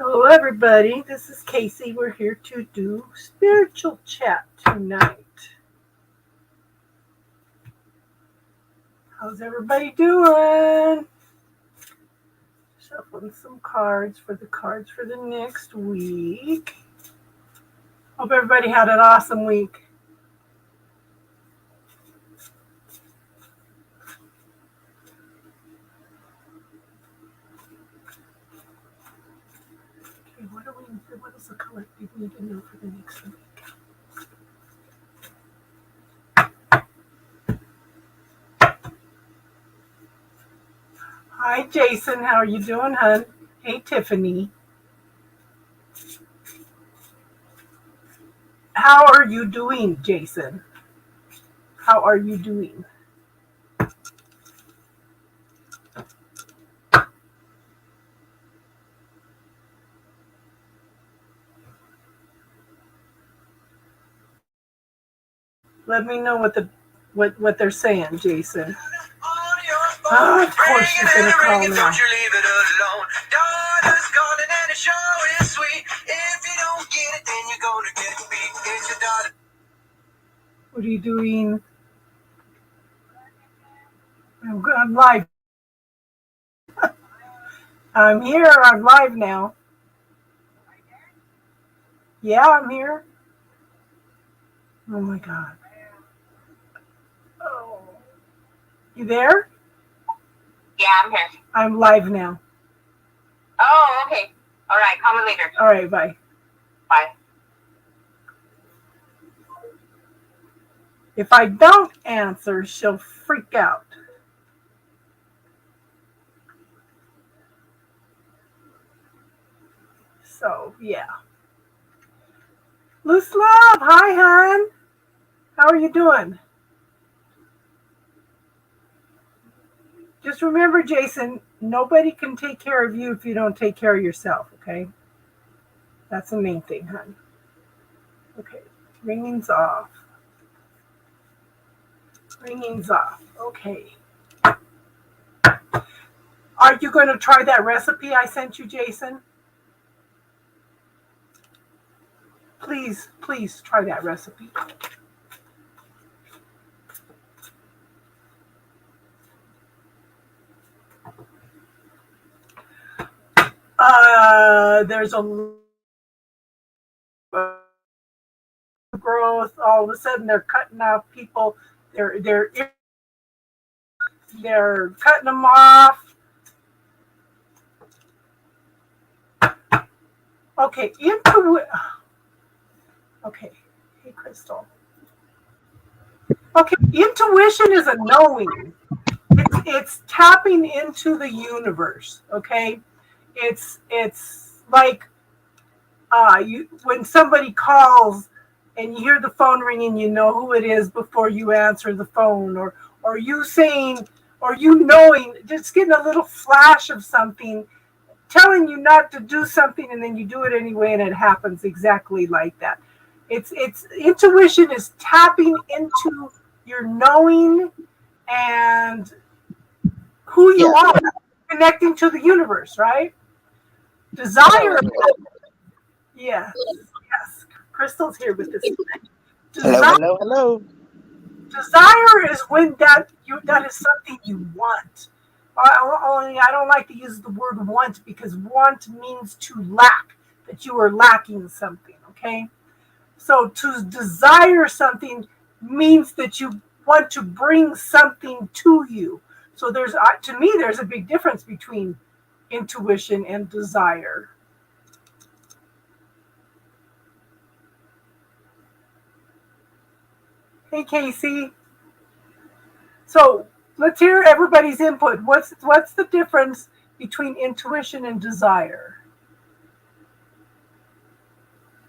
Hello, everybody. This is Casey. We're here to do spiritual chat tonight. How's everybody doing? Shuffling some cards for the next week. Hope everybody had an awesome week. Okay, what is the collective need to know for the next week? Hi, Jason. How are you doing, hon? Hey, Tiffany. How are you doing, Jason? How are you doing? Let me know what they're saying, Jason. Oh, of course she's gonna call now. Don't you leave it alone. Daughter's calling and the show is sweet. If you don't get it, then you're gonna get beat. It's your daughter. What are you doing? I'm live. I'm here. I'm live now. Yeah, I'm here. Oh my God. Oh. You there? Yeah, I'm here. I'm live now. Oh, okay. All right. Call me later. All right, bye. Bye. If I don't answer, she'll freak out. So, yeah. Loose Love, hi, hon. How are you doing? Just remember, Jason, nobody can take care of you if you don't take care of yourself, okay? That's the main thing, hon. Okay, ringing's off. Ringing's off. Okay. Are you going to try that recipe I sent you, Jason? Please try that recipe. There's a growth. All of a sudden, they're cutting off people. They're cutting them off. Okay, Okay, hey Crystal. Okay, intuition is a knowing. It's tapping into the universe. Okay, it's like when somebody calls and you hear the phone ringing, you know who it is before you answer the phone, or you saying, or you knowing, just getting a little flash of something, telling you not to do something, and then you do it anyway, and it happens exactly like that. It's intuition is tapping into your knowing and who you are, connecting to the universe, right? Desire. Yes. Crystal's here with us tonight. Hello. Desire is when that is something you want. I don't like to use the word want because want means to lack, that you are lacking something, okay? So to desire something means that you want to bring something to you. So to me, there's a big difference between intuition and desire. Hey, Casey. So let's hear everybody's input. What's the difference between intuition and desire?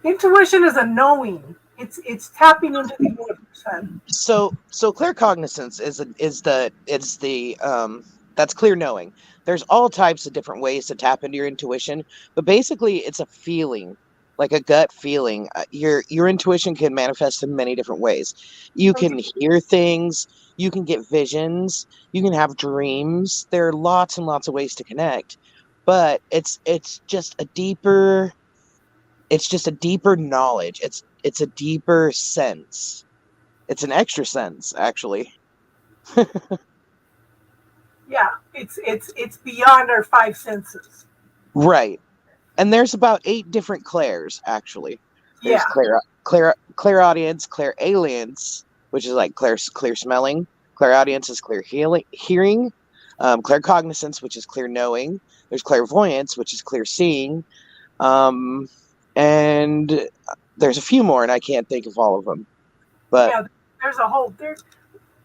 Intuition is a knowing. It's tapping into the universe. So claircognizance is the that's clear knowing. There's all types of different ways to tap into your intuition, but basically it's a feeling, like a gut feeling. Your intuition can manifest in many different ways. You can hear things, you can get visions, you can have dreams. There are lots and lots of ways to connect. but it's just a deeper knowledge. It's a deeper sense. It's an extra sense, actually. Yeah, it's beyond our five senses. Right. And there's about 8 different clairs, actually. There's Yeah, clairaudience, clairalience, which is like clear smelling. Clairaudience is clear hearing. Claircognizance, which is clear knowing. There's clairvoyance, which is clear seeing. And there's a few more, and I can't think of all of them. But yeah.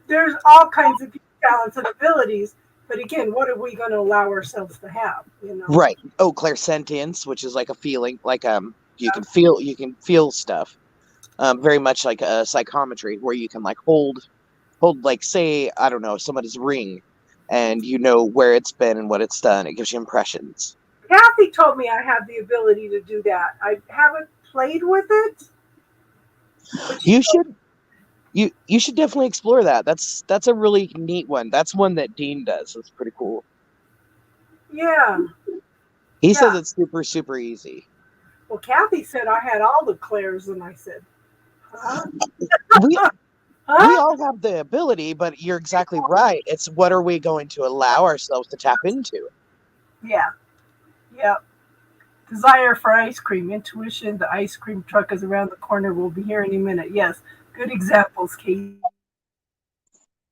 There's all kinds of talents and abilities. But again, what are we going to allow ourselves to have? You know. right. Oh, clairsentience, which is like a feeling, like you can feel stuff. Very much like a psychometry, where you can like hold like, say, I don't know, somebody's ring, and you know where it's been and what it's done. It gives you impressions. Kathy told me I have the ability to do that. I haven't played with it. But You should definitely explore that. That's a really neat one. That's one that Dean does. It's pretty cool. Yeah. He says it's super, super easy. Well, Kathy said I had all the clairs, and I said, huh? We Huh? all have the ability, but you're exactly right. It's what are we going to allow ourselves to tap into? Yeah. Yeah. Desire for ice cream, intuition, the ice cream truck is around the corner. We'll be here any minute. Yes. Good examples, Kate.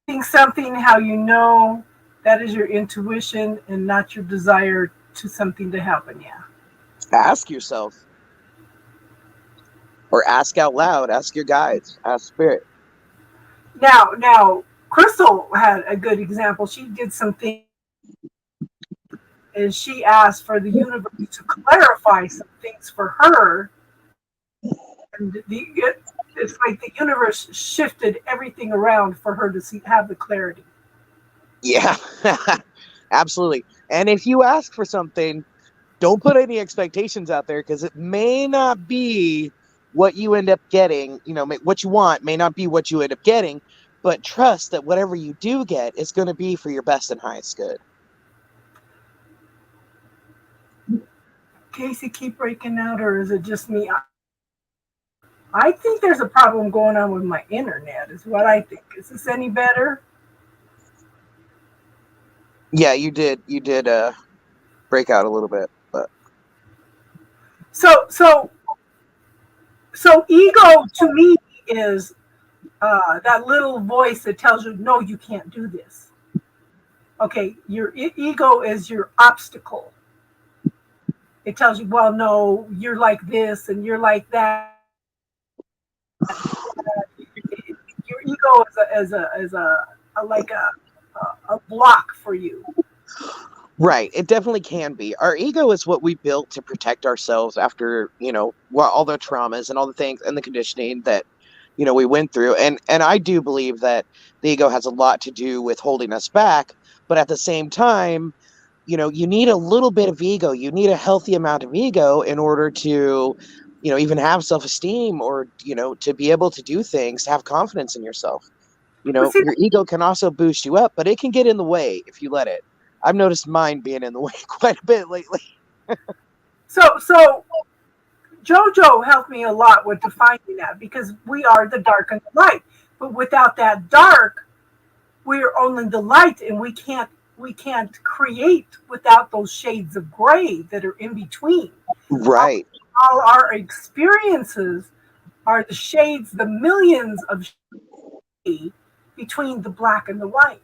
Think something how you know that is your intuition and not your desire to something to happen. Yeah. Ask yourself. Or ask out loud. Ask your guides. Ask spirit. Now, Crystal had a good example. She did something, and she asked for the universe to clarify some things for her, and it's like the universe shifted everything around for her to have the clarity. Yeah. Absolutely. And if you ask for something, don't put any expectations out there, because it may not be what you end up getting. You know, what you want may not be what you end up getting, but trust that whatever you do get is going to be for your best and highest good. Casey, keep breaking out, or is it just me? I think there's a problem going on with my internet, is what I think. Is this any better? Yeah, you did break out a little bit, but So ego to me is that little voice that tells you, no, you can't do this. Okay, your ego is your obstacle. It tells you, well, no, you're like this and you're like that. Your ego is a block for you. right, it definitely can be. Our ego is what we built to protect ourselves after, all the traumas and all the things and the conditioning that, we went through. And I do believe that the ego has a lot to do with holding us back. But at the same time, you need a little bit of ego. You need a healthy amount of ego in order to, even have self-esteem, or, to be able to do things, to have confidence in yourself. Your ego can also boost you up, but it can get in the way if you let it. I've noticed mine being in the way quite a bit lately. So Jojo helped me a lot with defining that, because we are the dark and the light. But without that dark, we're only the light, and we can't create without those shades of gray that are in between. Right. All our experiences are the shades, the millions of shades between the black and the white.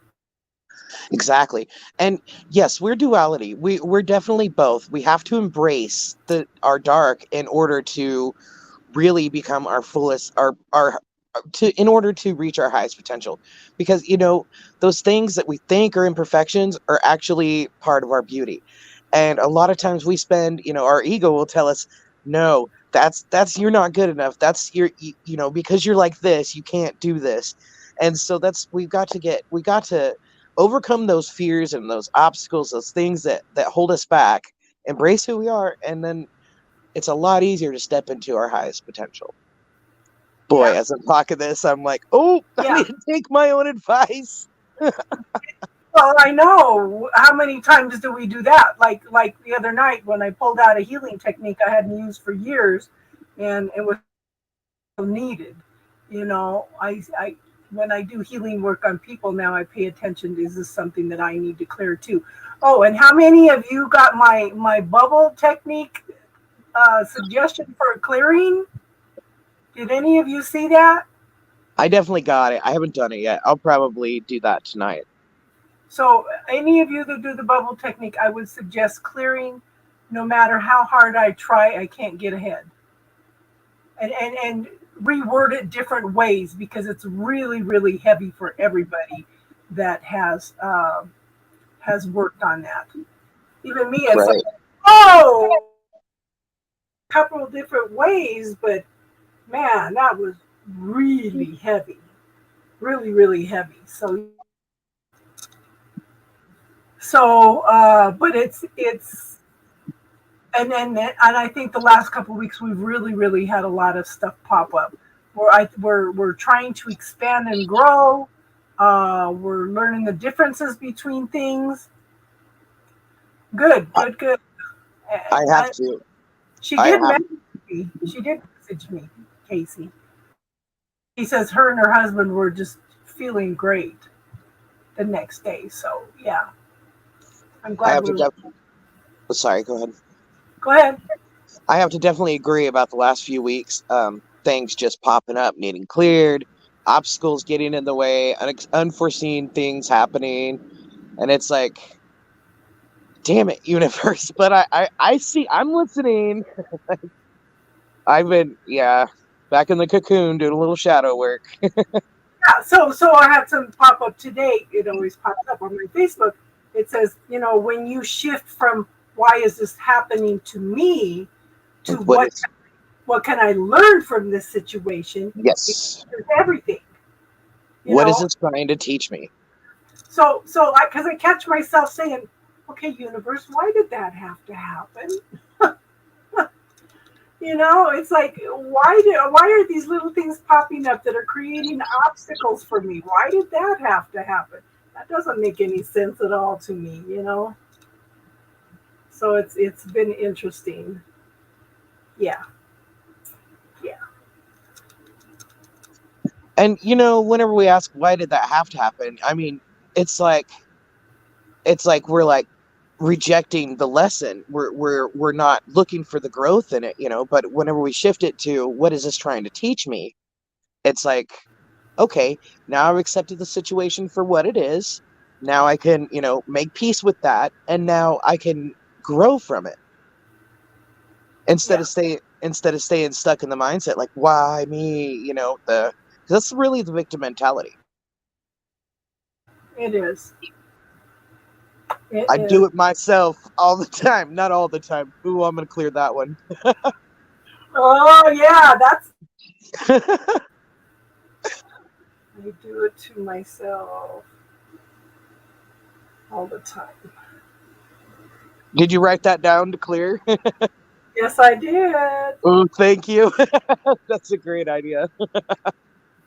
Exactly. And yes, we're duality. We're definitely both. We have to embrace our dark in order to really become our fullest, in order to reach our highest potential. Because, those things that we think are imperfections are actually part of our beauty. And a lot of times we spend, our ego will tell us, no, that's you're not good enough. That's because you're like this, you can't do this. And so we got to overcome those fears and those obstacles, those things that hold us back, embrace who we are, and then it's a lot easier to step into our highest potential. Boy, as I'm talking this, I'm like, I need to take my own advice. Well, I know. How many times do we do that? Like the other night when I pulled out a healing technique I hadn't used for years, and it was needed. I when I do healing work on people now, I pay attention. Is this something that I need to clear too? Oh, and how many of you got my bubble technique suggestion for clearing? Did any of you see that? I definitely got it. I haven't done it yet. I'll probably do that tonight. So, any of you that do the bubble technique, I would suggest clearing. No matter how hard I try, I can't get ahead. And reword it different ways because it's really, really heavy for everybody that has worked on that. Even me, it's Right. like, oh, a couple of different ways, but man, that was really heavy, really, really heavy. But it's and I think the last couple of weeks we've really, really had a lot of stuff pop up. We're trying to expand and grow. We're learning the differences between things. Good. I have to. She I did have. message me. She did message me, Casey. He says her and her husband were just feeling great the next day. So yeah, I'm I glad have to. we're. Sorry. Go ahead. Go ahead. I have to definitely agree about the last few weeks. Things just popping up, needing cleared, obstacles getting in the way, unforeseen things happening, and it's like, damn it, universe. But I see. I'm listening. I've been, yeah, back in the cocoon doing a little shadow work. Yeah, so I had some pop up today. It always pops up on my Facebook. It says, when you shift from why is this happening to me to What is? what can I learn from this situation? Yes. It's everything. You What is know. this trying to teach me? So because I catch myself saying, okay, universe, why did that have to happen? It's like why are these little things popping up that are creating obstacles for me? Why did that have to happen? That doesn't make any sense at all to me. So it's been interesting. Yeah, yeah, And whenever we ask why did that have to happen, I mean, it's like we're like rejecting the lesson. We're not looking for the growth in it. But whenever we shift it to what is this trying to teach me, it's like, okay, now I've accepted the situation for what it is. Now I can, make peace with that, and now I can grow from it instead yeah. of staying stuck in the mindset like, why me? That's really the victim mentality. It is. It I do is. it myself all the time. Not all the time. Ooh, I'm gonna clear that one. Oh yeah, I do it to myself all the time. Did you write that down to clear? Yes, I did. Oh, thank you. That's a great idea.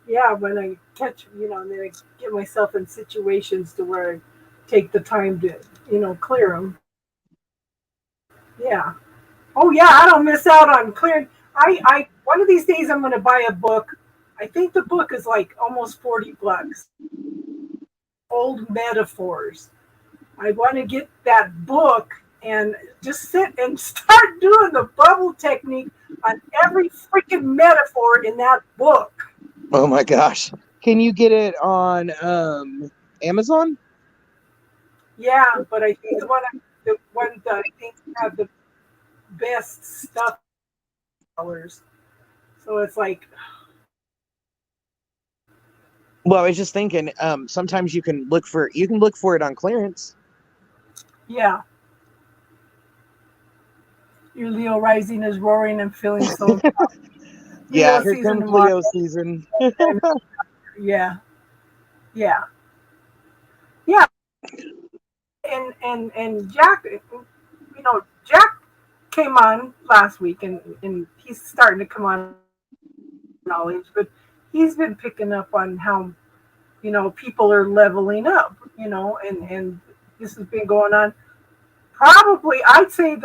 Yeah, when I catch, and then I get myself in situations to where I take the time to, clear them. Yeah. Oh yeah, I don't miss out on clearing. One of these days I'm going to buy a book. I think the book is like almost $40. Old metaphors. I want to get that book and just sit and start doing the bubble technique on every freaking metaphor in that book. Oh my gosh. Can you get it on Amazon? Yeah, but I think the one that I think have the best stuff colors. So it's like, Well, I was just thinking, sometimes you can look for it on clearance. yeah, your Leo rising is roaring and feeling so. Yeah, Leo here season comes tomorrow. Leo season. Yeah, yeah, yeah. And Jack, Jack came on last week, and he's starting to come on knowledge, but he's been picking up on how people are leveling up, and this has been going on. Probably, I'd say it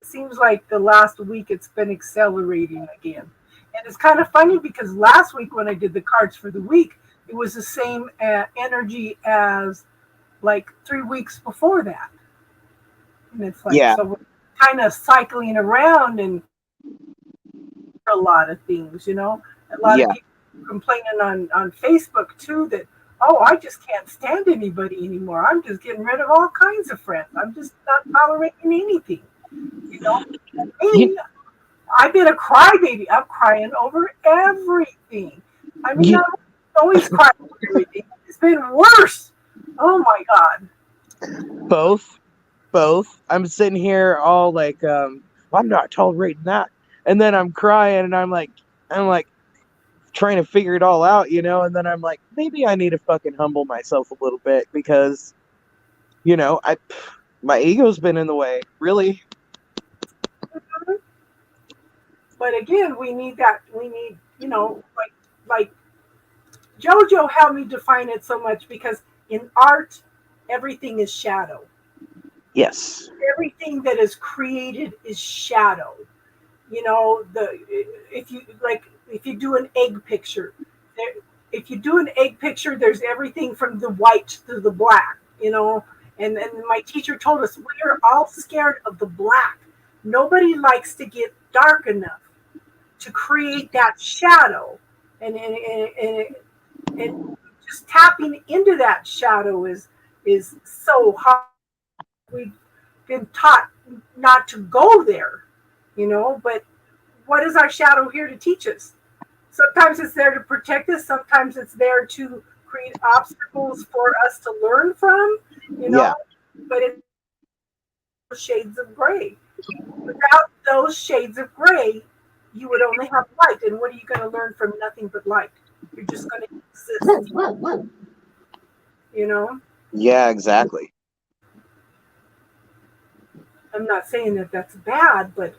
seems like the last week it's been accelerating again. And it's kind of funny because last week when I did the cards for the week, it was the same energy as like 3 weeks before that. And it's like, Yeah. so we're kind of cycling around and a lot of things, A lot Yeah. of people complaining on Facebook too that, oh, I just can't stand anybody anymore. I'm just getting rid of all kinds of friends. I'm just not tolerating anything. Me, I've been a crybaby. I'm crying over everything. I mean, You, I'm always crying over everything. It's been worse. Oh my God. both. I'm sitting here all like, I'm not tolerating that. And then I'm crying and I'm like trying to figure it all out, and then I'm like, maybe I need to fucking humble myself a little bit because, my ego's been in the way, really. But again, we need that. We need, like JoJo helped me define it so much because in art, everything is shadow. Yes. Everything that is created is shadow. The if you do an egg picture, there, if you do an egg picture, there's everything from the white to the black. And my teacher told us we are all scared of the black. Nobody likes to get dark enough to create that shadow, and just tapping into that shadow is so hard. We've been taught not to go there, but what is our shadow here to teach us? Sometimes it's there to protect us, sometimes it's there to create obstacles for us to learn from, Yeah. but it's shades of gray. Without those shades of gray, you would only have light. And what are you going to learn from nothing but light? You're just going to exist, Yeah, exactly. I'm not saying that that's bad, but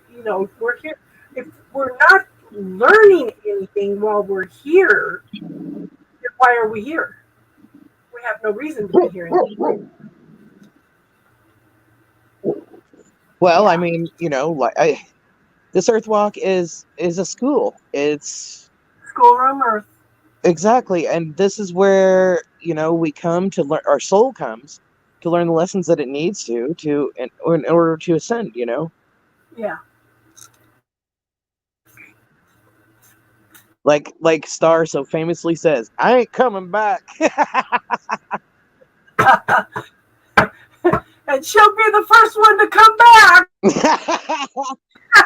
we're here. If we're not learning anything while we're here, then why are we here? We have no reason to be here anymore. Well, Yeah. I mean, this Earth Walk is a school. It's Schoolroom Earth. exactly, and this is where we come to learn. Our soul comes to learn the lessons that it needs in order to ascend. Yeah. Like Star so famously says, "I ain't coming back." And she'll be the first one to come back.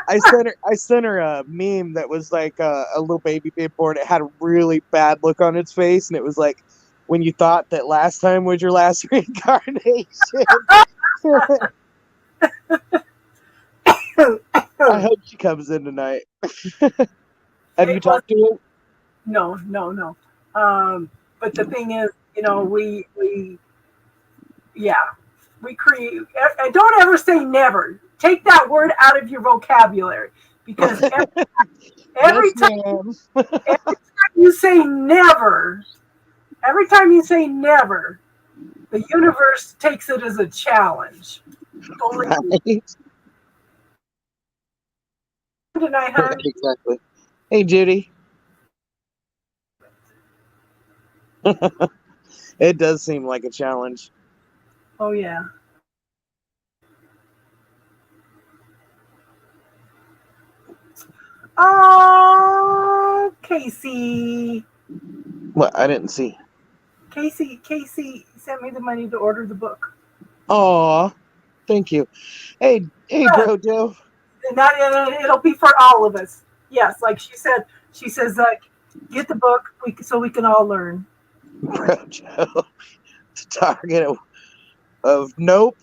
I sent her a meme that was like a little baby born. It had a really bad look on its face, and it was like when you thought that last time was your last reincarnation. I hope she comes in tonight. Have you talked to her? No. But the thing is, we create. And don't ever say never. Take that word out of your vocabulary because every time you say never, the universe takes it as a challenge. Right. Tonight, hon. Exactly. Hey, Judy. It does seem like a challenge. Oh yeah. Oh, Casey. What? I didn't see. Casey sent me the money to order the book. Aw, thank you. Hey, bro, Joe. And it'll be for all of us. Yes, like she said. She says, get the book so we can all learn. Bro, Joe. The target of nope.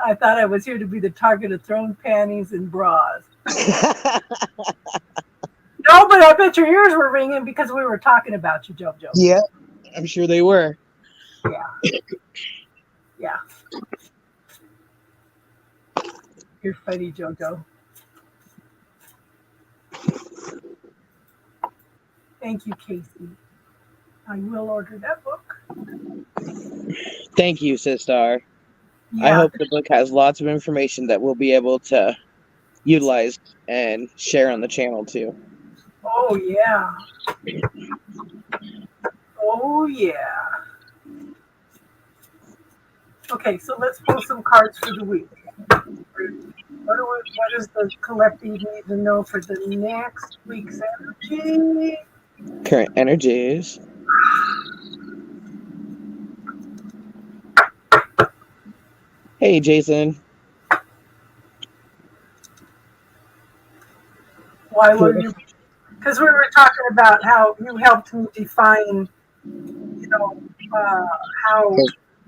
I thought I was here to be the target of thrown panties and bras. No, but I bet your ears were ringing because we were talking about you, JoJo. Yeah, I'm sure they were. Yeah. You're funny, JoJo. Thank you, Casey. I will order that book. Thank you, Sistar. I Yeah. hope the book has lots of information that we'll be able to utilize and share on the channel too. Oh, yeah. Oh, yeah. Okay, so let's pull some cards for the week. What does the collective need to know for the next week's energy? Current energies. Hey, Jason. Why were you? Because we were talking about how you helped me define, uh, how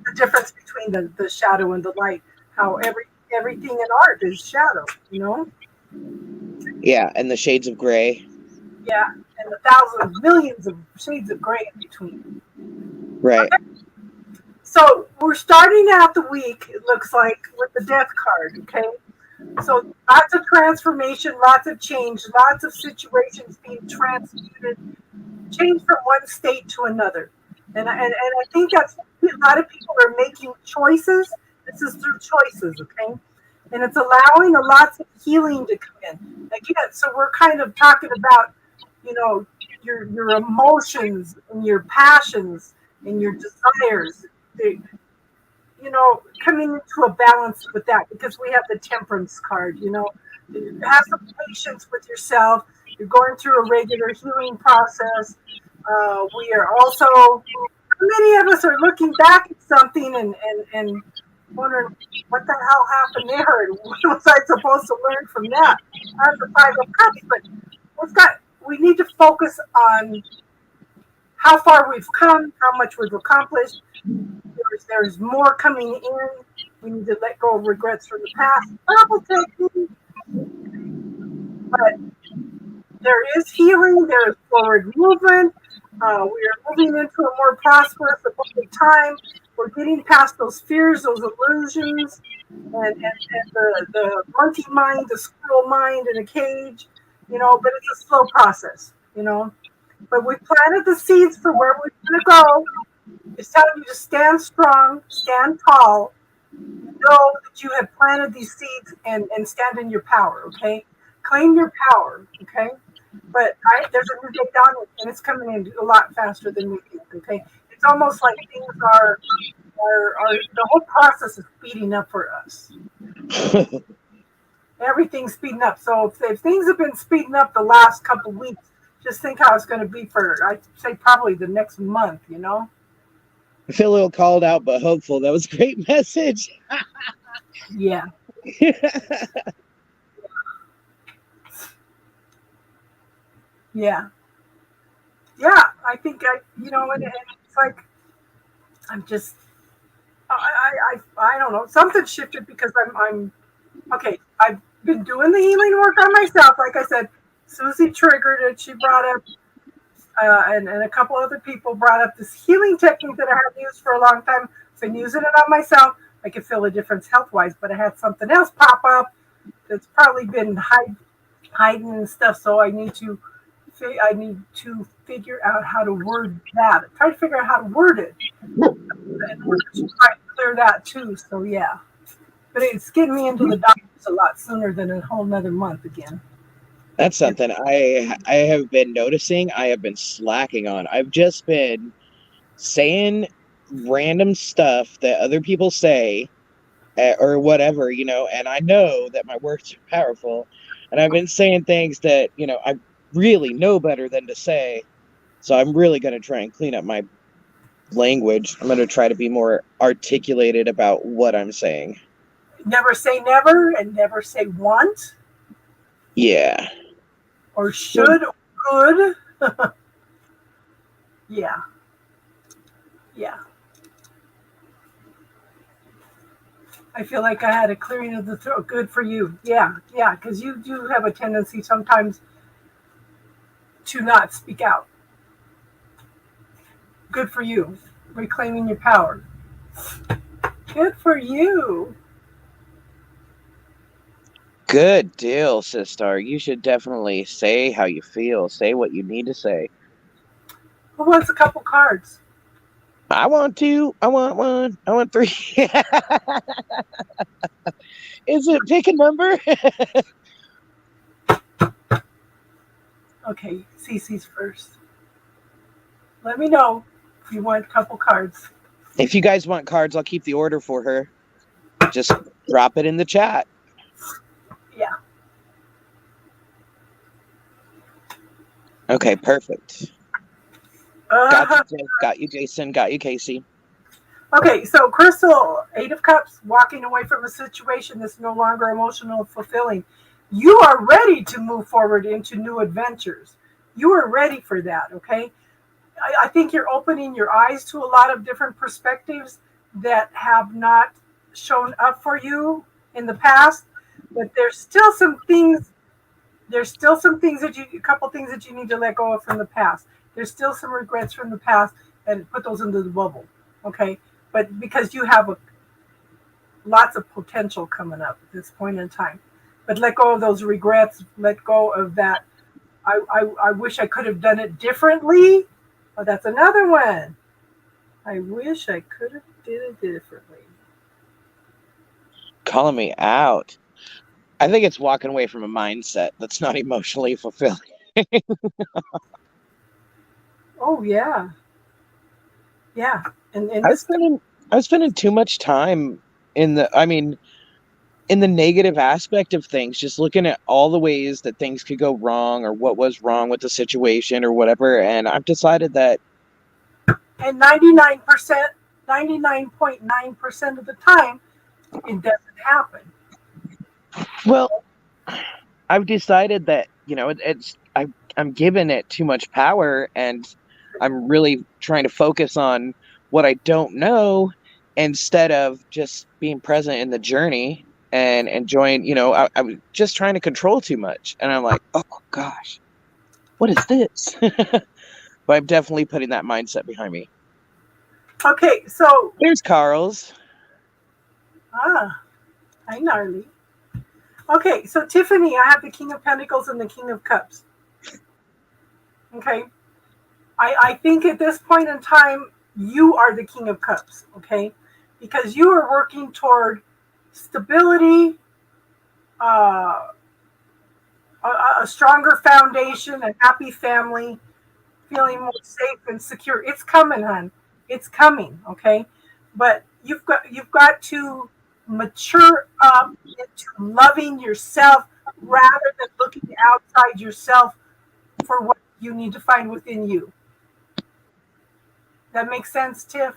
the difference between the shadow and the light. How everything in art is shadow. Yeah, and the shades of gray. Yeah, and the thousands, millions of shades of gray in between. Right. Okay, so we're starting out the week. It looks like with the death card. Okay, so lots of transformation, lots of change, lots of situations being transmuted, change from one state to another. And I think that's a lot of people are making choices. This is through choices, okay? And it's allowing a lots of healing to come in. Again, so we're kind of talking about, you know, your emotions and your passions and your desires. Coming into a balance with that because we have the temperance card, have some patience with yourself. You're going through a regular healing process. We are also, many of us are looking back at something and wondering what the hell happened there and what was I supposed to learn from that? I'm the Five of Cups, but we need to focus on how far we've come, how much we've accomplished. There's more coming in. We need to let go of regrets from the past. Double technique. But there is healing. There is forward movement. We are moving into a more prosperous, abundant time. We're getting past those fears, those illusions, and the monkey mind, the squirrel mind in a cage. But it's a slow process. But we planted the seeds for where we're going to go. It's telling you to stand strong, stand tall, know that you have planted these seeds and stand in your power, okay? Claim your power, okay? But there's a new day dawning, and it's coming in a lot faster than we think, okay? It's almost like things are the whole process is speeding up for us. Everything's speeding up. So if things have been speeding up the last couple weeks, just think how it's going to be for, I'd say, probably the next month, I feel a little called out, but hopeful. That was a great message. Yeah. Yeah. Yeah. I think and it's like, I'm just, I don't know. Something shifted because I'm okay. I've been doing the healing work on myself. Like I said, Susie triggered it. She brought up, and a couple other people brought up this healing technique that I have used for a long time. I've been using it on myself. I could feel a difference health wise, but I had something else pop up that's probably been hiding and stuff. So I need to figure out how to word that. Try to figure out how to word it, and try to clear that too. So yeah, but it's getting me into the doctors a lot sooner than a whole nother month again. That's something I have been noticing. I have been slacking on. I've just been saying random stuff that other people say or whatever, and I know that my words are powerful, and I've been saying things that, I really know better than to say. So I'm really going to try and clean up my language. I'm going to try to be more articulated about what I'm saying. Never say never and never say want. Yeah. Or should or could. Yeah. Yeah. I feel like I had a clearing of the throat. Good for you. Yeah. Yeah. Because you do have a tendency sometimes to not speak out. Good for you. Reclaiming your power. Good for you. Good deal, Sistar. You should definitely say how you feel. Say what you need to say. Who wants a couple cards? I want two. I want one. I want three. Is it pick a number? Okay, Cece's first. Let me know if you want a couple cards. If you guys want cards, I'll keep the order for her. Just drop it in the chat. Yeah. Okay, perfect. Got you, Jason. Got you, Casey. Okay, so Crystal, Eight of Cups, walking away from a situation that's no longer emotional fulfilling. You are ready to move forward into new adventures. You are ready for that, okay? I think you're opening your eyes to a lot of different perspectives that have not shown up for you in the past, but there's still some things a couple things that you need to let go of from the past. There's still some regrets from the past, and put those into the bubble, okay? But because you have lots of potential coming up at this point in time, but let go of those regrets. Let go of that. I wish I could have done it differently. Oh, that's another one. I wish I could have did it differently. Calling me out. I think it's walking away from a mindset that's not emotionally fulfilling. Oh yeah, yeah. And I was this, spending too much time in the negative aspect of things, just looking at all the ways that things could go wrong or what was wrong with the situation or whatever. And I've decided that and 99%, 99.9% of the time, it doesn't happen. well, I've decided that, I'm giving it too much power, and I'm really trying to focus on what I don't know instead of just being present in the journey and enjoying, I was just trying to control too much. And I'm like, oh gosh, what is this? But I'm definitely putting that mindset behind me. Okay, so There's Carl's. hi gnarly. Okay, so Tiffany, I have the King of Pentacles and the King of Cups. Okay, I think at this point in time, you are the King of Cups, okay? Because you are working toward stability, uh, a stronger foundation, a happy family, feeling more safe and secure. It's coming, hon. It's coming, okay? But you've got to mature up into loving yourself rather than looking outside yourself for what you need to find within you. That makes sense, Tiff?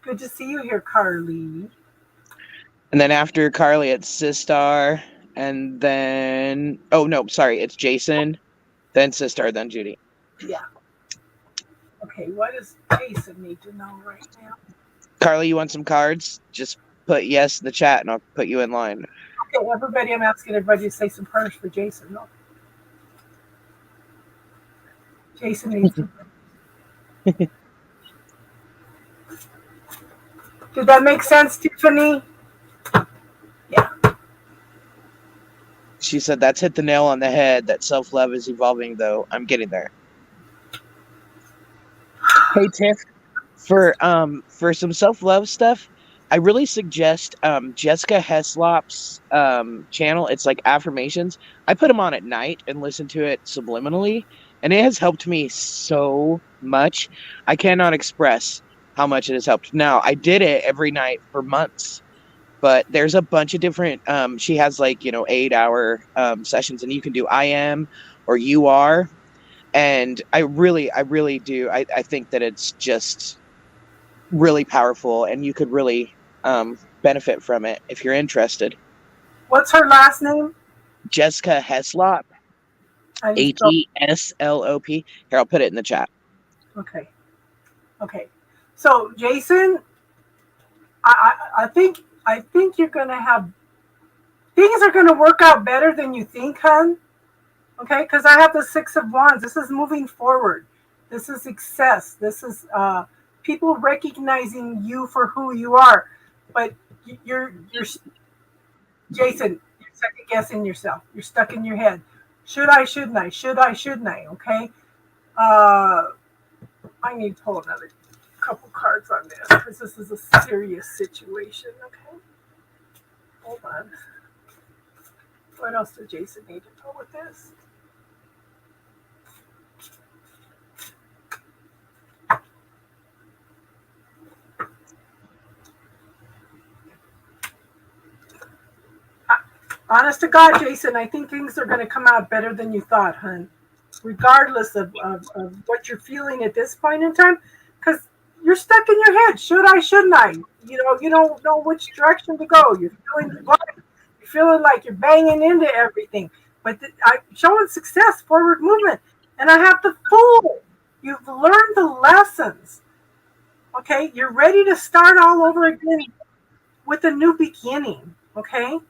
Good to see you here, Carly. And then after Carly, it's Sistar. And then, oh no, sorry, it's Jason. Then Sistar, then Judy. Yeah. Okay, what does Jason need to know right now? Carly, you want some cards? Just put yes in the chat and I'll put you in line. Okay, everybody, I'm asking everybody to say some prayers for Jason. No. Jason needs some prayers. Did that make sense, Tiffany? Yeah. She said that's hit the nail on the head. That self-love is evolving, though. I'm getting there. Hey Tiff, for some self-love stuff, I really suggest Jessica Heslop's channel. It's like affirmations. I put them on at night and listen to it subliminally, and it has helped me so much. I cannot express how much it has helped. Now, I did it every night for months, but there's a bunch of different she has 8-hour sessions, and you can do I am or you are. And I really do. I think that it's just really powerful, and you could really benefit from it if you're interested. What's her last name? Jessica Heslop, Heslop. Here, I'll put it in the chat. Okay. So Jason, I think you're gonna have things are gonna work out better than you think, hon. Okay, because I have the Six of Wands. This is moving forward. This is success. This is people recognizing you for who you are. But you're Jason. You're second guessing yourself. You're stuck in your head. Should I? Shouldn't I? Should I? Shouldn't I? Okay. I need to pull another couple cards on this because this is a serious situation. Okay. Hold on. What else does Jason need to know with this? Honest to God, Jason, I think things are going to come out better than you thought, hun. Regardless of what you're feeling at this point in time, because you're stuck in your head. Should I? Shouldn't I? You don't know which direction to go. You're feeling blind. You're feeling like you're banging into everything. But I'm showing success, forward movement, and I have the fool. You've learned the lessons. Okay, you're ready to start all over again with a new beginning. Okay.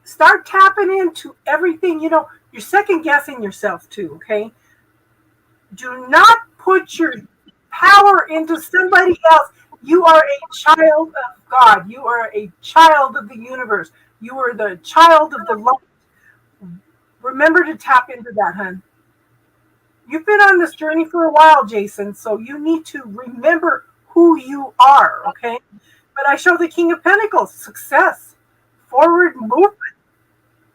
Start tapping into everything. You're second guessing yourself too, okay? Do not put your power into somebody else. You are a child of God. You are a child of the universe. You are the child of the light. Remember to tap into that, hun. You've been on this journey for a while, Jason, so you need to remember who you are, okay? But I show the King of Pentacles, success, forward movement,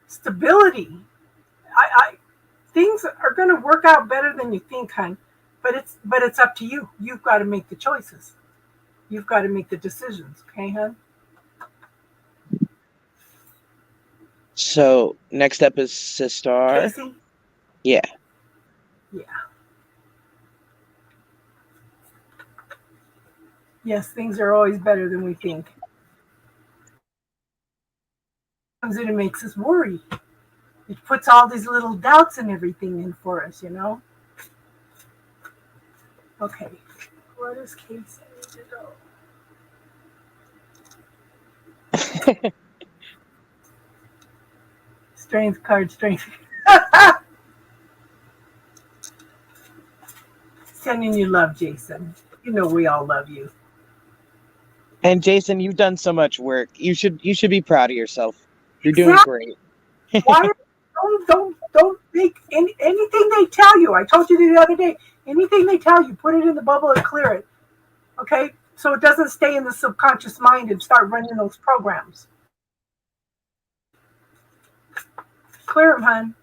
stability. Things are going to work out better than you think, hon. But it's up to you. You've got to make the choices. You've got to make the decisions, okay, hon? So next up is Sistar. Casey? Yeah. Yeah. Yes, things are always better than we think. Comes in and makes us worry. It puts all these little doubts and everything in for us, Okay, where does Casey need to go? Strength card, strength. Sending you love, Jason. You know we all love you. And Jason, you've done so much work. You should be proud of yourself. You're doing great. Why don't make anything they tell you. I told you the other day, anything they tell you, put it in the bubble and clear it. Okay? So it doesn't stay in the subconscious mind and start running those programs. Clear them, hun.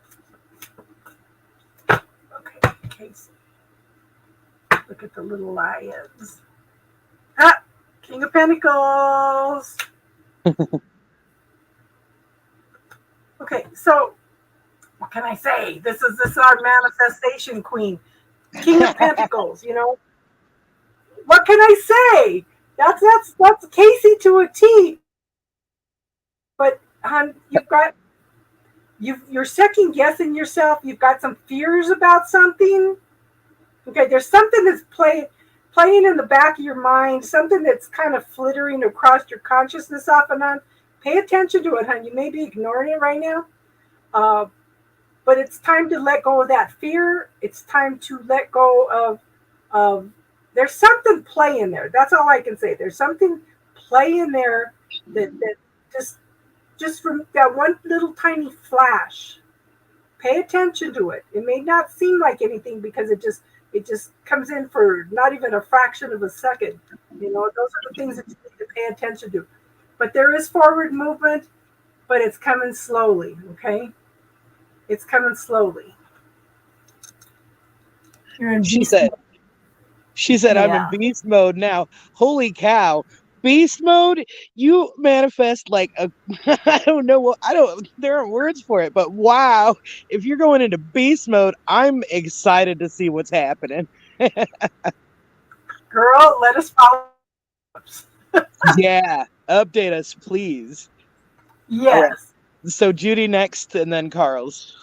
Okay, Casey. Look at the little lions. King of Pentacles. Okay, so what can I say? This is our manifestation queen, King of Pentacles. What can I say? That's Casey to a T. But you're second guessing yourself. You've got some fears about something. Okay, there's something that's playing in the back of your mind, something that's kind of flittering across your consciousness off and on. Pay attention to it, hon. You may be ignoring it right now. But it's time to let go of that fear. It's time to let go of there's something playing there. That's all I can say. There's something playing there that just from that one little tiny flash. Pay attention to it. It may not seem like anything because it just comes in for not even a fraction of a second. Those are the things that you need to pay attention to. But there is forward movement, but it's coming slowly, okay? It's coming slowly. She said, yeah. I'm in beast mode now. Holy cow. Beast mode? You manifest like I don't know. There aren't words for it, but wow. If you're going into beast mode, I'm excited to see what's happening. Girl, let us follow. Yeah. Update us, please. Yes. Right. So Judy next and then Carl's.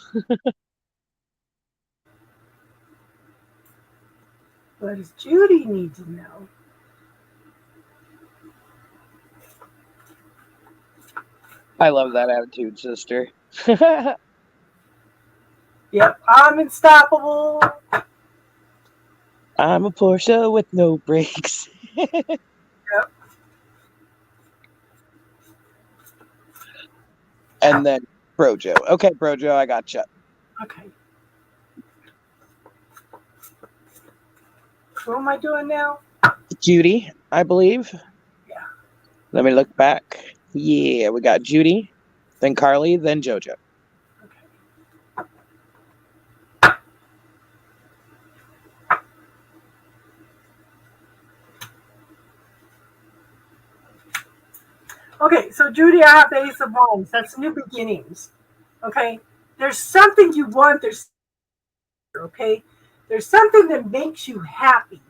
What does Judy need to know? I love that attitude, sister. Yep, I'm unstoppable. I'm a Porsche with no brakes. Yep. and then Brojo. Okay, Brojo, I gotcha. Okay. Who am I doing now? Judy, I believe. Yeah. Let me look back. Yeah, we got Judy, then Carly, then JoJo. Okay. Okay, so Judy, I have the Ace of Wands. That's new beginnings. Okay? There's something you want. Okay? There's something that makes you happy.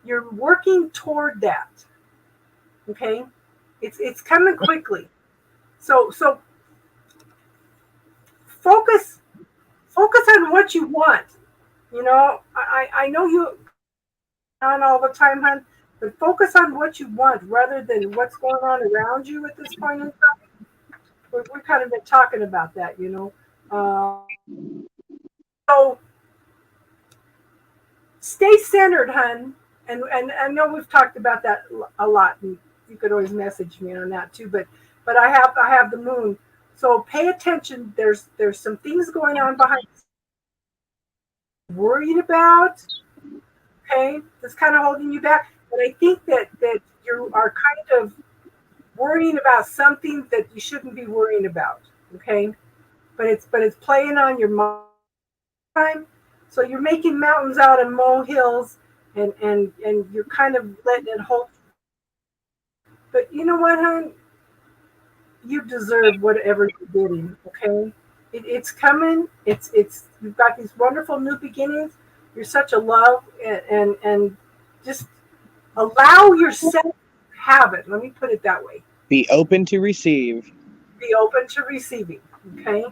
You're working toward that. Okay? It's coming quickly. So focus on what you want. You know, I know you on all the time, hon, but focus on what you want rather than what's going on around you at this point in time. We've kind of been talking about that, you know. So stay centered, hun. And I know we've talked about that a lot, and you could always message me on that too. But I have the moon, so pay attention. There's some things going on behind, worried about. Okay, that's kind of holding you back. But I think that you are kind of worrying about something that you shouldn't be worrying about. Okay, but it's playing on your mind. So you're making mountains out of molehills, and you're kind of letting it hold. But you know what, hon? You deserve whatever you're getting. Okay, it's coming. It's you've got these wonderful new beginnings. You're such a love, and just allow yourself to have it. Let me put it that way. Be open to receive. Be open to receiving. Okay.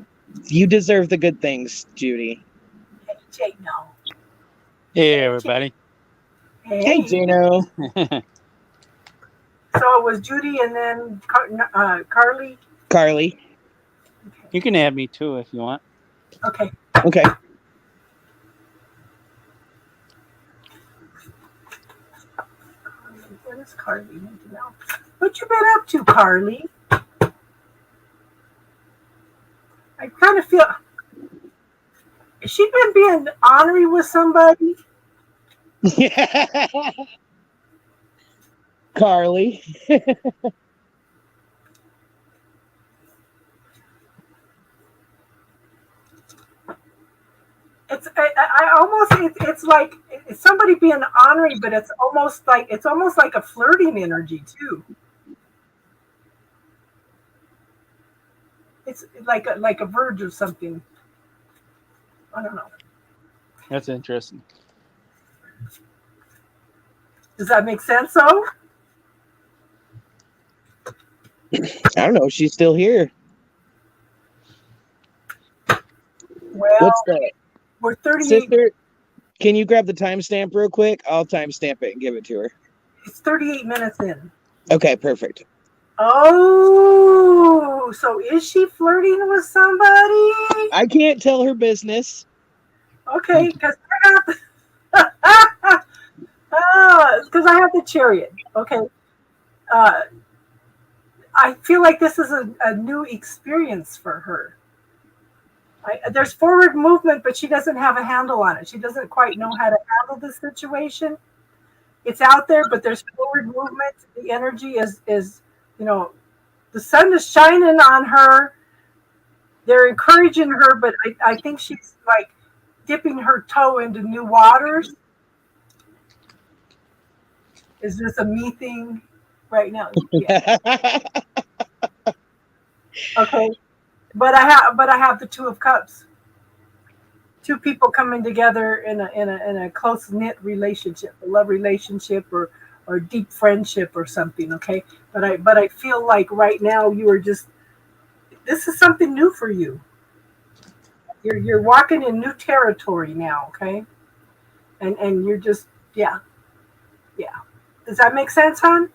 You deserve the good things, Judy. Hey, Jay, no. Hey, everybody. Hey, Jano. So it was Judy and then Carly. Carly. You can add me too if you want. Okay. Okay. What is Carly need to know? What you been up to, Carly? I kind of feel. Has she been being ornery with somebody? Carly. I almost it's like it's somebody being ornery, but it's almost like a flirting energy too. It's like a verge or something. I don't know. That's interesting. Does that make sense, though? I don't know. She's still here. Well, What's that? we're 38. Sister, can you grab the timestamp real quick? I'll timestamp it and give it to her. It's 38 minutes in. Okay, perfect. Oh, so is she flirting with somebody? I can't tell her business. Okay, because I have the Chariot. Okay. I feel like this is a new experience for her. There's forward movement, but she doesn't have a handle on it. She doesn't quite know how to handle the situation. It's out there, but there's forward movement. The energy is the sun is shining on her. They're encouraging her, but I think she's like dipping her toe into new waters. Is this a me thing right now? Yeah. Okay. But I have the Two of Cups. Two people coming together in a close knit relationship, a love relationship or deep friendship or something. Okay, but I feel like right now you are just, this is something new for you. You're walking in new territory now. Okay, and you're just yeah. Does that make sense, hon?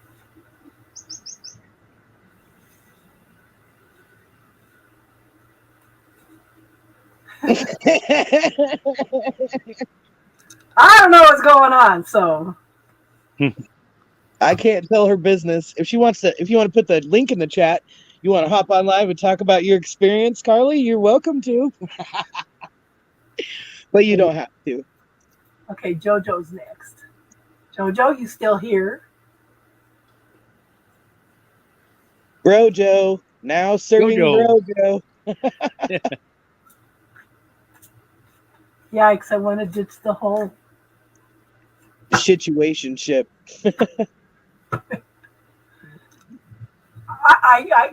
I don't know what's going on, so I can't tell her business. If you want to put the link in the chat, You want to hop on live and talk about your experience, Carly? You're welcome to. But you don't have to. Okay, JoJo's next. JoJo, you still here? Brojo. Now serving Jojo. Brojo. Yikes, I want to ditch the whole. Situationship.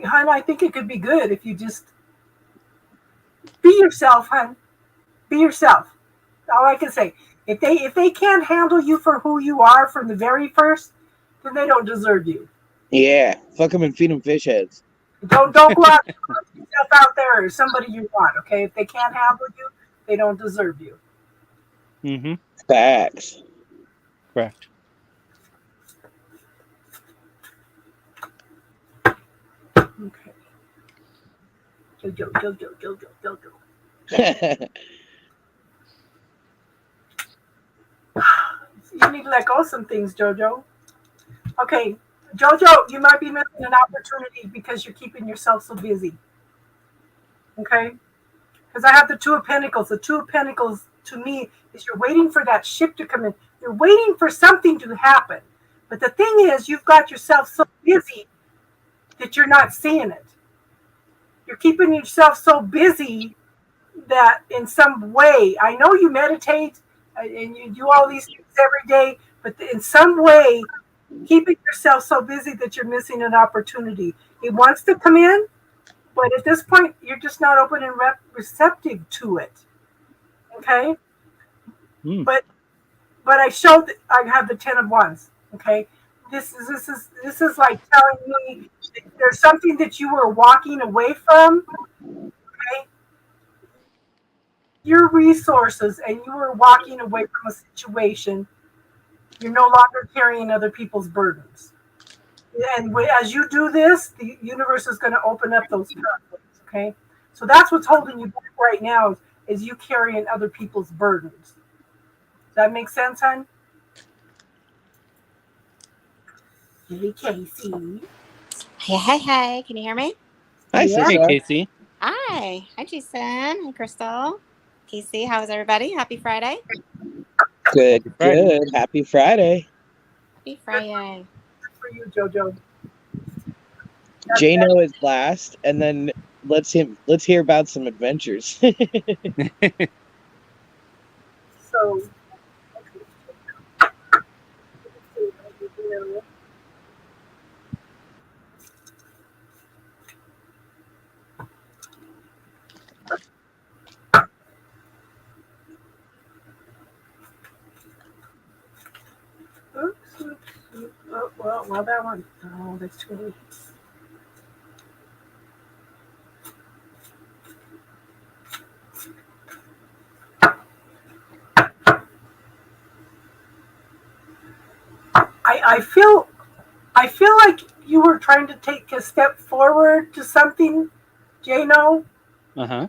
Hun, I think it could be good if you just be yourself, hun. Be yourself. All I can say. If they can't handle you for who you are from the very first, then they don't deserve you. Yeah. Fuck them and feed them fish heads. Don't go out and put yourself out there as somebody you want. Okay, if they can't handle you, they don't deserve you. Mm-hmm. Facts. Correct. Okay. Jojo. You need to let go of some things, JoJo. Okay, JoJo, you might be missing an opportunity because you're keeping yourself so busy. Okay? Because I have the Two of Pentacles. The Two of Pentacles, to me, is you're waiting for that ship to come in. You're waiting for something to happen. But the thing is, you've got yourself so busy that you're not seeing it. You're keeping yourself so busy that in some way, I know you meditate and you do all these things every day, but in some way, keeping yourself so busy that you're missing an opportunity. It wants to come in, but at this point, you're just not open and receptive to it. Okay? But I showed that I have the 10 of Wands. Okay? This is like telling me there's something that you were walking away from. Okay? Your resources, and you were walking away from a situation. You're no longer carrying other people's burdens. And as you do this, the universe is going to open up those pathways, okay? So that's what's holding you back right now is you carrying other people's burdens. Does that make sense, hon? Hey, Casey. Hey. Can you hear me? Hi, Yeah. Hey, sister. Casey. Hi. Hi, Jason. Hi, Crystal. Casey, how's everybody? Happy Friday. Good, Friday. good. Happy Friday. Happy Friday. Good for you, JoJo. Jano is last, and then let's hear about some adventures. So, oops. Oh, well, that one. Oh, that's too late. I feel like you were trying to take a step forward to something, Jano, Uh-huh.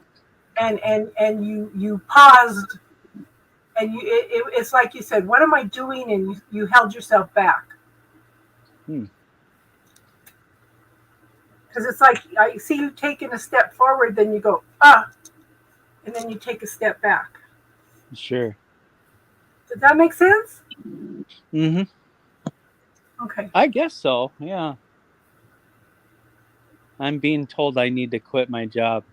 and you paused, and it's like you said, "What am I doing?" And you held yourself back. Because it's like I see you taking a step forward, then you go and then you take a step back. Sure. Does that make sense? Mm-hmm. Okay. I guess so. Yeah. I'm being told I need to quit my job.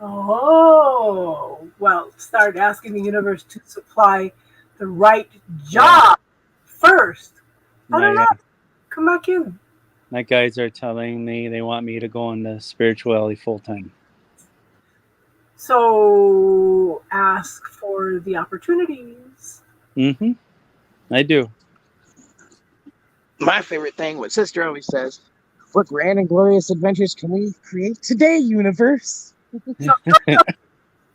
Oh, well, start asking the universe to supply the right job first. I don't know. Come back in. My guys are telling me they want me to go into spirituality full time. So ask for the opportunities. Mm-hmm. I do. My favorite thing, what sister always says, what grand and glorious adventures can we create today, universe? So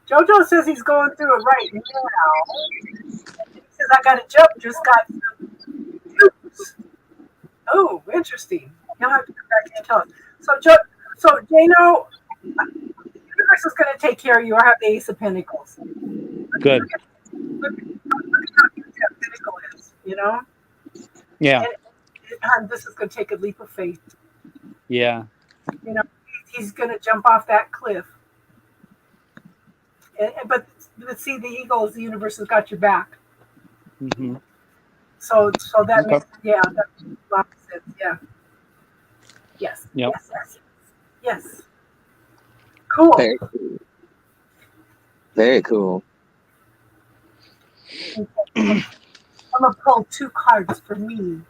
JoJo says he's going through it right now. He says, I got a jump, just got some news. Oh, interesting. You'll have to come back and tell us. So Jano, the universe is going to take care of you. I have the Ace of Pentacles. Good. Look at how huge that pentacle is, you know? Yeah. And this is going to take a leap of faith. Yeah. You know, he's going to jump off that cliff. But see, the eagle is the universe has got your back. Mm-hmm. So that Okay. makes, yeah, that makes a lot of sense. Yeah. Yes. Yep. Yes. Cool. Very cool. Very cool. I'm gonna pull 2 cards for me.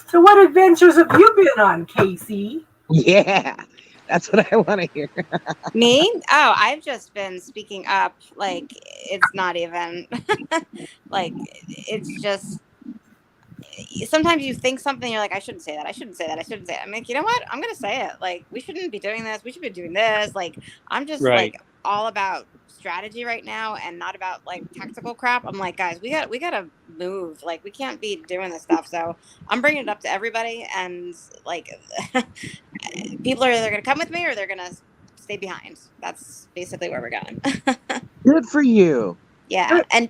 So, what adventures have you been on, Casey? Yeah, that's what I want to hear. Me? Oh, I've just been speaking up. Like, it's not even like, it's just sometimes you think something, you're like, I shouldn't say that. I shouldn't say that. I shouldn't say it. I'm like, you know what? I'm going to say it. Like, we shouldn't be doing this. We should be doing this. Like, I'm just Right. like all about strategy right now and not about like tactical crap. I'm like, guys, we got to move. Like, we can't be doing this stuff. So I'm bringing it up to everybody. And like, people are either going to come with me or they're going to stay behind. That's basically where we're going. Good for you. Yeah. Good. And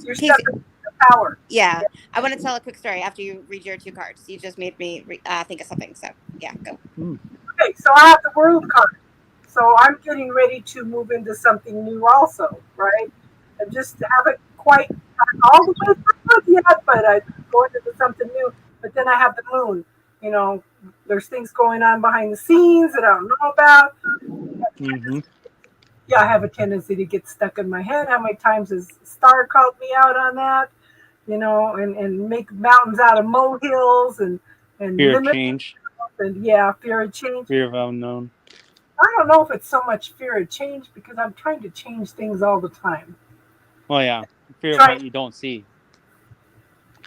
You're Casey, stepping the power. yeah, I want to tell a quick story after you read your 2 cards. You just made me think of something. So yeah, go. Okay, so I have the world card. So I'm getting ready to move into something new also, right? I just haven't quite gotten all the way through it yet, but I'm going into something new. But then I have the moon. You know, there's things going on behind the scenes that I don't know about. Mm-hmm. Yeah, I have a tendency to get stuck in my head. How many times has Star called me out on that? You know, and make mountains out of molehills and Fear of limit change, and yeah, fear of change. fear of unknown. I don't know if it's so much fear of change because I'm trying to change things all the time. Well, yeah, fear of Try- what you don't see.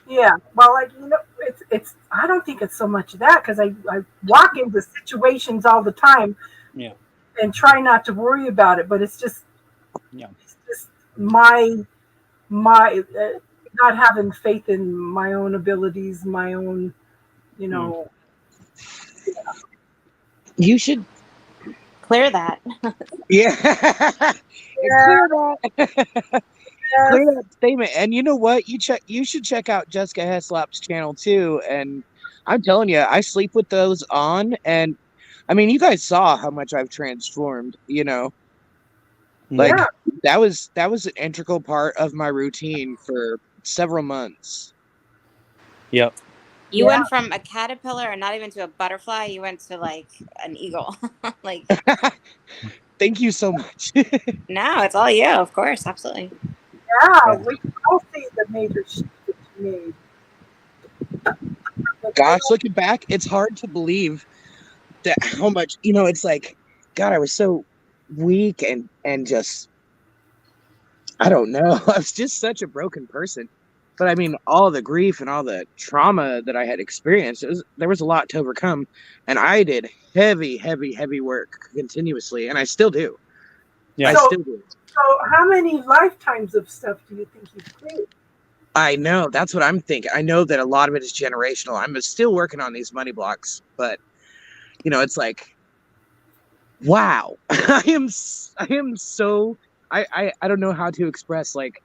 Yeah, well, like you know, it's. I don't think it's so much of that because I walk into situations all the time. Yeah. And try not to worry about it, but it's just. Yeah. It's just my not having faith in my own abilities, my own, you know. You should. Clear that. Yeah. Clear that. Yes. Clear that statement. And you know what? You should check out Jessica Heslop's channel too. And I'm telling you, I sleep with those on, and I mean, you guys saw how much I've transformed. You know, like Yeah. that was an integral part of my routine for several months. Yep. You Yeah. went from a caterpillar and not even to a butterfly. You went to like an eagle. Like, Thank you so much. no, it's all you. Of course, absolutely. Yeah, we can all see the major shift that you made. Gosh, looking back, it's hard to believe that how much, you know, it's like, God, I was so weak and just, I don't know. I was just such a broken person. But I mean, all the grief and all the trauma that I had experienced, there was a lot to overcome. And I did heavy, heavy, heavy work continuously. And I still do. Yeah. I So- still do. So, how many lifetimes of stuff do you think you've cleared? I know. That's what I'm thinking. I know that a lot of it is generational. I'm still working on these money blocks. But, you know, it's like, wow. I am so, I don't know how to express, like,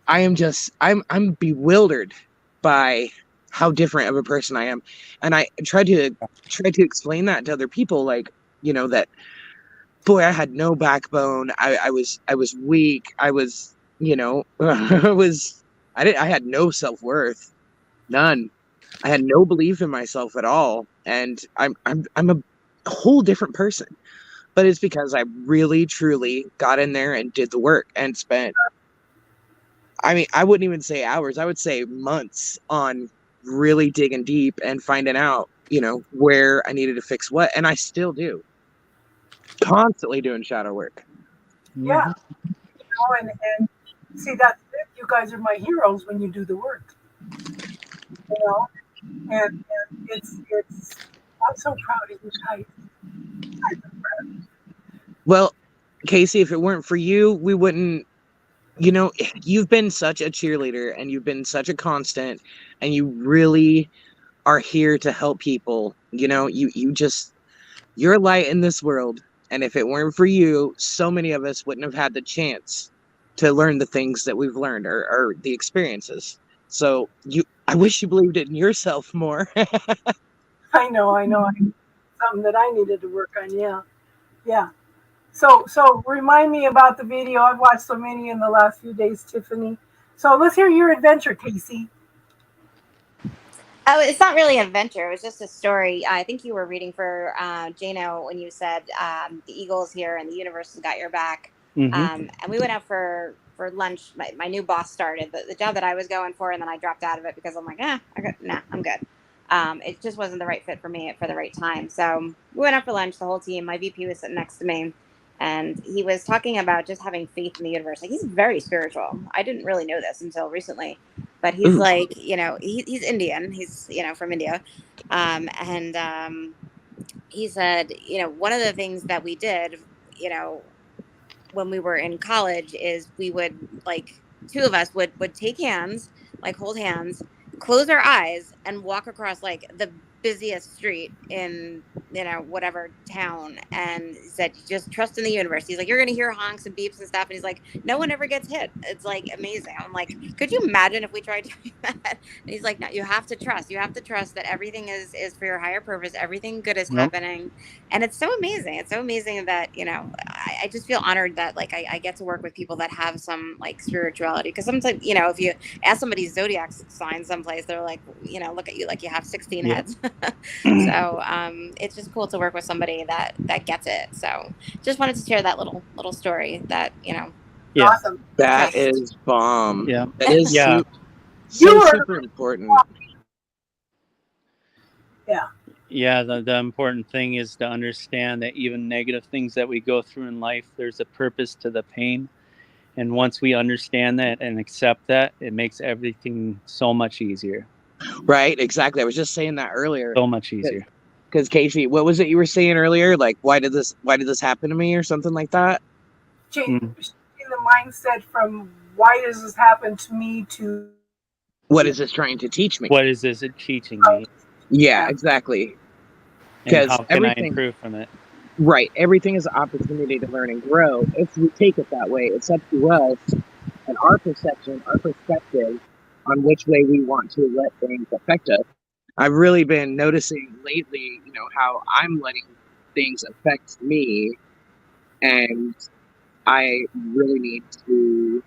I'm bewildered by how different of a person I am. And I try to explain that to other people, like, you know, that boy, I had no backbone. I was weak. I was, you know, I had no self-worth. None. I had no belief in myself at all. And I'm a whole different person. But it's because I really truly got in there and did the work and spent, I mean, I wouldn't even say hours. I would say months on really digging deep and finding out, you know, where I needed to fix what. And I still do. Constantly doing shadow work. Yeah. You know, and see, that's it. You guys are my heroes when you do the work. You know? And it's I'm so proud of you guys. I'm so proud. Well, Casey, if it weren't for you, we wouldn't, you know, you've been such a cheerleader and you've been such a constant and you really are here to help people. You know, you're a light in this world. And if it weren't for you, so many of us wouldn't have had the chance to learn the things that we've learned or the experiences. So I wish you believed it in yourself more. I know. Something that I needed to work on. Yeah. Yeah. So remind me about the video. I've watched so many in the last few days, Tiffany. So let's hear your adventure, Casey. Oh, it's not really an adventure. It was just a story. I think you were reading for Jano when you said the Eagles here and the universe has got your back. Hmm. And we went out for lunch. My new boss started the job that I was going for, and then I dropped out of it because I'm like, I'm good. It just wasn't the right fit for me for the right time. So we went out for lunch, the whole team. My VP was sitting next to me, and he was talking about just having faith in the universe. Like, he's very spiritual. I didn't really know this until recently, but he's Ooh. like, he's Indian. He's, from India. He said, one of the things that we did, when we were in college is we would, like, two of us would take hands, like hold hands, close our eyes, and walk across like the busiest street in whatever town, and he said, just trust in the universe. He's like, you're gonna hear honks and beeps and stuff, and he's like, no one ever gets hit. It's like amazing. I'm like, could you imagine if we tried doing that? And he's like, no, you have to trust that everything is for your higher purpose. Everything good is Yep. happening. And it's so amazing that I just feel honored that, like, I get to work with people that have some, like, spirituality, because sometimes, if you ask somebody's zodiac sign someplace, they're like, look at you like you have 16 Yeah. heads. So it's just cool to work with somebody that gets it. So just wanted to share that little story that Yeah. Awesome. That Trust. is bomb. Yeah. That is Yeah. so You are- super important. Yeah, the important thing is to understand that even negative things that we go through in life, there's a purpose to the pain. And once we understand that and accept that, it makes everything so much easier. Right? Exactly. I was just saying that earlier. So much easier. Because Casey, what was it you were saying earlier? Like, why did this happen to me, or something like that? Changing the mindset from why does this happen to me to What is this trying to teach me? What is this teaching me? Yeah, exactly. And 'Cause how can I everything- improve from it? Right. Everything is an opportunity to learn and grow. If we take it that way, it's up to us and our perception, our perspective on which way we want to let things affect us. I've really been noticing lately, how I'm letting things affect me, and I really need to,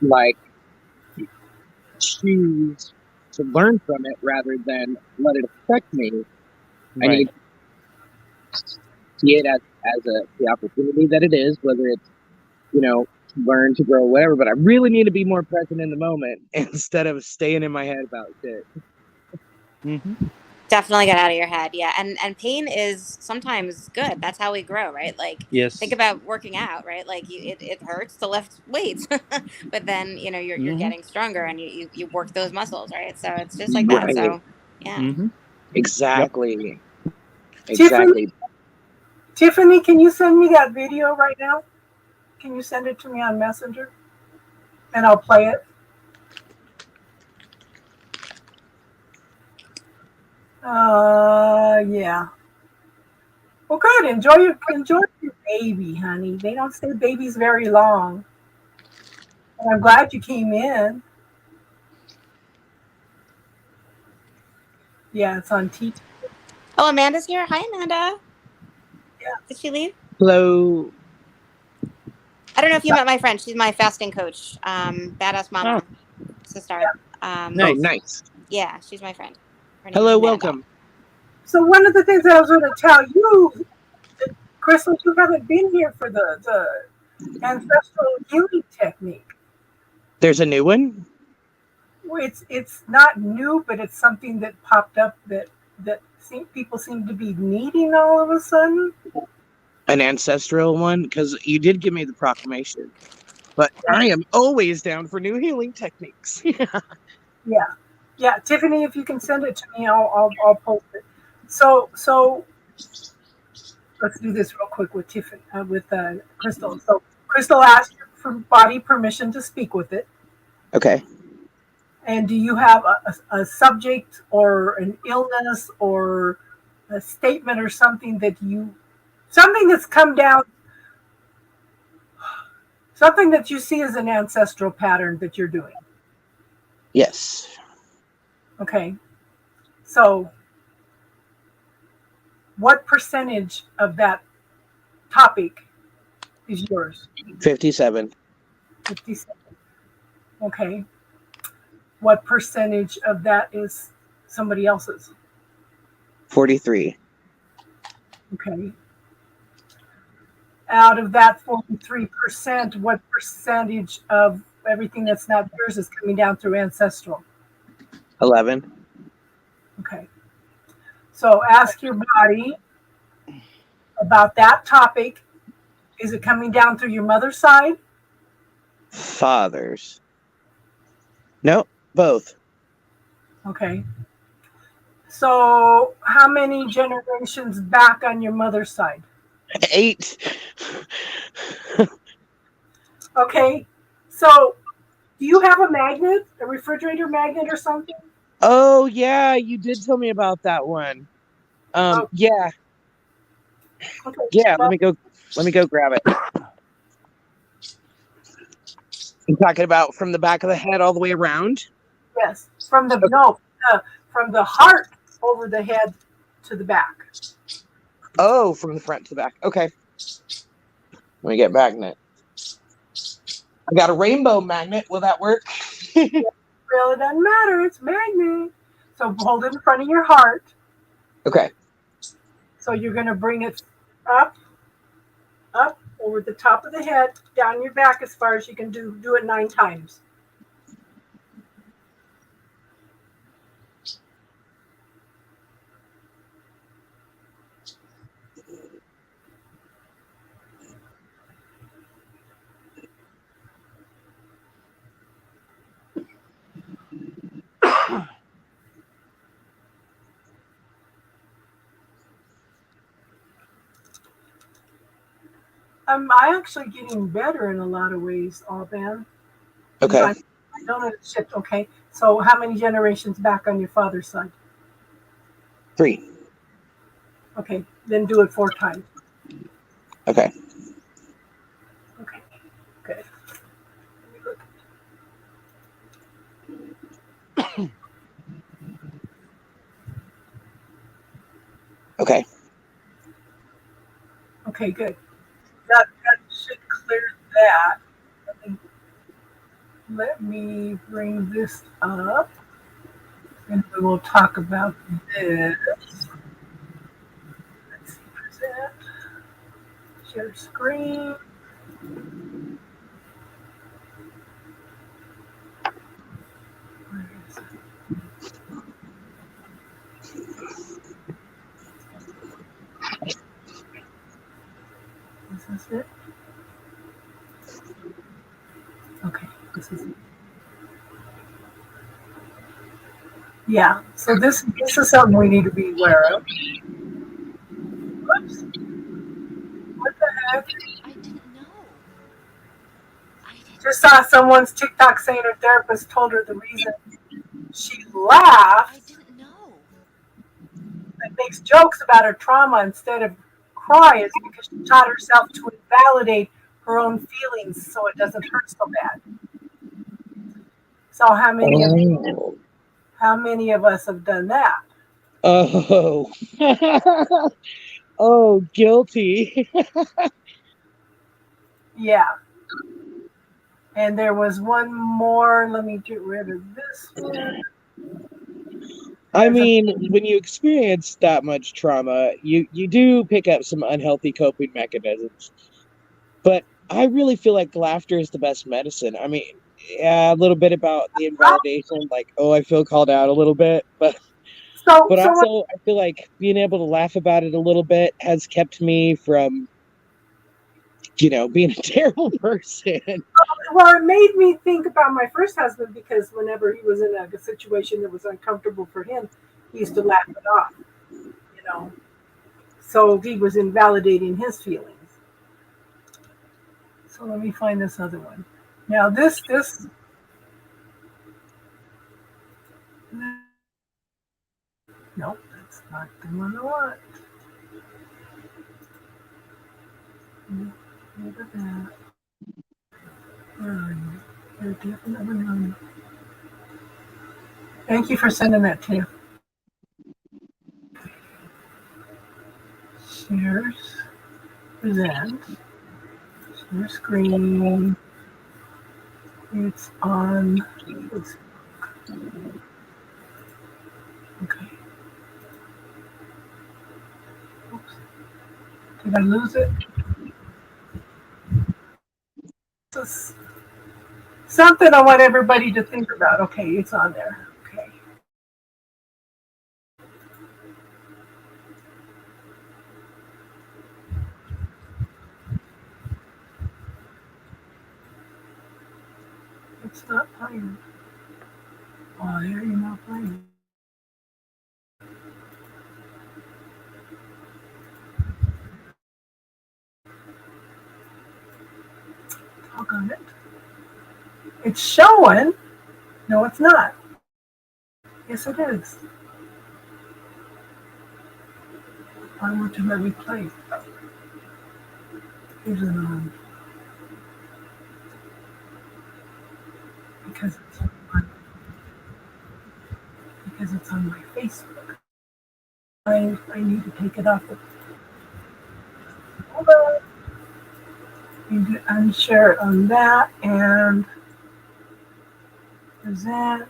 like, choose to learn from it rather than let it affect me. I need to see it as the opportunity that it is, whether it's, to learn, to grow, whatever, but I really need to be more present in the moment instead of staying in my head about shit. Mm-hmm. Definitely get out of your head. Yeah. And pain is sometimes good. That's how we grow, right? Like, Yes. think about working out, right? Like, it hurts to lift weights, but then, you're Mhm. getting stronger, and you work those muscles, right? So it's just like that. Right. So yeah. Mm-hmm. Exactly. Exactly. Tiffany, can you send me that video right now? Can you send it to me on Messenger? And I'll play it. Yeah. Well, good. Enjoy your baby, honey. They don't stay babies very long. And I'm glad you came in. Yeah, it's on TV. Oh, Amanda's here. Hi, Amanda. Yeah. Did she leave? Hello. I don't know if you met my friend. She's my fasting coach. Badass Mama. Sister. Nice. Oh, nice. Yeah, she's my friend. Her name is Hello, Amanda. welcome. So one of the things that I was going to tell you, Crystal, you haven't been here for the ancestral healing technique. There's a new one? It's not new, but it's something that popped up that people seem to be needing all of a sudden. An ancestral one? Because you did give me the proclamation. But I am always down for new healing techniques. Yeah. Tiffany, if you can send it to me, I'll post it. So let's do this real quick with Tiffany, with Crystal. So Crystal asked for body permission to speak with it. Okay. And do you have a subject or an illness or a statement or something that's come down, something that you see as an ancestral pattern that you're doing? Yes. Okay. So, what percentage of that topic is yours? 57. 57. Okay. What percentage of that is somebody else's? 43. Okay. Out of that 43%, what percentage of everything that's not yours is coming down through ancestral? 11. Okay. So ask your body about that topic. Is it coming down through your mother's side? Fathers. No, both. Okay. So how many generations back on your mother's side? 8. Okay. So do you have a magnet, a refrigerator magnet or something? Oh yeah, you did tell me about that one. Oh, Yeah, okay. yeah. Well, Let me go grab it. I'm talking about from the back of the head all the way around. yes. From the heart over the head to the back. Oh, from the front to the back. Okay. Let me get magnet. I got a rainbow magnet. Will that work? Well, it doesn't matter. It's magnet. So hold it in front of your heart. Okay. So you're going to bring it up, up over the top of the head, down your back as far as you can do. Do it 9 times. I'm actually getting better in a lot of ways, Alban. Okay. I don't know shit. Okay. So how many generations back on your father's side? 3. Okay. Then do it 4 times. Okay. Okay. Good. Let me look. Okay. Okay, good. That should clear that. Let me bring this up and we will talk about this. Let's see, present, share screen. Where is it? Is this it? Okay, this is it. Yeah, so this is something we need to be aware of. Oops. What the heck? I didn't know. I didn't. Just saw someone's TikTok saying her therapist told her the reason she I laughs didn't know. and makes jokes about her trauma instead of cry is because she taught herself to invalidate her own feelings so it doesn't hurt so bad. So how many of us have done that? Oh. Oh, guilty. Yeah. And there was one more. Let me get rid of this one. I mean, when you experience that much trauma, you do pick up some unhealthy coping mechanisms. But I really feel like laughter is the best medicine. I mean, yeah, a little bit about the invalidation, like, oh, I feel called out a little bit, but So also I feel like being able to laugh about it a little bit has kept me from, being a terrible person. well, it made me think about my first husband because whenever he was in a situation that was uncomfortable for him, he used to laugh it off. You know, so he was invalidating his feelings. So let me find this other one. Now nope, that's not the one I want. Look at that. Where are you? You're definitely on. Thank you for sending that, Tim. Shares, present, share screen. It's on Facebook. Okay. Oops. Did I lose it? This is something I want everybody to think about. Okay, it's on there. Okay. It's not playing. Why are you not playing? Doggone it. It's showing. No, it's not. Yes, it is. I want to let me play. Here's an on. Because it's on my Facebook. I need to take it off the. Hold on. Need to unshare it on that and present.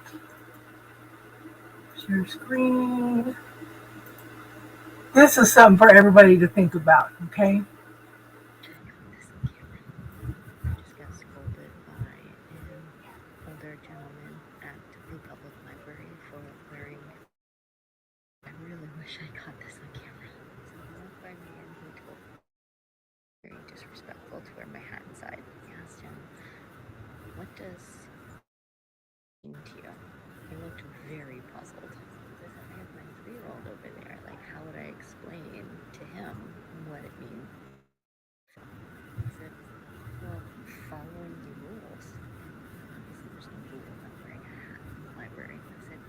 Share screen. This is something for everybody to think about, okay? I just got scolded by an older gentleman at the public library for wearing. I really wish I caught this on camera. So I walked by me and he told me very disrespectful to wear my hat inside. I asked him, "What does it mean to you?" He looked very puzzled. I said, "I have my 3-year-old over there. Like, how would I explain to him what it means?" I said, "Well, following the rules." He said, "There's no rule about wearing a hat in the library." I said,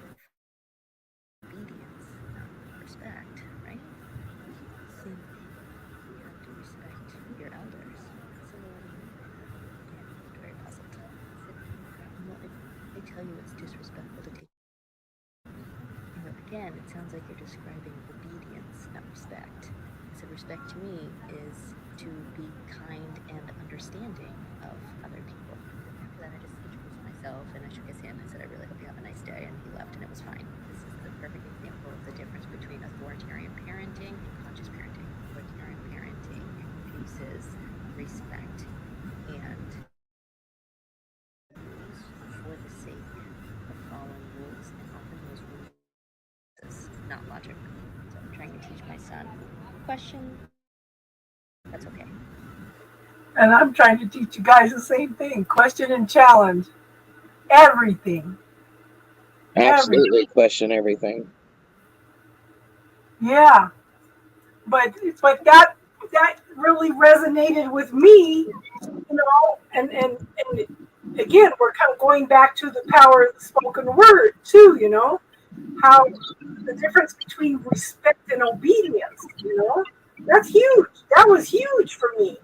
"Obedience, not respect, right?" Same thing. You have to respect your elders. So what do you mean by that? Again, he looked very puzzled. I said, "Well, if they tell you it's disrespectful to take..." Again, it sounds like you're describing obedience, not respect. So respect to me is to be kind and understanding of other people. After that, I just introduced myself and I shook his hand. I said, "I really hope you have a nice day," and he left and it was fine. This is the perfect example of the difference between authoritarian parenting and conscious parenting. Authoritarian parenting infuses respect and rules for the sake of following rules, and often those rules not logic. So I'm trying to teach my son, question, that's okay. And I'm trying to teach you guys the same thing. Question and challenge. Everything. Absolutely question everything. Yeah. But that really resonated with me, and again, we're kind of going back to the power of the spoken word too, how the difference between respect and obedience, that's huge. That was huge for me.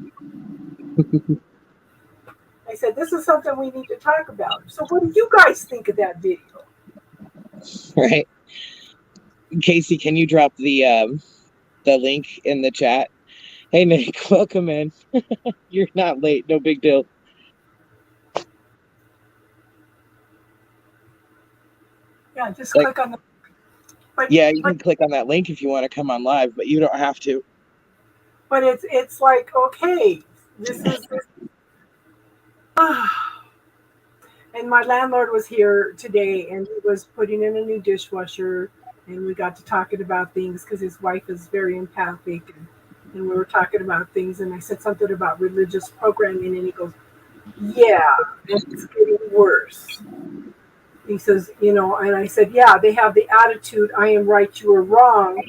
I said, this is something we need to talk about. So what do you guys think of that video? Right. Casey, can you drop the link in the chat? Hey Nick, welcome in. You're not late, no big deal. Yeah, just click on the. You can click on that link if you want to come on live, but you don't have to. But it's like, okay, this is. And my landlord was here today, and he was putting in a new dishwasher, and we got to talking about things because his wife is very empathic, and we were talking about things, and I said something about religious programming, and he goes, "Yeah, it's getting worse." He says, and I said, "Yeah, they have the attitude, I am right, you are wrong."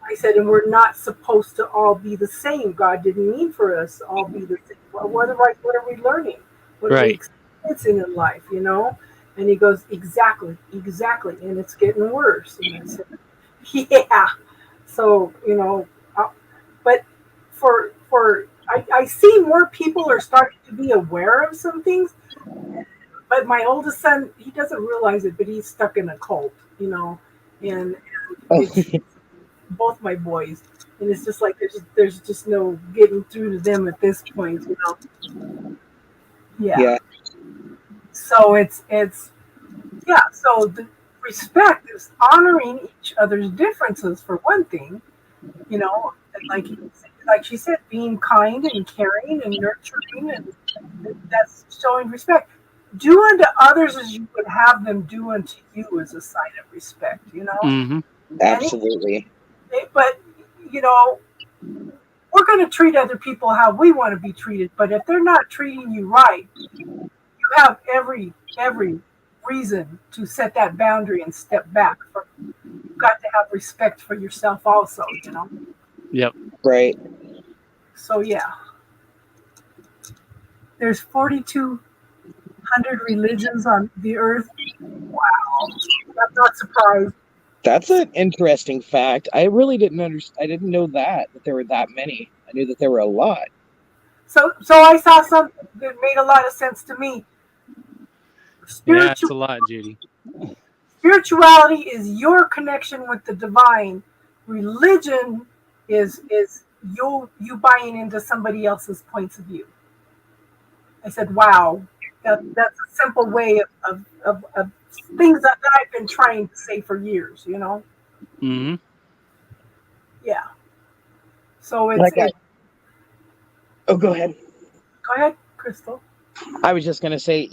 I said, "And we're not supposed to all be the same. God didn't mean for us to all be the same. Well, what are we learning? What are we experiencing in life, And he goes, exactly. And it's getting worse. And I said, yeah. So, but I see more people are starting to be aware of some things. but my oldest son, he doesn't realize it, but he's stuck in a cult, and it's both my boys, and it's just like there's just no getting through to them at this point. Yeah. Yeah. So it's yeah. So the respect is honoring each other's differences for one thing, and like she said, being kind and caring and nurturing, and that's showing respect. Do unto others as you would have them do unto you is a sign of respect. Mm-hmm. Absolutely. But we're going to treat other people how we want to be treated. But if they're not treating you right, you have every reason to set that boundary and step back. You've got to have respect for yourself also. Yep. Right. So yeah, there's 4,200 religions on the earth. Wow, I'm not surprised. That's an interesting fact. I really didn't understand. I didn't know that there were that many. I knew that there were a lot. So I saw something that made a lot of sense to me. Yeah, it's a lot, Judy. Spirituality is your connection with the divine. Religion is you buying into somebody else's points of view. I said, wow, that's a simple way of things that I've been trying to say for years, Mm-hmm. Yeah. So it's Oh, go ahead. go ahead, Crystal. I was just going to say,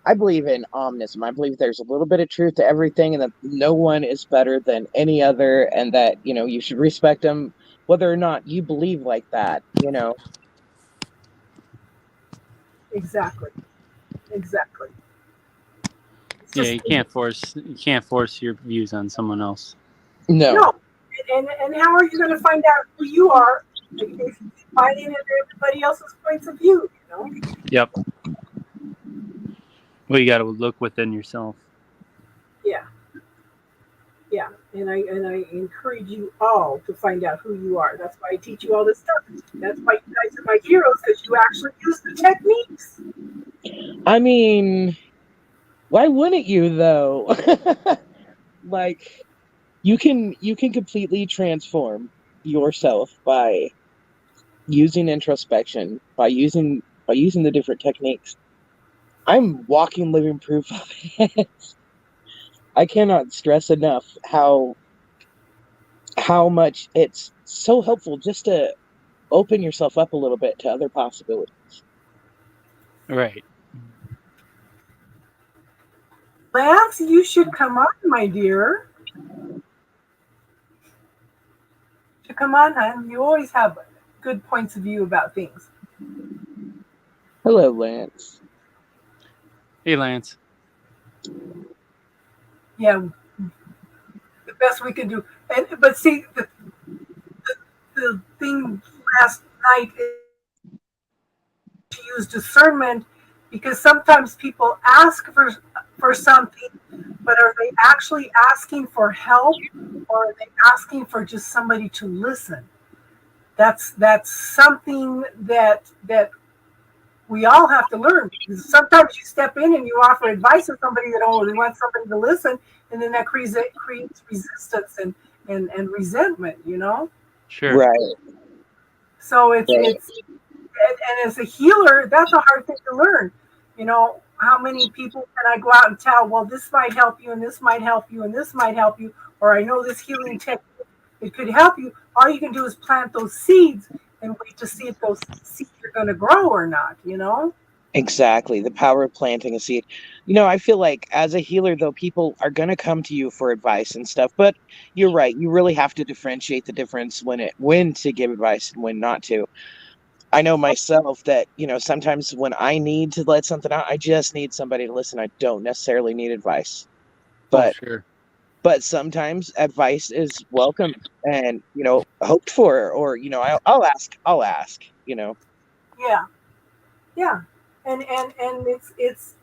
I believe in omnism. I believe there's a little bit of truth to everything and that no one is better than any other and that, you should respect them whether or not you believe like that, Exactly. Yeah, you can't force your views on someone else. No. And how are you going to find out who you are if you buy into everybody else's points of view? Yep. Well, you got to look within yourself. Yeah, and I encourage you all to find out who you are. That's why I teach you all this stuff. That's why you guys are my heroes, because you actually use the techniques. I mean, why wouldn't you though? You can completely transform yourself by using introspection, by using the different techniques. I'm walking living proof of it. I cannot stress enough how much it's so helpful just to open yourself up a little bit to other possibilities. Right. Lance, you should come on, my dear. Come on, hon. You always have good points of view about things. Hello, Lance. Hey, Lance. Yeah, the best we can do. But see, the thing last night is to use discernment, because sometimes people ask for something, but are they actually asking for help, or are they asking for just somebody to listen? That's something that we all have to learn. Because sometimes you step in and you offer advice to somebody that only wants somebody to listen, and then that creates resistance and resentment. Sure. Right. So it's and as a healer, that's a hard thing to learn. How many people can I go out and tell, well, this might help you, and this might help you, and this might help you, or I know this healing technique, it could help you. All you can do is plant those seeds and wait to see if those seeds are going to grow or not, Exactly. The power of planting a seed. I feel like as a healer, though, people are going to come to you for advice and stuff, but you're right. You really have to differentiate the difference when to give advice and when not to. I know myself that, sometimes when I need to let something out, I just need somebody to listen. I don't necessarily need advice. But sure. But sometimes advice is welcome and, hoped for, or, I'll ask. Yeah. And it's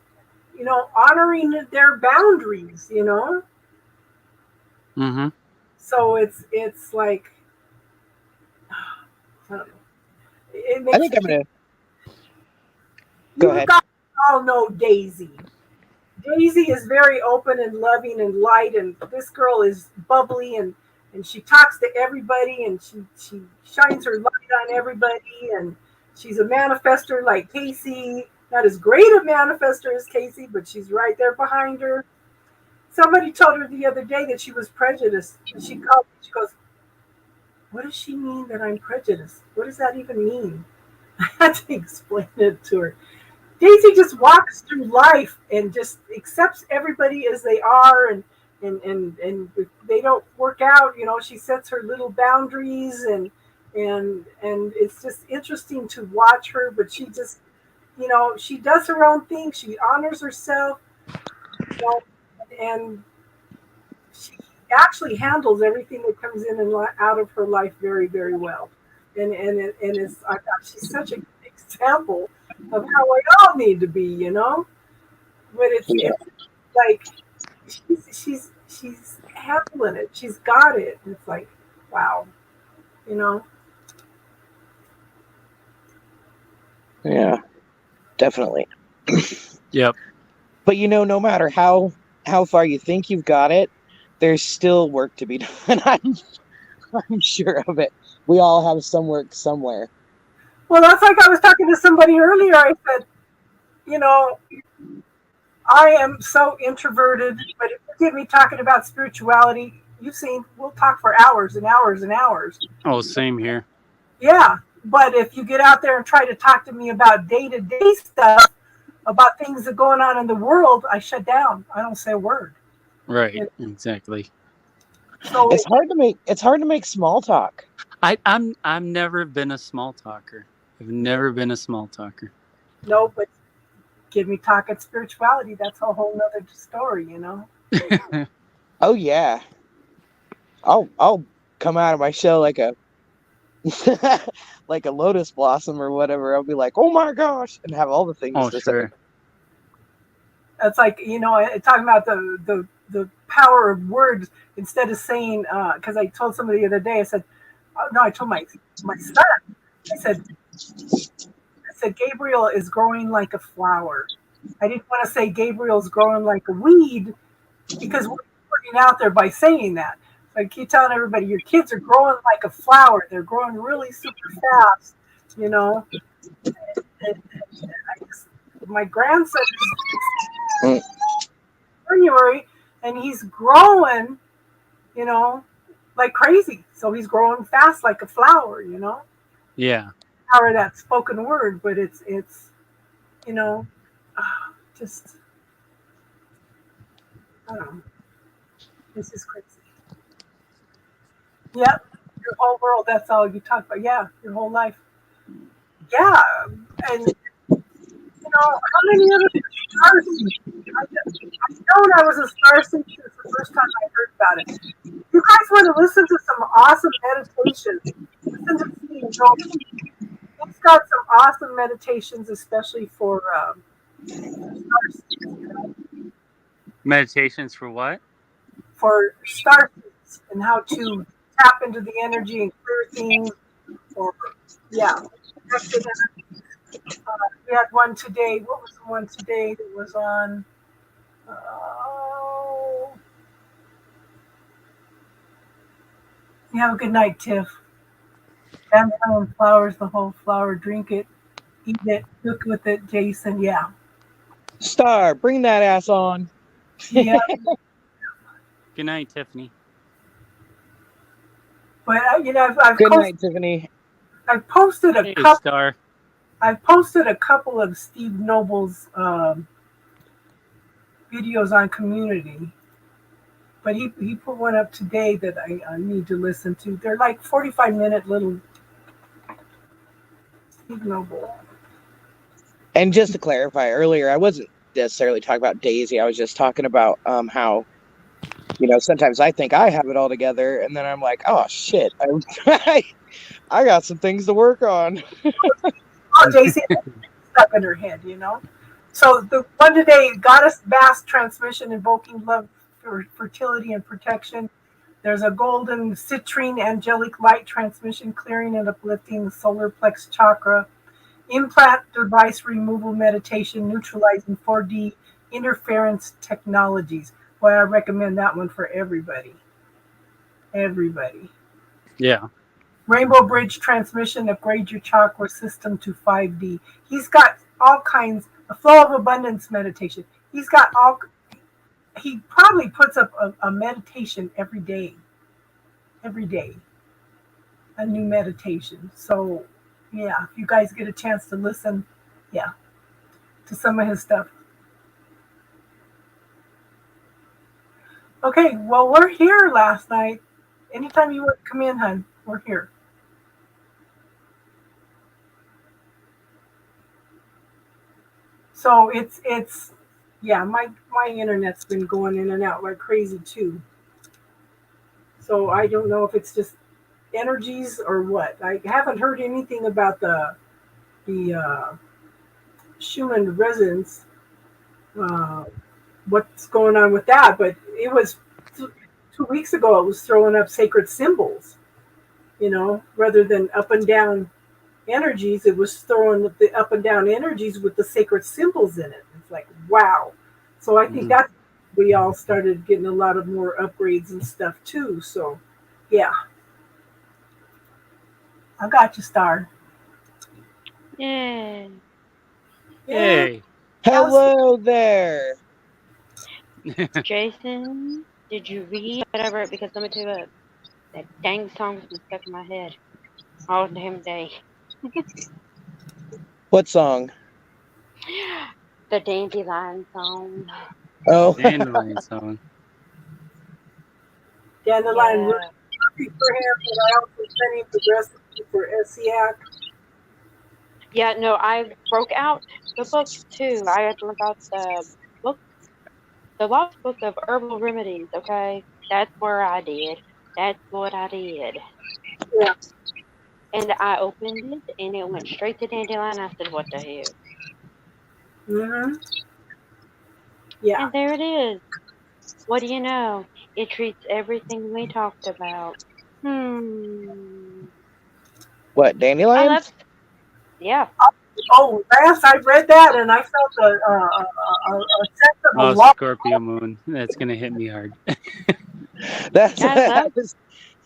honoring their boundaries, Mm-hmm. So it's like, I don't know. It makes I think I'm going to you go ahead. got all know Daisy. Daisy is very open and loving and light, and this girl is bubbly and she talks to everybody, and she shines her light on everybody, and she's a manifester like Casey. Not as great a manifester as Casey, but she's right there behind her. Somebody told her the other day that she was prejudiced. She called me, she goes, "What does she mean that I'm prejudiced? What does that even mean?" I had to explain it to her. Daisy just walks through life and just accepts everybody as they are, and if they don't work out, she sets her little boundaries, and it's just interesting to watch her. But she just, she does her own thing. She honors herself, and she actually handles everything that comes in and out of her life very, very well. And it's, I thought she's such a good example of how we all need to be, But it's like she's handling it. She's got it. It's like, wow, Yeah, definitely. Yep. But no matter how far you think you've got it, there's still work to be done. I'm sure of it. We all have some work somewhere. Well, that's like I was talking to somebody earlier. I said, I am so introverted, but if you get me talking about spirituality, you've seen, we'll talk for hours and hours and hours. Oh, same here. Yeah, but if you get out there and try to talk to me about day-to-day stuff, about things that are going on in the world, I shut down. I don't say a word. Right, exactly. So It's hard to make small talk. I've never been a small talker. I've never been a small talker. No, but give me talking spirituality, that's a whole nother story, Oh yeah. I'll come out of my shell like a like a lotus blossom or whatever. I'll be like, "Oh my gosh," and have all the things to say. It's like, talking about the power of words, instead of saying, because I told somebody the other day, I said, I told my son, I said, Gabriel is growing like a flower. I didn't want to say Gabriel's growing like a weed, because we're putting out there by saying that. So I keep telling everybody, your kids are growing like a flower. They're growing really super fast, my grandson is January, and he's growing, like crazy. So he's growing fast like a flower, Yeah. Power of that spoken word, but it's just, I don't know. This is crazy. Yep, your whole world, that's all you talk about. Yeah, your whole life. Yeah, and how many other stars? I've known I was a star since the first time I heard about it. You guys want to listen to some awesome meditations? Listen to Steve Jobs. He's got some awesome meditations, especially for star. Meditations for what? For star seeds, and how to tap into the energy and clear things. Or we had one today. What was the one today that was on? You have a good night, Tiff. And flowers, the whole flower. Drink it, eat it, cook with it, Jason. Yeah. Star, bring that ass on. Yeah. Good night, Tiffany. But I've Good night, Tiffany. I've posted a couple. Star. I've posted a couple of Steve Noble's videos on Community, but he put one up today that I need to listen to. They're like 45-minute little Steve Noble. And just to clarify, earlier I wasn't necessarily talking about Daisy. I was just talking about how, sometimes I think I have it all together, and then I'm like, oh shit, I got some things to work on. Oh, Daisy, stuff in her head, So the one today, Goddess Vast Transmission, invoking love for fertility and protection. There's a golden citrine angelic light transmission, clearing and uplifting the solar plex chakra. implant device removal meditation, neutralizing 4D interference technologies. Well, I recommend that one for everybody. Everybody. Yeah. Rainbow Bridge transmission, upgrade your chakra system to 5D. He's got all kinds, a flow of abundance meditation. He's got all, he probably puts up a meditation every day, a new meditation. So, yeah, if you guys get a chance to listen, yeah, to some of his stuff. Okay, well, we're here last night. Anytime you want to come in, hon, we're here. So it's yeah, my internet's been going in and out like crazy too. So I don't know if it's just energies or what. I haven't heard anything about the Schumann resonance. What's going on with that? But it was 2 weeks ago. It was throwing up sacred symbols, rather than up and down energies. It was throwing the up and down energies with the sacred symbols in it. It's like, wow. So I think that's we all started getting a lot of more upgrades and stuff too. So yeah, I got you, Star. Yay. Hey. Hello there. Jason, did you read whatever? Because let me tell you what, that dang song's been stuck in my head all damn day. What song? The Dandelion song. Oh, Dandelion song. Dandelion Yeah. recipe for him, and I also sent him the recipe for Essiac. Yeah, no, I broke out the book too. I had about the book, the Lost Book of Herbal Remedies, okay? That's where I did. That's what I did. Yeah. And I opened it, and it went straight to Dandelion. I said, what the hell? Mm-hmm. Yeah. And there it is. What do you know? It treats everything we talked about. what, I dandelions? love. Yeah. Oh, last I read that, and I felt a sense of Oh, a loss. Scorpio moon. That's gonna hit me hard. That's I what I love. was,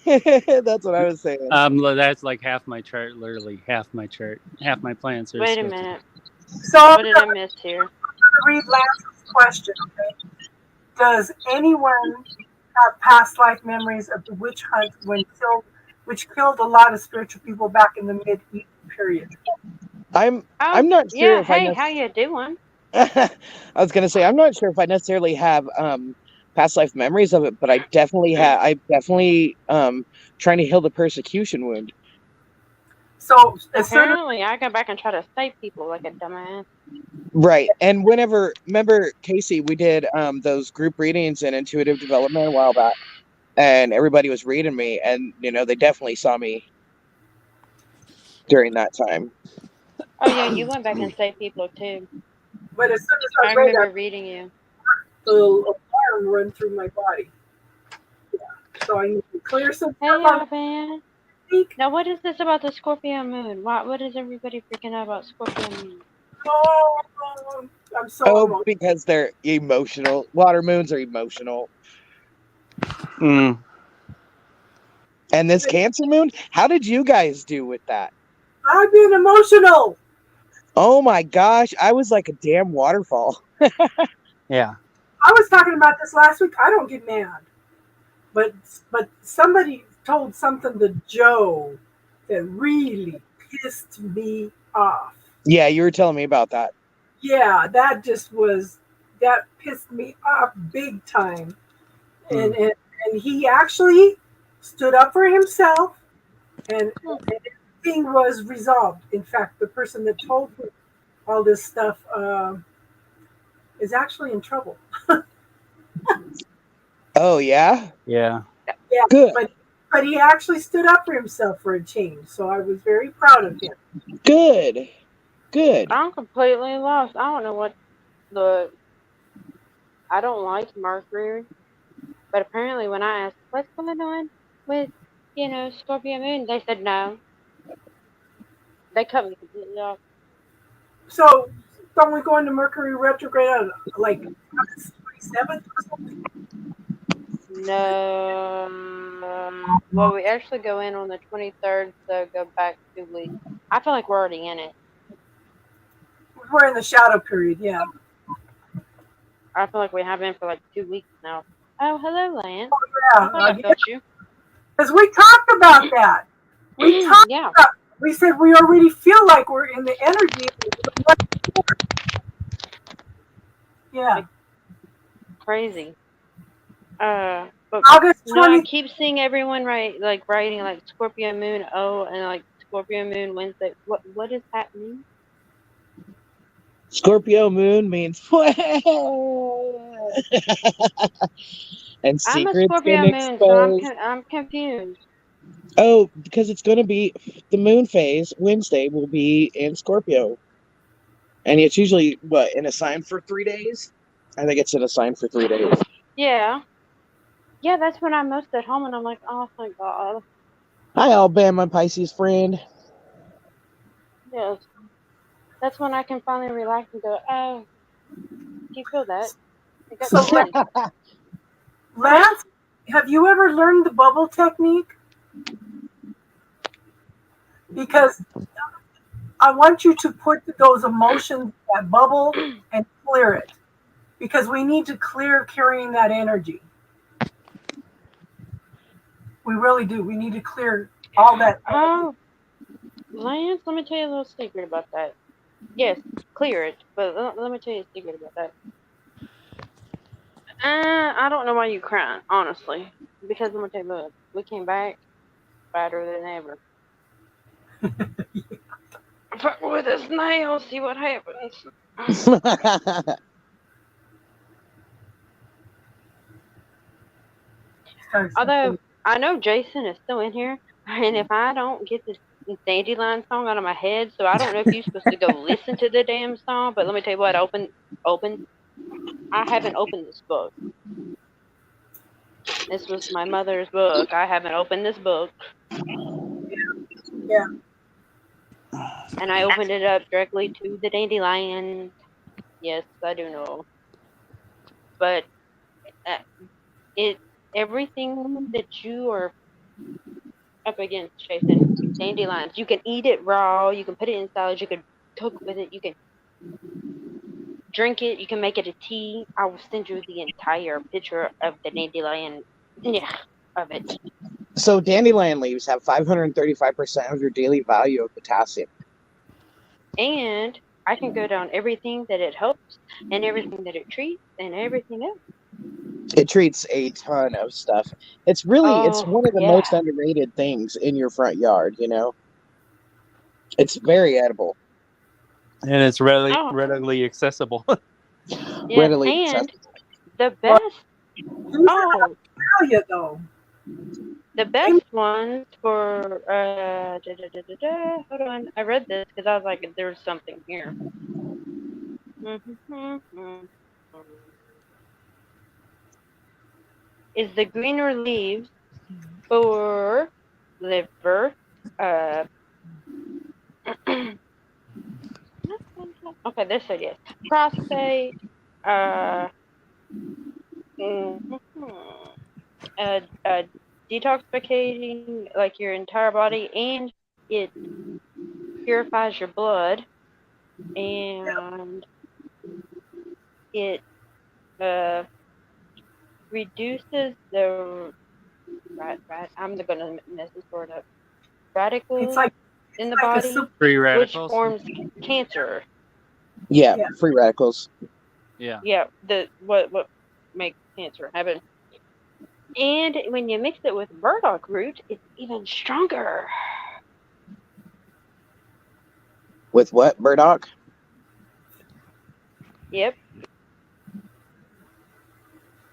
that's what I was saying. That's like half my chart, literally half my chart, half my plants are. Wait a Scorpio. minute. So I'm What did I miss here? going to read Lance's question. Okay? Does anyone have past life memories of the witch hunt which killed a lot of spiritual people back in the medieval period? I'm Oh, not sure yeah. if I Hey, know. how you doing? I was gonna say I'm not sure if I necessarily have past life memories of it, but I definitely have. I'm definitely trying to heal the persecution wound. So as soon as Apparently, I go back and try to save people like a dumbass. Right. And remember Casey, we did those group readings in intuitive development a while back, and everybody was reading me, and they definitely saw me during that time. Oh yeah, you went back and saved people too. but as soon as I I read remember that, reading you. a alarm run through my body. Yeah. So I need to clear some Hey, stuff on man. the week. Now, what is this about the Scorpio moon? What is everybody freaking out about Scorpio moon? Oh, I'm so Oh, emotional. because they're emotional. Water moons are emotional. Mm. And this Cancer moon, how did you guys do with that? I've been emotional. Oh my gosh, I was like a damn waterfall. Yeah. I was talking about this last week. I don't get mad, but somebody told something to Joe that really pissed me off. Yeah, you were telling me about that. Yeah, that pissed me off big time. And he actually stood up for himself, and everything was resolved. In fact, the person that told me all this stuff is actually in trouble. Oh yeah? Yeah. Yeah, Good. but he actually stood up for himself for a change. So I was very proud of him. Good. Good. I'm completely lost. I don't know what the. I don't like Mercury, but apparently when I asked what's going on with, Scorpio moon, they said no. They cut me completely off. So don't we go into Mercury retrograde on like August 27th or something? No. Well, we actually go in on the 23rd, so go back 2 weeks. I feel like we're already in it. We're in the shadow period, yeah. I feel like we have been for like 2 weeks now. Oh, hello, Lance. Yeah, I thought I felt you. because we talked about that. We talked Yeah. about. We said we already feel like we're in the energy. Yeah, Crazy. But August no, I 20th. keep seeing everyone writing like Scorpio Moon and like Scorpio Moon Wednesday. What does that mean? Scorpio moon means and I'm a secrets Scorpio been Moon, so exposed. I'm confused. Oh, because it's going to be the moon phase. Wednesday will be in Scorpio, and it's usually in a sign for 3 days. I think it's in a sign for 3 days. Yeah. Yeah, that's when I'm most at home, and I'm like, oh, thank God. Hi, Alabama Pisces friend. Yes. That's when I can finally relax and go, oh, do you feel that? I got So, some wind. Lance, have you ever learned the bubble technique? Because I want you to put those emotions in that bubble and clear it. Because we need to clear carrying that energy. We really do. We need to clear all that. Oh, Lance, let me tell you a little secret about that. Yes, clear it, but let me tell you a secret about that. I don't know why you crying, honestly. Because let me tell you, look, we came back better than ever. Fuck with us now, see what happens. Although I know Jason is still in here, and if I don't get this Dandelion song out of my head, so I don't know if you're supposed to go listen to the damn song. But let me tell you what, open. I haven't opened this book. This was my mother's book. I haven't opened this book. Yeah. And I opened it up directly to the Dandelion. Yes, I do know. But everything that you are up against, Jason, dandelions. You can eat it raw. You can put it in salads. You can cook with it. You can drink it. You can make it a tea. I will send you the entire picture of the dandelion. Yeah, of it. So dandelion leaves have 535% of your daily value of potassium. And I can go down everything that it helps and everything that it treats and everything else. It treats a ton of stuff. It's one of the most underrated things in your front yard, It's very edible. And it's readily accessible. Yes, Readily and accessible. the best. Australia, though. The best ones for hold on, I read this because I was like, there's something here. Is the greener leaves for liver? Okay, this it is. Prostate. Detoxificating like your entire body, and it purifies your blood, and it reduces the I'm gonna mess this word up. Radicals in the body, Free radicals. which forms cancer. Yeah, free radicals. Yeah. Yeah, what makes cancer happen. And when you mix it with burdock root, it's even stronger. With what, burdock? Yep.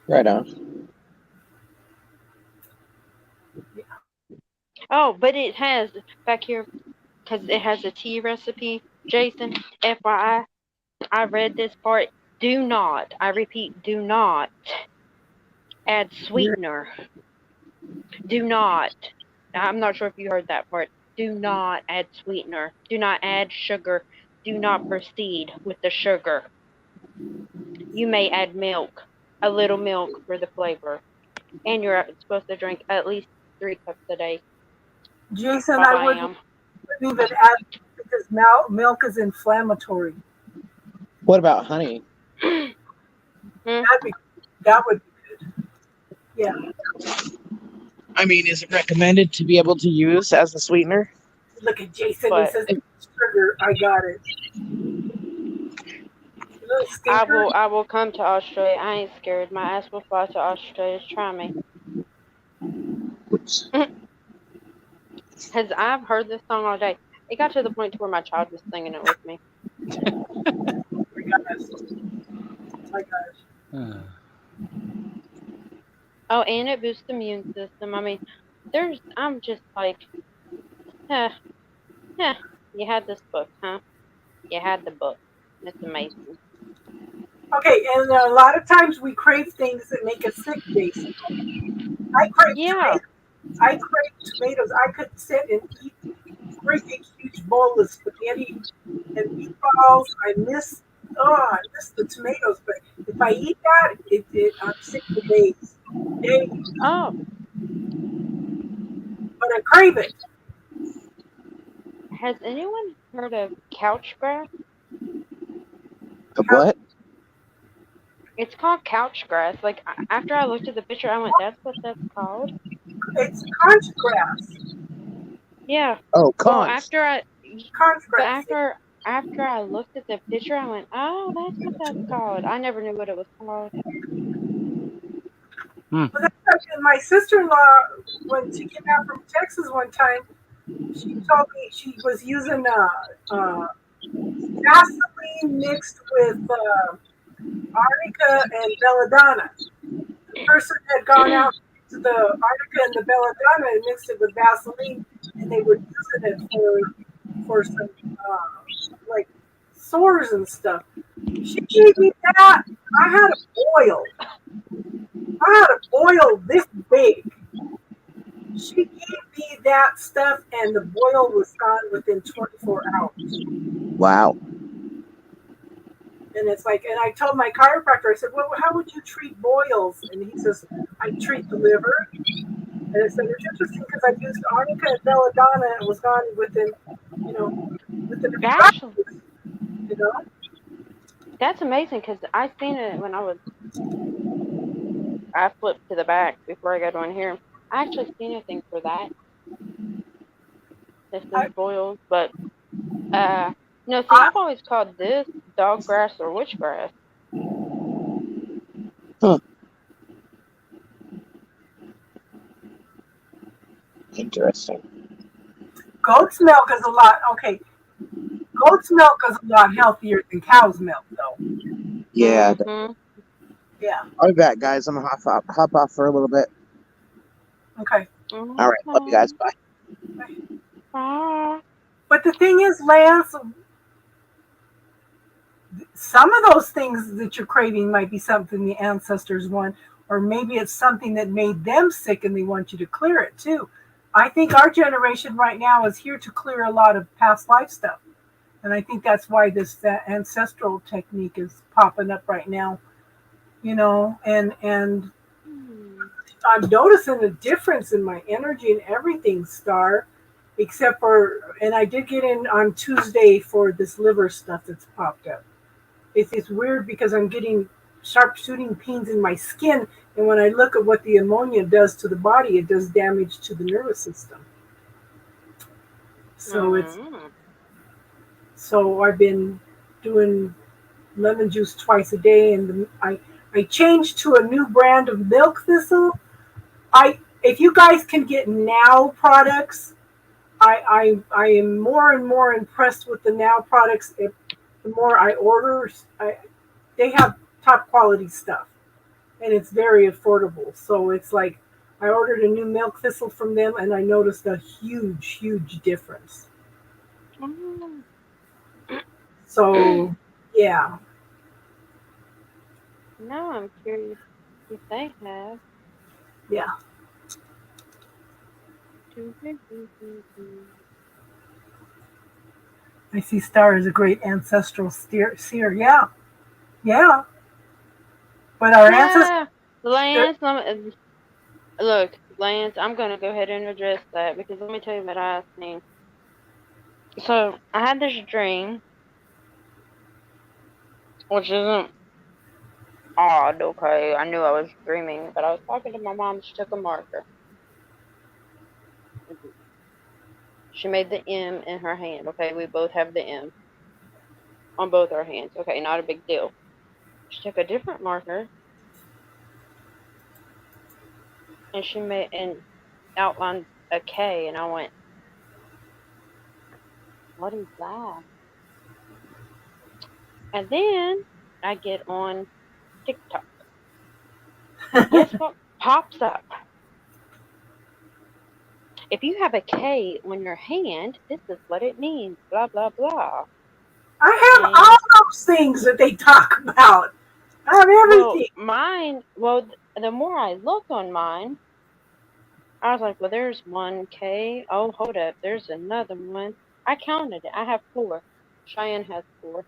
Right on. Oh, but it has back here because it has a tea recipe. Jason, FYI, I read this part. Do not, I repeat, do not add sweetener. Do not. I'm not sure if you heard that part. Do not add sweetener. Do not add sugar do not proceed with the sugar. You may add milk, a little milk for the flavor, and you're supposed to drink at least 3 cups a day. Jason, While I I wouldn't am. even add because milk is inflammatory. What about honey? That'd be, that would be good. Yeah. I mean, is it recommended to be able to use as a sweetener? Look at Jason. He But says sugar. I got it. You little stinker. I will come to Australia. I ain't scared. My ass will fly to Australia. Try me. Because I've heard this song all day. It got to the point to where my child was singing it with me. My gosh. Oh, and it boosts the immune system. I mean, I'm just like, you had this book, huh? You had the book. It's amazing. Okay, and a lot of times we crave things that make us sick, Jason. I crave Yeah. tomatoes. I could sit and eat a great big huge bowl of spaghetti and meatballs. I miss the tomatoes, but if I eat that, I'm sick for days. Oh, But I crave it. has anyone heard of couch grass? What? It's called couch grass. Like, after I looked at the picture, I went, that's what that's called? It's conch grass. Yeah. Oh, Well, conch. Conch but grass. after I looked at the picture, I went, oh, that's what that's called. I never knew what it was called. Well, that's like my sister-in-law, when she came out from Texas one time, she told me she was using Vaseline mixed with arnica and belladonna. The person had gone out to the arnica and the belladonna and mixed it with Vaseline, and they were using it for some like sores and stuff. She gave me that. I had a boil this big. She gave me that stuff, and the boil was gone within 24 hours. Wow. And it's like, and I told my chiropractor, I said, well, how would you treat boils? And he says, I treat the liver. And I said, it's interesting because I used arnica and belladonna, and it was gone within a Actually, you know. that's amazing because I seen it when I flipped to the back before I got on here. I actually seen a thing for that. This is boiled, but no. See, I've always called this dog grass or witch grass. Huh. Interesting. Goat's milk is a lot healthier than cow's milk, though. Yeah. Mm-hmm. Yeah. I'll be back, guys. I'm gonna hop off for a little bit. Okay. All right. Love you guys. Bye. Bye. But the thing is, Lance, some of those things that you're craving might be something the ancestors want, or maybe it's something that made them sick and they want you to clear it too. I think our generation right now is here to clear a lot of past life stuff. And I think that's why this ancestral technique is popping up right now. And I'm noticing a difference in my energy and everything, Star, except for, and I did get in on Tuesday for this liver stuff that's popped up. It's weird because I'm getting sharp shooting pains in my skin, and when I look at what the ammonia does to the body, it does damage to the nervous system. So so I've been doing lemon juice twice a day, and I changed to a new brand of milk thistle. If you guys can get Now products, I am more and more impressed with the Now products. The more I order, they have top quality stuff, and it's very affordable. So it's like I ordered a new milk thistle from them, and I noticed a huge difference. So yeah. Now I'm curious if they have. Yeah. I see Star as a great ancestral seer. Yeah, yeah. But our ancestors, Yeah, Lance. Look, Lance. I'm gonna go ahead and address that because let me tell you what I seen. So I had this dream, which isn't odd. Okay, I knew I was dreaming, but I was talking to my mom. She took a marker. She made the M in her hand. Okay, we both have the M on both our hands. Okay, not a big deal. She took a different marker and she made and outlined a K, and I went, "What is that?" And then I get on TikTok. Guess what pops up? If you have a K on your hand, this is what it means. Blah blah blah. I have And all those things that they talk about. I have well, everything. mine. Well, the more I look on mine, I was like, well, there's one K. Oh, hold up, there's another one. I counted it. I have four. Cheyenne has four.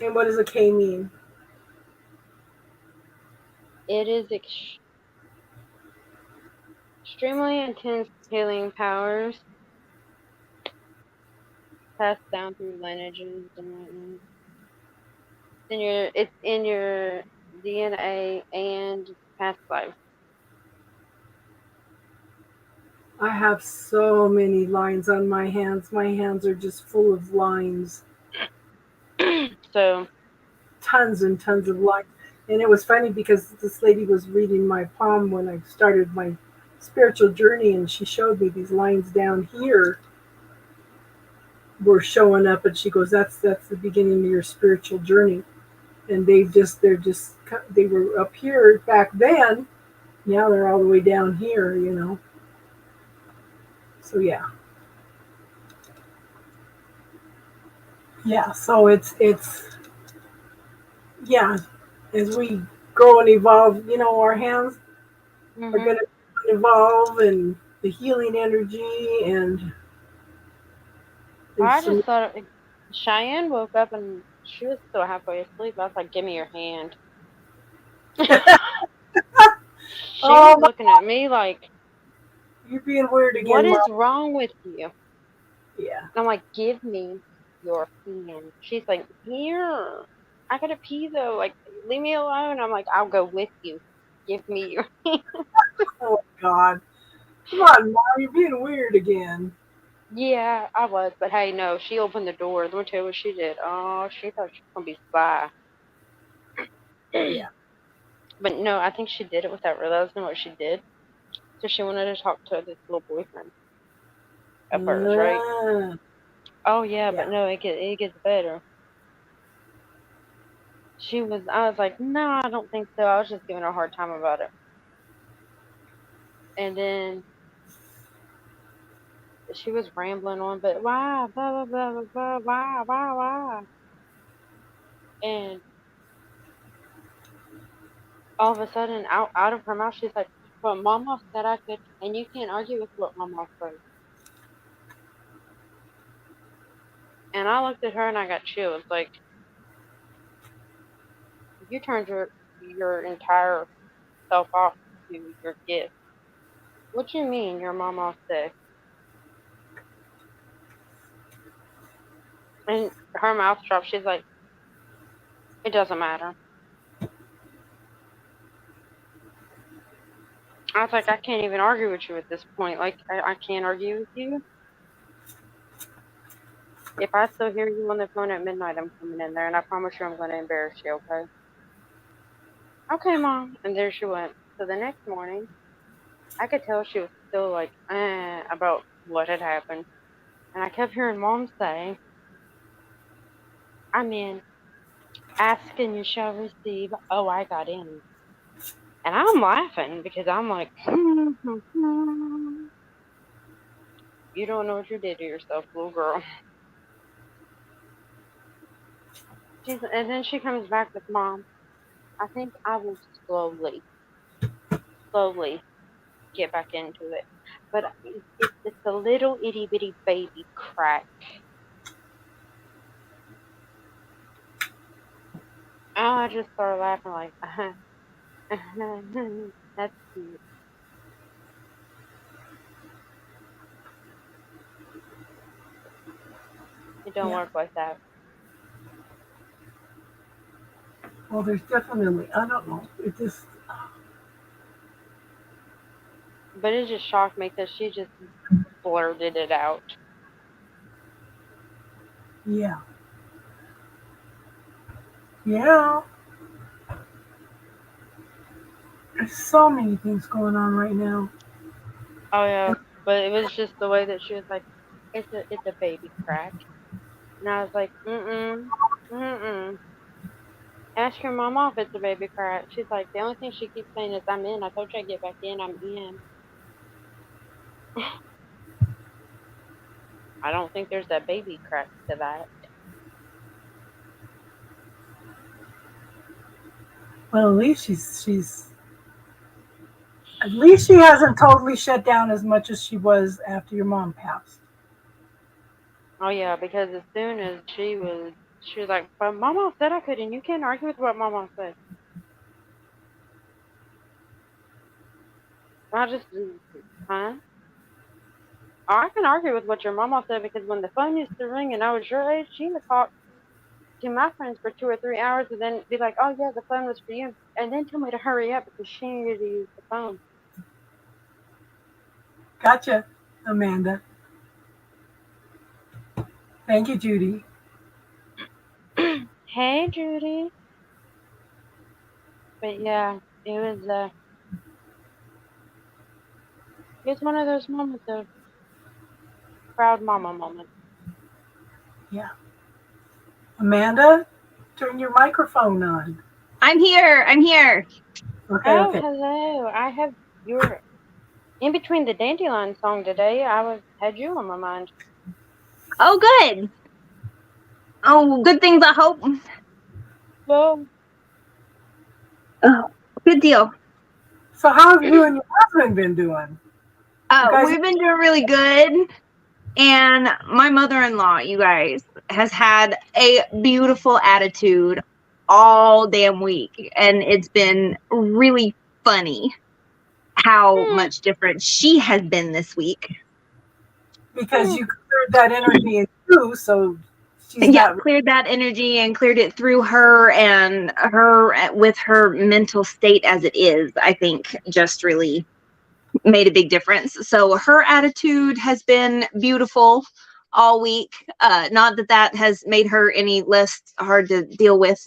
And what does a K mean? It is extremely intense healing powers passed down through lineages and whatnot. It's in your DNA and past life. I have so many lines on my hands. My hands are just full of lines, So, tons and tons of lines. And it was funny because this lady was reading my palm when I started my spiritual journey, and she showed me these lines down here were showing up, and she goes, "That's the beginning of your spiritual journey." And they were up here back then. Now they're all the way down here, you know. So yeah. So it's yeah. As we grow and evolve, you know, our hands are hmm going to evolve, and the healing energy and I there's just some. thought Cheyenne woke up and she was still halfway asleep. I was like, "Give me your hand." She was Oh, looking at me like, you're being weird "What again, Mom. is wrong with you?" Yeah. I'm like, "Give me your hand." She's like, "Here, I gotta pee though. Like, leave me alone." I'm like, "I'll go with you. Give me your." Oh God. Come on, Mom. You're being weird again. Yeah, I was, but hey, no, she opened the door. Let me tell you what she did. Oh, she thought she was gonna be spy. Yeah. But no, I think she did it without realizing what she did. So she wanted to talk to this little boyfriend of hers, right? Ah, Oh yeah, but yeah. no, it gets better. I was like, no, I don't think so. I was just giving her a hard time about it. And then she was rambling on, but why, blah blah blah blah blah, why? And all of a sudden, out of her mouth, she's like, "Well, Mama said I could, and you can't argue with what Mama said." And I looked at her and I got chills. Like, you turned your entire self off to your gift. What you mean your mama sick? And her mouth dropped. She's like, it doesn't matter. I was like, I can't even argue with you at this point. Like, I can't argue with you. If I still hear you on the phone at midnight, I'm coming in there, and I promise you I'm going to embarrass you, okay? Okay, Mom. And there she went. So the next morning, I could tell she was still like, about what had happened. And I kept hearing Mom say, I mean, ask and you shall receive. Oh, I got in. And I'm laughing because I'm like, you don't know what you did to yourself, little girl. And then she comes back with Mom. I think I will slowly get back into it. but it's a little itty bitty baby crack. Oh, I just started laughing like, that's cute. It don't Yeah. work like that. Well, there's definitely, I don't know. It just, But it just shocked me because she just blurted it out. yeah. Yeah. There's so many things going on right now. Oh yeah, but it was just the way that she was like, it's a baby crack, and I was like, mm. Ask your mama if it's a baby crack. She's like, the only thing she keeps saying is I'm in. I told you I'd get back in. I'm in. I don't think there's a baby crack to that. Well, at least she's at least she hasn't totally shut down as much as she was after your mom passed. Oh yeah, because as soon as she was like, but Mama said I couldn't. You can't argue with what Mama said. I just, huh? Oh, I can argue with what your mama said because when the phone used to ring and I was your age, she would talk to my friends for 2 or 3 hours and then be like, oh yeah, the phone was for you. And then tell me to hurry up because she needed to use the phone. Gotcha, Amanda. Thank you, Judy. Hey, Judy. But yeah, it was one of those moments of proud mama moment. Yeah. Amanda, turn your microphone on. I'm here. Okay, Oh, okay. hello. I have your in between the Dandelion song today. Had you on my mind. Oh, good. Oh, good things, I hope. Well, Oh, good deal. So how have you and your husband been doing? guys- We've been doing really good. And my mother-in-law, you guys, has had a beautiful attitude all damn week. And it's been really funny how much different she has been this week. Because you cleared that energy in you, so she's Yeah, not. cleared that energy and cleared it through her, and her with her mental state as it is, I think just really made a big difference. So her attitude has been beautiful all week. Not that has made her any less hard to deal with,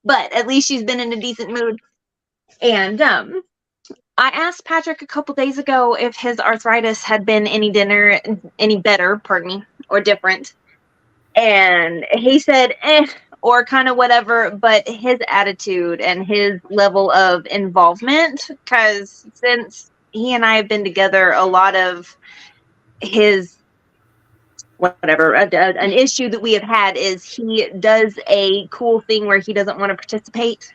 but at least she's been in a decent mood. And I asked Patrick a couple days ago if his arthritis had been any better, or different. And he said, or kind of whatever, but his attitude and his level of involvement, because since he and I have been together, a lot of his an issue that we have had is he does a cool thing where he doesn't want to participate.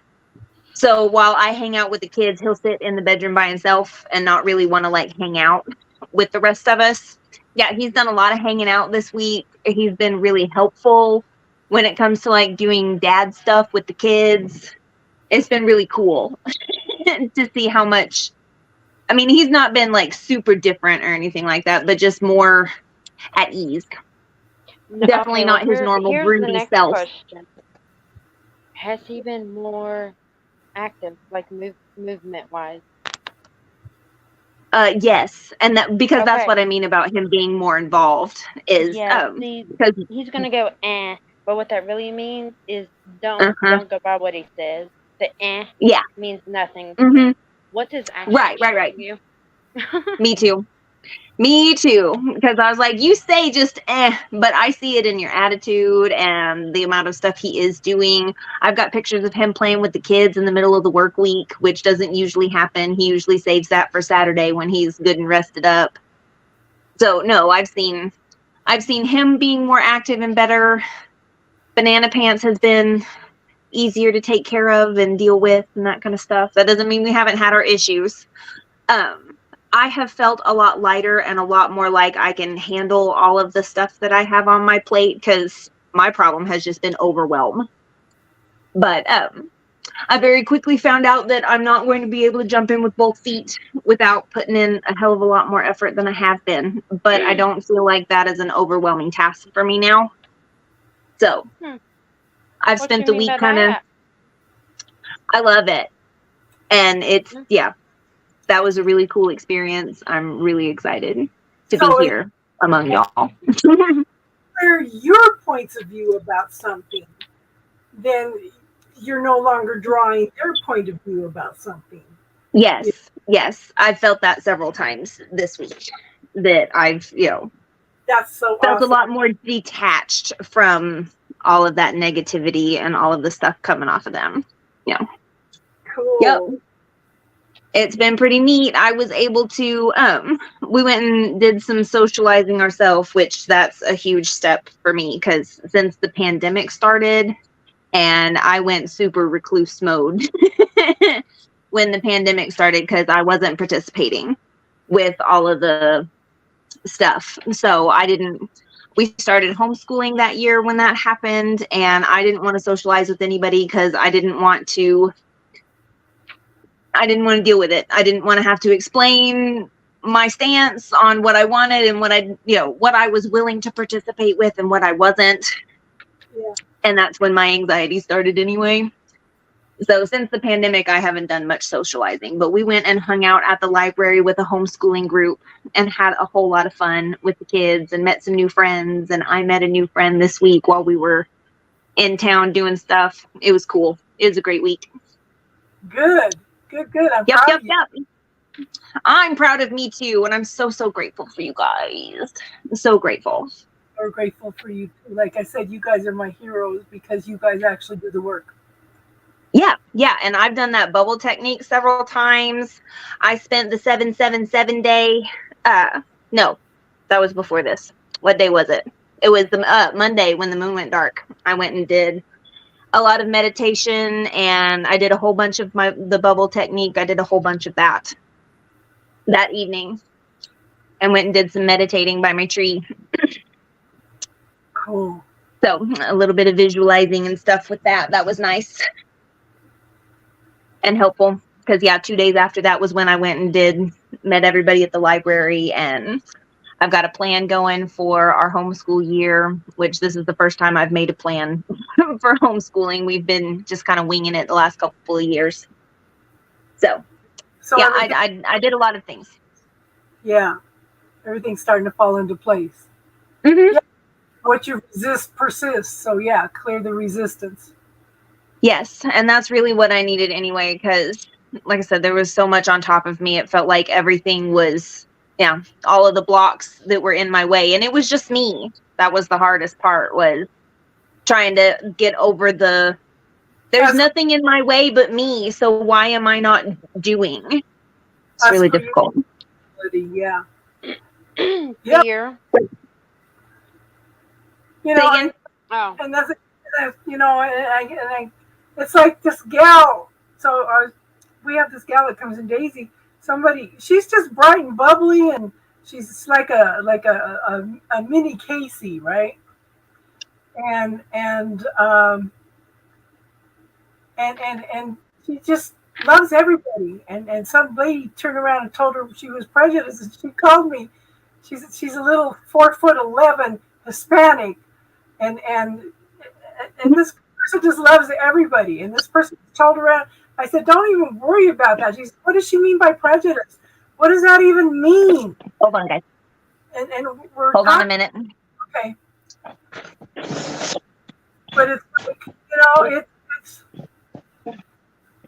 So while I hang out with the kids, he'll sit in the bedroom by himself and not really want to hang out with the rest of us. Yeah, he's done a lot of hanging out this week. He's been really helpful when it comes to doing dad stuff with the kids. It's been really cool to see how much. I mean, he's not been super different or anything like that, but just more at ease. Definitely not his normal here's the broody next self. question. Has he been more active, movement wise? Yes, and because that's Okay. what I mean about him being more involved is because He's gonna go but what that really means is don't go by what he says. The yeah means nothing. Mm-hmm. What does action Right. show you? Me too. Because I was like, you say just but I see it in your attitude and the amount of stuff he is doing. I've got pictures of him playing with the kids in the middle of the work week, which doesn't usually happen. He usually saves that for Saturday when he's good and rested up. So no, I've seen him being more active and better. Banana Pants has been easier to take care of and deal with and that kind of stuff. That doesn't mean we haven't had our issues. I have felt a lot lighter and a lot more like I can handle all of the stuff that I have on my plate, because my problem has just been overwhelm. But I very quickly found out that I'm not going to be able to jump in with both feet without putting in a hell of a lot more effort than I have been. But I don't feel like that is an overwhelming task for me now. So I've What spent you the mean week by kind of, that? I love it. And it's, yeah, that was a really cool experience. I'm really excited to So be it- here among y'all. Clear your points of view about something, then you're no longer drawing their point of view about something. Yes, yes. I've felt that several times this week, that I've, That's so felt awesome. a lot more detached from all of that negativity and all of the stuff coming off of them. Cool. Yep. It's been pretty neat. I was able to, we went and did some socializing ourselves, which that's a huge step for me, because since the pandemic started, and I went super recluse mode when the pandemic started, because I wasn't participating with all of the stuff. So we started homeschooling that year when that happened, and I didn't want to socialize with anybody because I didn't want to deal with it. I didn't want to have to explain my stance on what I wanted and what I was willing to participate with and what I wasn't. Yeah. And that's when my anxiety started anyway. So since the pandemic, I haven't done much socializing, but we went and hung out at the library with a homeschooling group and had a whole lot of fun with the kids and met some new friends. And I met a new friend this week while we were in town doing stuff. It was cool. It was a great week. Good. I'm Yep. proud of you. I'm proud of me too. And I'm so grateful for you guys. So grateful. We're grateful for you. Like I said, you guys are my heroes because you guys actually do the work. Yeah. And I've done that bubble technique several times. I spent the 777 day. No, that was before this. What day was it? It was the Monday when the moon went dark. I went and did a lot of meditation, and I did a whole bunch of the bubble technique. I did a whole bunch of that evening, and went and did some meditating by my tree. Cool. So a little bit of visualizing and stuff with that. That was nice and helpful, because 2 days after that was when I went and met everybody at the library, and I've got a plan going for our homeschool year, which this is the first time I've made a plan for homeschooling. We've been just kind of winging it the last couple of years. So yeah, I did a lot of things. Yeah, everything's starting to fall into place. Mm-hmm. Yeah. What you resist persists. So yeah, clear the resistance. Yes, and that's really what I needed anyway, because like I said, there was so much on top of me. It felt like everything was, all of the blocks that were in my way. And it was just me. That was the hardest part, was trying to get over there's nothing in my way but me. So why am I not doing? It's really difficult. Yeah. Yep. Fear. And that's it's like this gal. So we have this gal that comes in, Daisy. She's just bright and bubbly, and she's like a mini Casey, right? And she just loves everybody. And some lady turned around and told her she was prejudiced, and she called me. She's a little 4'11" Hispanic, and this person just loves everybody. And this person told her around. I said, don't even worry about that. She said, what does she mean by prejudice? What does that even mean? Hold on, guys. And we're Hold on a minute. Okay. But it's like,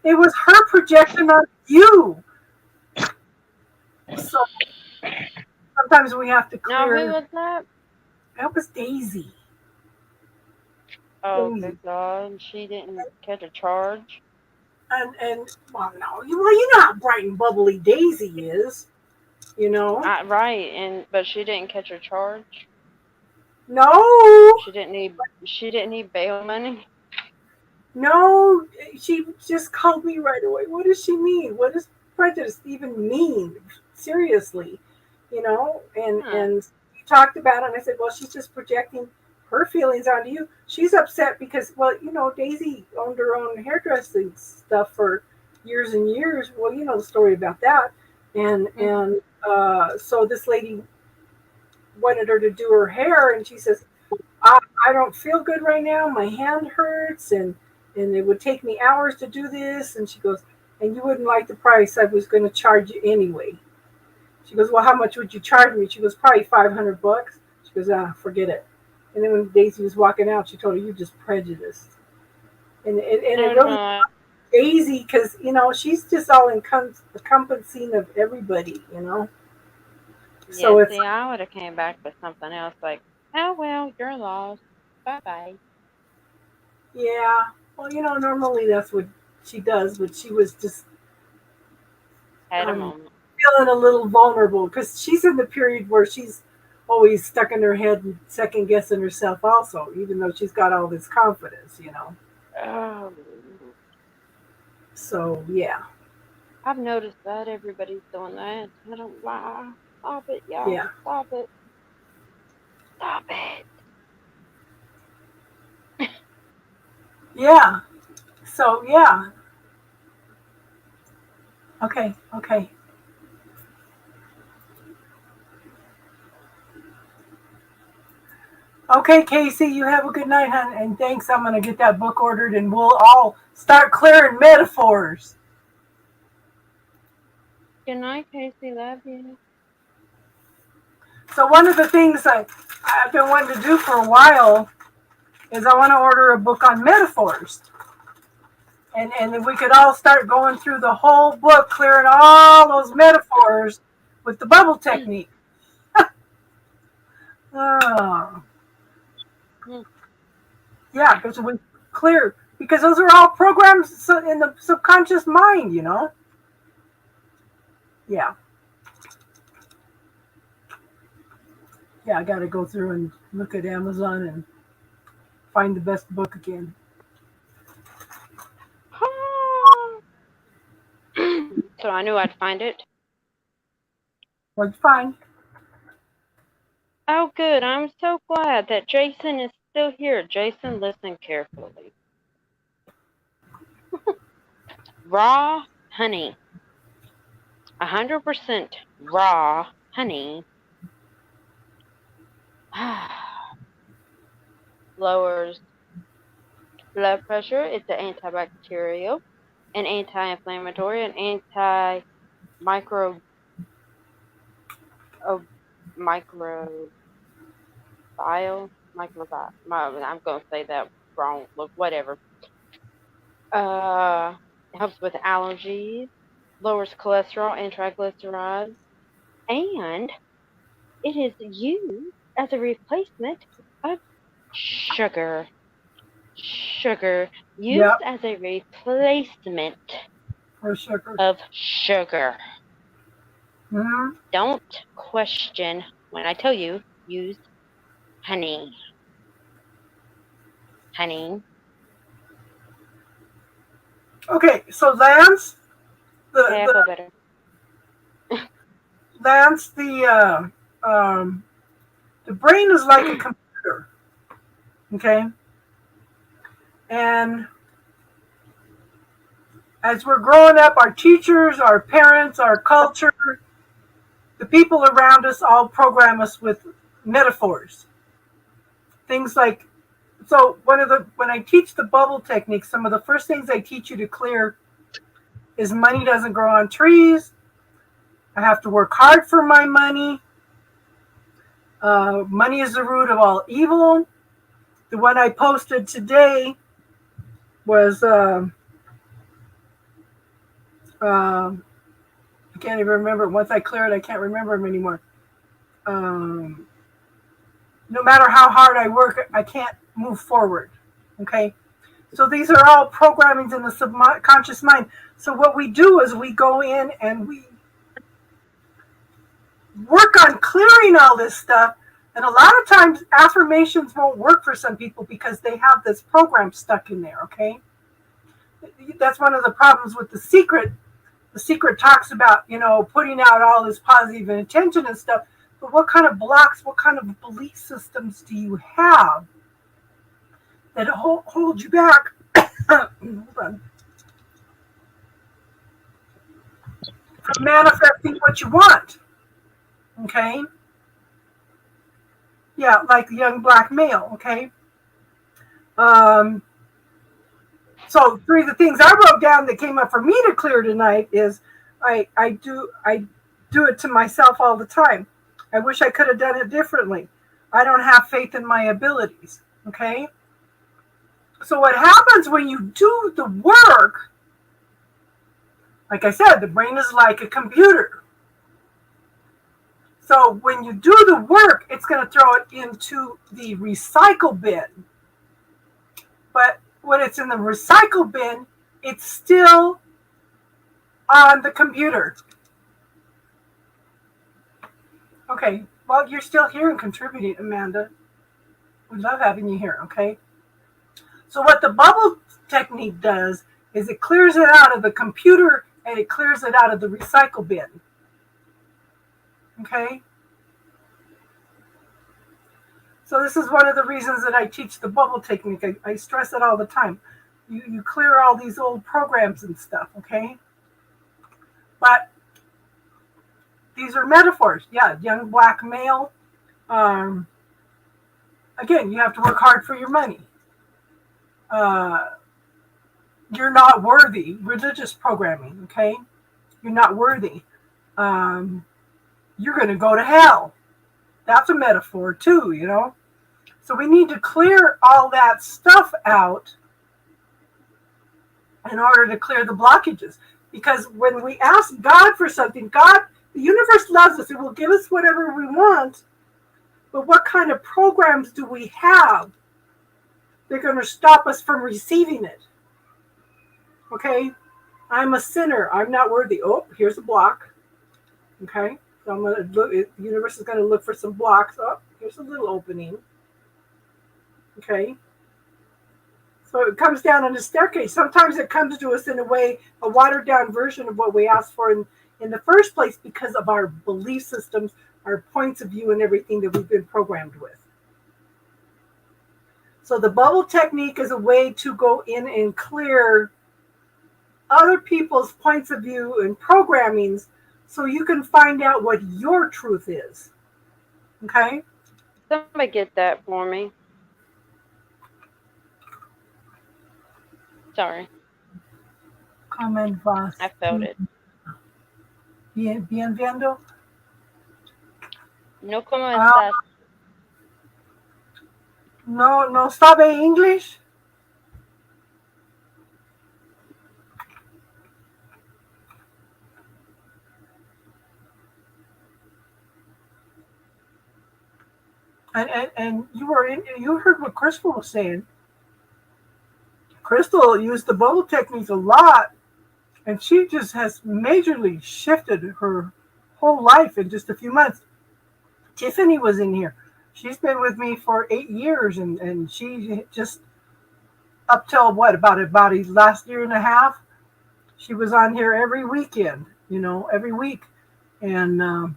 it was her projection on you. So sometimes we have to clear. Now, who was that? That was Daisy. Oh, good God. She didn't catch a charge. And well, no, you know how bright and bubbly Daisy is, Right, but she didn't catch her charge. No. She didn't need bail money. No, she just called me right away. What does she mean? What does prejudice even mean? seriously, you know, and Huh. and we talked about it, and I said, well, she's just projecting her feelings onto you. She's upset because, well, you know, Daisy owned her own hairdressing stuff for years and years. Well, you know the story about that. And so this lady wanted her to do her hair, and she says, I don't feel good right now. My hand hurts, and it would take me hours to do this. And she goes, and you wouldn't like the price I was going to charge you anyway. She goes, well, how much would you charge me? She goes, probably $500. She goes, forget it. And then when Daisy was walking out, she told her, you're just prejudiced. And it really Uh-huh. Daisy, because, you know, she's just all encompassing of everybody, you know. So Yeah, it's, see, I would have came back with something else like, oh, well, you're lost. Bye-bye. yeah. Well, you know, normally that's what she does, but she was just Had a um, moment. feeling a little vulnerable because she's in the period where she's always stuck in her head and second guessing herself also, even though she's got all this confidence, you know. Oh, So yeah, I've noticed that everybody's doing that. I don't lie. Stop it, y'all. yeah, Stop it. Stop it. yeah. So yeah. Okay, okay. Okay, Casey, you have a good night, hon, and thanks. I'm gonna get that book ordered, and we'll all start clearing metaphors. Good night, Casey. Love you. So one of the things I've been wanting to do for a while is I want to order a book on metaphors. And then we could all start going through the whole book, clearing all those metaphors with the bubble technique. Oh, Hmm. yeah, because we clear, because those are all programs in the subconscious mind, you know? Yeah. Yeah, I got to go through and look at Amazon and find the best book again. So I knew I'd find it. What'd you find? Oh, good. I'm so glad that Jason is still here. Jason, listen carefully. Raw honey. 100% raw honey lowers blood pressure. It's an antibacterial, an anti-inflammatory, an anti-microbial, I'm going to say that wrong. Look, whatever. Helps with allergies, lowers cholesterol and triglycerides, and it is used as a replacement of sugar. Sugar used Yep, as a replacement for sugar. of sugar. Mm-hmm. Don't question when I tell you use honey. Honey. Okay, so Lance, Okay, I feel the better. Lance, the brain is like a computer, okay? And as we're growing up, our teachers, our parents, our culture, the people around us all program us with metaphors. Things like, so when I teach the bubble technique, some of the first things I teach you to clear is money doesn't grow on trees. I have to work hard for my money. Money is the root of all evil. The one I posted today was I can't even remember. Once I clear it, I can't remember them anymore. No matter how hard I work, I can't move forward. Okay? So these are all programmings in the subconscious mind. So what we do is we go in and we work on clearing all this stuff. And a lot of times affirmations won't work for some people because they have this program stuck in there, okay? That's one of the problems with The Secret The Secret talks about, putting out all this positive intention and stuff. But what kind of blocks, what kind of belief systems do you have that hold you back? Hold on. From manifesting what you want. Okay? Yeah, like the young black male, okay? So 3 of the things I wrote down that came up for me to clear tonight is I do it to myself all the time. I wish I could have done it differently. I don't have faith in my abilities, okay? So what happens when you do the work, like I said, the brain is like a computer. So when you do the work, it's going to throw it into the recycle bin. But when it's in the recycle bin, it's still on the computer. Okay, well, you're still here and contributing, Amanda. We love having you here, okay? So what the bubble technique does is it clears it out of the computer and it clears it out of the recycle bin. Okay? So this is one of the reasons that I teach the bubble technique. I stress it all the time. You clear all these old programs and stuff, okay? But these are metaphors. Yeah, young black male. Again, you have to work hard for your money. You're not worthy. Religious programming, okay? You're not worthy. You're going to go to hell. That's a metaphor too, So we need to clear all that stuff out in order to clear the blockages. Because when we ask God for something, God, the universe loves us. It will give us whatever we want. But what kind of programs do we have that are going to stop us from receiving it? Okay? I'm a sinner. I'm not worthy. Oh, here's a block. Okay? So I'm going to look. The universe is going to look for some blocks. Oh, here's a little opening. Okay? So it comes down on the staircase. Sometimes it comes to us in a way, a watered down version of what we asked for in the first place because of our belief systems, our points of view, and everything that we've been programmed with. So the bubble technique is a way to go in and clear other people's points of view and programmings so you can find out what your truth is. Okay? Somebody get that for me. Sorry. Comment vas. I felt it. Bien viendo. No, ¿cómo estás? No sabe English. And you heard what Crystal was saying. Crystal used the bubble techniques a lot, and she just has majorly shifted her whole life in just a few months. Tiffany was in here. She's been with me for 8 years, and she just, up till about a last year and a half, she was on here every weekend, every week. And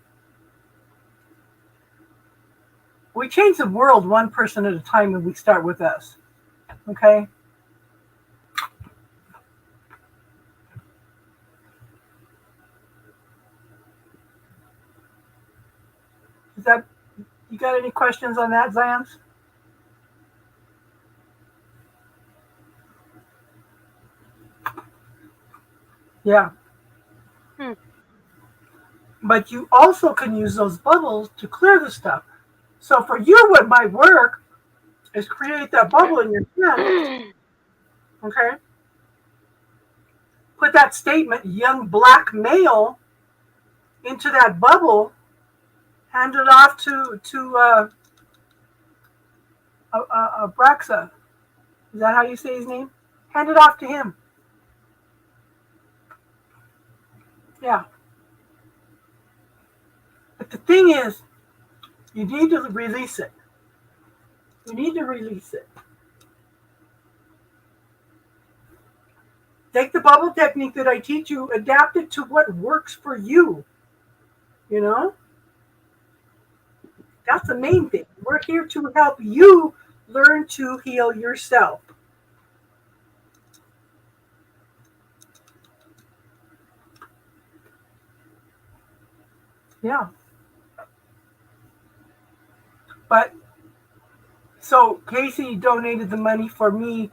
we change the world one person at a time, and we start with us. Okay? You got any questions on that, Zans? Yeah. But you also can use those bubbles to clear the stuff. So for you, what might work is create that bubble in your head. Okay? Put that statement, young black male, into that bubble. Hand it off to Abraxa. Is that how you say his name? Hand it off to him. Yeah. But the thing is, you need to release it. You need to release it. Take the bubble technique that I teach you, adapt it to what works for you. You know? That's the main thing. We're here to help you learn to heal yourself. Yeah. But, so Casey donated the money for me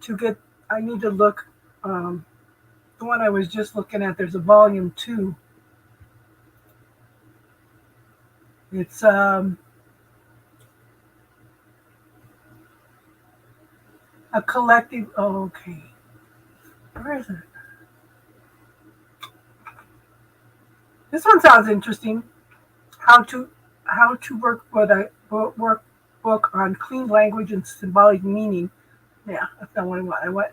to get, I need to look, the one I was just looking at, there's a volume 2. It's, a collective, oh, okay. Where is it? This one sounds interesting. How to work with a workbook on clean language and symbolic meaning. Yeah, that's not what I want.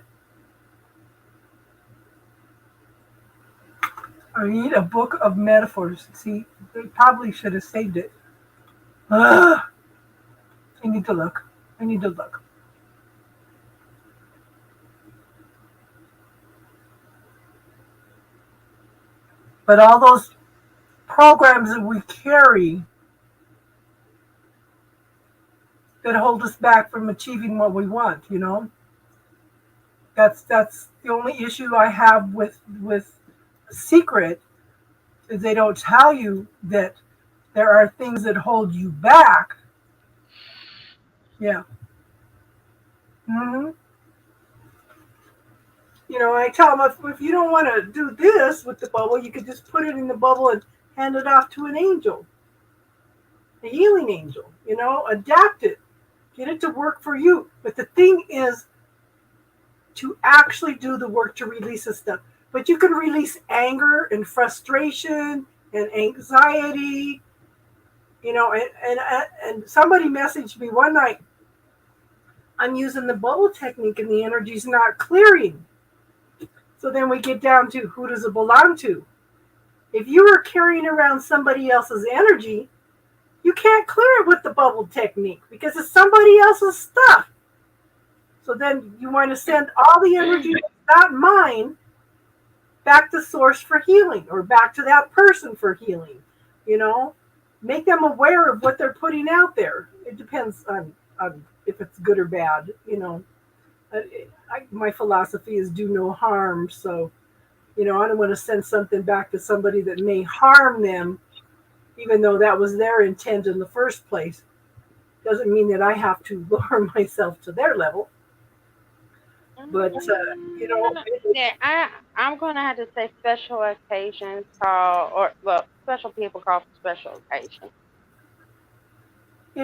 I need a book of metaphors. See, they probably should have saved it. Ugh. I need to look. But all those programs that we carry that hold us back from achieving what we want, you know? That's the only issue I have with Secret, is they don't tell you that there are things that hold you back. Yeah. Mm-hmm. You know, I tell them, if you don't want to do this with the bubble, you could just put it in the bubble and hand it off to an angel, a healing angel, you know, adapt it, get it to work for you. But the thing is to actually do the work to release this stuff. But you can release anger and frustration and anxiety, you know, and somebody messaged me one night, I'm using the bubble technique and the energy's not clearing. So then we get down to, who does it belong to? If you are carrying around somebody else's energy, you can't clear it with the bubble technique because it's somebody else's stuff. So then you want to send all the energy, not mine, back to source for healing, or back to that person for healing. You know, make them aware of what they're putting out there. It depends on if it's good or bad, you know. My philosophy is do no harm. So, you know, I don't want to send something back to somebody that may harm them, even though that was their intent in the first place. Doesn't mean that I have to lower myself to their level. But, you know. Yeah, I'm going to have to say special occasions call, special people call for special occasions.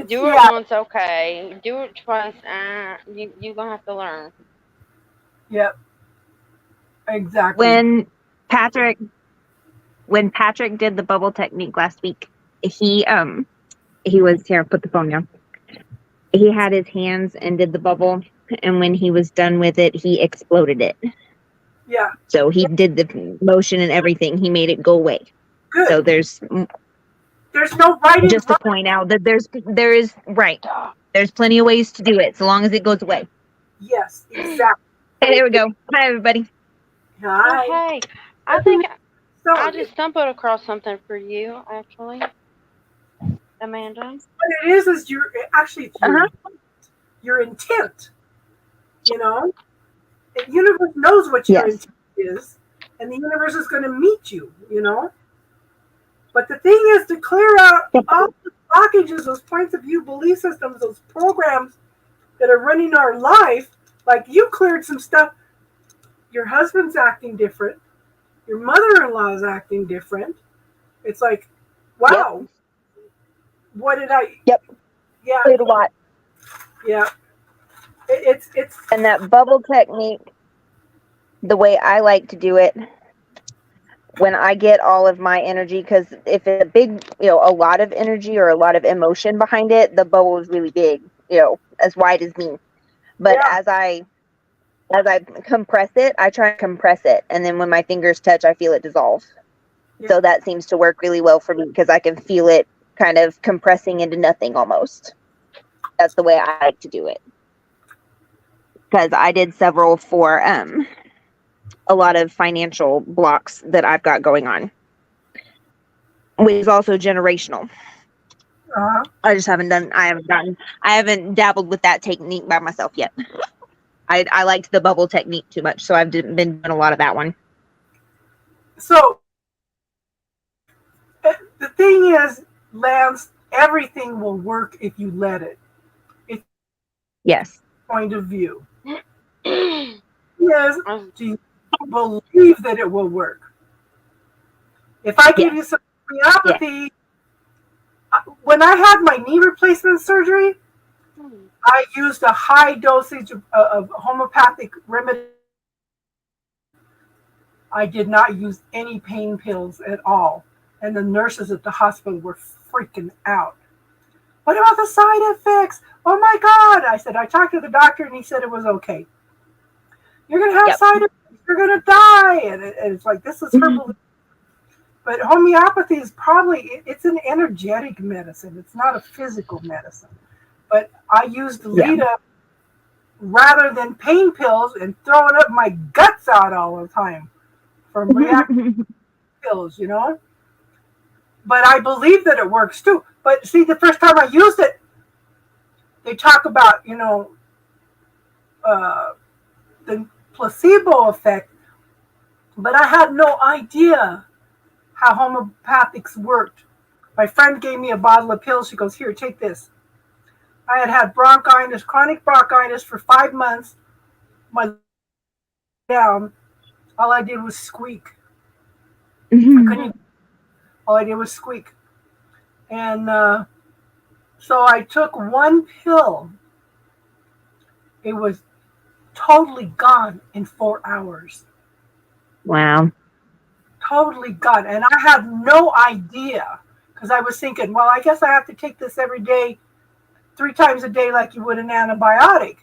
Do it once, okay. Do it twice, you're going to have to learn. Yep. Exactly. When Patrick did the bubble technique last week, he was here, put the phone down. He had his hands and did the bubble, and when he was done with it, he exploded it. Yeah. So he did the motion and everything. He made it go away. Good. So there's no right. Just to point out that there's plenty of ways to do it, so long as it goes away. Yes, exactly. Hey, there we go. Hi, everybody. Hi. Oh, hey, I think I just stumbled across something for you, actually, Amanda. What it is your intent. You know, the universe knows what your intent is, and the universe is going to meet you. You know. But the thing is to clear out all the blockages, those points of view, belief systems, those programs that are running our life. Like you cleared some stuff. Your husband's acting different. Your mother-in-law is acting different. It's like, wow. Yep. What did I? Yep. Yeah. Cleared a lot. Yeah. It's. And that bubble technique, the way I like to do it, when I get all of my energy, because if it's a big, a lot of energy or a lot of emotion behind it, the bubble is really big, as wide as me. But as I compress it, I try to compress it. And then when my fingers touch, I feel it dissolve. Yeah. So that seems to work really well for me because I can feel it kind of compressing into nothing almost. That's the way I like to do it. Because I did several for a lot of financial blocks that I've got going on, which is also generational. I just haven't dabbled with that technique by myself yet. I liked the bubble technique too much, so I've been doing a lot of that one. So the thing is, Lance, everything will work if you let it. It's Yes. point of view. Yes, do you believe that it will work? If I give you some homeopathy, when I had my knee replacement surgery, I used a high dosage of homeopathic remedy. I did not use any pain pills at all. And the nurses at the hospital were freaking out. What about the side effects? Oh my God. I said, I talked to the doctor and he said it was okay. You're going to have side effects. You're going to die. And it's like, this is her belief. But homeopathy is probably, it's an energetic medicine. It's not a physical medicine. But I used Lita rather than pain pills and throwing up my guts out all the time from reactive pills, you know? But I believe that it works too. But see, the first time I used it, they talk about, you know, the placebo effect, but I had no idea how homeopathics worked. My friend gave me a bottle of pills. She goes, here, take this. I had bronchitis, chronic bronchitis for 5 months. My down, all I did was squeak. I couldn't. All I did was squeak. And so I took one pill. It was totally gone in 4 hours. Wow. Totally gone. And I had no idea because I was thinking, well, I guess I have to take this every day, 3 times a day like you would an antibiotic.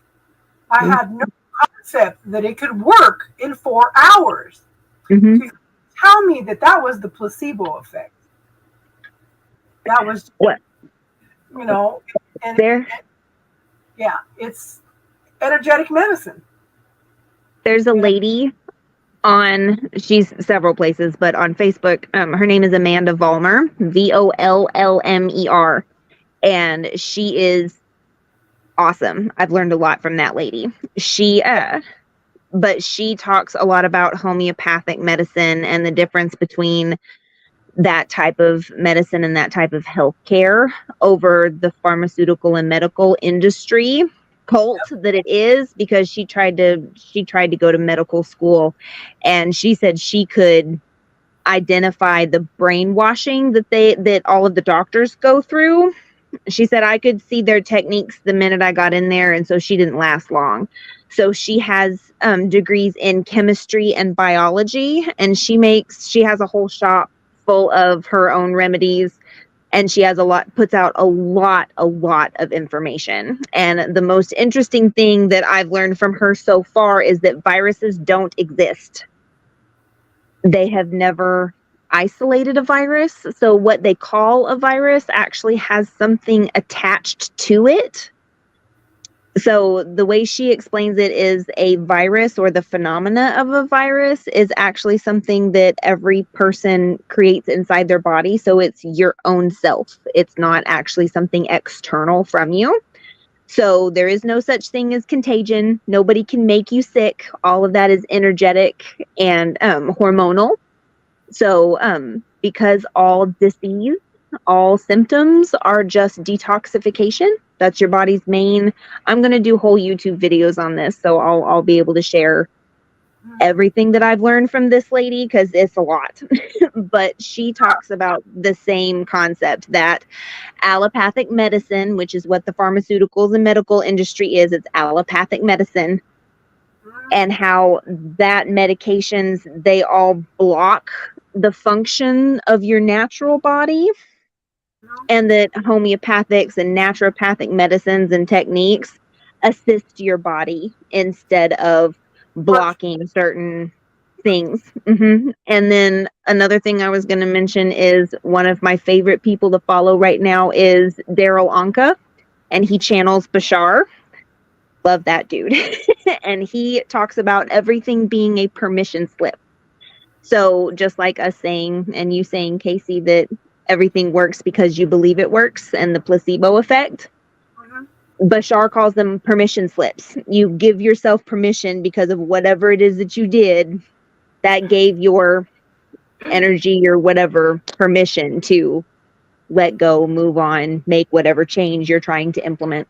I had no concept that it could work in 4 hours. So tell me that was the placebo effect. That was what, you know, and there. It's energetic medicine. There's a lady she's several places, but on Facebook, her name is Amanda Vollmer, Vollmer, and she is awesome. I've learned a lot from that lady. But she talks a lot about homeopathic medicine and the difference between that type of medicine and that type of healthcare over the pharmaceutical and medical industry cult that it is, because she tried to go to medical school, and she said she could identify the brainwashing that all of the doctors go through. She said, I could see their techniques the minute I got in there, and so she didn't last long. So she has degrees in chemistry and biology, and she has a whole shop full of her own remedies, and she has puts out a lot of information. And the most interesting thing that I've learned from her so far is that viruses don't exist. They have never isolated a virus. So what they call a virus actually has something attached to it. So the way she explains it is a virus, or the phenomena of a virus, is actually something that every person creates inside their body. So it's your own self. It's not actually something external from you. So there is no such thing as contagion. Nobody can make you sick. All of that is energetic and hormonal. So because all disease, all symptoms are just detoxification. That's your body's main. I'm going to do whole YouTube videos on this, so I'll be able to share everything that I've learned from this lady, because it's a lot. But she talks about the same concept, that allopathic medicine, which is what the pharmaceuticals and medical industry is, it's allopathic medicine, and how that medications, they all block the function of your natural body. And that homeopathics and naturopathic medicines and techniques assist your body instead of blocking certain things. And then another thing I was going to mention is one of my favorite people to follow right now is Daryl Anka, and he channels Bashar. Love that dude. And he talks about everything being a permission slip. So just like us saying, and you saying, Casey, that everything works because you believe it works, and the placebo effect, Mhm. Bashar calls them permission slips. You give yourself permission because of whatever it is that you did that gave your energy or whatever permission to let go, move on, make whatever change you're trying to implement.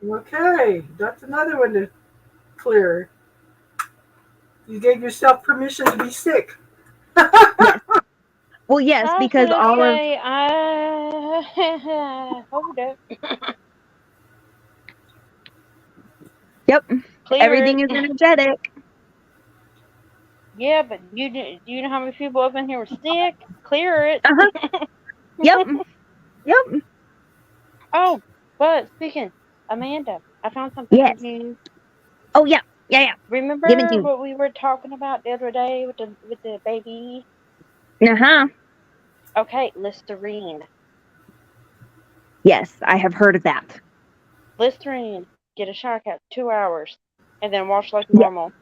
Okay, that's another one to clear. You gave yourself permission to be sick. Yes. Well, yes, I was because gonna all of say, hold up, yep, clear everything it. is energetic. Yeah, but do you know how many people up in here were sick? Clear it. Uh-huh. Yep. Yep. Oh, but speaking, Amanda, I found something Yes. for you. Oh yeah. Yeah, yeah. Give it Remember to me. what we were talking about the other day with the baby? Uh-huh. Okay, Listerine. Yes, I have heard of that. Listerine. Get a shower cap, 2 hours, and then wash like Yeah. normal.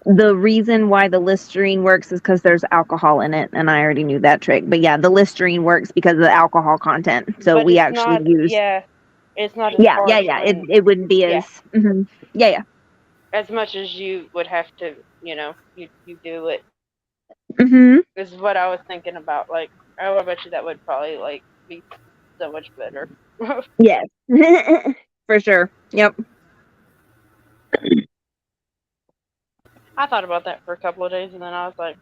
The reason why the Listerine works is because there's alcohol in it, and I already knew that trick. But yeah, the Listerine works because of the alcohol content. So But we it's actually not. use. Yeah, it's not as Yeah, yeah, harsh yeah. when. It wouldn't be Yeah, as. Yeah, yeah. as much as you would have to. You do it. Mm-hmm. Is what I was thinking about. Like, I bet you that would probably like be so much better. Yes. For sure. Yep. I thought about that for a couple of days, and then I was like,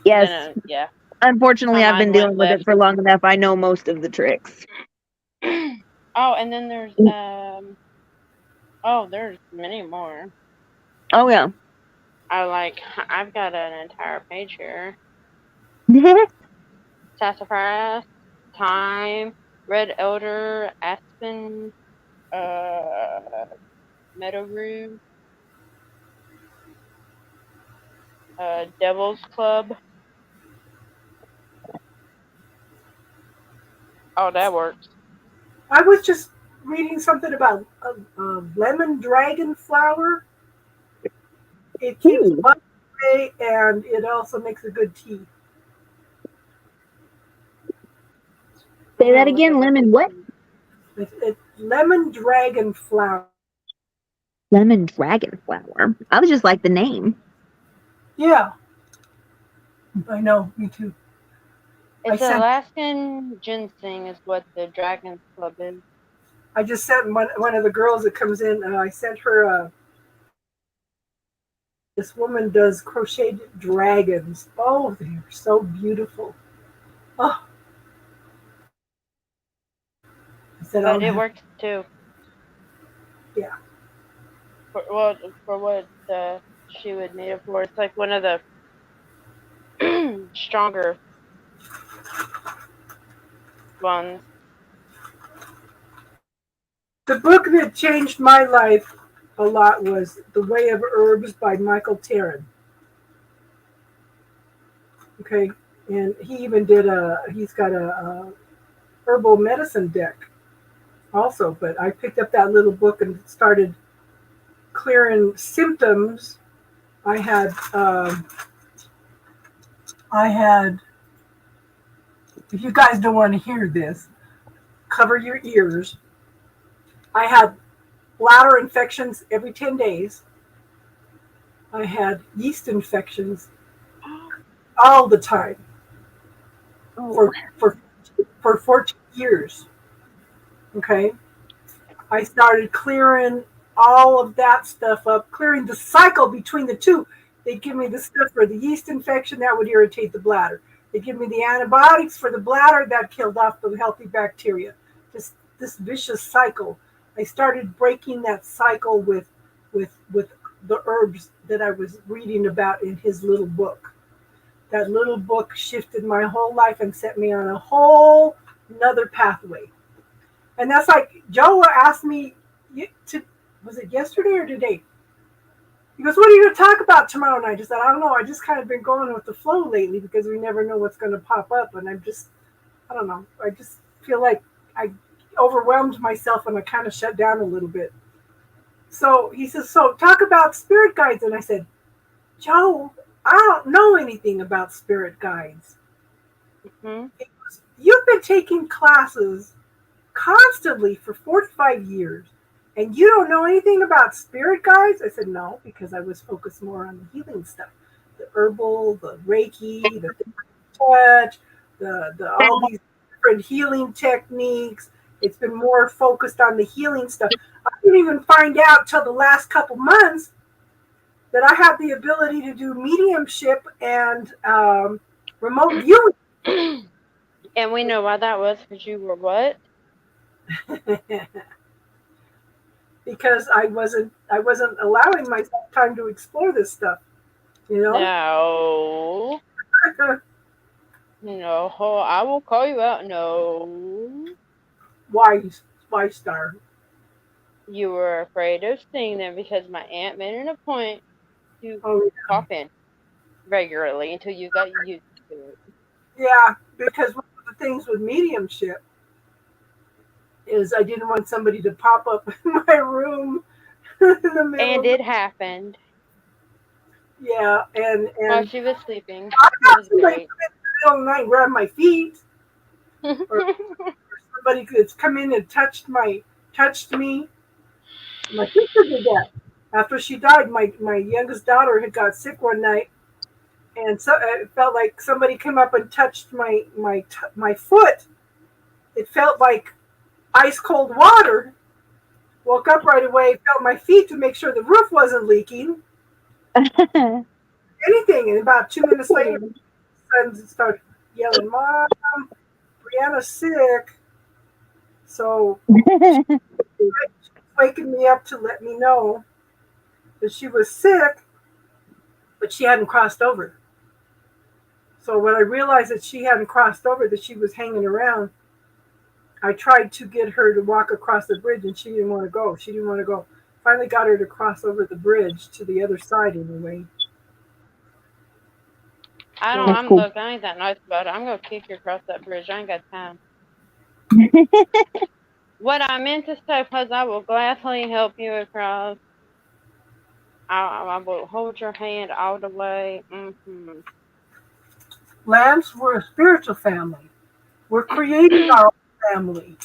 Yes. Then, yeah. Unfortunately, My I've been mind went dealing with it left. for long enough. I know most of the tricks. Oh, and then there's there's many more. Oh yeah. I've got an entire page here. Sassafras, thyme, red elder, aspen, meadow rue, devil's club. Oh, that works. I was just reading something about lemon dragon flower. It keeps Ooh. bugs away, and it also makes a good tea. Say that again. Lemon what? It's lemon dragon flower. Lemon dragon flower. I was just like the name. Yeah, I know. Me too. It's I sent- Alaskan ginseng is what the Dragon's Club is. I just sent one of the girls that comes in. I sent her. This woman does crocheted dragons. Oh, they're so beautiful. Oh. I said, But it works too. Yeah. For what she would need it for. It's like one of the stronger ones. The book that changed my life a lot was The Way of Herbs by Michael Tarrant. Okay, and he even he's got a herbal medicine deck also, but I picked up that little book and started clearing symptoms. I had, if you guys don't want to hear this, cover your ears. I had bladder infections every 10 days. I had yeast infections all the time for 14 years. Okay. I started clearing all of that stuff up, clearing the cycle between the two. They give me the stuff for the yeast infection that would irritate the bladder. They give me the antibiotics for the bladder that killed off the healthy bacteria. Just this vicious cycle. I started breaking that cycle with the herbs that I was reading about in his little book. That little book shifted my whole life and set me on a whole another pathway. And that's like Joe asked me was it yesterday or today? He goes, what are you going to talk about tomorrow night? I said, I don't know. I just kind of been going with the flow lately because we never know what's going to pop up. And I don't know. I just feel like I overwhelmed myself and I kind of shut down a little bit. So he says, so talk about spirit guides. And I said, Joe, I don't know anything about spirit guides. Mhm. You've been taking classes constantly for 45 years and you don't know anything about spirit guides? I said, no, because I was focused more on the healing stuff, the herbal, the Reiki, the touch, the all these different healing techniques. It's been more focused on the healing stuff. I didn't even find out till the last couple months that I have the ability to do mediumship and remote viewing. And we know why that was, because you were what? Because I wasn't allowing myself time to explore this stuff, you know? No. No, I will call you out. No. Why, Star? You were afraid of seeing them because my aunt made it a point to Oh, pop in regularly until you got used to it. yeah, because one of the things with mediumship is I didn't want somebody to pop up in my room in the middle. And it happened Yeah, and while she was sleeping. I It got was somebody great. come in the middle of the night and grab my feet. Or somebody that's come in and touched me. My sister did that. After she died, my youngest daughter had got sick one night, and so it felt like somebody came up and touched my foot. It felt like ice cold water. Woke up right away, felt my feet to make sure the roof wasn't leaking. Anything, and about 2 minutes later, son started yelling, "Mom, Brianna's sick." So she was waking me up to let me know that she was sick, but she hadn't crossed over. So when I realized that she hadn't crossed over, that she was hanging around, I tried to get her to walk across the bridge, and she didn't want to go. She didn't want to go. Finally got her to cross over the bridge to the other side anyway. Look, I ain't that nice about it. I'm gonna kick you across that bridge. I ain't got time. What I meant to say was I will gladly help you across. I will hold your hand all the way. Mm-hmm. Lance, we're a spiritual family. We're creating our own family.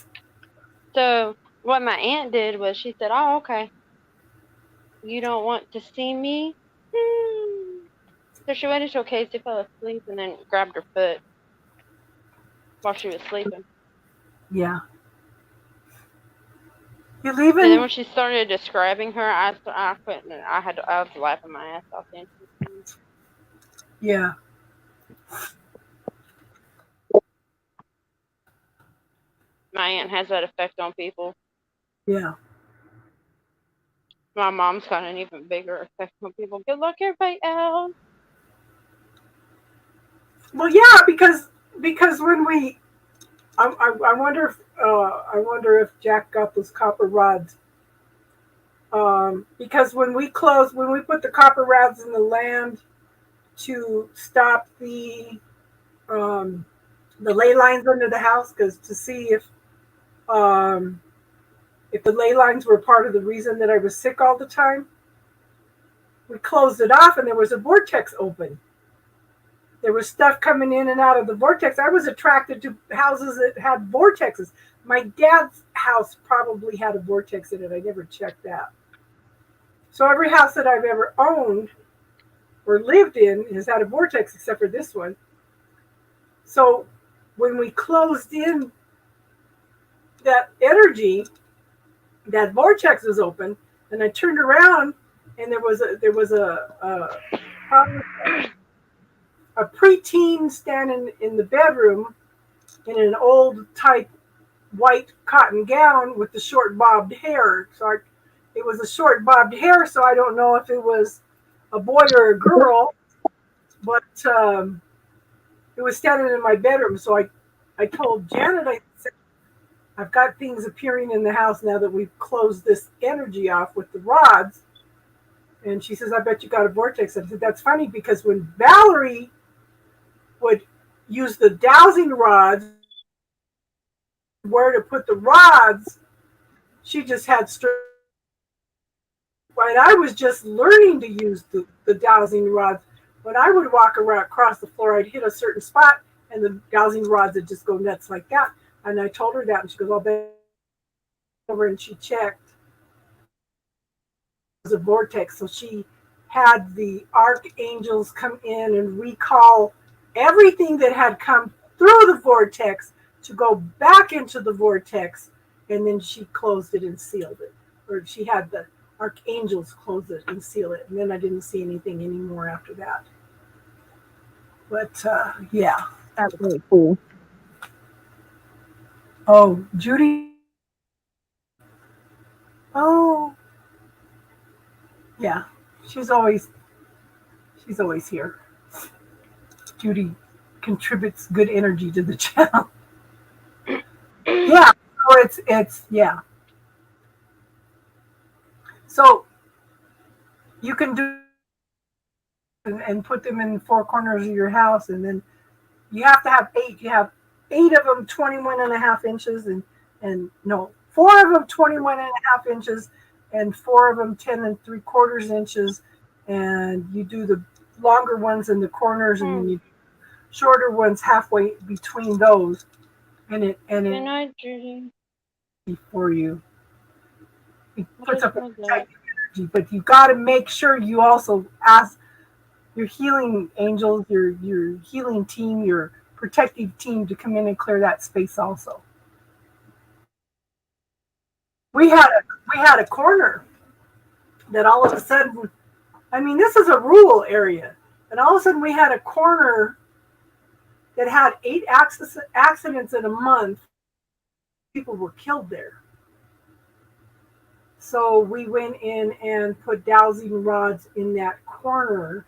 So what my aunt did was she said, "Oh, okay. You don't want to see me?" So she waited till Casey fell asleep and then grabbed her foot while she was sleeping. Yeah. You And then leaving? when she started describing her, I couldn't. I was laughing my ass off then. Yeah. My aunt has that effect on people. Yeah. My mom's got an even bigger effect on people. Good luck, everybody else. Well, yeah, because when we, I wonder if Jack got those copper rods. Because when we put the copper rods in the land to stop the ley lines under the house, because to see if the ley lines were part of the reason that I was sick all the time, we closed it off and there was a vortex open. There was stuff coming in and out of the vortex. I was attracted to houses that had vortexes. My dad's house probably had a vortex in it. I never checked that. So every house that I've ever owned or lived in has had a vortex except for this one. So when we closed in that energy, that vortex was open, and I turned around and there was a preteen standing in the bedroom in an old type white cotton gown with the short bobbed hair. So it was a short bobbed hair, so I don't know if it was a boy or a girl, but it was standing in my bedroom. So I told Janet, I said, I've got things appearing in the house now that we've closed this energy off with the rods. And she says, I bet you got a vortex. I said, that's funny because when Valerie would use the dowsing rods, where to put the rods, she just had straight. And I was just learning to use the dowsing rods. When I would walk around across the floor, I'd hit a certain spot and the dowsing rods would just go nuts like that. And I told her that, and she goes, I'll bet over, and she checked. It was a vortex. So she had the archangels come in and recall everything that had come through the vortex to go back into the vortex, and then she closed it and sealed it. Or she had the archangels close it and seal it. And then I didn't see anything anymore after that. But yeah. That's really cool. Oh, Judy. Oh. Yeah. She's always here. Judy contributes good energy to the channel. Yeah. So it's yeah. So you can do and put them in 4 corners of your house, and then you have to have 8. You have 8 of them 21.5 inches, and no, 4 of them 21.5 inches, and 4 of them 10 3/4 inches, and you do the longer ones in the corners, and then you do shorter ones halfway between those, and it Good night, Judy. for you. It puts Just up a like that. tight energy, but you got to make sure you also ask your healing angels, your healing team, your protective team to come in and clear that space also. We had a corner that all of a sudden, I mean, this is a rural area, and all of a sudden we had a corner that had 8 accidents in a month. People were killed there. So we went in and put dowsing rods in that corner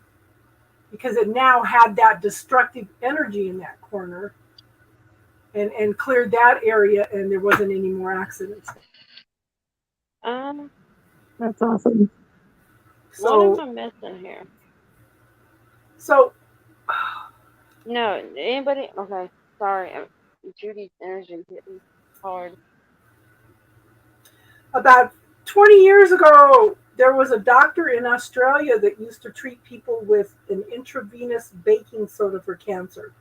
because it now had that destructive energy in that corner, and cleared that area, and there wasn't any more accidents. That's awesome. So, what am I missing here? so No, anybody? Okay, sorry. Judy's energy hit me hard. about 20 years ago, there was a doctor in Australia that used to treat people with an intravenous baking soda for cancer.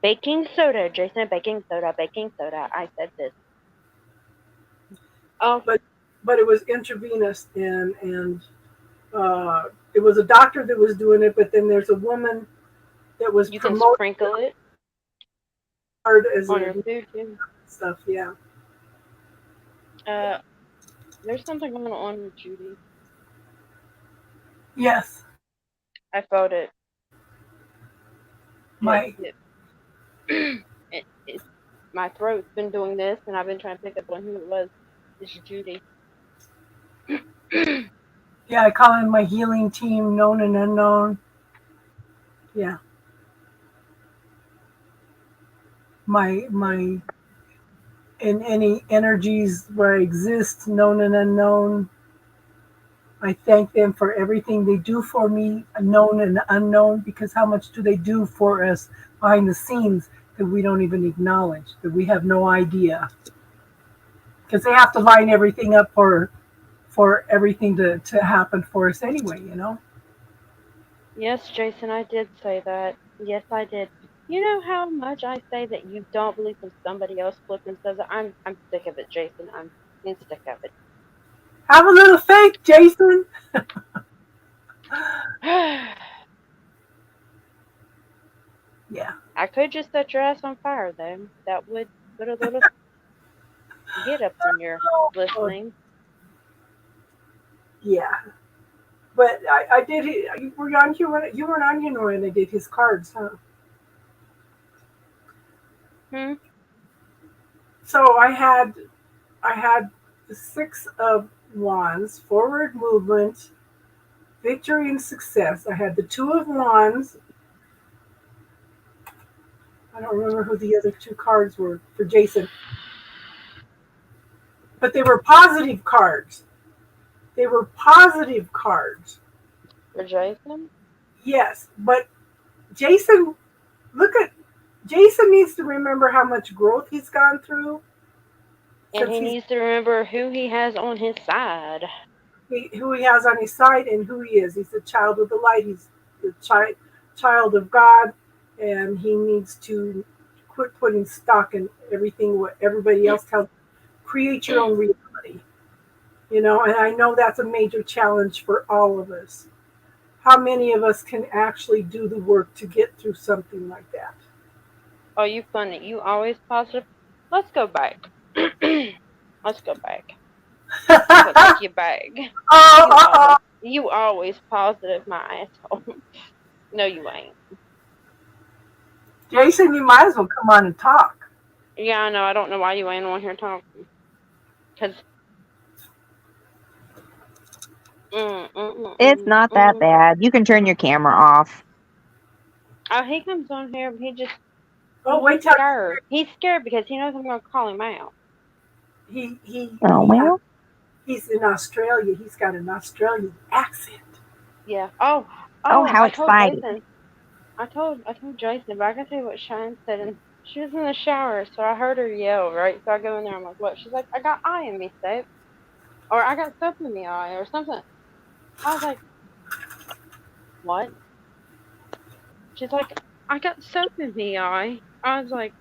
Baking soda, Jason. Baking soda. Baking soda. I said this. Oh, But it was intravenous, and it was a doctor that was doing it, but then there's a woman that was you can promoting sprinkle it hard as on your a food too. stuff. Yeah. There's something going on with Judy. Yes. I felt it. My My throat's been doing this, and I've been trying to pick up on who it was. It's Judy. yeah, I call in my healing team, known and unknown. Yeah. My in any energies where I exist, known and unknown. I thank them for everything they do for me, known and unknown, because how much do they do for us behind the scenes that we don't even acknowledge, that we have no idea? Because they have to line everything up for everything to happen for us anyway, you know? Yes, Jason, I did say that. Yes, I did. You know how much I say that you don't believe when somebody else flips and says it? I'm sick of it, Jason. I'm sick of it. Have a little faith, Jason. Yeah. I could just set your ass on fire, though. That would put a little get up when you're listening. Yeah. But I did. You weren't on here when I did his cards, huh? So I had the 6 of Wands, forward movement, victory and success. I had the 2 of Wands. I don't remember who the other 2 cards were for Jason, but they were positive cards. They were positive cards. For Jason? Yes, but Jason needs to remember how much growth he's gone through. And he needs to remember who he has on his side. Who he has on his side and who he is. He's a child of the light. He's the child of God, and he needs to quit putting stock in everything what everybody else tells him. Create your own reality. You know, and I know that's a major challenge for all of us. How many of us can actually do the work to get through something like that? Oh, you funny. You always positive. Let's go back. Let's go back. I'll take you back. You always positive, my asshole. No, you ain't. Jason, you might as well come on and talk. Yeah, I know. I don't know why you ain't on here talking. Because It's not that bad. You can turn your camera off. Oh, he comes on here, but he's scared. He's scared because he knows I'm going to call him out. He's in Australia. He's got an Australian accent. Yeah. Oh, how exciting. I told Jason, but I gotta tell you what Shine said, and she was in the shower, so I heard her yell, right? So I go in there, I'm like, what? She's like, I got eye in me, soap. Or I got soap in me eye, or something. I was like, what? She's like, I got soap in me eye. I was like,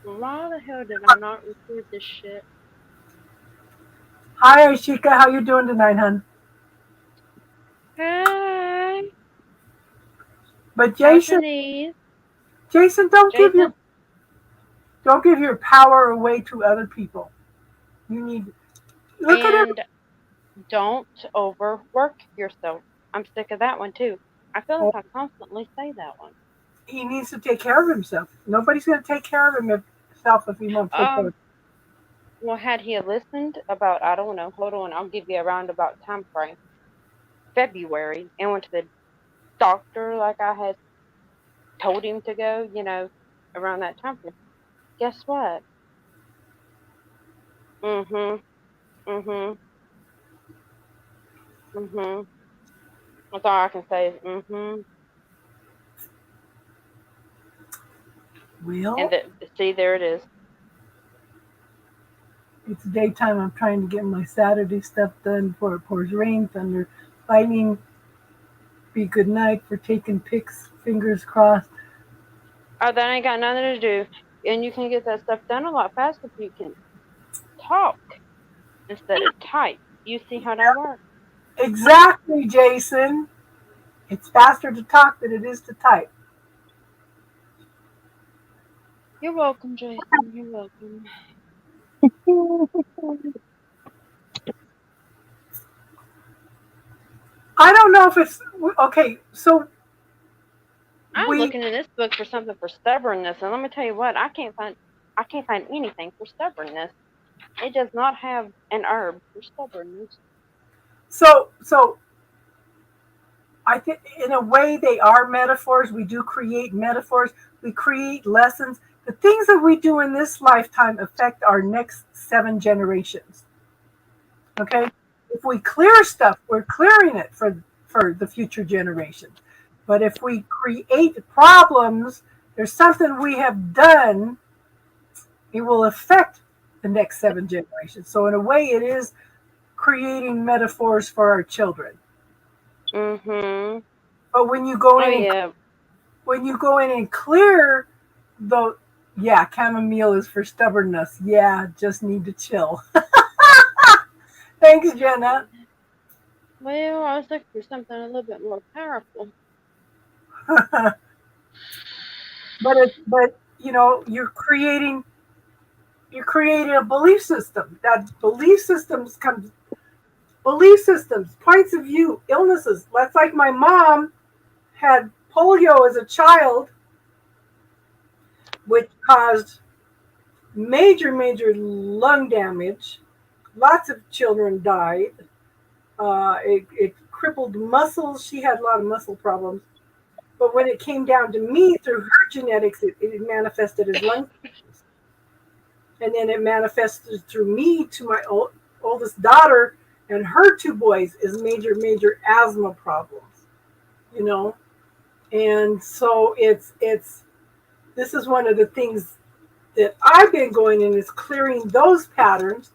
why the hell did I not record this shit? Hi, Ashika. How you doing tonight, hon? Hey. But Jason, don't give your power away to other people. You need don't overwork yourself. I'm sick of that one too. I feel like I constantly say that one. He needs to take care of himself. Nobody's going to take care of himself if he won't take care of himself. Well, had he listened about, I don't know, hold on, I'll give you a roundabout time frame. February, and went to the doctor like I had told him to go, you know, around that time frame. Guess what? That's all I can say is Well, and see, there it is. It's daytime. I'm trying to get my Saturday stuff done before it pours rain, thunder, lightning. Be good night for taking pics. Fingers crossed. Oh, that ain't got nothing to do. And you can get that stuff done a lot faster if you can talk instead of type. You see how that works? Exactly, Jason. It's faster to talk than it is to type. You're welcome, Jason. You're welcome. I don't know if it's okay. So I'm looking in this book for something for stubbornness, and let me tell you what, I can't find anything for stubbornness. It does not have an herb for stubbornness. So I think in a way they are metaphors. We do create metaphors. We create lessons. The things that we do in this lifetime affect our next 7 generations. Okay? If we clear stuff, we're clearing it for the future generations. But if we create problems, there's something we have done, it will affect the next 7 generations. So in a way, it is creating metaphors for our children. But when you go when you go in and clear the chamomile is for stubbornness. Yeah, just need to chill. Thanks, Jenna. Well, I was looking for something a little bit more powerful. but you know, you're creating a belief system. That belief systems, points of view, illnesses. That's like my mom had polio as a child, which caused major lung damage. Lots of children died. It crippled muscles. She had a lot of muscle problems. But when it came down to me, through her genetics, it manifested as lung disease. And then it manifested through me to my oldest daughter and her two boys is major asthma problems, you know. And so this is one of the things that I've been going in is clearing those patterns.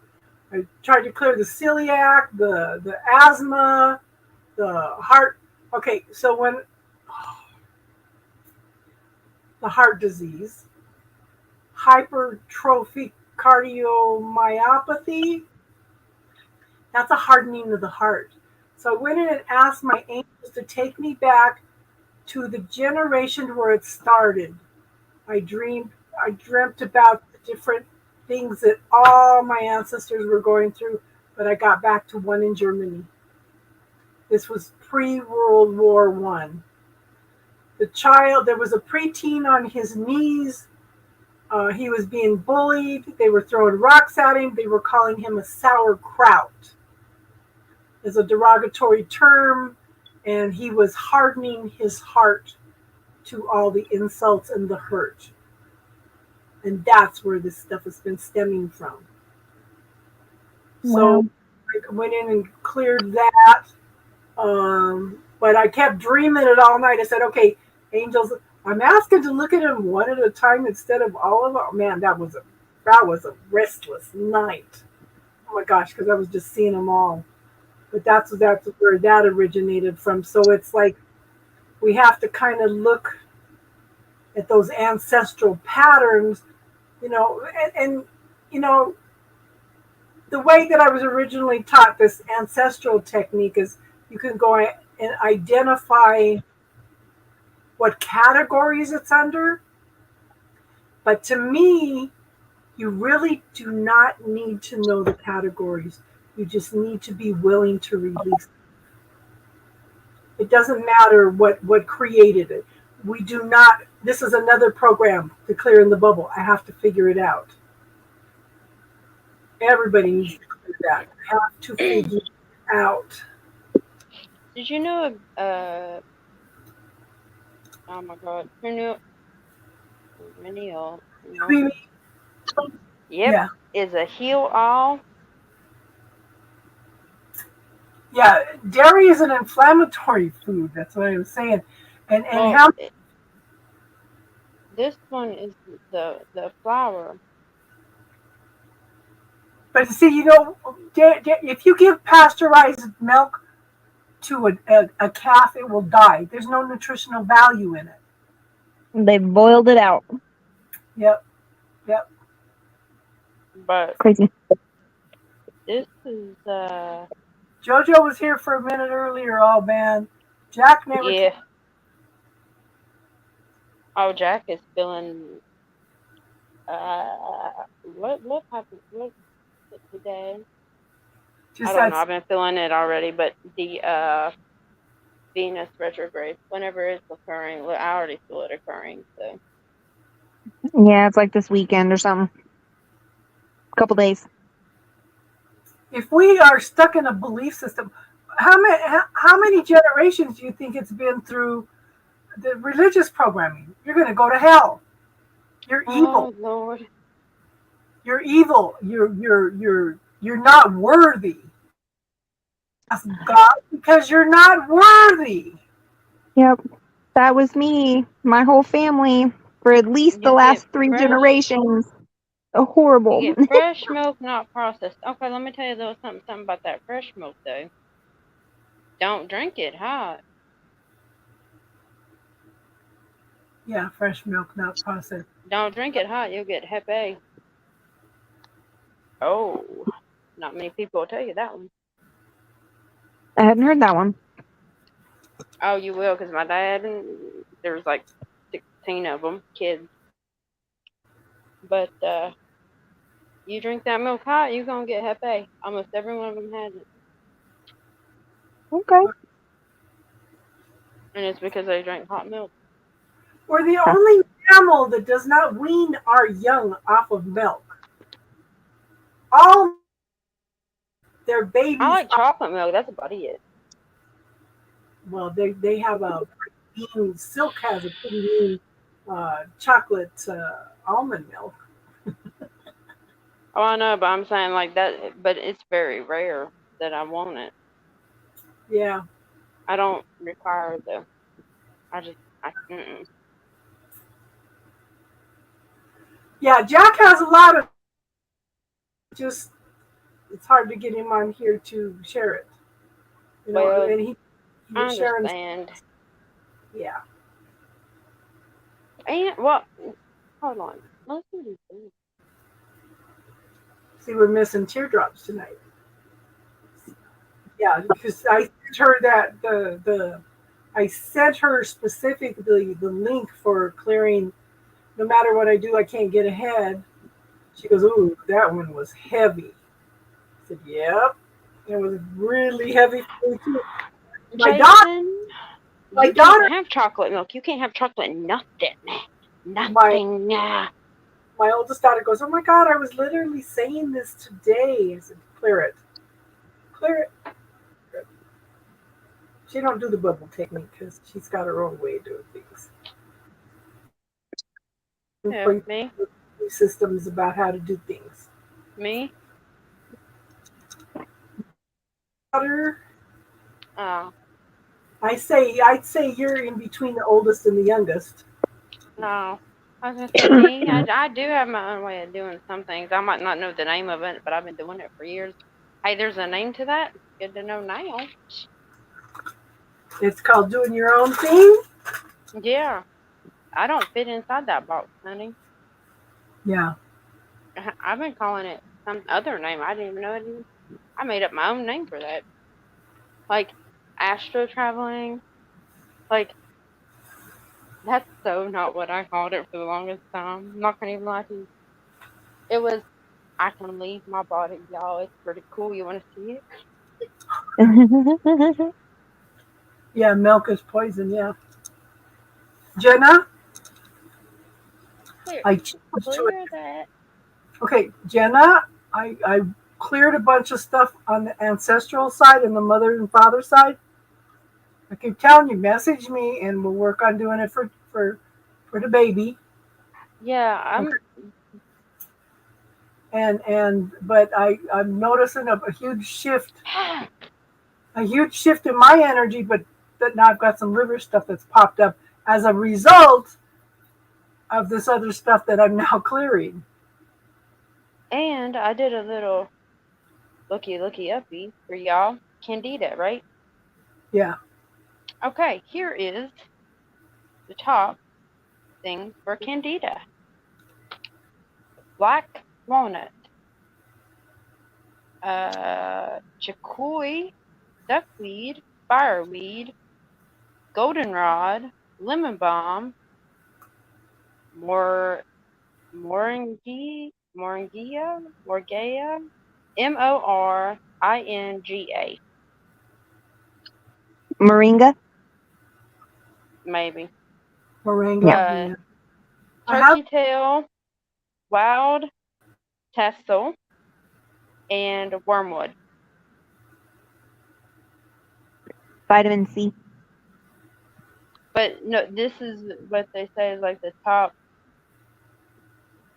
I tried to clear the celiac, the asthma, the heart. Okay, so when the heart disease, hypertrophic cardiomyopathy, that's a hardening of the heart. So I went in and asked my angels to take me back to the generation where it started. I dreamt about the different things that all my ancestors were going through, but I got back to one in Germany. This was pre-World War I. There was a preteen on his knees. He was being bullied. They were throwing rocks at him. They were calling him a sauerkraut as a derogatory term, and he was hardening his heart to all the insults and the hurt. And that's where this stuff has been stemming from. So I went in and cleared that. But I kept dreaming it all night. I said, okay, angels, I'm asking to look at them one at a time instead of all of them. Oh, man, that was a restless night. Oh my gosh, because I was just seeing them all. But that's where that originated from. So it's like we have to kind of look at those ancestral patterns, you know, and you know, the way that I was originally taught this ancestral technique is you can go and identify what categories it's under. But to me, you really do not need to know the categories. You just need to be willing to release it. It doesn't matter what created it. We do not, this is another program to clear in the bubble. I have to figure it out. Everybody needs to clear that. I have to figure it out. Did you know, oh my God, Perineal, yep, Yeah. is a heal all. Yeah, dairy is an inflammatory food. That's what I was saying. And Well, how this one is the flour. But see, you know, if you give pasteurized milk to a calf, it will die. There's no nutritional value in it. They boiled it out. Yep. But Crazy. this is JoJo was here for a minute earlier. Oh man, Jack never. yeah. Oh, Jack is feeling. What happened? What today? Just I don't know. that I've been feeling it already, but the Venus retrograde, whenever it's occurring, well, I already feel it occurring. So Yeah, it's like this weekend or something. Couple days. if we are stuck in a belief system, how many generations do you think it's been through the religious programming? You're going to go to hell. You're evil. oh Lord, You're evil. You're not worthy. Ask God, because you're not worthy. Yep. That was me. My whole family for at least the You last get 3 fresh- generations. Horrible. you get fresh milk, not processed. Okay, let me tell you though something about that fresh milk though. Don't drink it hot. Yeah, fresh milk, not processed. Don't drink it hot. You'll get Hep A. Oh, not many people will tell you that one. I hadn't heard that one. Oh, you will, because my dad, there was like 16 of them, kids. But you drink that milk hot, you're going to get Hep A. Almost every one of them has it. Okay. And it's because they drink hot milk. We're the only mammal that does not wean our young off of milk. All their babies. I like chocolate milk. That's about it. Well, they have a pretty mean, Silk has a pretty mean chocolate almond milk. Oh, I know, but I'm saying like that. But it's very rare that I want it. Yeah. I don't require the. Mm-mm. Yeah, Jack has a lot of just it's hard to get him on here to share it. You know, Well, and he I was sharing understand. yeah. And well, hold on. Let's see what he's doing. See, we're missing teardrops tonight. Yeah, because I sent her that the I sent her specifically the link for clearing. No matter what I do, I can't get ahead. She goes, "Ooh, that one was heavy." I said, "Yep, it was really heavy for me too." My daughter, Jason, my you daughter, can't have chocolate milk. You can't have chocolate nothing. my Nothing. my oldest daughter goes, "Oh my God, I was literally saying this today." I said, "Clear it, clear it." She don't do the bubble technique because she's got her own way of doing things. Yeah, me? Systems about how to do things. Me? Daughter, Oh, I'd say you're in between the oldest and the youngest. no. I was going to say me. I do have my own way of doing some things. I might not know the name of it, but I've been doing it for years. Hey, there's a name to that? Good to know now. It's called doing your own thing. Yeah. I don't fit inside that box, honey. Yeah. I've been calling it some other name. I didn't even know it. I made up my own name for that. Like astro traveling. Like that's so not what I called it for the longest time. I'm not gonna even lie to you. It was I can leave my body, y'all. It's pretty cool. You wanna see it? Yeah, milk is poison. Yeah. Jenna, I changed to it. Clear that. Okay, Jenna, I cleared a bunch of stuff on the ancestral side and the mother and father side. I keep telling you, message me and we'll work on doing it for the baby. Yeah, I'm But I'm noticing a huge shift in my energy, but that now I've got some liver stuff that's popped up as a result of this other stuff that I'm now clearing. and I did a little looky uppy for y'all. Candida, right? Yeah. Okay, here is the top thing for Candida. Black walnut, chicory, duckweed, fireweed, goldenrod, lemon balm, moringa, moringa, Moringa. maybe. Moringa. Turkey tail, wild tassel, and wormwood. Vitamin C. But no, this is what they say is like the top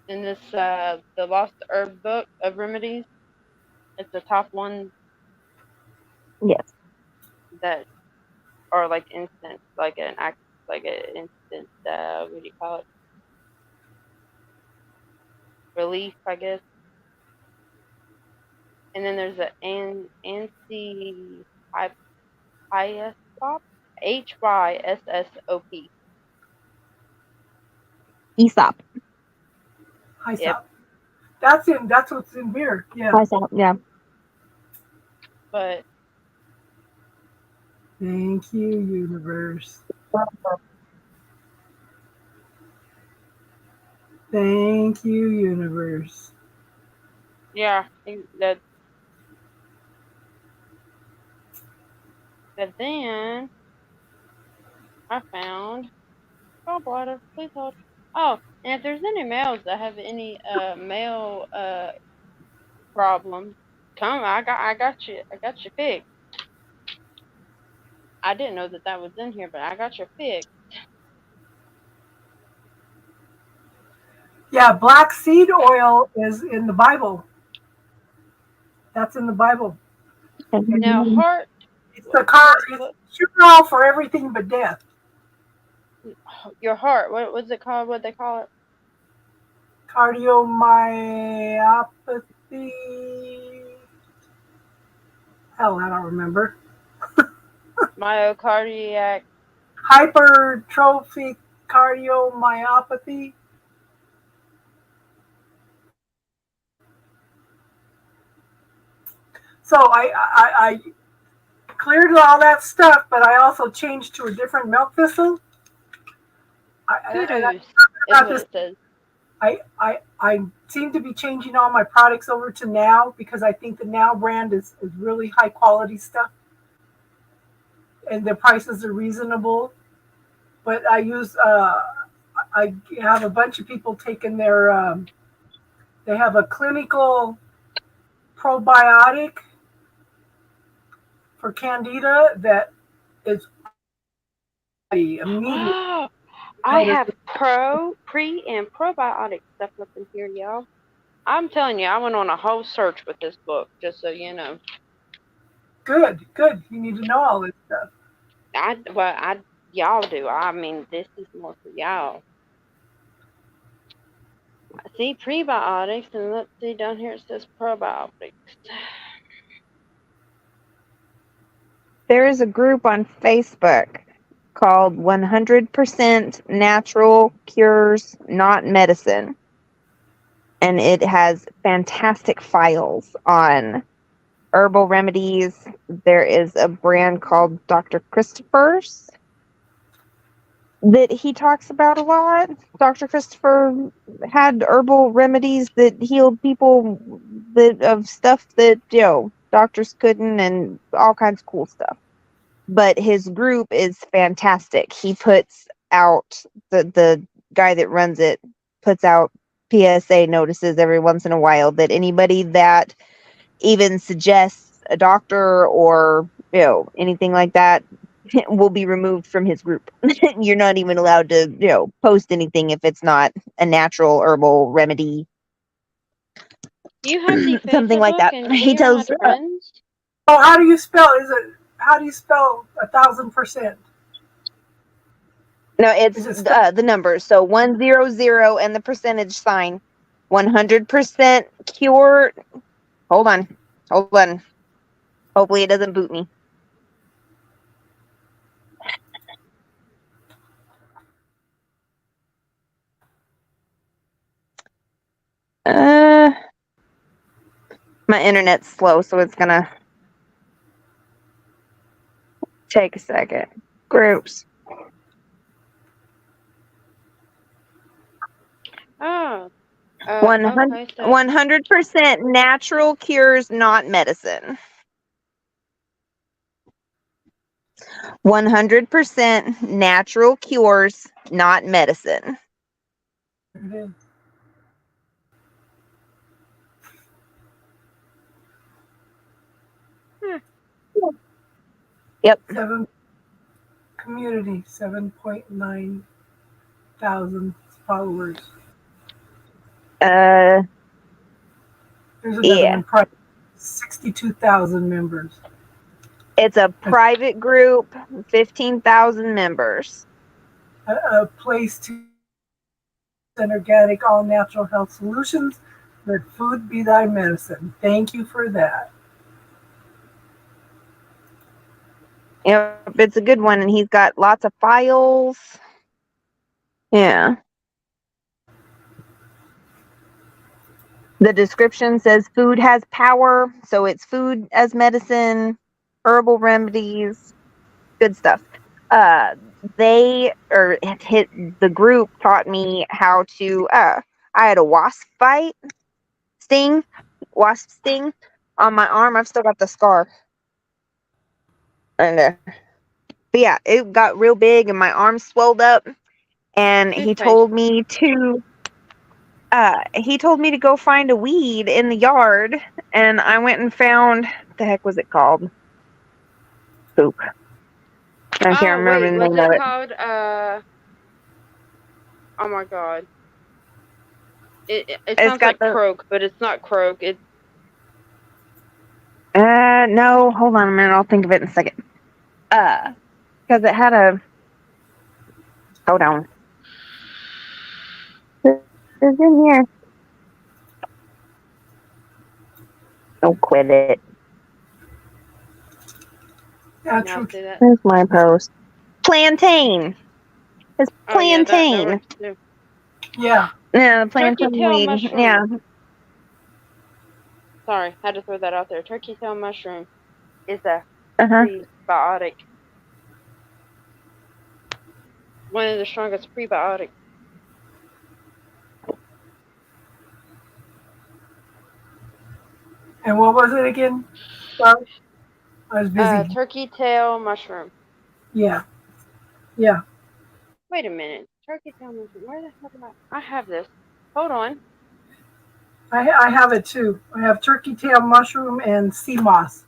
in this the Lost Herb book of remedies. It's the top one Yes. that are like instant, like an instant. What do you call it? Relief, I guess. And then there's an anti Hyssop, HYSSOP. Aesop. Hyssop. That's what's in beer. Yeah. Hyssop. Yeah. But thank you, universe. Thank you, universe. yeah, that. But then I found gallbladder. Please hold. Oh, and if there's any males that have any male problems, come. I got you fixed. I didn't know that was in here, but I got your fixed. Yeah, black seed oil is in the Bible. That's in the Bible. Now, heart. It's the car. What, It's cure-all for everything but death. your heart. What's it called? What they call it? Cardiomyopathy. Hell, I don't remember. Myocardiac. Hypertrophic cardiomyopathy. So I cleared all that stuff, but I also changed to a different milk thistle. Kudos is got what this- it says. I seem to be changing all my products over to Now because I think the Now brand is really high quality stuff, and the prices are reasonable. But I have a bunch of people taking their they have a clinical probiotic for Candida that is immediate. Wow. I have pre, and probiotic stuff up in here, y'all. I'm telling you, I went on a whole search with this book, just so you know. Good. You need to know all this stuff. Y'all do. I mean, this is more for y'all. See prebiotics, and let's see down here it says probiotics. There is a group on Facebook called 100% Natural Cures Not Medicine. And it has fantastic files on herbal remedies. There is a brand called Dr. Christopher's that he talks about a lot. Dr. Christopher had herbal remedies that healed people of stuff that, doctors couldn't, and all kinds of cool stuff. But his group is fantastic. He puts out, the guy that runs it puts out PSA notices every once in a while that anybody that even suggests a doctor or anything like that will be removed from his group. You're not even allowed to post anything if it's not a natural herbal remedy. You have the Something like Facebook that. and He we are tells not friends. Oh, how do you spell? How do you spell 1,000%? no, it's Is it the numbers. So 100 and the percentage sign. 100% cure. Hold on. Hopefully it doesn't boot me. My internet's slow, so it's gonna take a second. Groups. Oh. 100% natural cures, not medicine. 100% natural cures, not medicine. Yep. Community, 7.9 thousand followers. There's another one, 62,000 members. It's a private group, 15,000 members. A place to organic, all natural health solutions. Let food be thy medicine. Thank you for that. Yep, it's a good one, and he's got lots of files. Yeah. The description says food has power, so it's food as medicine, herbal remedies, good stuff. The group taught me how to, I had a wasp sting on my arm. I've still got the scar right there. But yeah, it got real big and my arm swelled up, and he told me to go find a weed in the yard, and I went and found, what the heck was it called? Poop. I can't remember the name of it. Called? Oh my god. It sounds like croak, but it's not croak. No, hold on a minute. I'll think of it in a second. Because it had a. Hold on. It's in here. Don't quit it. Yeah, Now true. see that. Where's my post? Plantain. It's Oh yeah, that plantain. works too. Yeah. Yeah, Turkey plantain tail weed. mushroom. Yeah. Sorry, had to throw that out there. Turkey tail mushroom is a Uh-huh. prebiotic. One of the strongest prebiotics. And what was it again? Sorry, I was busy. Turkey tail mushroom. Yeah. Yeah. Wait a minute. Turkey tail mushroom. Where the hell did I have this? Hold on. I have it too. I have turkey tail mushroom and sea moss.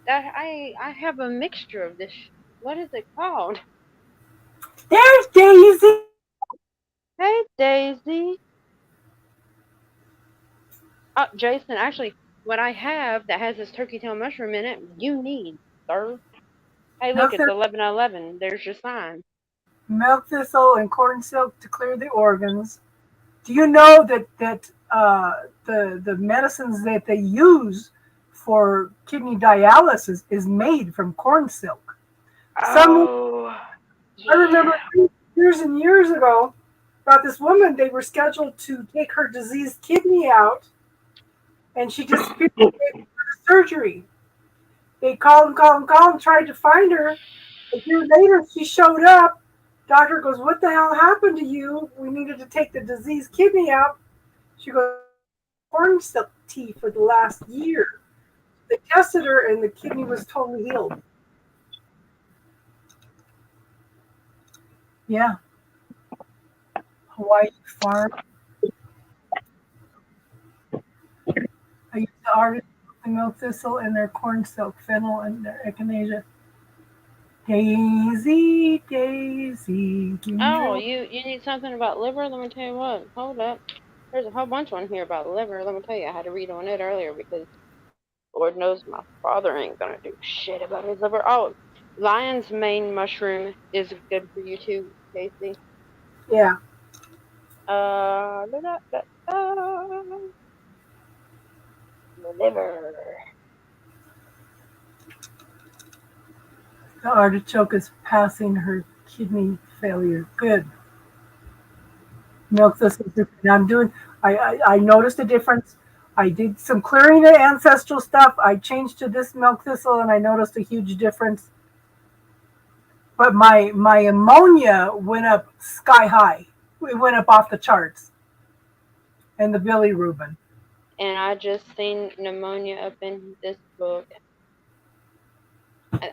I have a mixture of this. What is it called? There's Daisy. Hey Daisy. Oh, Jason, actually, what I have that has this turkey tail mushroom in it, you need, sir. Hey, look, Milk, it's 11:11. There's your sign. milk thistle and corn silk to clear the organs. Do you know that the medicines that they use for kidney dialysis is made from corn silk? Some Oh, I remember yeah. years and years ago about this woman. They were scheduled to take her diseased kidney out, and she disappeared for the surgery. They called, tried to find her. A year later, she showed up. Doctor goes, "What the hell happened to you? We needed to take the diseased kidney out." She goes, "Corn silk tea for the last year." They tested her, and the kidney was totally healed. Yeah, Hawaii farm. I used the artist milk thistle and their corn silk, fennel, and their echinacea. Daisy, Daisy, Oh, ginger. you need something about liver? Let me tell you what. Hold up. There's a whole bunch on here about liver. Let me tell you, I had to read on it earlier because Lord knows my father ain't gonna do shit about his liver. Oh, lion's mane mushroom is good for you too, Casey. Yeah, Da, da, da, da. Liver. the artichoke is passing her kidney failure. Good. Milk thistle. And I'm doing. I noticed a difference. I did some clearing the ancestral stuff. I changed to this milk thistle, and I noticed a huge difference. But my ammonia went up sky high. It went up off the charts. And the bilirubin. And I just seen pneumonia up in this book.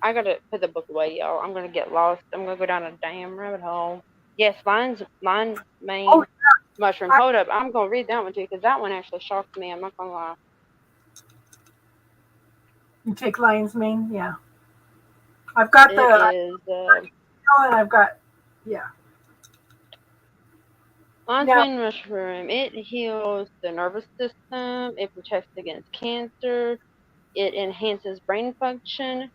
I gotta put the book away, y'all. I'm gonna get lost. I'm gonna go down a damn rabbit hole. Yes, lion mane Oh, mushroom. I, Hold up, I'm gonna read that one too because that one actually shocked me. I'm not gonna lie. you take lion's mane, yeah. I've got It the is and I've got yeah. lion's Now mane mushroom. It heals the nervous system. It protects against cancer. It enhances brain function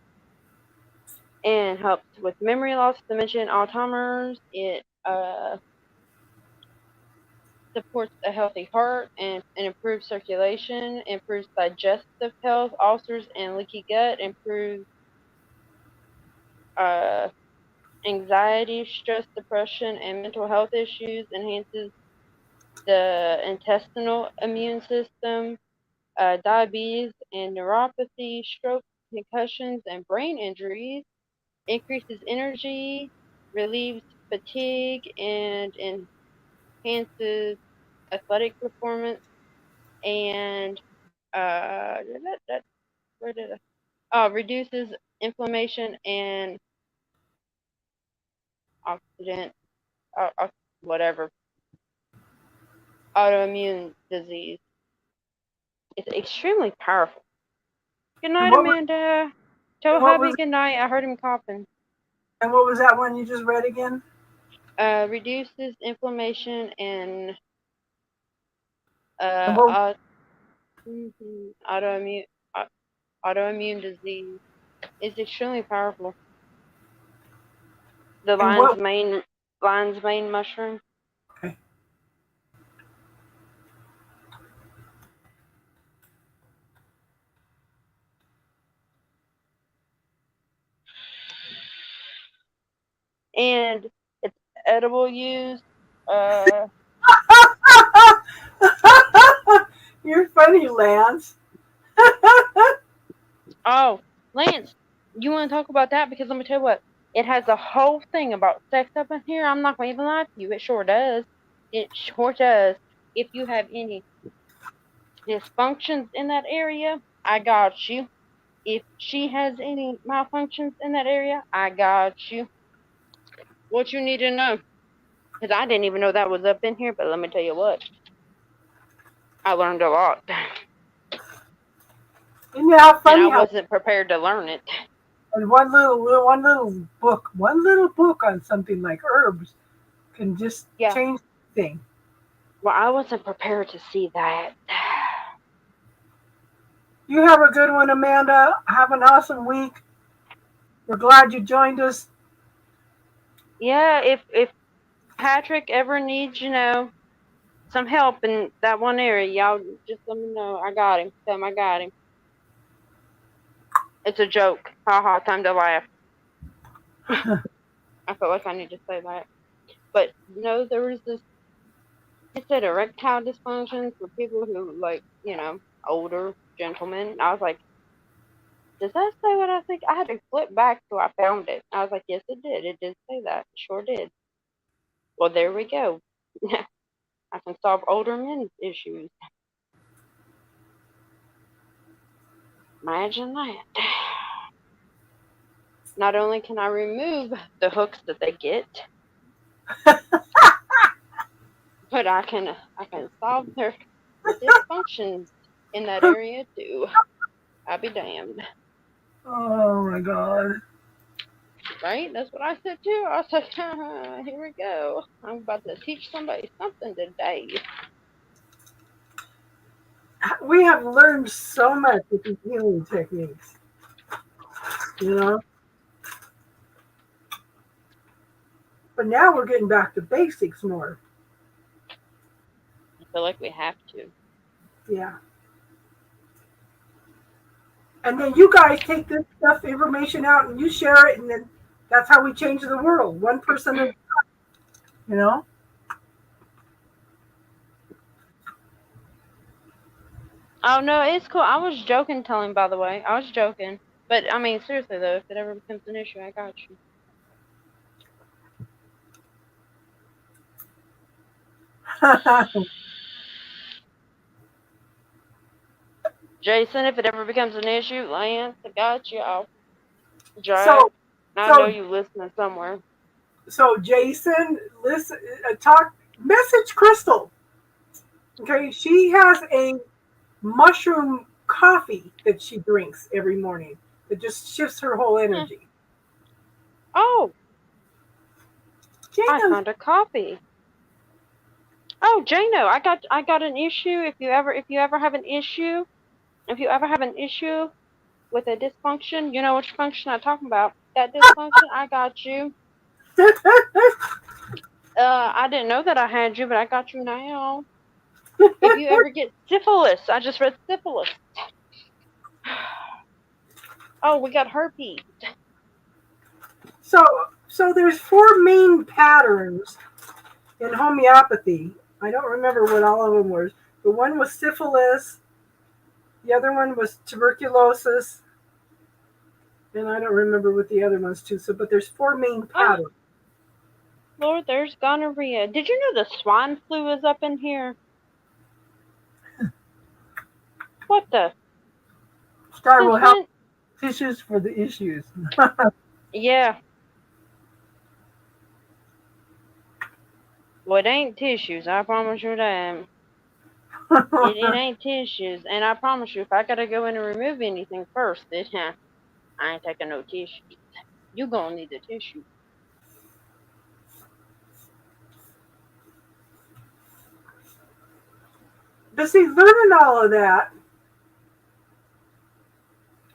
and helps with memory loss, dementia, and Alzheimer's. It supports a healthy heart and improves circulation, improves digestive health, ulcers and leaky gut, improves uh, anxiety, stress, depression, and mental health issues, enhances the intestinal immune system, diabetes and neuropathy, stroke, concussions, and brain injuries, increases energy, relieves fatigue, and enhances athletic performance, and where did reduces inflammation and oxidant, whatever, autoimmune disease. It's extremely powerful. Good and night, what was Amanda. Tell and what hubby was good night. I heard him coughing. and what was that one you just read again? Reduces inflammation and And what autoimmune autoimmune disease. It's extremely powerful. The And what? lion's mane mushroom. Okay. And it's edible use. You're funny, Lance. Oh, Lance, you want to talk about that? Because let me tell you what, it has a whole thing about sex up in here. I'm not going to even lie to you. It sure does. It sure does. If you have any dysfunctions in that area, I got you. If she has any malfunctions in that area, I got you. What you need to know. Because I didn't even know that was up in here, but let me tell you what. I learned a lot. Isn't that And funny I how wasn't prepared to learn it. and one little book on something like herbs can just Yeah. change things. Well, I wasn't prepared to see that. You have a good one, Amanda. Have an awesome week. We're glad you joined us. Yeah, if Patrick ever needs, some help in that one area, y'all just let me know. I got him. Tell him I got him. It's a joke. Ha ha, time to laugh. I feel like I need to say that. But there was this, it said erectile dysfunction for people who, older gentlemen. I was like, does that say what I think? I had to flip back till I found it. I was like, yes, it did. It did say that. It sure did. Well, there we go. I can solve older men's issues. Imagine that. Not only can I remove the hooks that they get, but I can solve their dysfunctions in that area too. I'll be damned. Oh my God. Right? That's what I said too. I was like, here we go. I'm about to teach somebody something today. We have learned so much with these healing techniques. But now we're getting back to basics more. I feel like we have to. Yeah. And then you guys take this information out and you share it, and then that's how we change the world. One person at a time, Oh no, it's cool. I was joking, telling, by the way. I was joking. But I mean, seriously though, if it ever becomes an issue, I got you. Jason, if it ever becomes an issue, Lance, I got you. Jack, I know you listening somewhere. So Jason, listen, message Crystal. Okay, she has a mushroom coffee that she drinks every morning that just shifts her whole energy. Oh, I Jano, found a copy. Oh, Jano, I got an issue. If you ever have an issue, with a dysfunction, you know which function I'm talking about. That dysfunction, I got you. I didn't know that I had you, but I got you now. If you ever get syphilis, I just read syphilis. Oh, we got herpes. So there's 4 main patterns in homeopathy. I don't remember what all of them were. The one was syphilis. The other one was tuberculosis. And I don't remember what the other ones too. But there's 4 main patterns. Oh, Lord, there's gonorrhea. Did you know the swine flu is up in here? What the? Star will help tissues for the issues. Yeah. Well, it ain't tissues. I promise you that. It ain't tissues. And I promise you, if I gotta go in and remove anything first, I ain't taking no tissues. You gonna need the tissue. But see, learning all of that,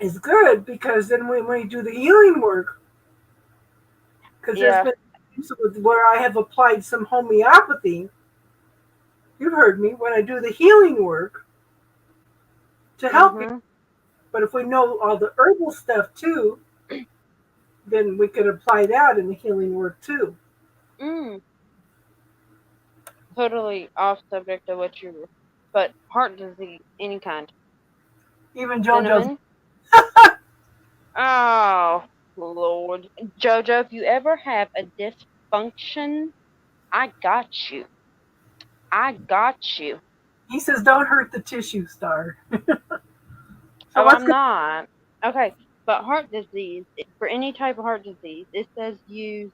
is good because then when we do the healing work, because there's Yeah. been times where I have applied some homeopathy. You've heard me when I do the healing work to help people. Mhm. But if we know all the herbal stuff too, then we could apply that in the healing work too. Mm. Totally off subject of what you were, but heart disease, any kind. Even JoJo's. Cinnamon. Oh, Lord. Jojo, if you ever have a dysfunction, I got you. I got you. He says, "Don't hurt the tissue, Star." So Oh, what's I'm good? not. Okay, but heart disease, for any type of heart disease, it says use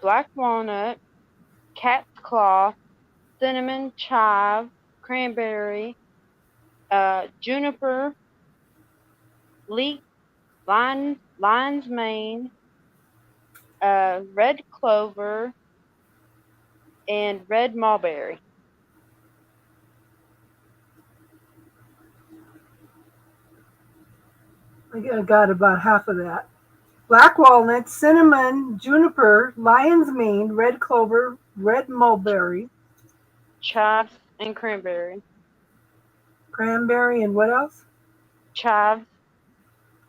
black walnut, cat's claw, cinnamon, chive, cranberry, juniper, leek, lion's mane, red clover, and red mulberry. I got about half of that. Black walnut, cinnamon, juniper, lion's mane, red clover, red mulberry, Chives and cranberry. cranberry, and what else? Chives.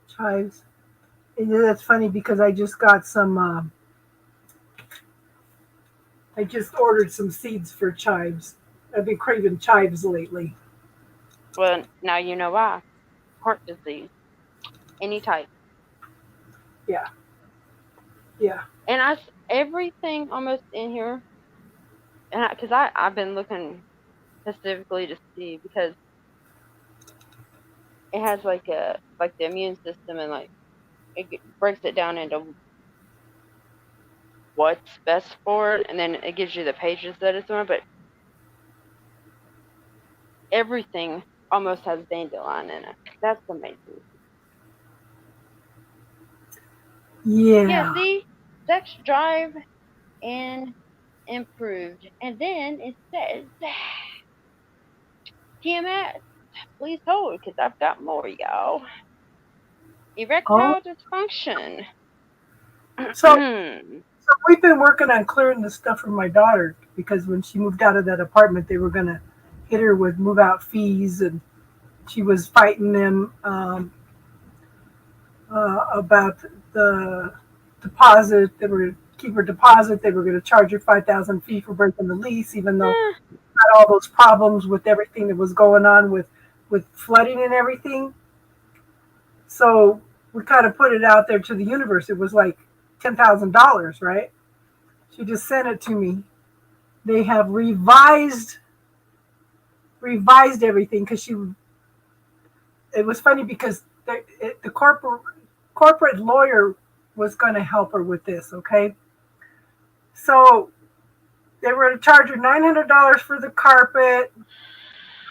Chives. And that's funny because I just got some. I just ordered some seeds for chives. I've been craving chives lately. Well, now you know why. Heart disease. Any type. Yeah, yeah. And everything almost in here, and because I've been looking specifically to see, because it has like the immune system, and like breaks it down into what's best for it, and then it gives you the pages that it's on, but everything almost has dandelion in it. That's amazing. Yeah, Yeah. see? Sex drive and improved. And then it says TMS. Please hold, because I've got more, y'all. Oh, Erectile dysfunction. so we've been working on clearing the stuff from my daughter because when she moved out of that apartment, they were gonna hit her with move out fees, and she was fighting them about the deposit. They were going to keep her deposit. They were going to charge her 5,000 fee for breaking the lease, even though had all those problems with everything that was going on with flooding and everything. So we kind of put it out there to the universe. It was like $10,000, right? She just sent it to me. They have revised everything because she. It was funny because the corporate lawyer was going to help her with this. Okay, so they were going to charge her $900 for the carpet,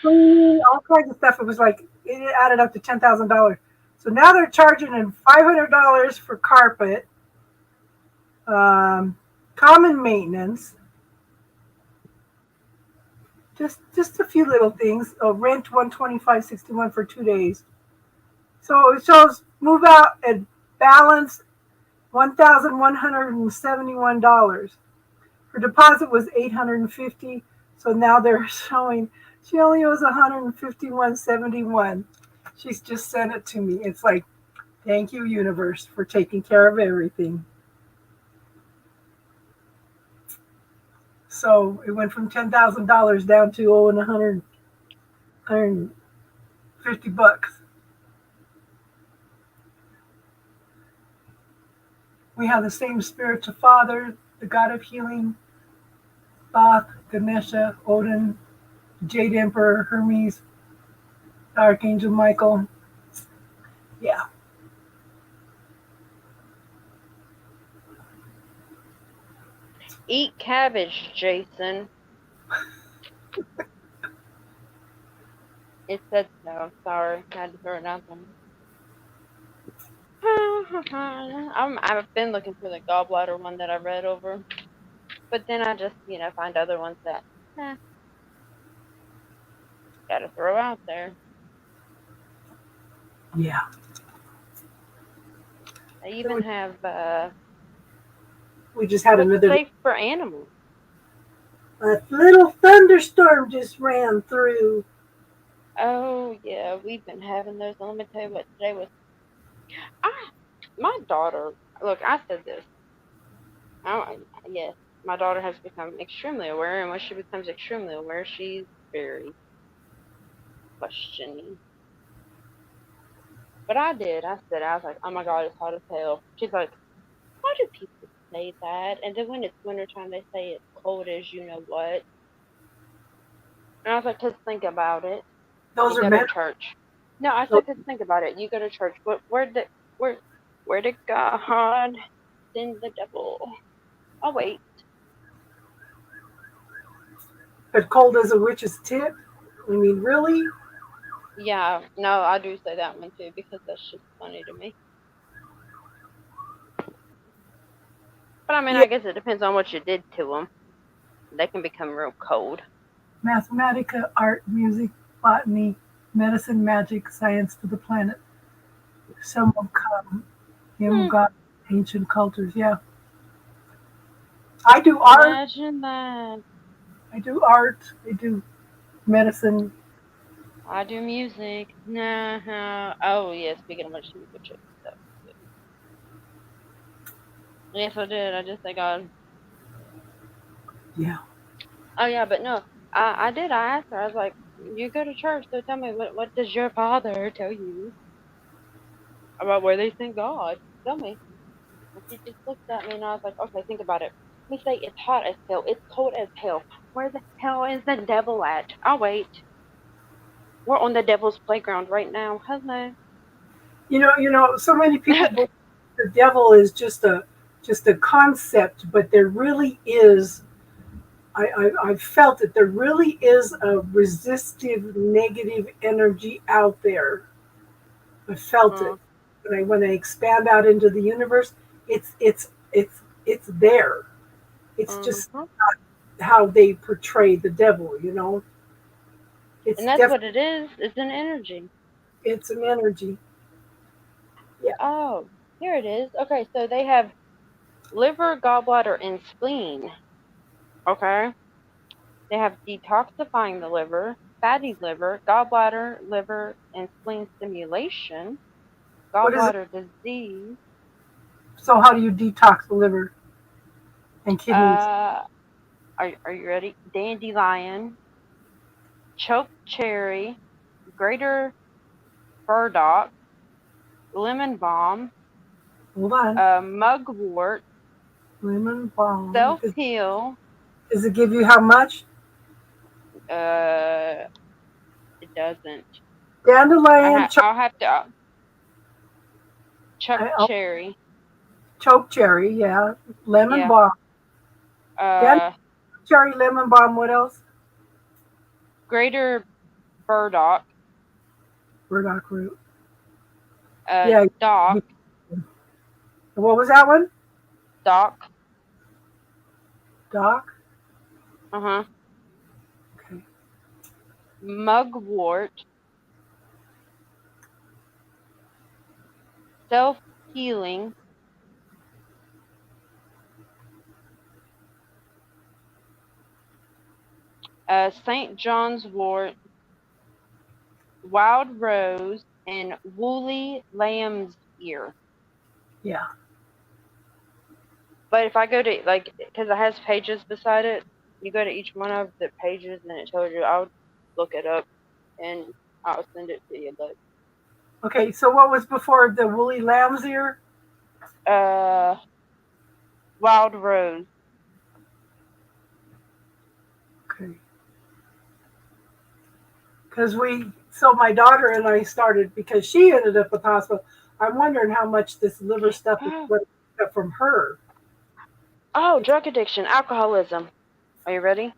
cleaning, all kinds of stuff. It was like it added up to $10,000. So now they're charging him $500 for carpet, common maintenance, just a few little things. Rent $125.61 for 2 days. So it shows move out and balance $1,171. Her deposit was $850. So now they're showing she only owes $151.71. She's just sent it to me. It's like, thank you, universe, for taking care of everything. So it went from $10,000 down to owing $150. We have the same spiritual father, the god of healing, Thoth, Ganesha, Odin, Jade Emperor, Hermes, Archangel Michael. Yeah. Eat cabbage, Jason. It said so. Sorry, I had to throw it out there. I've been looking for the gallbladder one that I read over, but then I just find other ones that gotta throw out there. Yeah. They even have We just had what's another safe for animals. a little thunderstorm just ran through. Oh yeah, we've been having those. And let me tell you what today was. My daughter. Look, I said this. Yes, my daughter has become extremely aware, and when she becomes extremely aware, she's very questioning. But I did. I said, I was like, oh my God, it's hot as hell. She's like, why do people say that? And then when it's wintertime, they say it's cold as you know what. And I was like, because think about it. Those You are go to men. church. No, I said, because think about it. You go to church. Where did God send the devil? Oh, wait. But cold as a witch's tit. I mean, really? Yeah, no, I do say that one too because that's just funny to me. But I mean, Yeah. I guess it depends on what you did to them. They can become real cold. Mathematica, art, music, botany, medicine, magic, science to the planet. Some will come. Him, God, ancient cultures. Yeah. I do art. Imagine that. I do art. I do medicine. I do music. Nah. Oh, yeah, speaking of which, let me go check this out. Yes, I did. I just thank God. Yeah. Oh, yeah, but no. I did. I asked her. I was like, you go to church, so tell me, what does your father tell you about where they send God? Tell me. And she just looked at me and I was like, okay, think about it. Let me say it's hot as hell. It's cold as hell. Where the hell is the devil at? I'll wait. We're on the devil's playground right now. Hello. So many people believe the devil is just a concept, but there really is. I felt that there really is a resistive negative energy out there. I felt it when I expand out into the universe. It's there. It's just how they portray the devil. It's And that's what it is. It's an energy. it's an energy. Yeah. Oh, here it is. Okay, so they have liver, gallbladder, and spleen. Okay. They have detoxifying the liver, fatty liver, gallbladder, liver, and spleen stimulation, What is it? gallbladder disease. So how do you detox the liver and kidneys? Are you ready? Dandelion, choke cherry, greater burdock, lemon balm, Hold on. mugwort, Lemon balm. self heal. Does it give you how much? It doesn't. Dandelion, I'll have to. Choke oh, cherry. choke cherry, yeah. Lemon Yeah. balm. Uh, Cherry, lemon balm. What else? greater burdock. Burdock root. Dock. What was that one? Dock. Doc. Okay. Mugwort. Self healing. St. John's wort, wild rose, and woolly lamb's ear. Yeah. But if I go to, because it has pages beside it, you go to each one of the pages and it tells you. I'll look it up and I'll send it to you. But Okay, so what was before the woolly lamb's ear? wild rose. Okay. Because so my daughter and I started, because she ended up at the hospital. I'm wondering how much this liver stuff is what I got from her. Oh, drug addiction, alcoholism. Are you ready?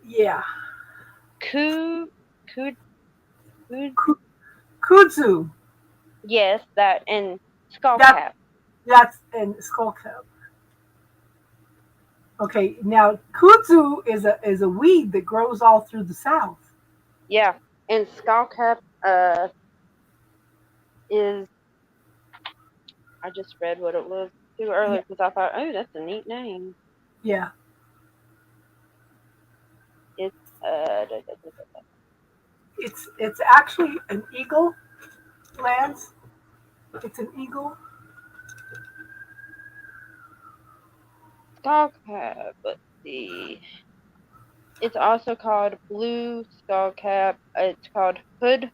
Yeah. Kudzu. Yes, that and skull cap. That's in skull cap. Okay, now kudzu is a weed that grows all through the South. Yeah, and skull cap is, I just read what it was too earlier because I thought, oh, that's a neat name. Yeah. It's It's actually an eagle, Lance. It's an eagle. skullcap. Let's see. It's also called blue skullcap. It's called hood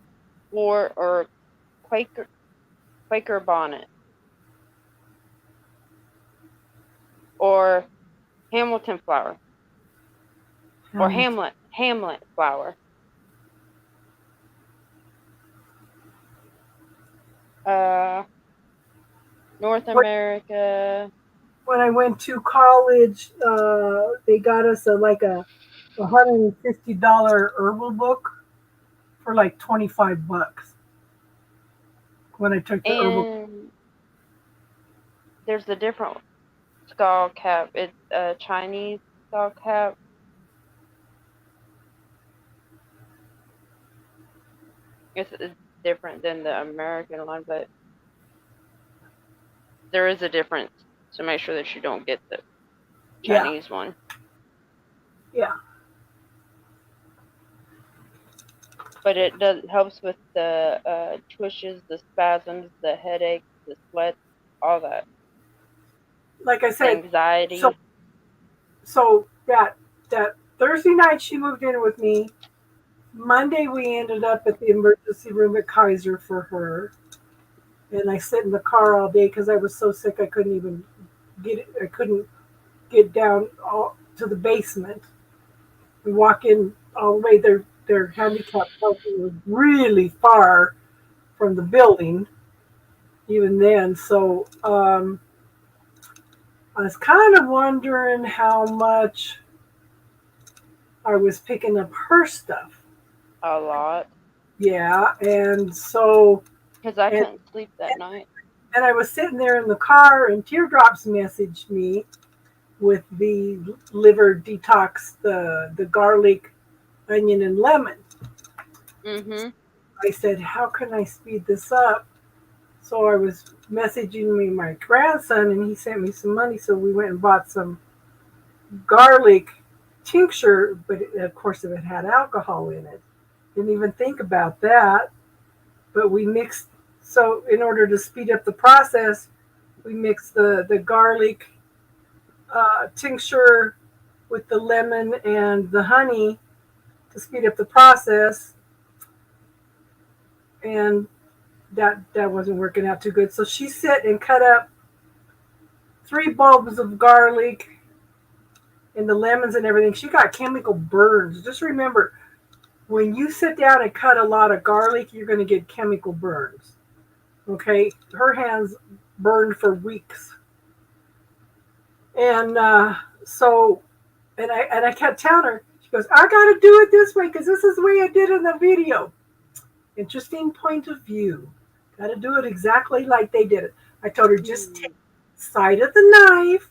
or Quaker bonnet or Hamilton flower or Hamlet flower. North America. When I went to college, they got us a $150 herbal book for like $25 when I took the herbal. And there's a different skull cap. It's a Chinese skull cap. It's different than the American one, but there is a difference. So make sure that you don't get the Chinese one. Yeah. But it helps with the twitches, the spasms, the headaches, the sweat, all that. Like I said, anxiety. So that Thursday night she moved in with me. Monday we ended up at the emergency room at Kaiser for her, and I sat in the car all day because I was so sick I couldn't even get down all to the basement. We walk in all the way. Their handicap parking was really far from the building, even then. So I was kind of wondering how much I was picking up her stuff. A lot. Yeah, and so... Because I couldn't sleep that night. And I was sitting there in the car, and Teardrops messaged me with the liver detox, the garlic, onion, and lemon. Mm-hmm. I said, how can I speed this up? So I was messaging me my grandson, and he sent me some money, so we went and bought some garlic tincture, but of course it had alcohol in it. Didn't even think about that, but we mixed. So in order to speed up the process, we mixed the garlic tincture with the lemon and the honey to speed up the process, and that wasn't working out too good. So she sat and cut up 3 bulbs of garlic and the lemons and everything. She got chemical burns. Just remember, when you sit down and cut a lot of garlic, you're going to get chemical burns. Okay? Her hands burned for weeks. And so I kept telling her, she goes, I got to do it this way because this is the way I did in the video. Interesting point of view. Got to do it exactly like they did it. I told her, just take the side of the knife,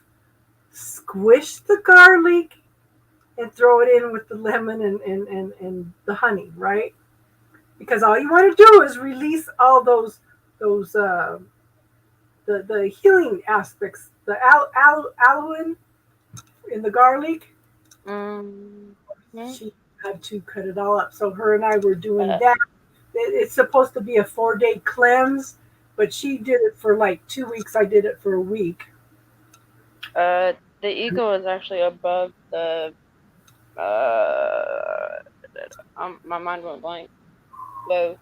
squish the garlic, and throw it in with the lemon and the honey, right? Because all you want to do is release all those the healing aspects, the aloe in the garlic. Mm-hmm. She had to cut it all up. So her and I were doing that. It's supposed to be a 4-day cleanse, but she did it for like 2 weeks. I did it for a week. The eagle is actually above the. My mind went blank. Whoa.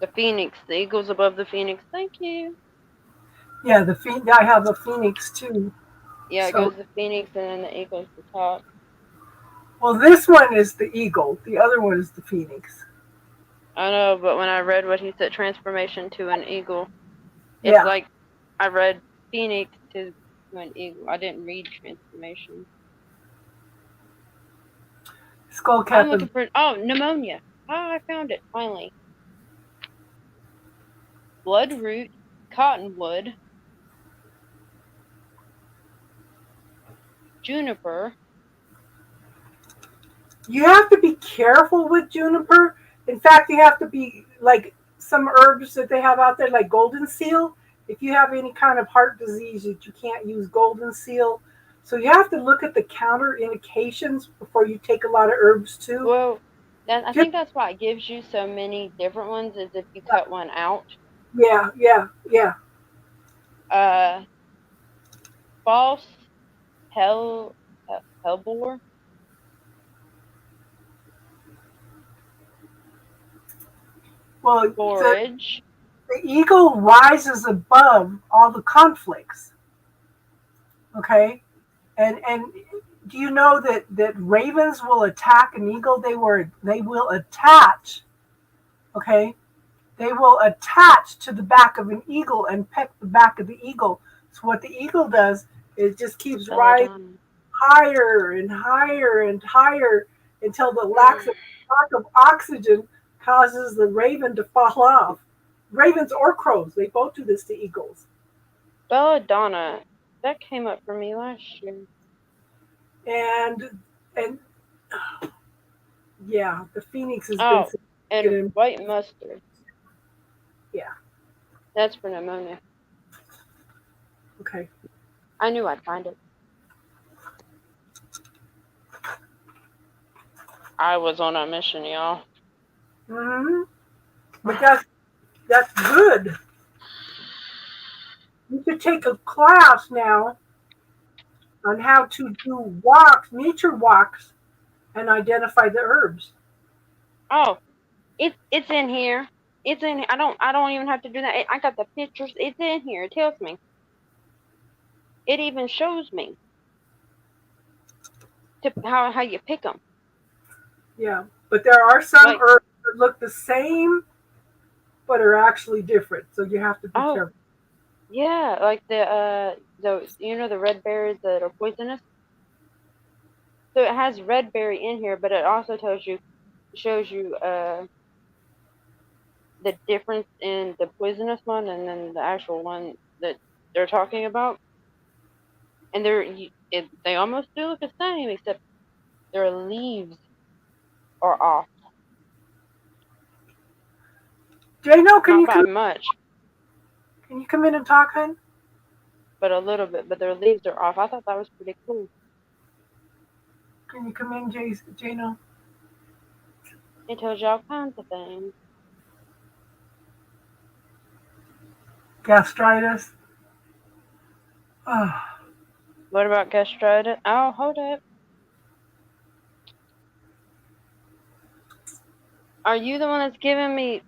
The phoenix. The eagle's above the phoenix. Thank you. Yeah, I have a phoenix too. Yeah, it goes the phoenix and then the eagle's the top. Well, this one is the eagle. The other one is the phoenix. I know, but when I read what he said, transformation to an eagle, it's like I read phoenix to an eagle. I didn't read transformation. Skull cap. I'm looking for pneumonia. I found it finally. Bloodroot, cottonwood, juniper. You have to be careful with juniper In fact, you have to be like some herbs that they have out there, like golden seal. If you have any kind of heart disease, that you can't use golden seal. So you have to look at the counter indications before you take a lot of herbs too. Well, I Just, think that's why it gives you so many different ones. Is if you cut one out. yeah. False hellebore. Well, Forage. the eagle rises above all the conflicts. Okay, and do you know that ravens will attack an eagle? They will attach. Okay, they will attach to the back of an eagle and peck the back of the eagle. So what the eagle does is just keeps rising higher and higher and higher until the lack of oxygen causes the raven to fall off. Ravens or crows, they both do this to eagles. Belladonna. That came up for me last year. And yeah, the phoenix has Oh, been and white mustard. Yeah. That's for pneumonia. Okay. I knew I'd find it. I was on a mission, y'all. Mm-hmm. But that's good. You should take a class now on how to do walks, nature walks, and identify the herbs. Oh, it's in here. It's in. I don't even have to do that. I got the pictures. It's in here. It tells me. It even shows me how you pick them. Yeah, but there are some herbs that look the same, but are actually different. So you have to be careful. Yeah, like the red berries that are poisonous. So it has red berry in here, but it also shows you the difference in the poisonous one and then the actual one that they're talking about. And they almost do look the same, except their leaves are off. Jano, can Not by much. Can you come in and talk, hon? But a little bit, but their leaves are off. I thought that was pretty cool. Can you come in, Jano? It tells you all kinds of things. Gastritis. Oh. What about gastritis? Oh, hold up. Are you the one that's giving me...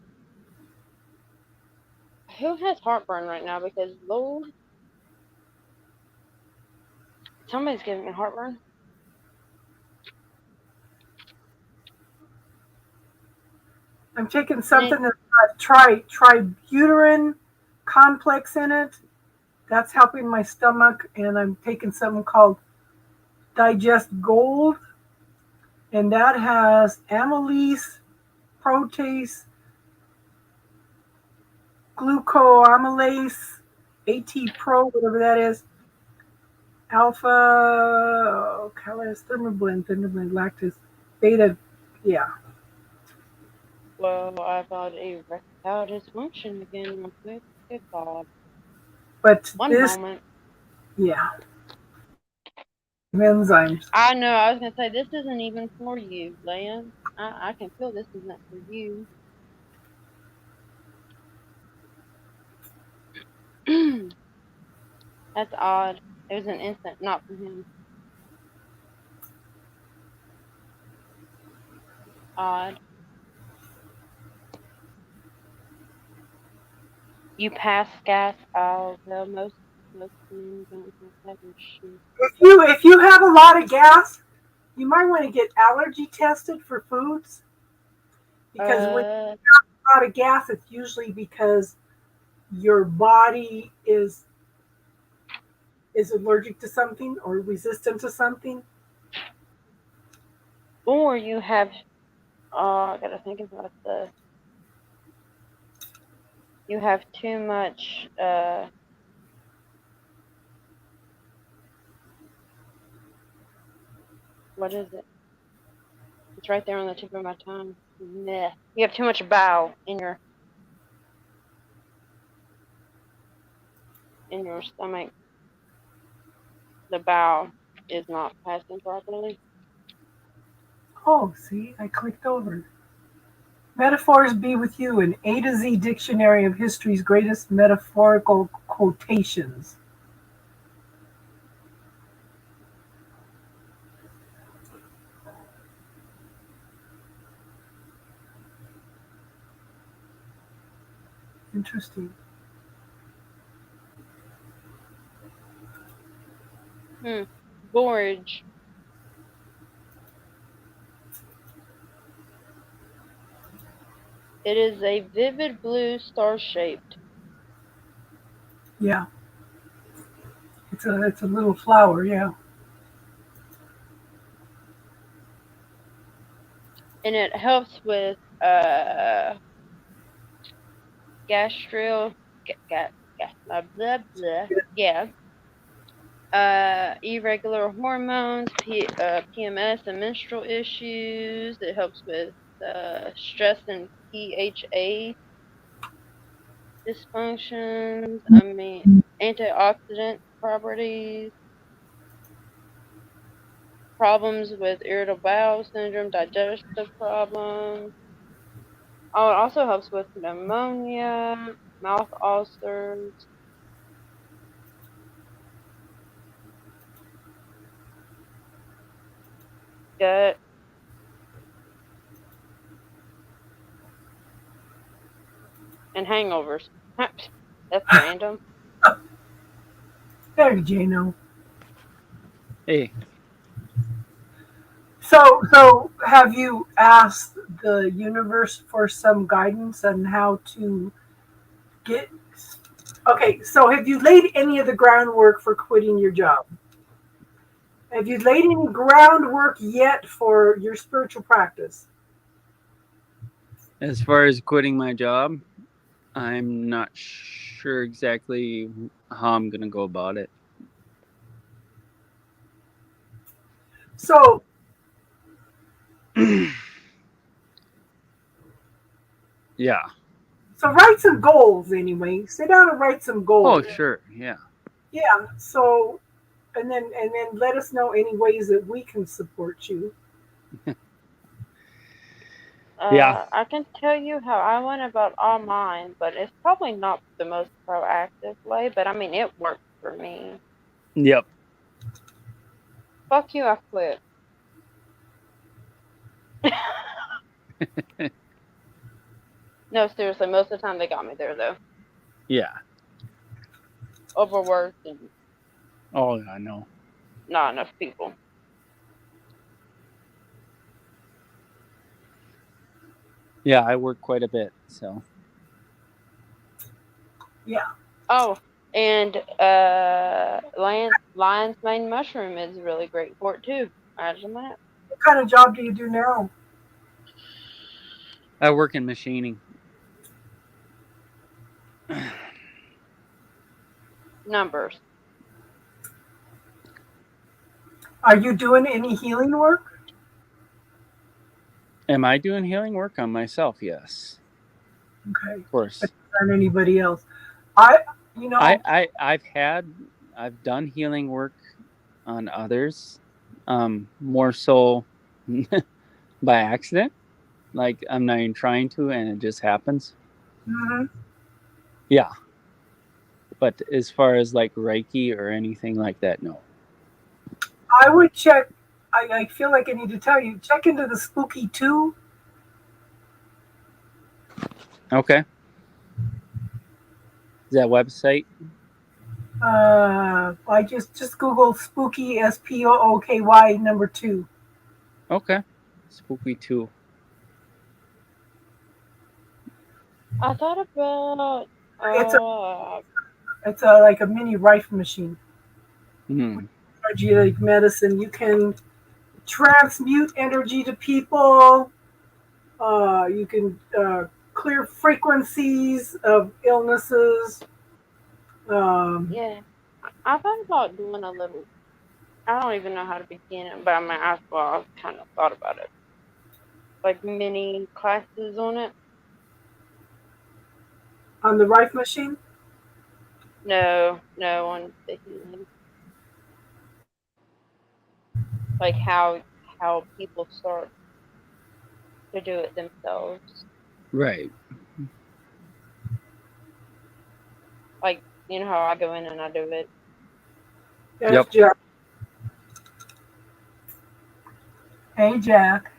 Who has heartburn right now? Because, Lord... Somebody's giving me heartburn. I'm taking something that's got tributyrin complex in it. That's helping my stomach. And I'm taking something called Digest Gold. And that has amylase, protease, glucoamylase, AT Pro, whatever that is, alpha, thermoblend, lactase, beta, yeah. Well, I've got erectile dysfunction again real quick. Good God. But One this, moment. yeah. Enzymes. I know, I was going to say, this isn't even for you, Lan. I can feel this isn't for you. That's odd. It was an instant, not for him. Odd. You pass gas. Oh, well, most men don't have that shit. If you have a lot of gas, you might want to get allergy tested for foods. Because when you have a lot of gas, it's usually because your body is allergic to something or resistant to something. Or you have, I gotta think about this. You have too much, what is it? It's right there on the tip of my tongue. Meh. You have too much bowel in your stomach. The bowel is not passing properly. Oh, see, I clicked over. Metaphors be with you, an A to Z dictionary of history's greatest metaphorical quotations. Interesting. Gorge. It is a vivid blue, star-shaped. Yeah. It's a little flower, yeah. And it helps with blah, blah, blah. Yeah. Irregular hormones, PMS, and menstrual issues. It helps with stress and PHA dysfunctions. Antioxidant properties. Problems with irritable bowel syndrome, digestive problems. Oh, it also helps with pneumonia, mouth ulcers. Gut. And hangovers. That's random. There, Jano. Hey, So have you asked the universe for some guidance on how to get? Okay, so have you laid any of the groundwork for quitting your job? Have you laid any groundwork yet for your spiritual practice? as far as quitting my job, I'm not sure exactly how I'm gonna go about it. So Yeah. So write some goals anyway. Sit down and write some goals. Oh, sure. Yeah. Yeah. So and then let us know any ways that we can support you. Yeah. I can tell you how I went about all mine, but it's probably not the most proactive way, but I mean, it worked for me. Yep. Fuck you, I quit. No, seriously, most of the time they got me there, though. Yeah. Overworked and Oh, I know. not enough people. Yeah, I work quite a bit, so. Yeah. Oh, and lion's mane mushroom is really great for it too. Imagine that. What kind of job do you do now? I work in machining. Numbers. Are you doing any healing work? Am I doing healing work on myself? Yes. Okay. Of course. But not on anybody else. I've done healing work on others, more so by accident. Like I'm not even trying to, and it just happens. Mhm. Yeah. But as far as like Reiki or anything like that, no. I would check. I feel like I need to tell you, check into the Spooky 2. Okay. Is that website? I just Google Spooky SPOOKY number 2. Okay. Spooky 2. I thought about. It's like a mini rifle machine. Hmm. Energetic medicine. You can transmute energy to people. You can clear frequencies of illnesses. Yeah, I thought about doing a little. I don't even know how to begin it, but I mean, I've kind of thought about it. like mini classes on it. On the Rife machine? No, on the healing. Like how people start to do it themselves. Right. Like, you know how I go in and I do it. Yes, Yep. Jack. Hey, Jack.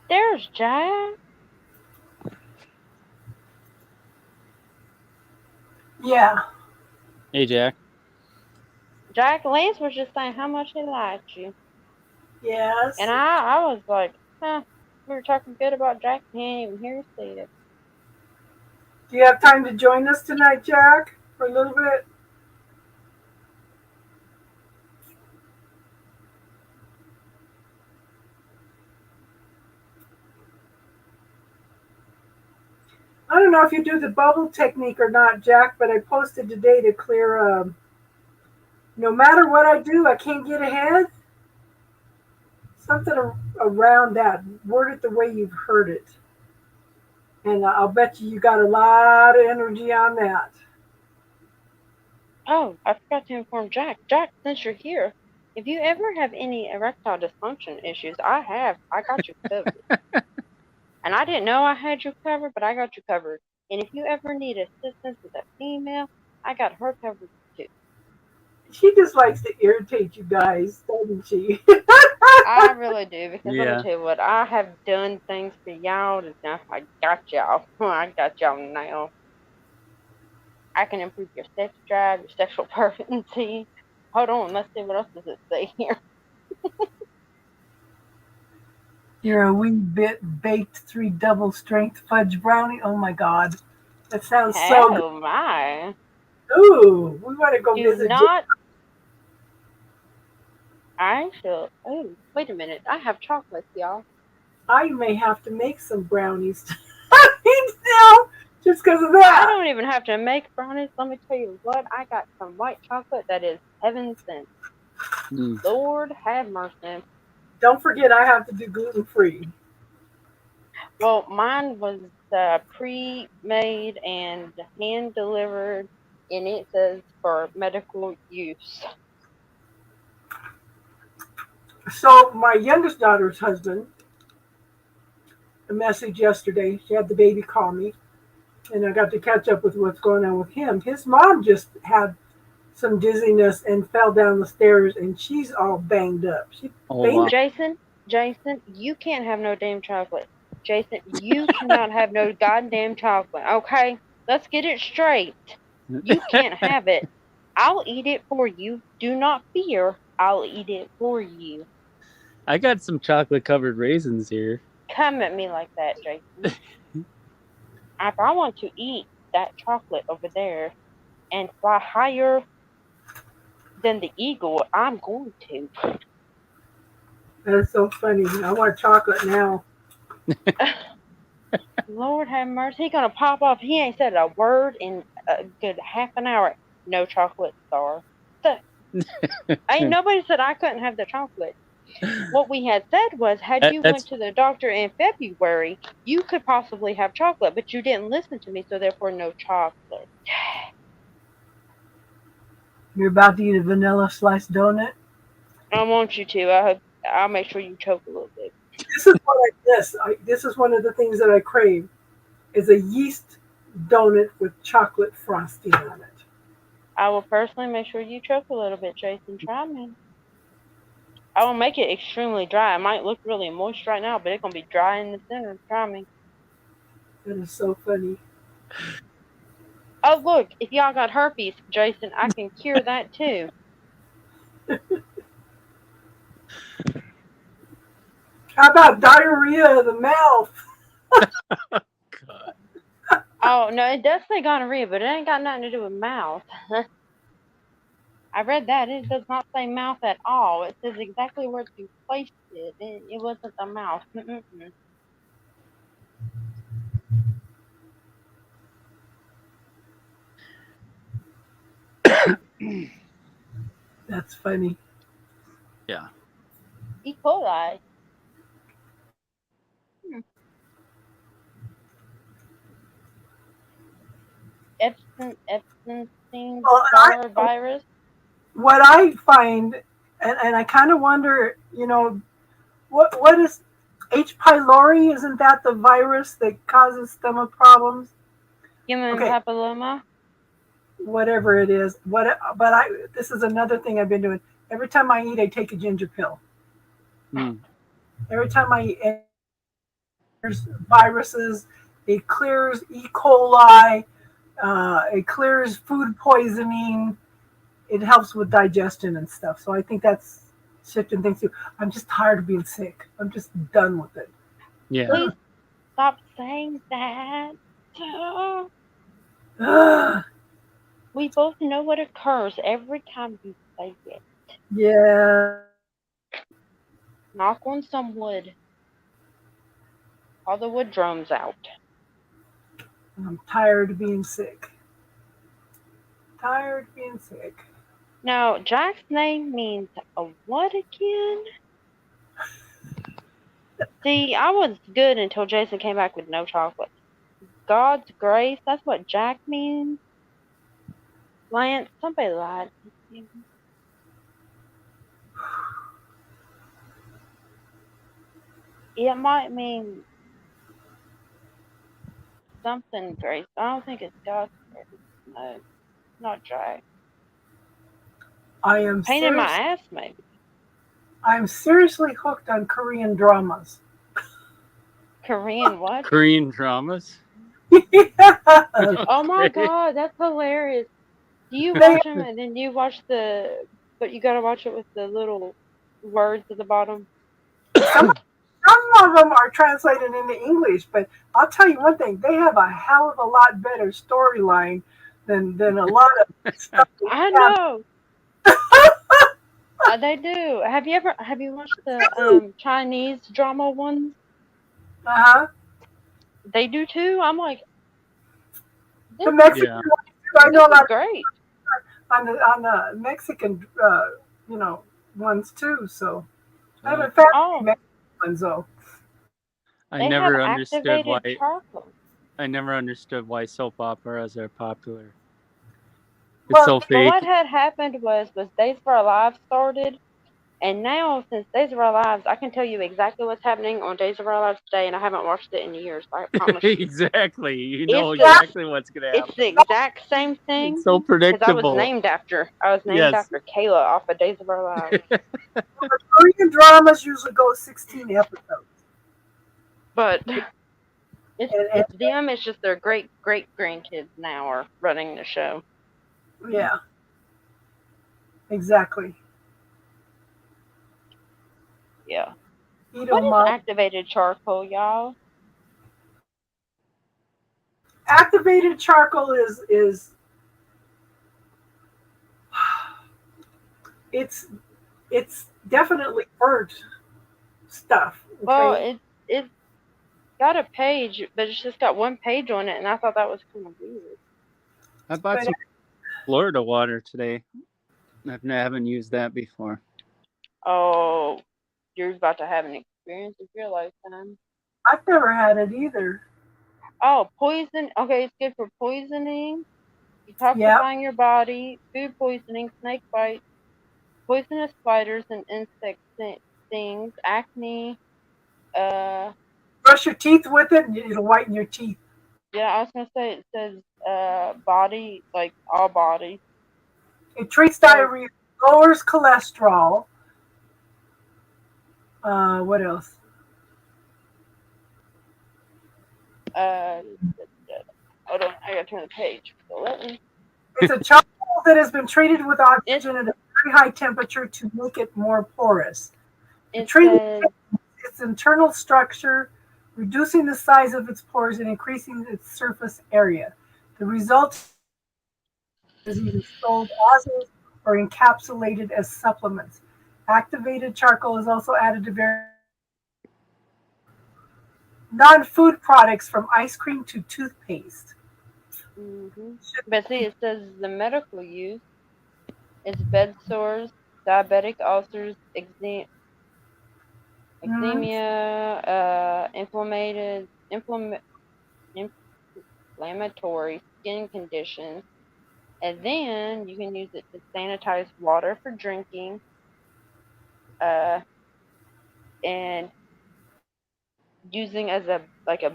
There's Jack. Yeah. Hey, Jack. Jack Lance was just saying how much he liked you. Yes. And I was like, huh, we were talking good about Jack and he ain't even here to see it. Do you have time to join us tonight, Jack, for a little bit? I don't know if you do the bubble technique or not, Jack, but I posted today to clear. No matter what I do, I can't get ahead. Something around that. Word it the way you've heard it. And I'll bet you got a lot of energy on that. Oh, I forgot to inform Jack. Jack, since you're here, if you ever have any erectile dysfunction issues, I got you covered. And I didn't know I had you covered, but I got you covered. And if you ever need assistance with a female, I got her covered too. She just likes to irritate you guys, doesn't she? I really do, because let Yeah. me tell you what, I have done things for y'all enough. I got y'all. I got y'all now. I can improve your sex drive, your sexual potency. Hold on, let's see what else does it say here. You're a wee bit baked 3 double strength fudge brownie. Oh my God. That sounds so good. Oh my. Ooh, we want to go Do visit. not. I shall. Oh, wait a minute. I have chocolates, y'all. I may have to make some brownies now just because of I that. don't even have to make brownies. Let me tell you what. I got some white chocolate that is heaven sent. Mm. Lord have mercy. Don't forget, I have to do gluten free. Well, mine was pre-made and hand delivered, and it says for medical use. So my youngest daughter's husband, a message yesterday. She had the baby call me, and I got to catch up with what's going on with him. His mom just had some dizziness and fell down the stairs, and she's all banged up. She Oh, fainted. wow. Jason, you can't have no damn chocolate. Jason, you cannot have no goddamn chocolate. Okay, let's get it straight. You can't have it. I'll eat it for you. Do not fear. I'll eat it for you. I got some chocolate covered raisins here. Come at me like that, Jason. If I want to eat that chocolate over there and fly higher than the eagle, I'm going to. That's so funny. I want chocolate now. Lord have mercy. He gonna pop off. He ain't said a word in a good half an hour. No chocolate, star. So, ain't nobody said I couldn't have the chocolate. What we had said was, had you went to the doctor in February, you could possibly have chocolate, but you didn't listen to me, so therefore no chocolate. You're about to eat a vanilla sliced donut. I want you to. I hope I'll make sure you choke a little bit. This is what I miss. This is one of the things that I crave. Is a yeast donut with chocolate frosting on it. I will personally make sure you choke a little bit, Jason. Try me. I will make it extremely dry. It might look really moist right now, but it's going to be dry in the center. Try me. That is so funny. Oh, look. If y'all got herpes, Jason, I can cure that too. How about diarrhea of the mouth? God. Oh, no, it does say gonorrhea, but it ain't got nothing to do with mouth. I read that. It does not say mouth at all. It says exactly where to place it. It wasn't the mouth. Mm-mm. That's funny. Yeah. E. coli. Epstein-Barr virus. What I find, and I kind of wonder, what is H. pylori? Isn't that the virus that causes stomach problems? Human Okay. papilloma. Whatever it is. This is another thing I've been doing. Every time I eat, I take a ginger pill. Every time I eat, there's viruses. It clears E. coli. It clears food poisoning. It helps with digestion and stuff. So I think that's shifting things too. I'm just tired of being sick. I'm just done with it. Yeah. Please stop saying that. Ugh. We both know what occurs every time you say it. Yeah. Knock on some wood. All the wood drums out. I'm tired of being sick. Tired of being sick. Now, Jack's name means a what again? See, I was good until Jason came back with no chocolate. God's grace, that's what Jack means? Lance, somebody lied to you. It might mean something grace. I don't think it's God's grace. No, not Jack. I am Pain in my ass, maybe. I'm seriously hooked on Korean dramas. Korean what? Korean dramas. Oh my God, that's hilarious. Do you watch them and then you watch but you gotta watch it with the little words at the bottom? Some of them are translated into English, but I'll tell you one thing: they have a hell of a lot better storyline than a lot of stuff. I know. They do. Have you watched the Chinese drama ones? They do too. I'm like, the Mexican ones too. I know a lot great on the Mexican ones too. So I haven't found Mexican ones though. I never understood why soap operas are popular. It's so fake. What had happened was Days of Our Lives started, and now since Days of Our Lives, I can tell you exactly what's happening on Days of Our Lives today, and I haven't watched it in years. I promise you. Exactly, you know exactly what's gonna happen. It's the exact same thing. It's so predictable. I was named after after Kayla off of Days of Our Lives. Korean dramas usually go 16 episodes. But it's them. It's just their great grandkids now are running the show. Yeah. Exactly. Yeah. What is activated charcoal, y'all? Activated charcoal is it's definitely burnt stuff. Okay? Well, it's got a page, but it's just got one page on it, and I thought that was kind of weird. I bought some Florida water today. I haven't used that before. Oh, you're about to have an experience of your lifetime. I've never had it either. Oh, poison. Okay, it's good for poisoning, detoxifying your body, food poisoning, snake bites, poisonous spiders and insect stings, acne. Brush your teeth with it, and it'll whiten your teeth. Yeah, I was gonna say it says body, like all body. It treats diarrhea, lowers cholesterol. What else? Hold on, I gotta turn the page. So let me. It's a charcoal that has been treated with oxygen at a very high temperature to make it more porous. It treats its internal structure, reducing the size of its pores and increasing its surface area. The result is either sold as is or encapsulated as supplements. Activated charcoal is also added to various non-food products from ice cream to toothpaste. Mm-hmm. But see, it says the medical use is bed sores, diabetic ulcers, eczema, inflammatory skin conditions. And then you can use it to sanitize water for drinking, and using as a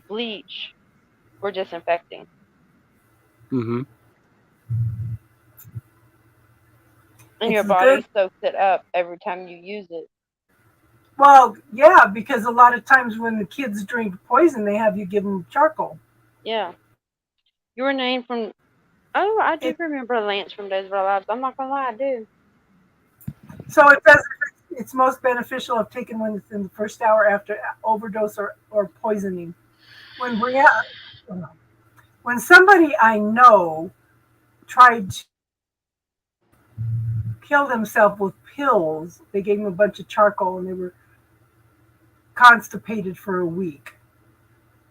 bleach for disinfecting. Mm-hmm. And your It's body good. soaks it up every time you use it. Well, yeah, because a lot of times when the kids drink poison, they have you give them charcoal. Yeah. Your name from I do It, remember Lance from Days of Our Lives. I'm not gonna lie, I do. so it says it's most beneficial if taken when it's in the first hour after overdose or poisoning. When when somebody I know tried to kill themselves with pills, they gave them a bunch of charcoal and they were constipated for a week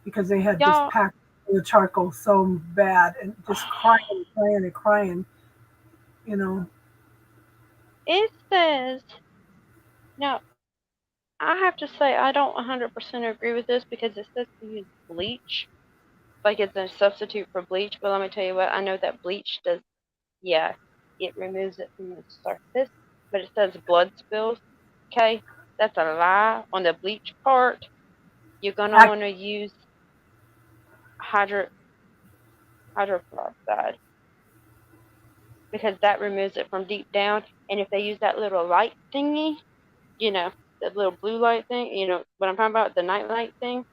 because they had just Y'all, packed the charcoal so bad and just crying, you know. it says now. I have to say I don't 100% agree with this because it says to use bleach, like it's a substitute for bleach. But let me tell you what, I know that bleach does. Yeah, it removes it from the surface, but it says blood spills. Okay, that's a lie on the bleach part. You're gonna Act- want to use hydroperoxide because that removes it from deep down. And if they use that little light thingy, you know, the little blue light thing, you know what I'm talking about, the night light thing,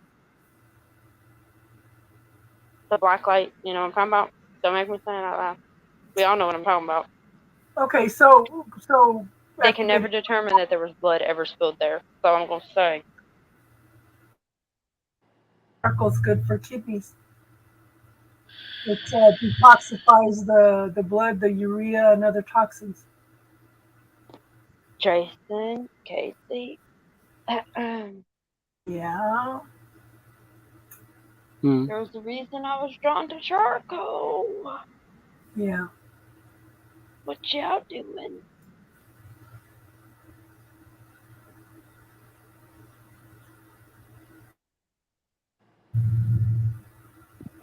the black light, you know what I'm talking about. Don't make me say it out loud. We all know what I'm talking about. Okay, so They can never determine that there was blood ever spilled there. So I'm gonna say. charcoal's good for kidneys. It detoxifies the blood, the urea, and other toxins. Jason, Casey. Yeah. Mm. There was a reason I was drawn to charcoal. Yeah. What y'all doing?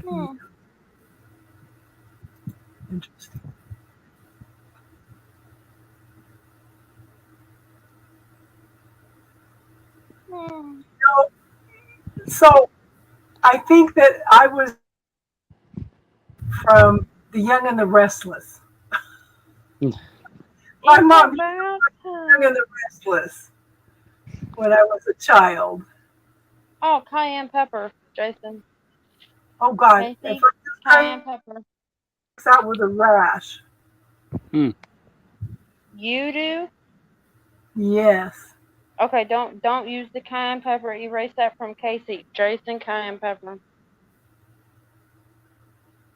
Hmm. Interesting. Hmm. So I think that I was from The Young and the Restless. My mom was About Young and the Restless when I was a child. cayenne pepper, Jason. Oh God! If Casey, I cayenne pepper. just out with a rash. Mm. You do? Yes. Okay, don't use the cayenne pepper. Erase that from Casey. Jason, cayenne pepper.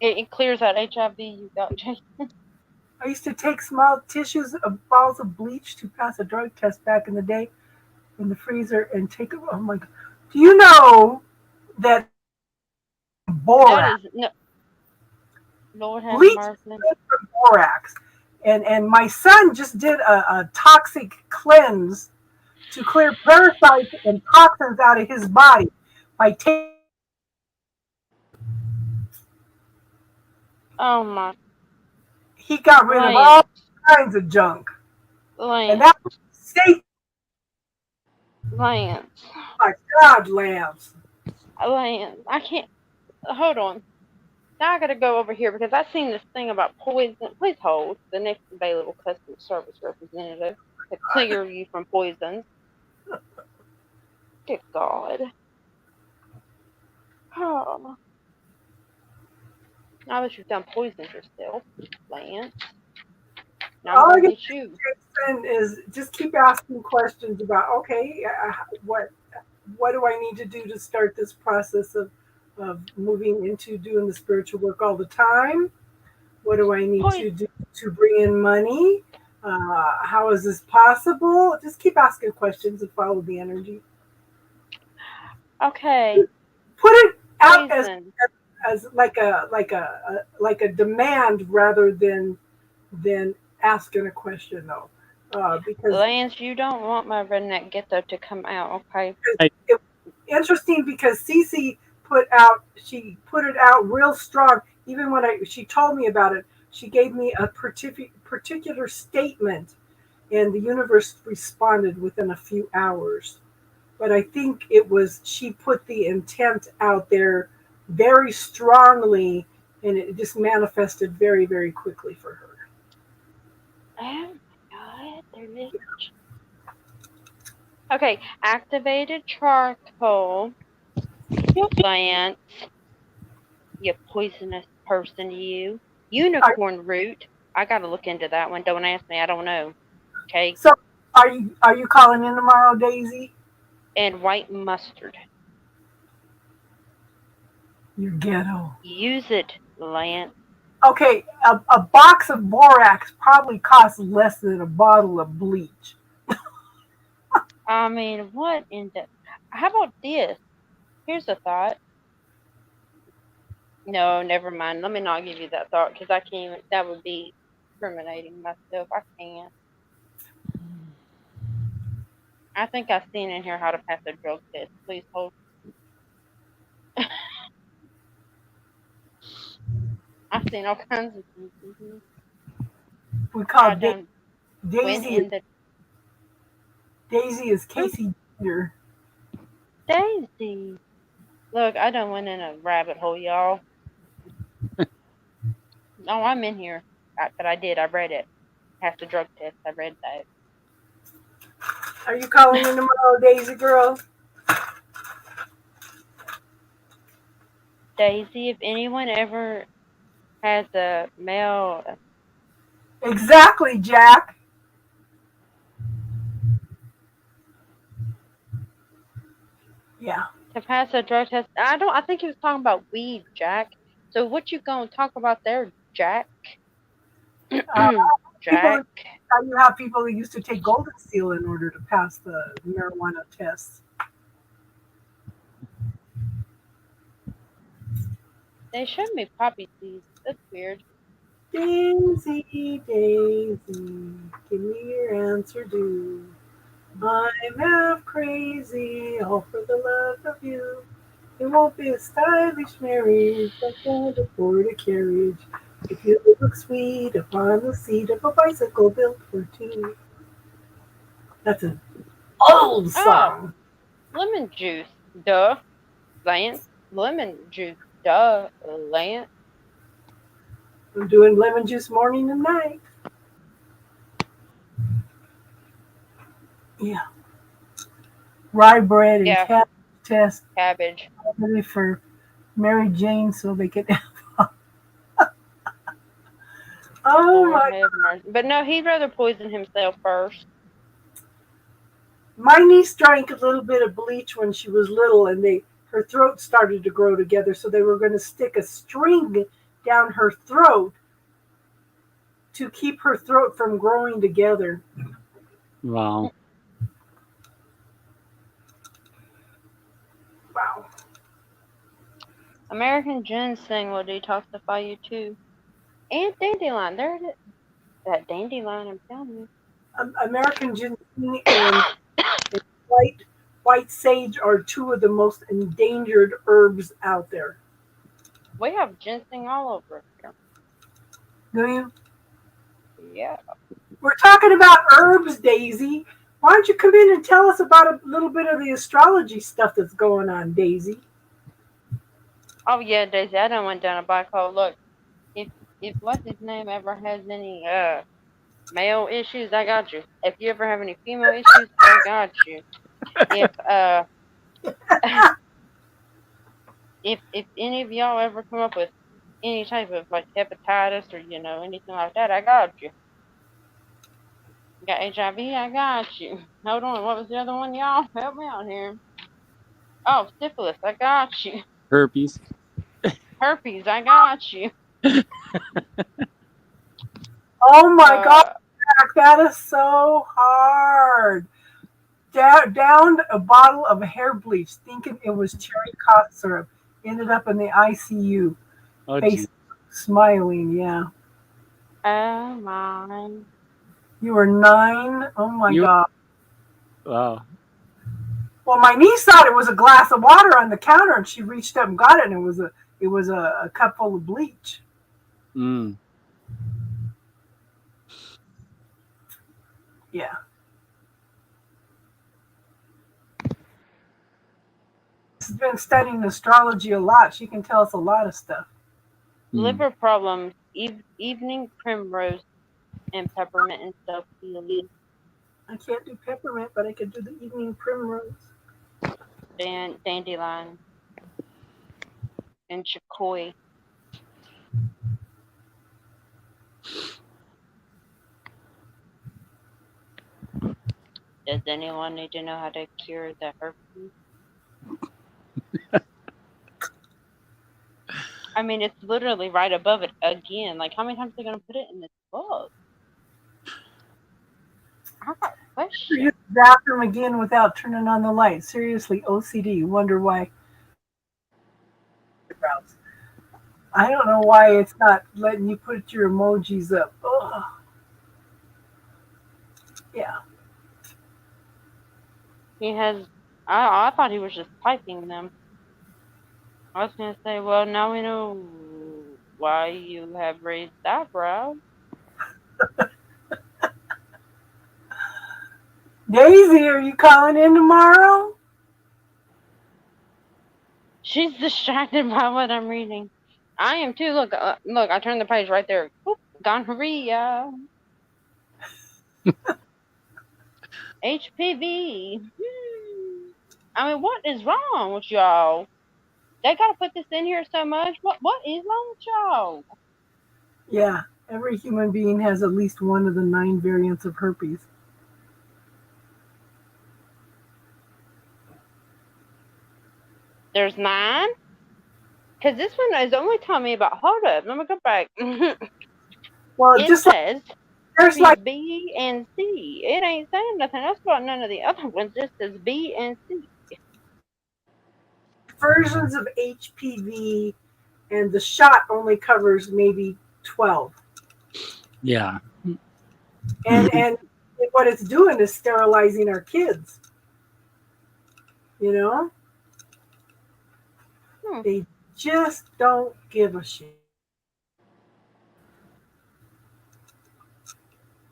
It clears out HIV you got, Jason. I used to take small tissues of balls of bleach to pass a drug test back in the day in the freezer and take it. Oh my God! Do you know that That borax? is no. Lord have Bleach is mercy. good for borax. And my son just did a toxic cleanse to clear parasites and toxins out of his body by taking. Oh my. He got rid of all kinds of junk, and Lance. that was safe. Lance. My God, Lance. Lance. I can't. Hold on. Now I gotta go over here because I seen this thing about poison. Please hold. The next available customer service representative to clear you from poisons. Good God. Oh. Now that you've done poisoned yourself, Lance. Now I'm All I gonna can get you. say is just keep asking questions about, okay, what do I need to do to start this process of moving into doing the spiritual work all the time? What do I need to do to bring in money? How is this possible? Just keep asking questions and follow the energy. Okay. Put it out Poison. as like a demand rather than asking a question though, because Lance, you don't want my redneck ghetto to come out, okay? it's interesting because Cece put it out real strong. Even when she told me about it, she gave me a particular statement, and the universe responded within a few hours. But I think she put the intent out there very strongly, and it just manifested very, very quickly for her. Oh my god, there is. Okay, activated charcoal. Lance, you poisonous person, you. Unicorn root. I gotta look into that one. Don't ask me. I don't know. Okay. So, are you calling in tomorrow, Daisy? And white mustard. You're ghetto. Use it, Lance. Okay, a box of borax probably costs less than a bottle of bleach. I mean, what in the... How about this? Here's a thought. No, never mind. Let me not give you that thought, because I can't... That would be incriminating myself. I can't. I think I've seen in here how to pass a drug test. Please hold. I've seen all kinds of things. We call Daisy. Daisy is Casey Jr. Daisy. Look, I done went in a rabbit hole, y'all. No, I'm in here. But I did. I read it. Passed the drug test. I read that. Are you calling in tomorrow, Daisy girl? Daisy, if anyone ever has a male... Exactly, Jack. Yeah. To pass a drug test... I think he was talking about weed, Jack. So what you gonna talk about there, Jack? Jack? You have people who used to take Golden Seal in order to pass the marijuana tests. They showed me poppy seeds. That's weird. Daisy, Daisy, give me your answer due. I'm half crazy, all for the love of you. It won't be a stylish marriage, I can't afford a carriage. If you look sweet upon the seat of a bicycle built for two. That's an old song. Lemon juice, duh, Lance. Lemon juice, duh, Lance. I'm doing lemon juice morning and night. Yeah. Rye bread and cabbage test. Cabbage. For Mary Jane so they could have. Oh my God. But no, he'd rather poison himself first. My niece drank a little bit of bleach when she was little, and her throat started to grow together, so they were going to stick a string down her throat to keep her throat from growing together. Wow. Wow. American ginseng will detoxify you too. And dandelion. There it is. That dandelion, I'm telling you. American ginseng and white sage are two of the most endangered herbs out there. We have ginseng all over here. Do you? Yeah. We're talking about herbs, Daisy. Why don't you come in and tell us about a little bit of the astrology stuff that's going on, Daisy? Oh yeah, Daisy, I done went down a black hole. Look, if what's his name ever has any male issues, I got you. If you ever have any female issues, I got you. If any of y'all ever come up with any type of like hepatitis or anything like that, I got you. You got HIV, I got you. Hold on, what was the other one, y'all? Help me out here. Oh, syphilis, I got you. Herpes, I got you. Oh my God, Jack, that is so hard. Downed a bottle of hair bleach, thinking it was cherry cough syrup. Ended up in the ICU. Oh, face smiling, yeah. Oh my. You were 9? Oh my God. Wow. Well, my niece thought it was a glass of water on the counter, and she reached up and got it, and it was a cup full of bleach. Mm. Yeah. She's been studying astrology a lot. She can tell us a lot of stuff. Mm. Liver problems, evening primrose, and peppermint and stuff. I can't do peppermint, but I could do the evening primrose. Dandelion and chicory. Does anyone need to know how to cure the herpes? I mean, it's literally right above it again. Like, how many times are they going to put it in this book? I got a question. Use the bathroom again without turning on the light. Seriously, OCD. Wonder why. I don't know why it's not letting you put your emojis up. Ugh. Yeah. He has. I thought he was just typing them. I was going to say, well, now we know why you have raised that brow. Daisy, are you calling in tomorrow? She's distracted by what I'm reading. I am too. Look, look. I turned the page right there. Oop, gonorrhea. HPV. I mean, what is wrong with y'all? They gotta put this in here so much. What is wrong with y'all? Yeah. Every human being has at least one of the 9 variants of herpes. There's 9? Because this one is only telling me about. Hold up, let me go back. Well, It just like says there's like B and C. It ain't saying nothing else about none of the other ones. It says B and C. versions of HPV, and the shot only covers maybe 12. Yeah. And what it's doing is sterilizing our kids. You know? They just don't give a shit.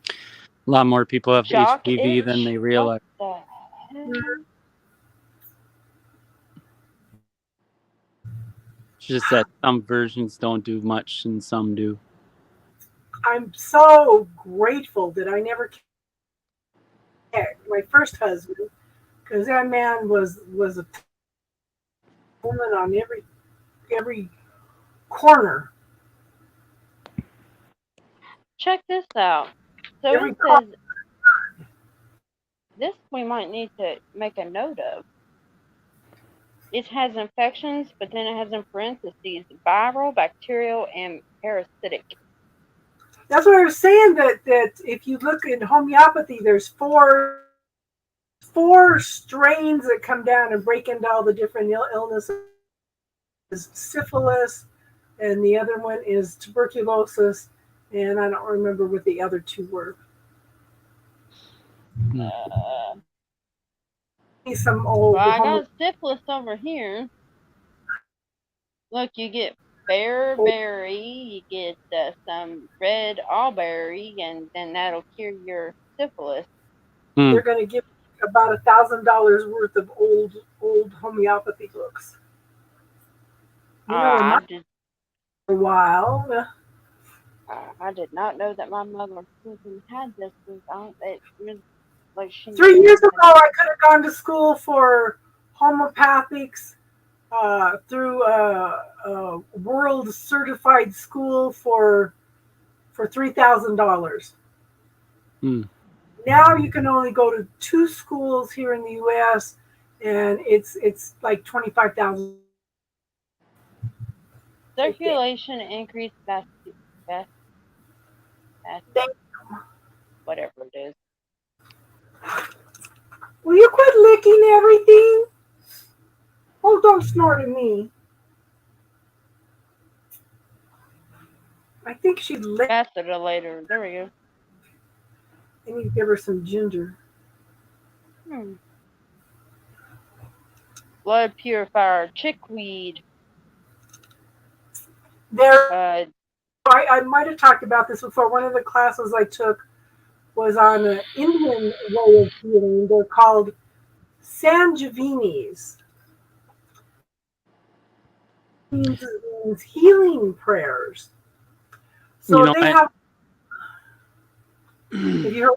A lot more people have Shock HPV itch? than they realize. What the hell? It's just that some versions don't do much and some do. I'm so grateful that I never met my first husband, because that man was a woman on every corner. Check this out. So Every it says this we might need to make a note of. It has infections, but then it has in parentheses viral, bacterial, and parasitic. That's what I was saying, that if you look in homeopathy, there's four strains that come down and break into all the different illnesses. Syphilis, and the other one is tuberculosis, and I don't remember what the other 2 were. Some old. Well, I got syphilis over here. Look, you get bearberry, you get some red allberry, and then that'll cure your syphilis. They're going to give about $1,000 worth of old homeopathy books. You know, for a while. I did not know that my mother had this. It was like 3 years ago, I could have gone to school for homeopathics through a world certified school for $3,000. Now you can only go to 2 schools here in the U.S. and it's like $25,000. Circulation increased whatever it is. Will you quit licking everything? Oh, don't snort at me. I think she licked. Vasodilator. There we go. I need to give her some ginger. blood purifier, chickweed. There, I might have talked about this before. One of the classes I took was on an Indian way of healing. They're called Sanjeevanis. Means healing prayers. So You know, they have. Have you heard?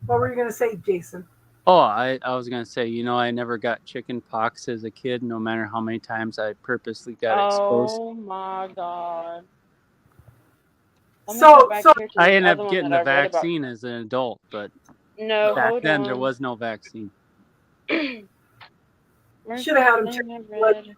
What were you going to say, Jason? Oh, I was gonna say, you know, I never got chicken pox as a kid, no matter how many times I purposely got exposed. Oh my god. Let me So- go back so- here to I this ended other up one getting that the I read about. vaccine as an adult, but No, back hold then on. there was no vaccine. Where's Should have had that them thing I blood read?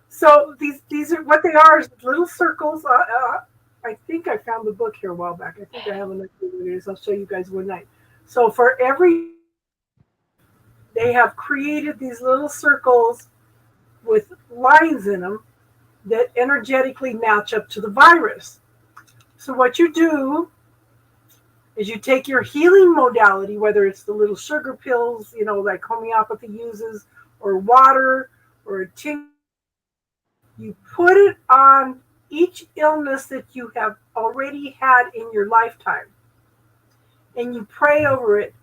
So these are what they are is little circles. I think I found the book here a while back. I think I have enough videos. I'll show you guys one night. So for every, they have created these little circles with lines in them that energetically match up to the virus. So what you do is you take your healing modality, whether it's the little sugar pills, you know, like homeopathy uses, or water, or a tincture. You put it on each illness that you have already had in your lifetime, and you pray over it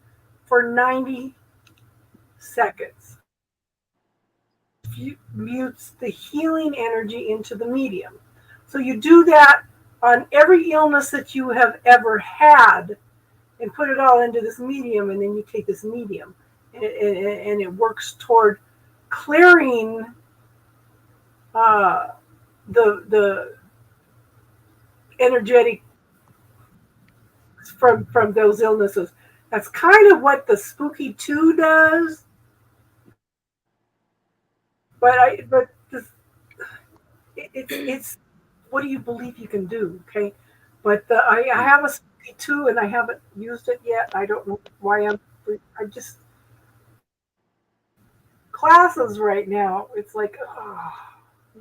for 90 seconds. Mutes the healing energy into the medium. So you do that on every illness that you have ever had and put it all into this medium, and then you take this medium and it works toward clearing the energetic from those illnesses. That's kind of what the Spooky 2 does. But it's what do you believe you can do? Okay, but I have a Spooky 2 and I haven't used it yet. I don't know why I just classes right now. It's like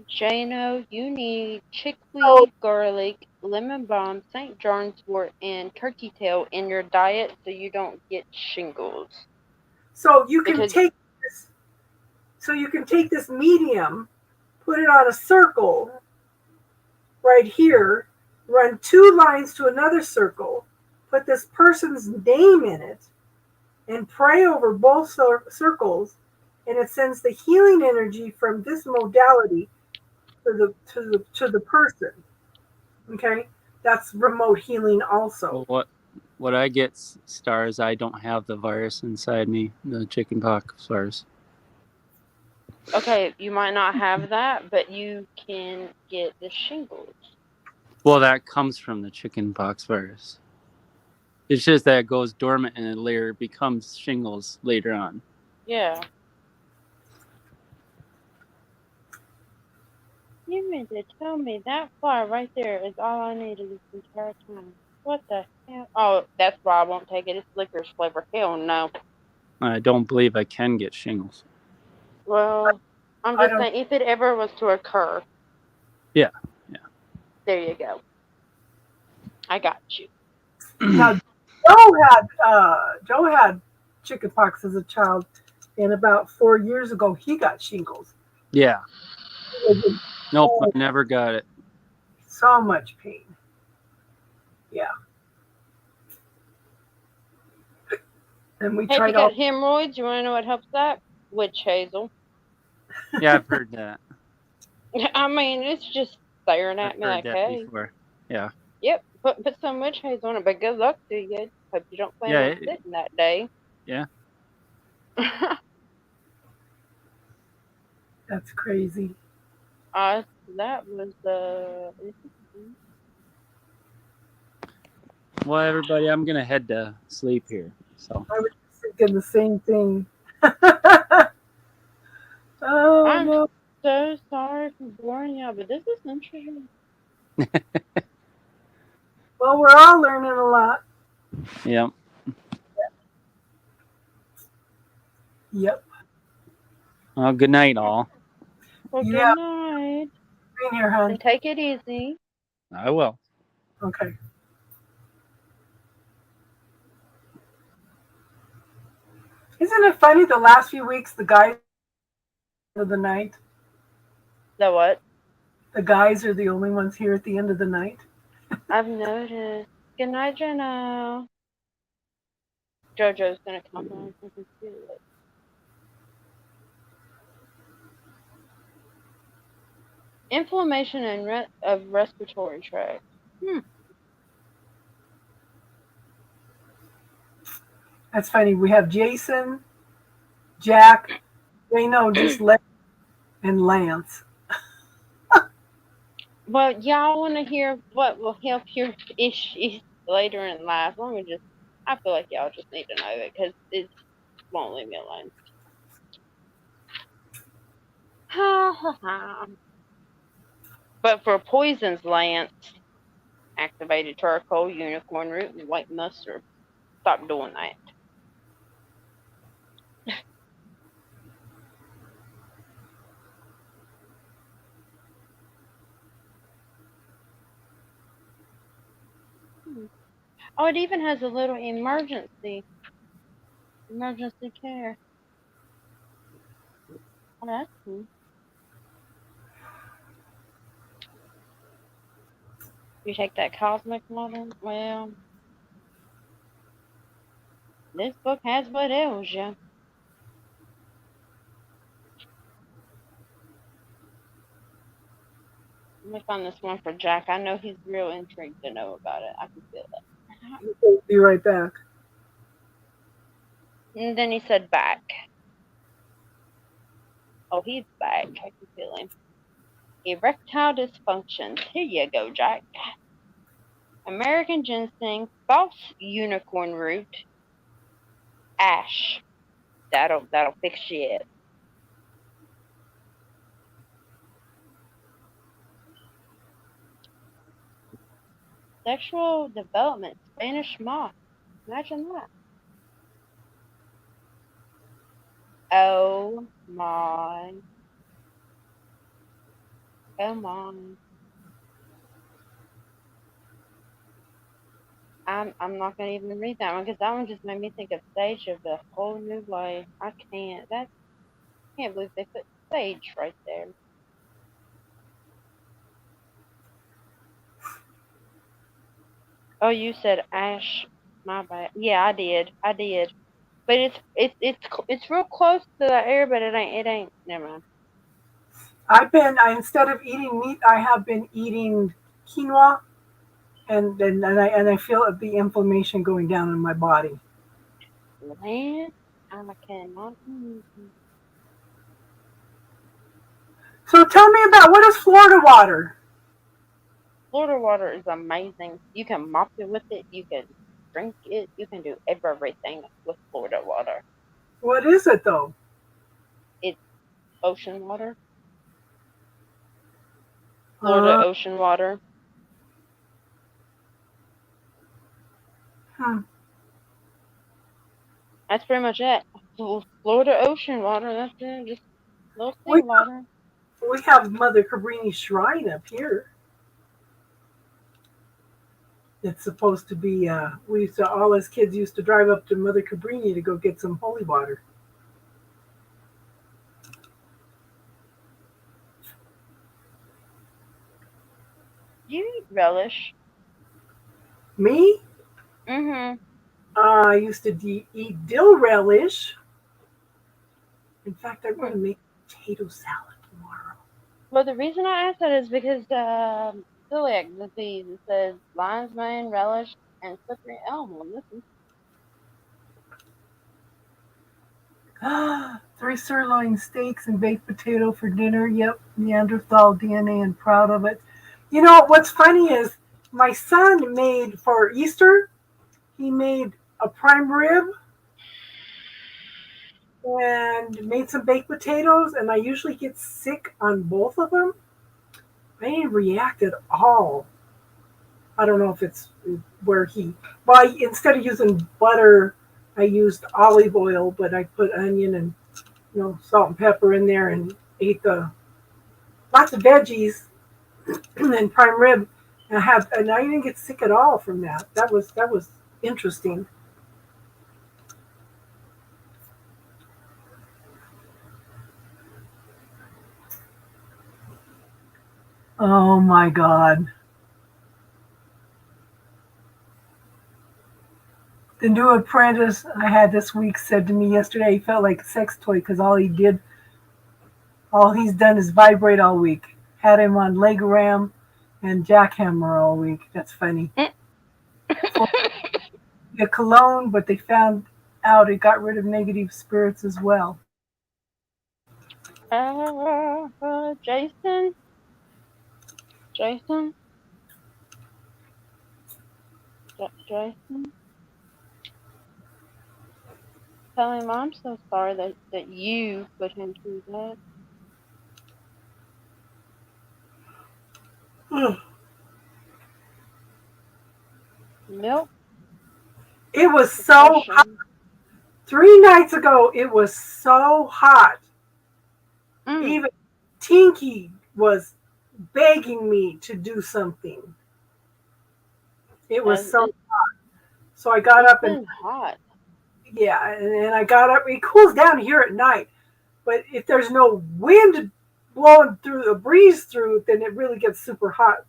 Jano, you need chickweed, Oh. garlic, lemon balm, St. John's wort, and turkey tail in your diet so you don't get shingles. So you can Because- take this. So you can take this medium, put it on a circle right here, run 2 lines to another circle, put this person's name in it, and pray over both circles, and it sends the healing energy from this modality to the person. Okay, that's remote healing also. Well, what I get, Stars, I don't have the virus inside me, the chickenpox virus. Okay, you might not have that, but you can get the shingles. Well, that comes from the chickenpox virus. It's just that it goes dormant and it later becomes shingles later on. Yeah. You meant to tell me that far right there is all I needed this entire time. What the hell? Oh, that's why I won't take it. It's licorice flavor. Hell no. I don't believe I can get shingles. Well, I'm I just don't- saying, if it ever was to occur. Yeah. There you go. I got you. Now, Joe had chickenpox as a child, and about 4 years ago, he got shingles. Yeah. It was Nope, I never got it. so much pain. Yeah. And we Hey, if you tried all. got hemorrhoids, you want to know what helps that? Witch hazel. Yeah, I've heard that. I mean, it's just staring I've at me heard like, that hey. before. Yeah. Yep, put some witch hazel on it, but good luck to you. Hope you don't plan Yeah, on sitting that day. Yeah. That's crazy. That was the. Well, everybody, I'm gonna head to sleep here. So I was thinking the same thing. Oh, I'm no. so sorry for boring y'all, but this is interesting. Well, we're all learning a lot. yeah. Yep. Well, good night, all. Well, good Yeah. night. Being here, hon. And take it easy. I will. Okay. Isn't it funny? The last few weeks, the guys of the night. The what? The guys are the only ones here at the end of the night. I've noticed. Good night, Jenna. JoJo's gonna come on. I can feel it. Inflammation and of respiratory tract. That's funny. We have Jason, Jack, just and Lance. Well, y'all want to hear what will help your issues later in life? I feel like y'all just need to know it because it won't leave me alone. Ha ha ha. But for poisons, Lance, activated charcoal, unicorn root, and white mustard. Stop doing that. Oh, it even has a little emergency care. Oh, that's cool. You take that cosmic model? Well, this book has what ails you. Let me find this one for Jack. I know he's real intrigued to know about it. I can feel it. We'll be right back. And then he said back. Oh, he's back. I can feel him. Erectile dysfunction. Here you go, Jack. American ginseng, false unicorn root, ash. That'll fix shit. Sexual development, Spanish moth. Imagine that. Oh my. Come on. I'm not gonna even read that one because that one just made me think of Sage of the whole new life. I can't believe they put Sage right there. Oh, you said ash. My bad. Yeah, I did. But it's real close to the air, but it ain't. Never mind. Instead of eating meat, I have been eating quinoa, and I feel the inflammation going down in my body. Man, I cannot. So tell me about, what is Florida water? Florida water is amazing. You can mop it with it. You can drink it. You can do everything with Florida water. What is it though? It's ocean water. Florida ocean water. That's pretty much it. Florida ocean water. That's it. Just little sea water. We have Mother Cabrini Shrine up here. It's supposed to be. All us kids used to drive up to Mother Cabrini to go get some holy water. Do you eat relish? Me? Mm-hmm. I used to eat dill relish. In fact, I'm going to make potato salad tomorrow. Well, the reason I asked that is because celiac disease. It says lion's mane, relish, and slippery elm on this one. 3 sirloin steaks and baked potato for dinner. Yep, Neanderthal DNA, and proud of it. You know, what's funny is my son made, for Easter, he made a prime rib and made some baked potatoes, and I usually get sick on both of them. I didn't react at all. I don't know if it's where instead of using butter, I used olive oil, but I put onion and salt and pepper in there and ate lots of veggies and then prime rib, and I didn't get sick at all from that. That was interesting. Oh my God. The new apprentice I had this week said to me yesterday he felt like a sex toy because all he's done is vibrate all week. Had him on Legoram and Jackhammer all week. That's funny. The cologne, but they found out it got rid of negative spirits as well. Jason? Jason? Jason? Tell him I'm so sorry that you put him through that. Milk? It was so hot. 3 nights ago, it was so hot. Even Tinky was begging me to do something. It was so hot. So I got up and hot. Yeah, and I got up. It cools down here at night, but if there's no wind blowing through, a breeze through, then it really gets super hot.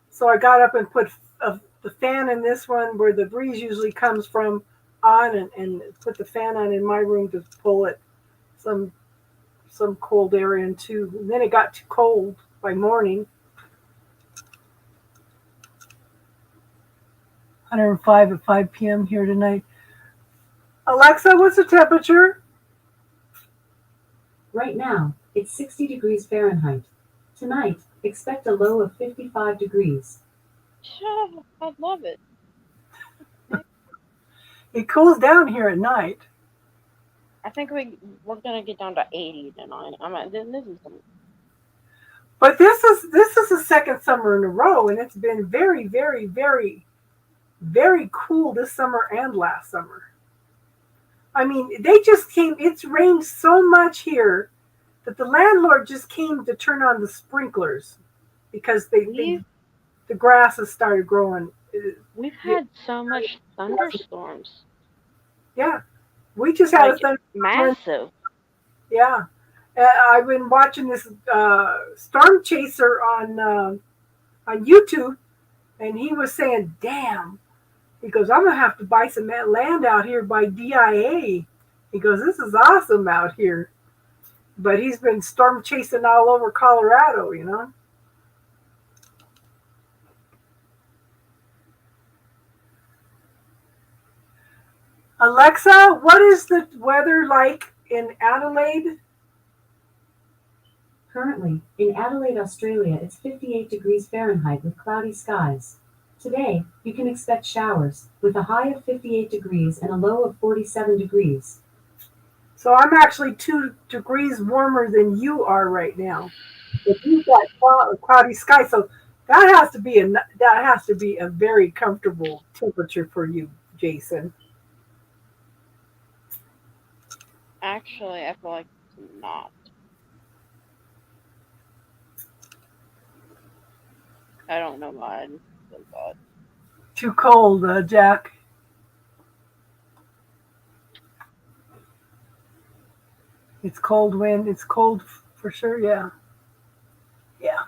So I got up and put the fan in this one where the breeze usually comes from on, and put the fan on in my room to pull it some cold air in too. And then it got too cold by morning. 105 at 5 p.m. here tonight. Alexa, what's the temperature? Right now, it's 60 degrees Fahrenheit. Tonight, expect a low of 55 degrees. I love it. It cools down here at night. I think we're gonna get down to 80 tonight. This is But this is the second summer in a row, and it's been very, very, very, very cool this summer and last summer. I mean, they just came. It's rained so much here that the landlord just came to turn on the sprinklers because the grass has started growing. We've had so much thunderstorms. Yeah, we just had a thunderstorm. Massive. Yeah, I've been watching this storm chaser on YouTube, and he was saying, "Damn." He goes, I'm going to have to buy some land out here by DIA. He goes, this is awesome out here. But he's been storm chasing all over Colorado, you know. Alexa, what is the weather like in Adelaide? Currently, in Adelaide, Australia, it's 58 degrees Fahrenheit with cloudy skies. Today, you can expect showers, with a high of 58 degrees and a low of 47 degrees. So I'm actually 2 degrees warmer than you are right now. But you've got cloudy sky, so that has to be a very comfortable temperature for you, Jason. Actually, I feel like it's not. I don't know why. Too cold, Jack. It's cold wind. It's cold for sure. Yeah. Yeah.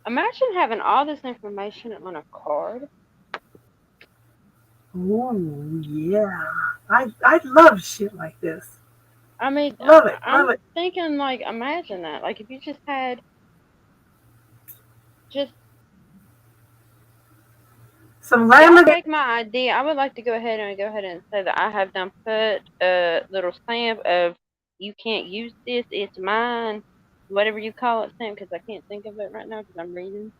Imagine having all this information on a card. Oh yeah. I love shit like this. I mean, love it. I'm thinking, like, imagine that. Like, if you just had some laminate. Take my idea. I would like to go ahead and say that I have done put a little stamp of you can't use this. It's mine. Whatever you call it, stamp, because I can't think of it right now because I'm reading.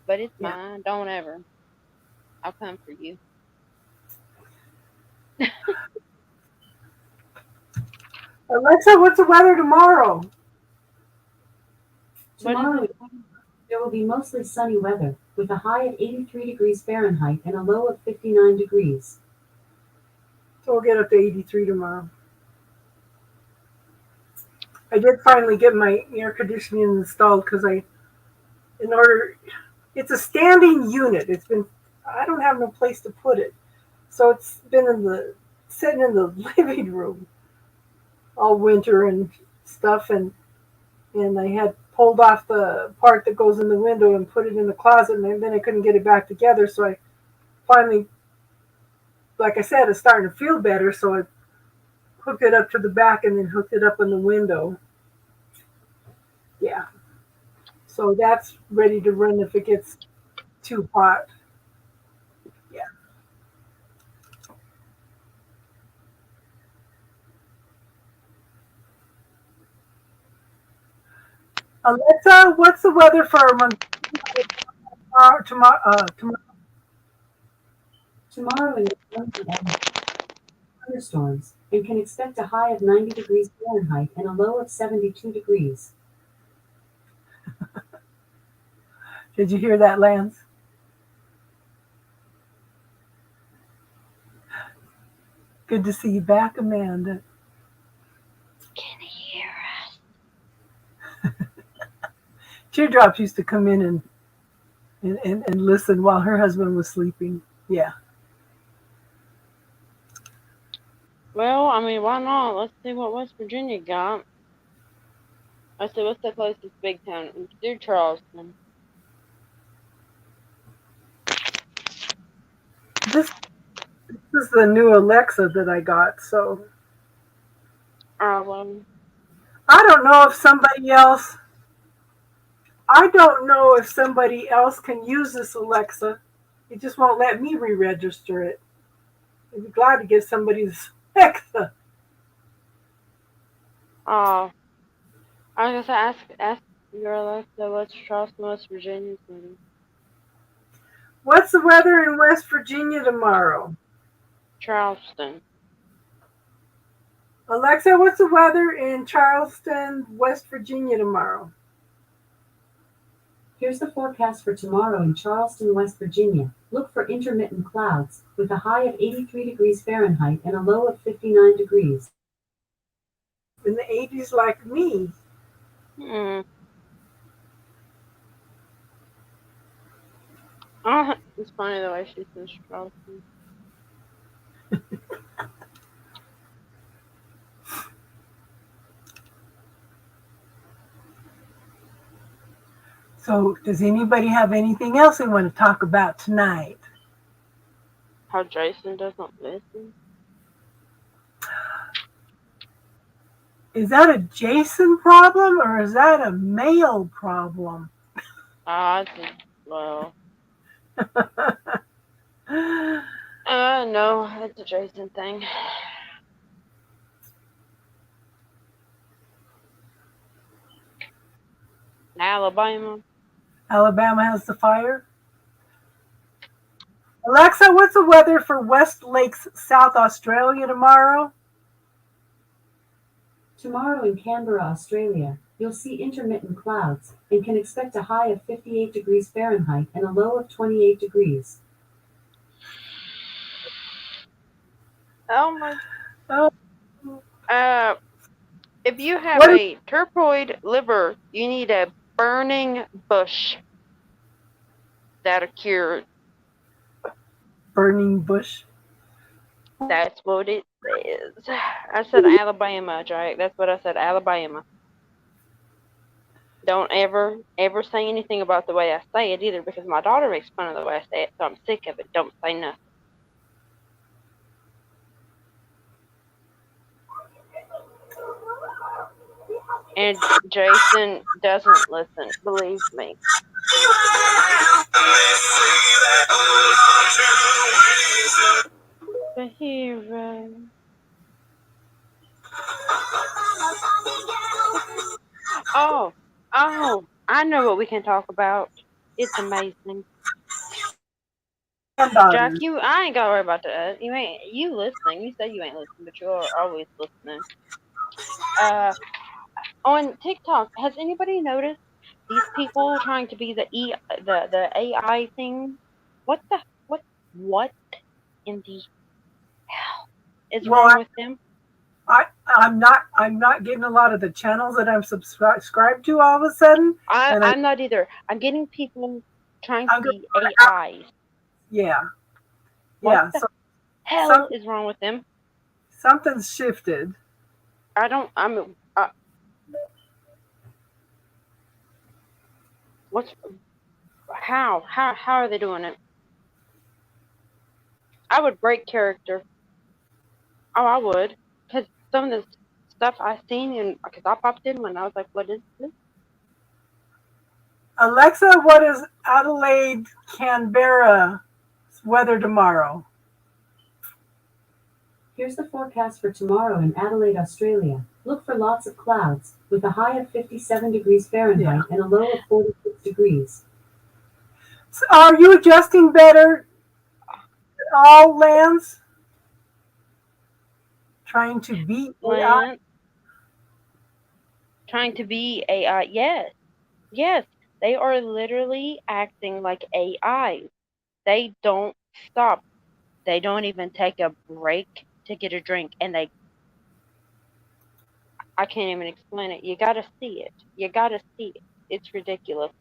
But it's mine. Don't ever. I'll come for you. Alexa, what's the weather tomorrow? Tomorrow, there will be mostly sunny weather, with a high of 83 degrees Fahrenheit and a low of 59 degrees. So we'll get up to 83 tomorrow. I did finally get my air conditioning installed because it's a standing unit. I don't have no place to put it. So it's been sitting in the living room all winter and stuff, and I had pulled off the part that goes in the window and put it in the closet, and then I couldn't get it back together. So I finally, like I said, it's starting to feel better. So I hooked it up to the back and then hooked it up in the window. Yeah. So that's ready to run if it gets too hot. Yeah. Alexa, what's the weather for tomorrow? Tomorrow is thunderstorms and can expect a high of 90 degrees Fahrenheit and a low of 72 degrees. Did you hear that, Lance? Good to see you back, Amanda. Can hear us. Teardrops used to come in and listen while her husband was sleeping. Yeah. Well, I mean, why not? Let's see what West Virginia got. Let's see, what's the closest big town? Let's do Charleston. This is the new Alexa that I got, so Well, I don't know if somebody else can use this Alexa. It just won't let me re-register it. I'd be glad to get somebody's Alexa. I was gonna say, ask your Alexa what's Charleston, West Virginia. What's the weather in West Virginia tomorrow? Charleston. Alexa, what's the weather in Charleston, West Virginia tomorrow? Here's the forecast for tomorrow in Charleston, West Virginia. Look for intermittent clouds with a high of 83 degrees Fahrenheit and a low of 59 degrees. In the 80s like me. Oh, it's funny the way she says Charleston. So does anybody have anything else they want to talk about tonight? How Jason doesn't listen. Is that a Jason problem or is that a male problem? I think, well. No, it's a Jason thing. Alabama. Alabama has the fire. Alexa, what's the weather for West Lakes, South Australia tomorrow? Tomorrow in Canberra, Australia, you'll see intermittent clouds and can expect a high of 58 degrees Fahrenheit and a low of 28 degrees. Oh my. Oh. If you have a typhoid liver, you need a burning bush. That'll cure. Burning bush? That's what it is. I said Alabama, Jack. That's what I said, Alabama. Don't ever say anything about the way I say it either, because my daughter makes fun of the way I say it, so I'm sick of it. Don't say nothing. And Jason doesn't listen, believe me. The hero. Oh, I know what we can talk about. It's amazing. Jack, I ain't gotta worry about that. You listening. You say you ain't listening, but you're always listening. On TikTok, has anybody noticed these people trying to be the AI thing? What in the hell is wrong with them? I'm not getting a lot of the channels that I'm subscribed to all of a sudden. I'm not either. I'm getting people trying to be AIs. Yeah. What the hell is wrong with them? Something's shifted. How are they doing it? I would break character. Oh, I would. Because some of the stuff I seen, and because I popped in when I was like, what is this? Alexa, what is Adelaide, Canberra weather tomorrow? Here's the forecast for tomorrow in Adelaide, Australia. Look for lots of clouds, with a high of 57 degrees Fahrenheit and a low of 46 degrees. So are you adjusting better? All lands? Trying to beat AI? Trying to be AI. Yes. Yes. They are literally acting like AI. They don't stop. They don't even take a break to get a drink. And I can't even explain it. You gotta see it. You gotta see it. It's ridiculous.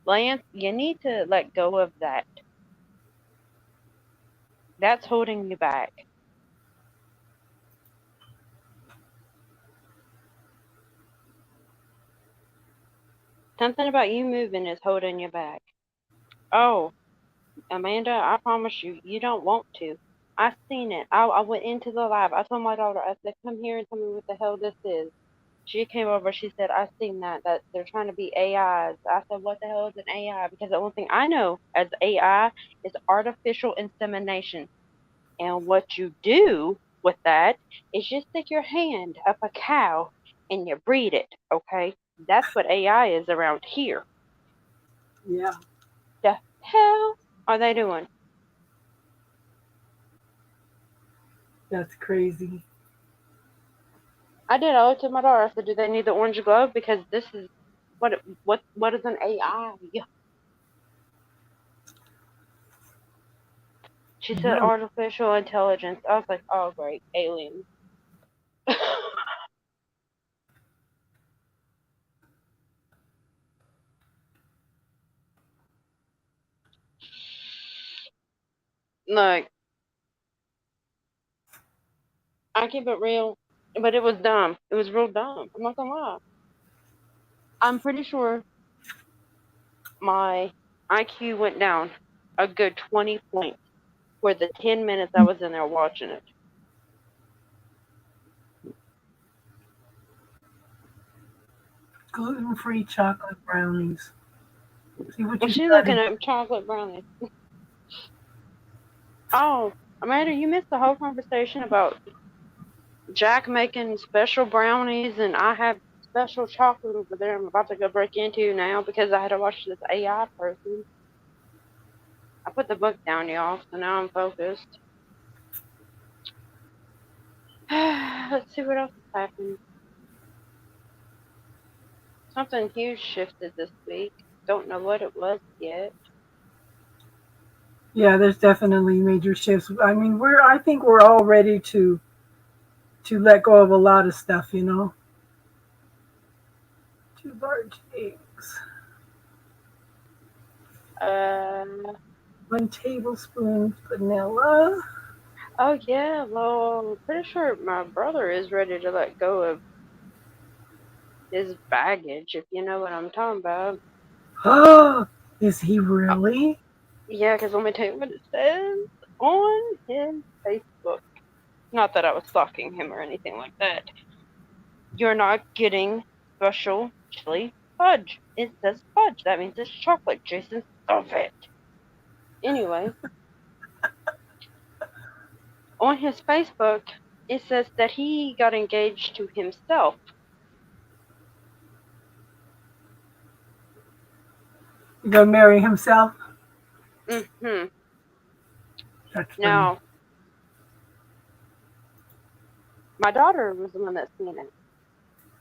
Lance, you need to let go of that. That's holding you back. Something about you moving is holding you back. Oh, Amanda, I promise you, you don't want to. I seen it. I went into the lab. I told my daughter, I said, come here and tell me what the hell this is. She came over. She said, I seen that they're trying to be AIs. I said, what the hell is an AI? Because the only thing I know as AI is artificial insemination. And what you do with that is you stick your hand up a cow and you breed it, okay? That's what AI is around here. Yeah. The hell are they doing? That's crazy. I did. I looked at my daughter. I said, do they need the orange glove? Because this is what is an AI? She said artificial intelligence. I was like, oh great, aliens. Like, I keep it real, but it was dumb. It was real dumb. I'm not gonna lie. I'm pretty sure my IQ went down a good 20 points for the 10 minutes I was in there watching it. Gluten-free chocolate brownies. See what She's looking at chocolate brownies. Oh, Amanda, you missed the whole conversation about Jack making special brownies, and I have special chocolate over there I'm about to go break into now because I had to watch this AI person. I put the book down, y'all, so now I'm focused. Let's see what else has happened. Something huge shifted this week. Don't know what it was yet. Yeah, there's definitely major shifts. I mean, I think we're all ready to let go of a lot of stuff, you know. 2 large eggs. 1 tablespoon vanilla. Oh yeah, well, I'm pretty sure my brother is ready to let go of his baggage, if you know what I'm talking about. Oh, is he really? Yeah, because let me tell you what it says on his Facebook. Not that I was stalking him or anything like that. You're not getting special chili fudge. It says fudge. That means it's chocolate. Jason, stop it. Anyway, on his Facebook, it says that he got engaged to himself. You gonna marry himself? Mm-hmm. That's funny. Now, my daughter was the one that seen it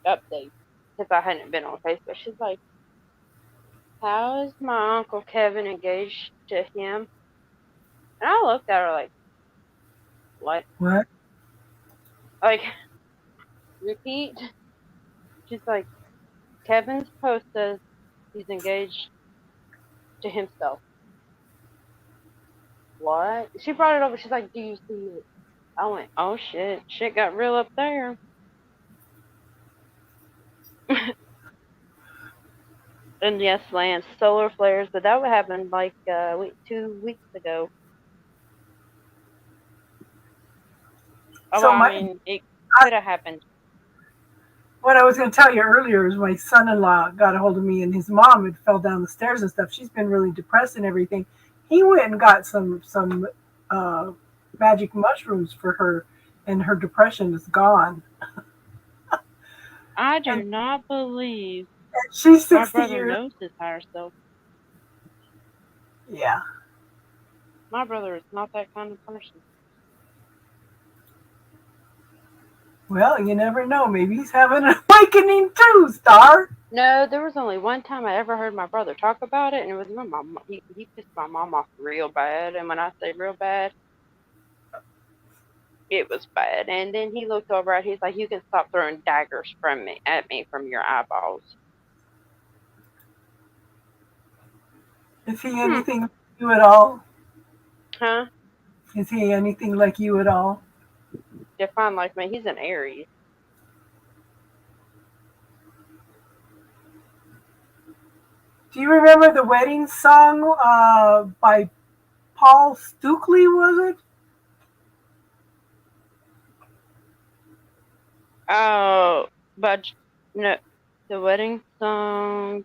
update because I hadn't been on Facebook. She's like, how is my Uncle Kevin engaged to him? And I looked at her like, what? What? Like, repeat. She's like, Kevin's post says he's engaged to himself. What? She brought it over. She's like, do you see it? I went, oh shit, shit got real up there. And yes, Lance, solar flares, but that would happen like 2 weeks ago. Oh, So well, I mean, it could have happened. what I was going to tell you earlier is my son-in-law got a hold of me, and his mom had fell down the stairs and stuff. She's been really depressed and everything. He went and got some magic mushrooms for her, and her depression is gone. I do And not believe she's my 60 brother years. knows his higher self. Yeah. My brother is not that kind of person. Well, you never know. Maybe he's having an awakening too, Star. No, there was only one time I ever heard my brother talk about it, and it was when my mom, he pissed my mom off real bad. And when I say real bad, it was bad. And then he looked over at, he's like, "You can stop throwing daggers at me from your eyeballs." Is he anything like you at all? Huh? Is he anything like you at all? Define like me. He's an Aries. Do you remember the wedding song by Paul Stukely, was it? Oh, but no, the wedding song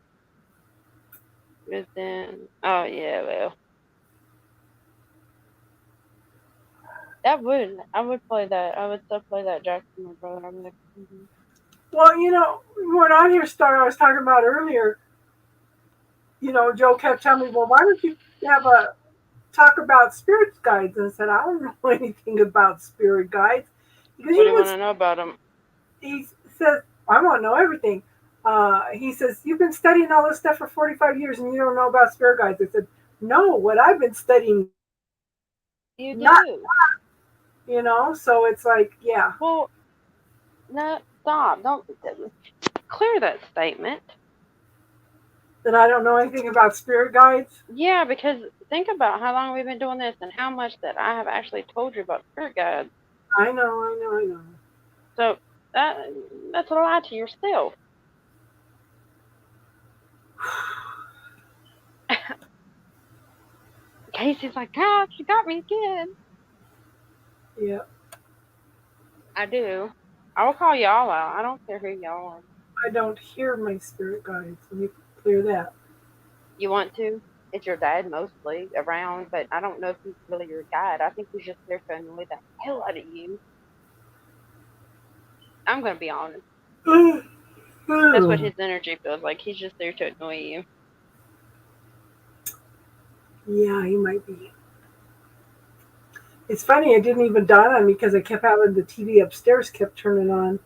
is in. Oh yeah, well, I would play that. I would still play that Jackson, my brother. I'm like, Well, you know, when on here, Star, I was talking about earlier, you know, Joe kept telling me, well, why don't you have a talk about spirit guides? And I said, I don't know anything about spirit guides. Because what do you want to know about them? He says, I want to know everything. He says, you've been studying all this stuff for 45 years and you don't know about spirit guides. I said, no, what I've been studying. You do. Not, you know, so it's like, yeah. Well, no, stop. Don't clear that statement. That I don't know anything about spirit guides? Yeah, because think about how long we've been doing this and how much that I have actually told you about spirit guides. I know. So that's a lie to yourself. Casey's like, God, she got me again. Yeah. I do. I will call y'all out. I don't care who y'all are. I don't hear my spirit guides. Let me clear that. You want to? It's your dad mostly around, but I don't know if he's really your guide. I think he's just there to annoy the hell out of you. I'm going to be honest. That's what his energy feels like. He's just there to annoy you. Yeah, he might be. It's funny, it didn't even dawn on me because I kept having the TV upstairs kept turning on.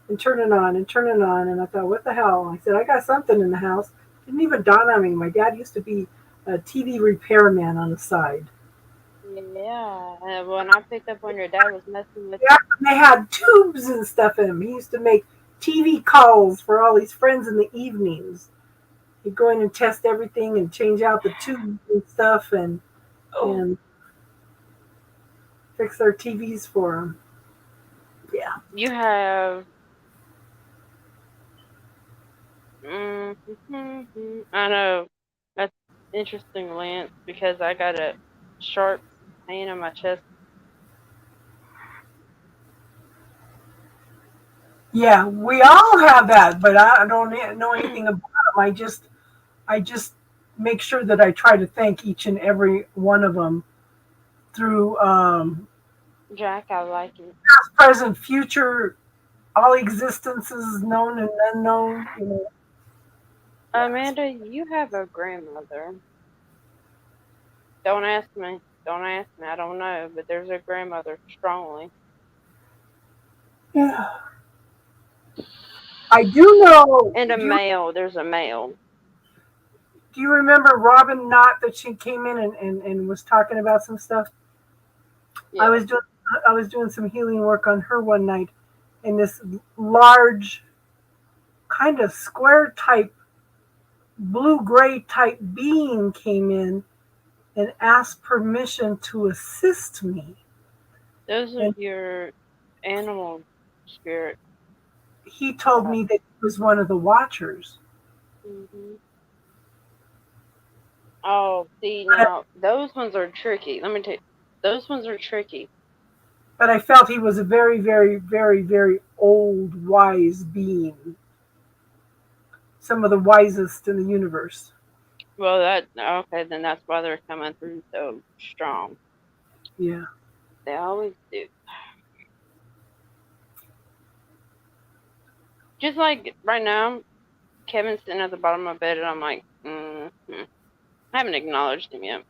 And I thought, what the hell? I said, I got something in the house. Didn't even dawn on me. My dad used to be a TV repairman on the side. Yeah, when I picked up when your dad was messing with... Yeah, they had tubes and stuff in them. He used to make TV calls for all his friends in the evenings. He'd go in and test everything and change out the tubes and stuff and fix their TVs for them. Yeah. You have... I know. That's interesting, Lance, because I got a sharp pain on my chest. Yeah, we all have that, but I don't know anything about them. I just make sure that I try to thank each and every one of them through Jack, I like it. past, present, future, all existences, known and unknown. You know. Amanda, you have a grandmother. Don't ask me. I don't know, but there's a grandmother strongly. Yeah. I do know. And a male. There's a male. Do you remember Robin Knott that she came in and was talking about some stuff? Yeah. I was doing some healing work on her one night, and this large, kind of square type, blue-gray type being came in and asked permission to assist me. Those are And your animal spirit. he told me that he was one of the watchers. Hmm. Oh, see, But now those ones are tricky. Let me tell you, those ones are tricky. but I felt he was a very, very, very, very old, wise being. Some of the wisest in the universe. Well, okay, then that's why they're coming through so strong. Yeah. They always do. Just like right now, Kevin's sitting at the bottom of my bed, and I'm like, I haven't acknowledged him yet.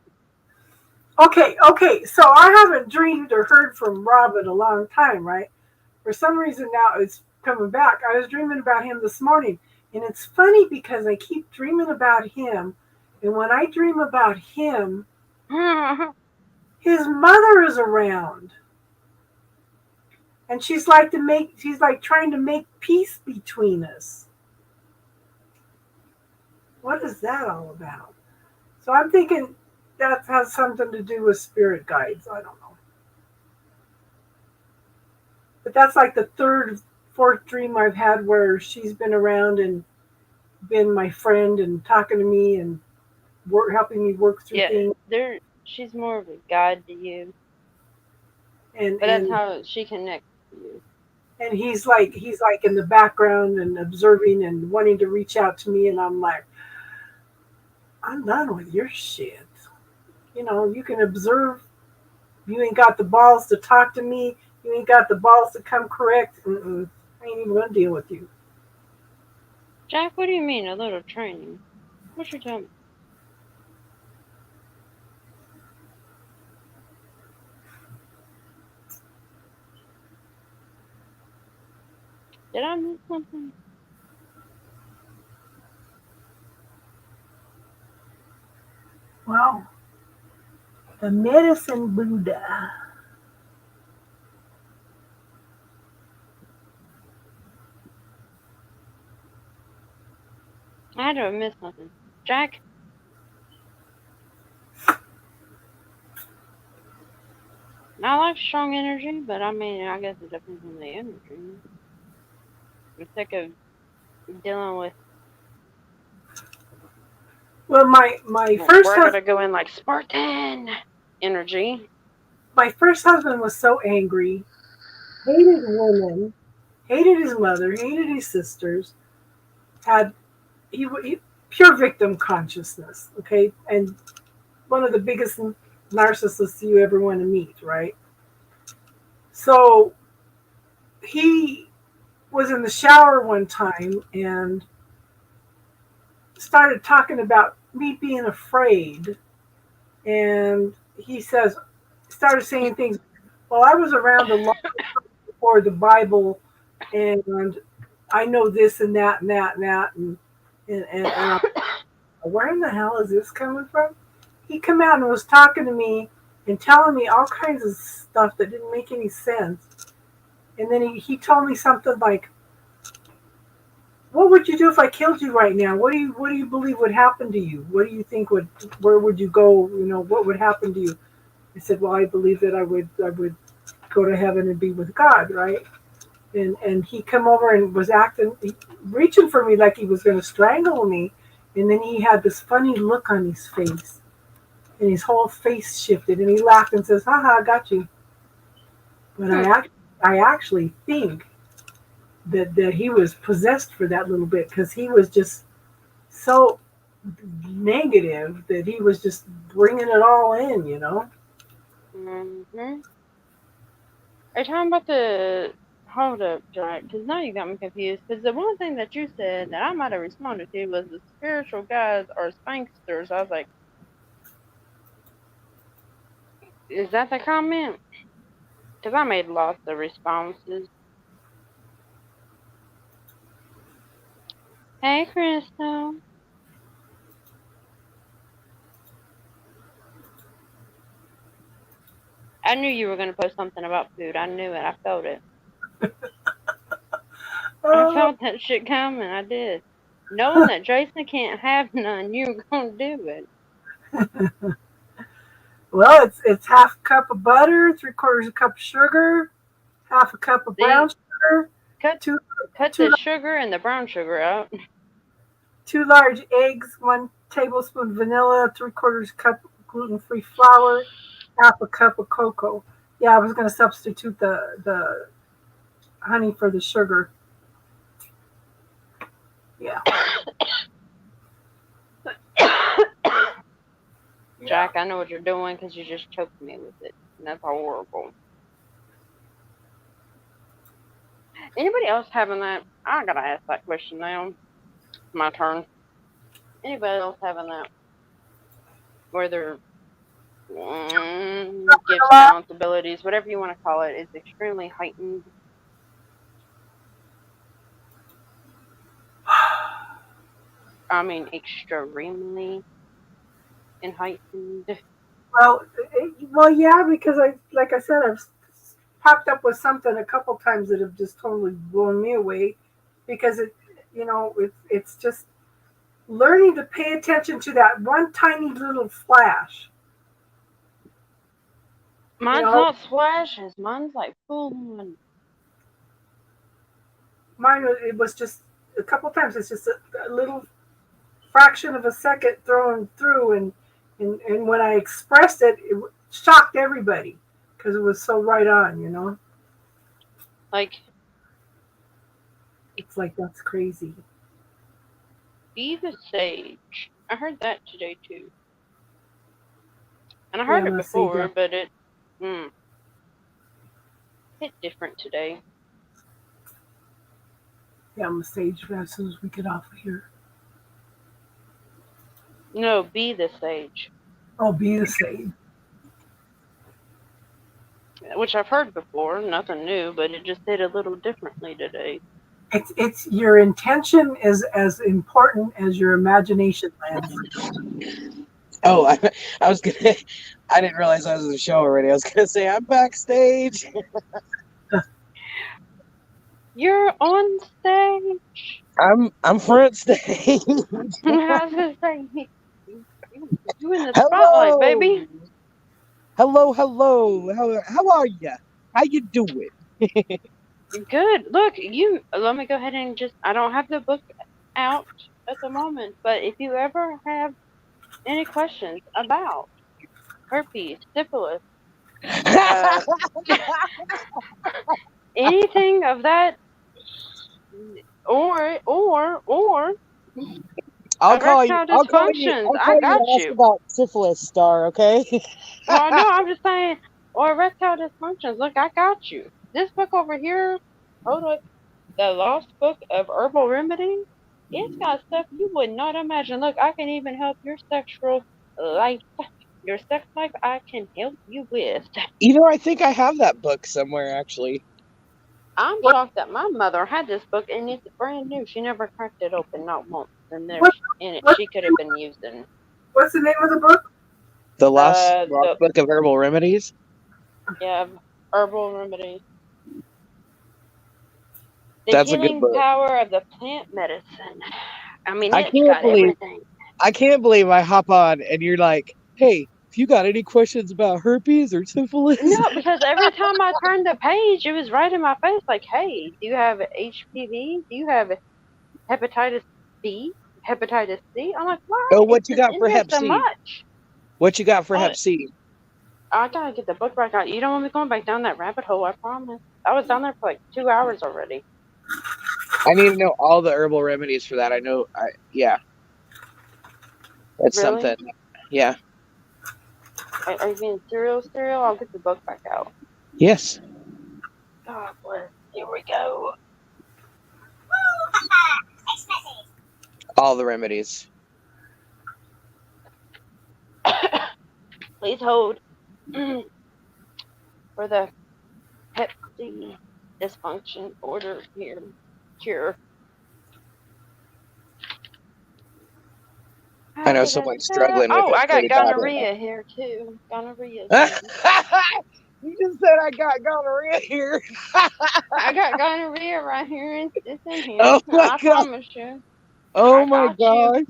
Okay. So I haven't dreamed or heard from Rob in a long time, right? For some reason now it's coming back. I was dreaming about him this morning. And it's funny because I keep dreaming about him. And when I dream about him, his mother is around. And she's like trying to make peace between us. What is that all about? So I'm thinking that has something to do with spirit guides. I don't know. But that's like the fourth dream I've had where she's been around and been my friend and talking to me and helping me work through things. She's more of a guide to you. But that's how she connects to you. And he's like in the background and observing and wanting to reach out to me, and I'm like, I'm done with your shit. You can observe. You ain't got the balls to talk to me. You ain't got the balls to come correct. I ain't even gonna deal with you. Jack, what do you mean a little training? What you talking about? Did I miss something? Well, the medicine Buddha. I had to have missed something. Jack? I like strong energy, but I mean, I guess it depends on the energy. I'm sick of dealing with. Well, my first we're gonna go in like Spartan energy. My first husband was so angry, hated women, hated his mother, hated his sisters, had pure victim consciousness, okay, and one of the biggest narcissists you ever want to meet, right? So he was in the shower one time and started talking about me being afraid, and he started saying things. Well, I was around a long time before the Bible, and I know this and that and that and that, and I'm, where in the hell is this coming from? He come out and was talking to me and telling me all kinds of stuff that didn't make any sense. And then he told me something like, "What would you do if I killed you right now? What do you believe would happen to you? What do you think where would you go? What would happen to you?" I said, "Well, I believe that I would go to heaven and be with God, right?" And he come over and was reaching for me like he was going to strangle me. And then he had this funny look on his face. And his whole face shifted. And he laughed and says, "Haha, I got you." But I actually think that he was possessed for that little bit, because he was just so negative that he was just bringing it all in, Mm-hmm. Are you talking about the... Hold up, Jack, because now you got me confused. Because the one thing that you said that I might have responded to was the spiritual guides are spanksters. I was like, is that the comment? Because I made lots of responses. Hey, Crystal. I knew you were going to post something about food. I knew it. I felt it. I felt that shit coming. I did. Knowing that Jason can't have none, you're going to do it. Well, it's half a cup of butter, 3/4 cup of sugar, half a cup of brown See, sugar, cut two cut two the sugar and the brown sugar out. 2 large eggs, 1 tablespoon vanilla, 3/4 cup gluten-free flour, half a cup of cocoa. Yeah, I was going to substitute the honey for the sugar. Yeah. Jack, I know what you're doing because you just choked me with it. And that's horrible. Anybody else having that? I gotta ask that question now. My turn. Anybody else having that? Where their gifts, talents, abilities, whatever you want to call it, is extremely heightened. I mean, extremely heightened. Well, yeah, because like I said, I've popped up with something a couple times that have just totally blown me away, because it's just learning to pay attention to that one tiny little flash. Mine's not flashes. Mine's like full on. It was just a couple times. It's just a little fraction of a second thrown through, and when I expressed it, it shocked everybody because it was so right on. Like, it's like, that's crazy. Be the sage. I heard that today too, and I heard it before, but it hit different today. Yeah, I'm a sage as soon as we get off of here. No, be the sage. Oh, be the sage. Which I've heard before, nothing new, but it just hit a little differently today. It's your intention is as important as your imagination, Lance. Oh, I was gonna. I didn't realize I was in the show already. I was gonna say I'm backstage. You're on stage. I'm front stage. I was gonna say you in the spotlight, baby. Hello. How are you? How you doing? Good. Look, let me go ahead and I don't have the book out at the moment, but if you ever have any questions about herpes, syphilis, anything of that, or I'll call you. I got you. About syphilis, Star. Okay. Well, no, I'm just saying, or erectile dysfunctions. Look, I got you. This book over here, hold up, The Lost Book of Herbal Remedies. It's got stuff you would not imagine. Look, I can even help your sexual life. Your sex life, I can help you with. I think I have that book somewhere, actually. I'm shocked that my mother had this book, and it's brand new. She never cracked it open, not once. And there's in it she could have been using. What's the name of the book? The Lost Book of Herbal Remedies? Yeah, Herbal Remedies. That's a good book. Power of the plant medicine. I mean, I can't believe I hop on and you're like, hey, if you got any questions about herpes or syphilis? No, because every time I turned the page, it was right in my face like, hey, do you have HPV? Do you have hepatitis B? Hepatitis C? I'm like, what? Oh, what you got for Hep so C? Much? What you got for Hep C? I gotta get the book back out. You don't want me going back down that rabbit hole, I promise. I was down there for like 2 hours already. I need to know all the herbal remedies for that. Yeah. That's really? Something. Yeah. Are you getting cereal? I'll get the book back out. Yes. God bless. Here we go. All the remedies. Please hold for the Hep C dysfunction order here. Cure. I know someone's struggling with it. Oh, I got pretty badly. gonorrhea here too. Gonorrhea. You just said I got gonorrhea here. I got gonorrhea right here. It's in here. Oh my I God. promise you. Oh my gosh.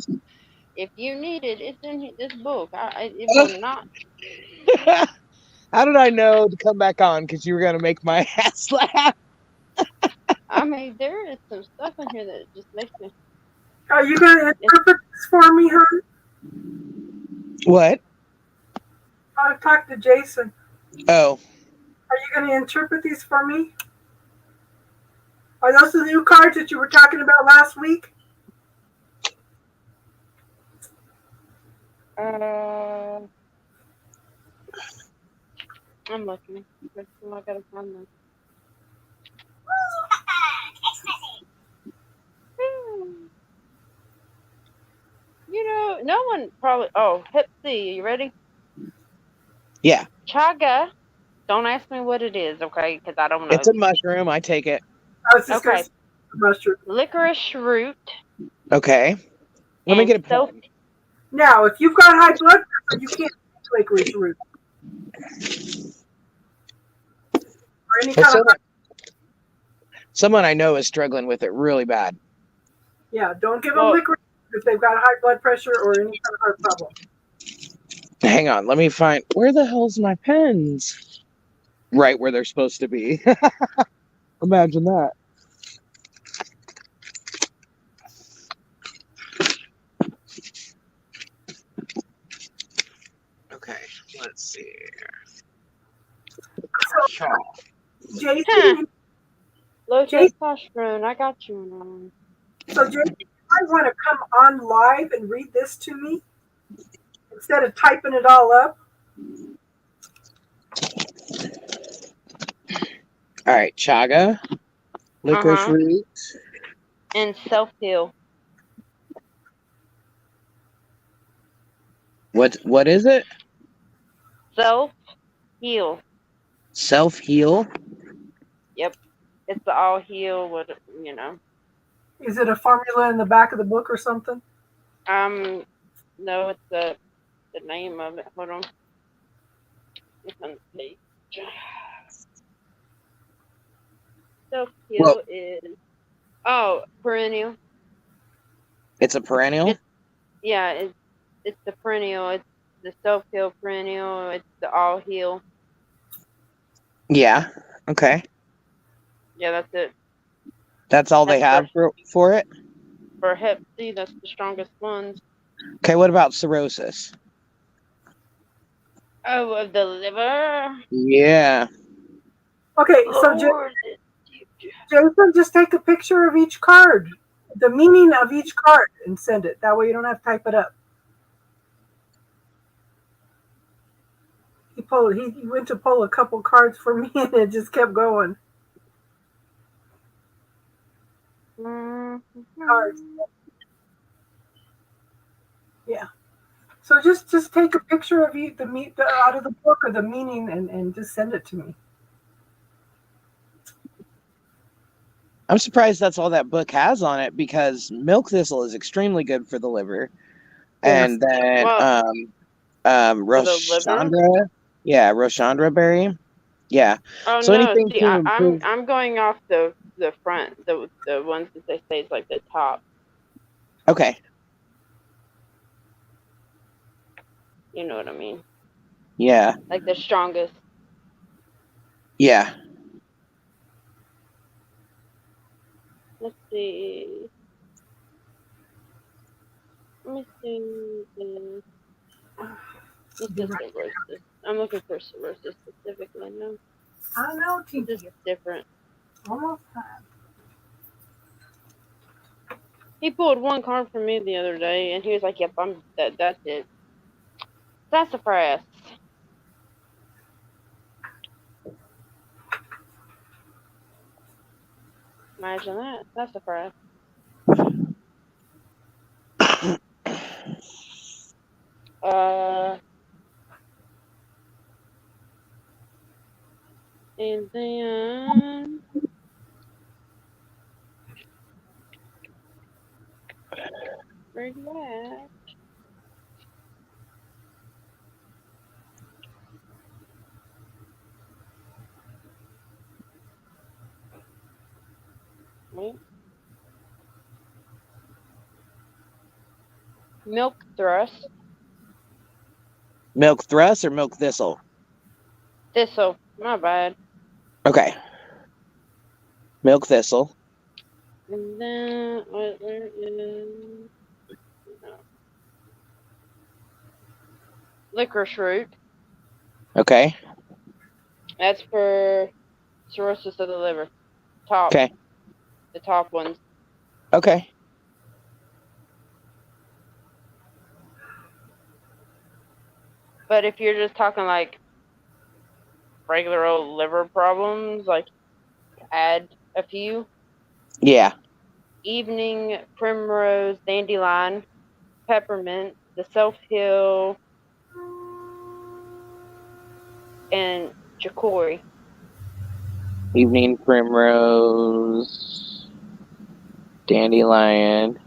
If you need it, it's in this book. It will not. How did I know to come back on? Because you were gonna make my ass laugh. I mean, there is some stuff in here that just makes me. Are you going to interpret this for me, hon? What? I'll talk to Jason. Oh, Are you going to interpret these for me? Are those the new cards that you were talking about last week? I'm looking. I gotta find them. You know, no one probably. Oh, Hep C. Are you ready? yeah. Chaga. Don't ask me what it is, okay? Because I don't know. It's a mushroom. I take it. I was just going Okay. to say mushroom. Licorice root. Okay. Let me and get a so- pen. Now, if you've got high blood pressure, you can't take licorice root. Or any Well, kind of someone I know is struggling with it really bad. yeah, don't give them licorice if they've got high blood pressure or any kind of heart problem. Hang on. Let me find. Where the hell's my pens? Right where they're supposed to be. Imagine that. Okay, let's see. So, Jason, Huh. Low testosterone. I got you on. so Jason, you might want to come on live and read this to me instead of typing it all up. All right, chaga, licorice root, and self-heal. What is it? Self-heal. Self-heal? Yep. It's the all heal, what, you know. Is it a formula in the back of the book or something? No, it's the name of it. Hold on. It's on the page. Self-heal is, perennial. It's a perennial? It's the perennial. It's the self-heal perennial. It's the all heal. Yeah. Okay. Yeah, that's it. That's all they have for it? For Hep C, that's the strongest ones. Okay, what about cirrhosis? Oh, of the liver. Yeah. Okay, so Jason, just take a picture of each card, the meaning of each card, and send it. That way you don't have to type it up. He went to pull a couple cards for me, and it just kept going. Cards. Yeah. So just take a picture of the out of the book or the meaning and just send it to me. I'm surprised that's all that book has on it because milk thistle is extremely good for the liver. Yes. And then Roshandra. Yeah, Roshandra berry. Yeah. Oh so no! anything See, to improve... I'm going off the front, the ones that they say is like the top. Okay. You know what I mean? Yeah. Like the strongest. Yeah. Let's see. Let me see. What's this cirrhosis? I'm looking for cirrhosis specifically. No. I don't know. This is different. Almost time. He pulled one card from me the other day, and he was like, "Yep, that's it." Sassafras. Imagine that. Sassafras. And then where you at? Wait. Milk thrust. Milk thrush or milk thistle? Thistle. Not bad. Okay. Milk thistle. And then what there is licorice root. Okay. That's for cirrhosis of the liver. Top. Okay. The top ones. Okay. But if you're just talking like regular old liver problems, like add a few. Yeah. Evening primrose, dandelion, peppermint, the self-heal, and chicory. Evening primrose, dandelion,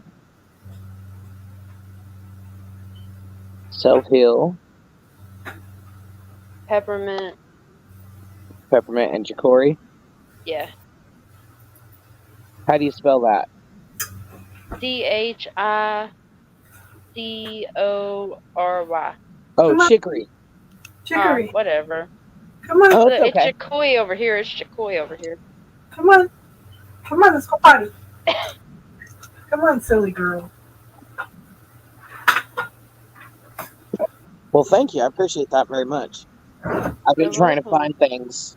self-heal, Peppermint. peppermint, and chicory. Yeah. How do you spell that? CHICORY. Oh, Come on. chicory. Chicory. Whatever. Come on. Oh, Look, it's it's okay. chicory over here. It's chicory over here. Come on. Come on, let's go party. Come on, silly girl. Well, thank you. I appreciate that very much. I've been You're trying to welcome. find things.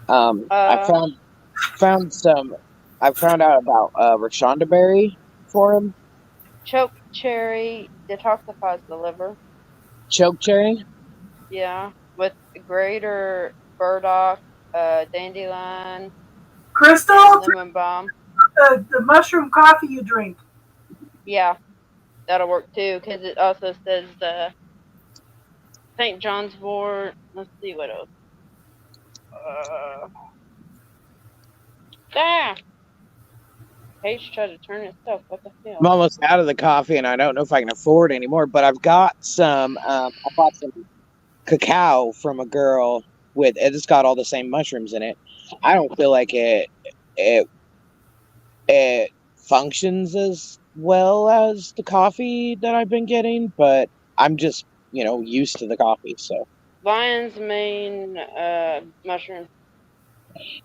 I found some. I found out about Rashonda berry for him. Choke cherry detoxifies the liver. Choke cherry. Yeah. With greater burdock, dandelion, Crystal, and lemon balm. the mushroom coffee you drink. Yeah. That'll work too, because it also says St. John's wort. Let's see what else. Page tried to turn itself. What the hell? I'm almost out of the coffee, and I don't know if I can afford it anymore. But I've got some. I bought some cacao from a girl with. It's got all the same mushrooms in it. I don't feel like it functions as well as the coffee that I've been getting, but I'm just used to the coffee. So Lion's mane mushroom.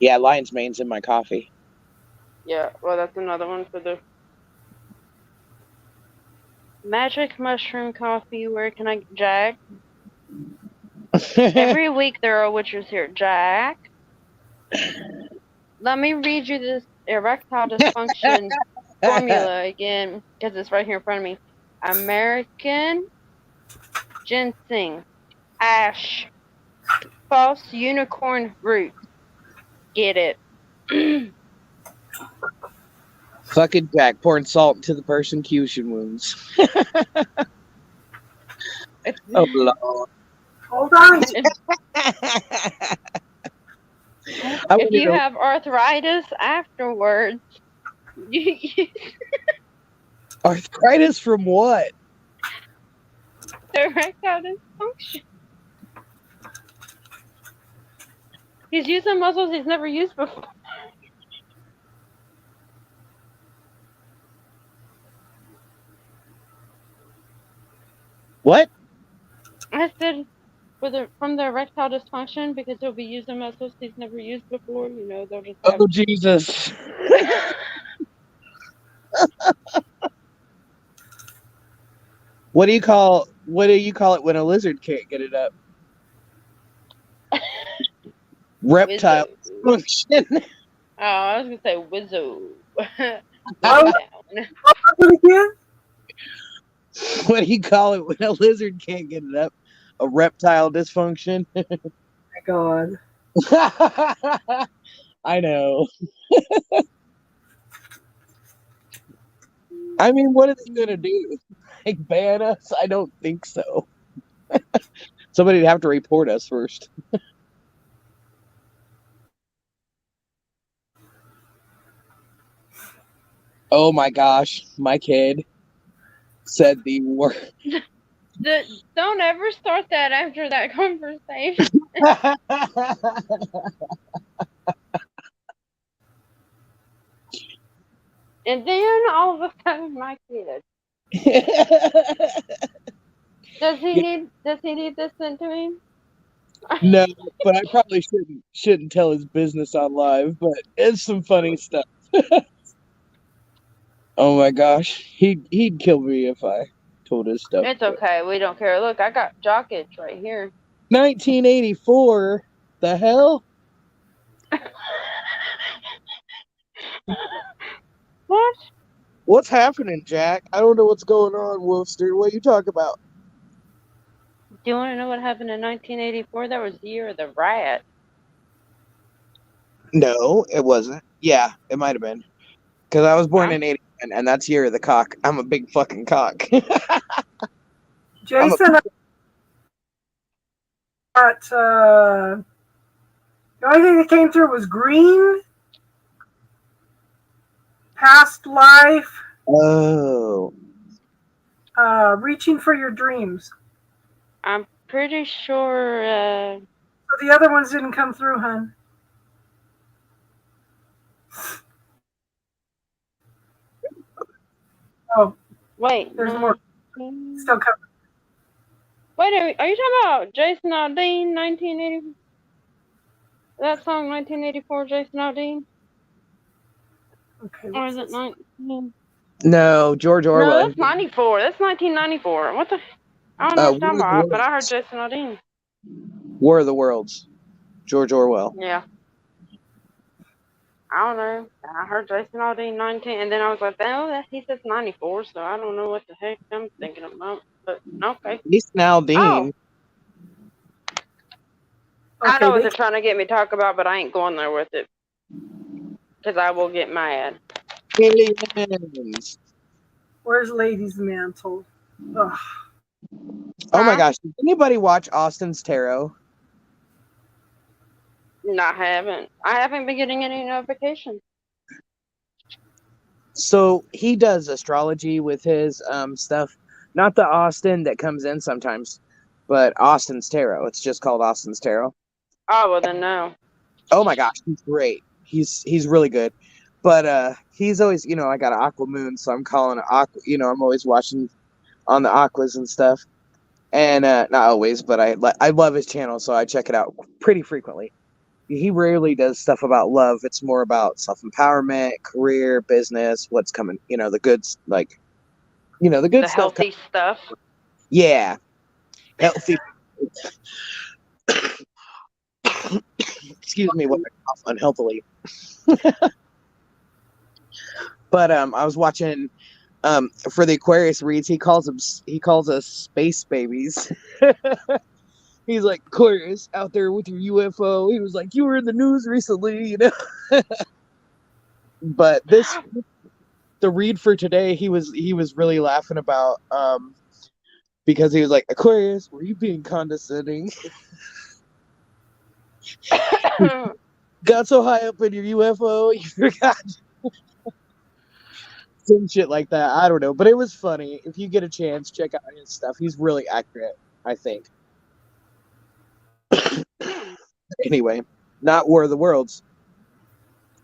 yeah, lion's mane's in my coffee. Yeah, well, that's another one for the magic mushroom coffee. Where can I, Jack? Every week there are witchers here. Jack, let me read you this erectile dysfunction formula again, because it's right here in front of me. American ginseng, ash, false unicorn root. Get it. Fucking Jack pouring salt into the persecution wounds. Oh Lord. Hold on. If you have arthritis afterwards, arthritis from what? erectile dysfunction. He's using muscles he's never used before. What? I said from the erectile dysfunction, because he'll be using muscles he's never used before. They'll just have... Oh Jesus. What do you call it when a lizard can't get it up? Reptile function. Oh, I was gonna say wizzo. What do you call it when a lizard can't get it up? A reptile dysfunction. Oh my God. I know. I mean, what are they gonna do? Like ban us? I don't think so. Somebody'd have to report us first. Oh my gosh, my kid said the word. Don't ever start that after that conversation. And then all of a sudden, my kid. Does he Yeah. need? Does he need this sent to him? No, but I probably shouldn't tell his business on live, but it's some funny stuff. Oh my gosh. He'd kill me if I told his stuff. It's okay. We don't care. Look, I got jock itch right here. 1984. The hell? What? What's happening, Jack? I don't know what's going on, Wolfster. What you talk about? Do you want to know what happened in 1984? That was the year of the riot. No, it wasn't. Yeah, it might have been. Because I was born Huh? in 81, and that's year of the cock. I'm a big fucking cock. Jason, the only thing that came through was green, past life, Oh. reaching for your dreams. I'm pretty sure. So the other ones didn't come through, hun. Oh, Wait. there's more. Still coming. Wait, are you talking about Jason Aldean, 1980? That song, 1984, Jason Aldean? Okay. Or is it 19? No, George No, Orwell. that's 94. That's 1994. What the? I don't know what you're talking about, but I heard Jason Aldean. War of the Worlds. George Orwell. Yeah. I don't know. I heard Jason Aldean 19, and then I was like, oh, he says 94, so I don't know what the heck I'm thinking about. But okay. Jason Aldean. I know what Okay, they're trying to get me to talk about, but I ain't going there with it. Because I will get mad. Aliens. where's Lady's Mantle? Ugh. Oh my gosh. Did anybody watch Austin's Tarot? No, I haven't. I haven't been getting any notifications. So he does astrology with his stuff. Not the Austin that comes in sometimes, but Austin's Tarot. It's just called Austin's Tarot. Oh, well then no. Oh my gosh, he's great. He's really good. But he's always, I got an Aqua Moon, so I'm calling it Aqua. I'm always watching on the Aquas and stuff. And not always, but I love his channel, so I check it out pretty frequently. He rarely does stuff about love. It's more about self-empowerment, career, business, what's coming, the goods, the good The stuff. healthy stuff. Yeah. Healthy. Excuse me, when I cough unhealthily. But I was watching for the Aquarius reads, he calls us space babies. He's like, Aquarius, out there with your UFO. He was like, you were in the news recently, But the read for today, he was really laughing about because he was like, Aquarius, were you being condescending? Got so high up in your UFO, you forgot some shit like that. I don't know, but it was funny. If you get a chance, check out his stuff. He's really accurate, I think. Anyway, not War of the Worlds.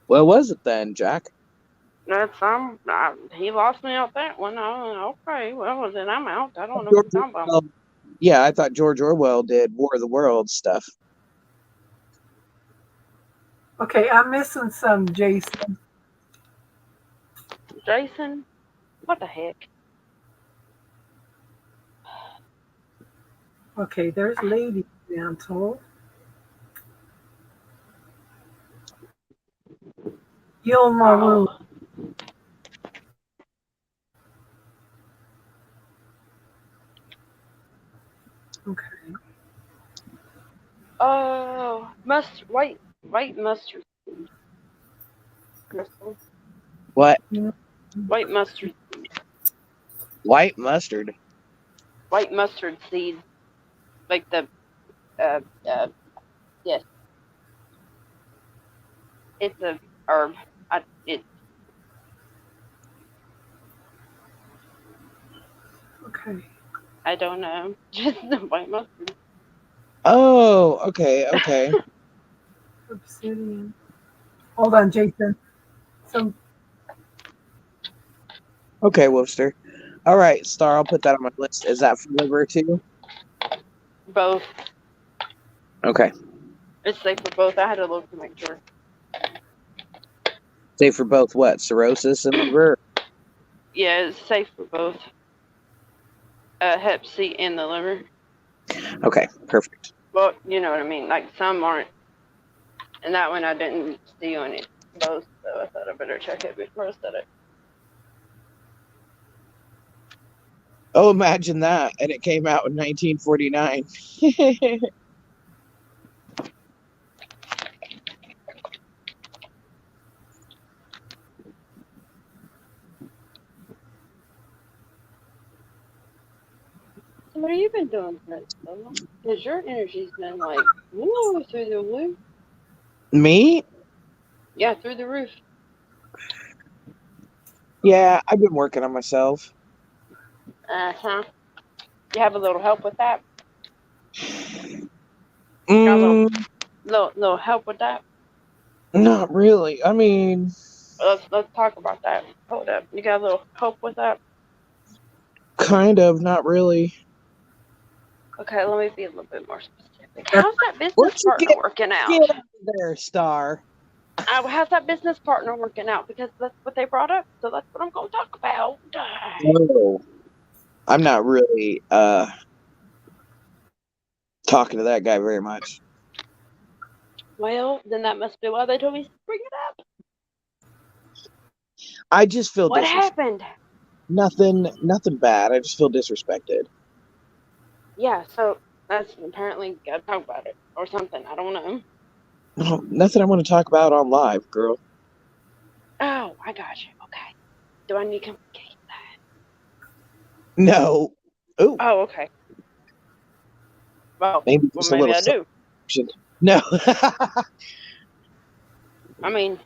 What was it then, Jack? That's he lost me out that one. Okay, well then I'm out. I don't know what you're talking about. Yeah, I thought George Orwell did War of the Worlds stuff. Okay, I'm missing some, Jason. Jason? What the heck? Okay, there's Lady's Mantle. Heal my wound. Okay. Oh, white mustard. Crystal. What? White mustard. White mustard. White mustard seed. Like the yes. It's a herb. Okay. I don't know. Just the white mustard. Oh, okay. Obsidian. Hold on, Jason. Okay, Wolfster. All right, Star. I'll put that on my list. Is that for liver too? Both. Okay. It's safe for both. I had to look to make sure. Say for both what? Cirrhosis and liver? Yeah, it's safe for both. Hep C and the liver. Okay, perfect. Well, you know what I mean. Like some aren't. And that one I didn't see on it. Both, so I thought I better check it before I said it. Oh, imagine that. And it came out in 1949. So what have you been doing for it, Stella? Because your energy's been like, whoa, through the roof. Me? Yeah, through the roof. Yeah, I've been working on myself. Uh-huh. You have a little help with that? Little help with that? Not really. I mean, Let's talk about that. Hold up. You got a little help with that? kind of, not really. Okay, let me be a little bit more specific. How's that business Where'd you partner working out? Get out of there, Star. How's that business partner working out? Because that's what they brought up, so that's what I'm going to talk about. No, I'm not really talking to that guy very much. Well, then that must be why they told me to bring it up. I just feel What happened? Nothing bad. I just feel disrespected. Yeah, so that's apparently got to talk about it or something. I don't know. No, nothing I want to talk about on live, girl. Oh, I got you. Okay. Do I need to communicate that? No. Ooh, Oh, okay. Well, maybe just maybe a I little. do. No. I mean,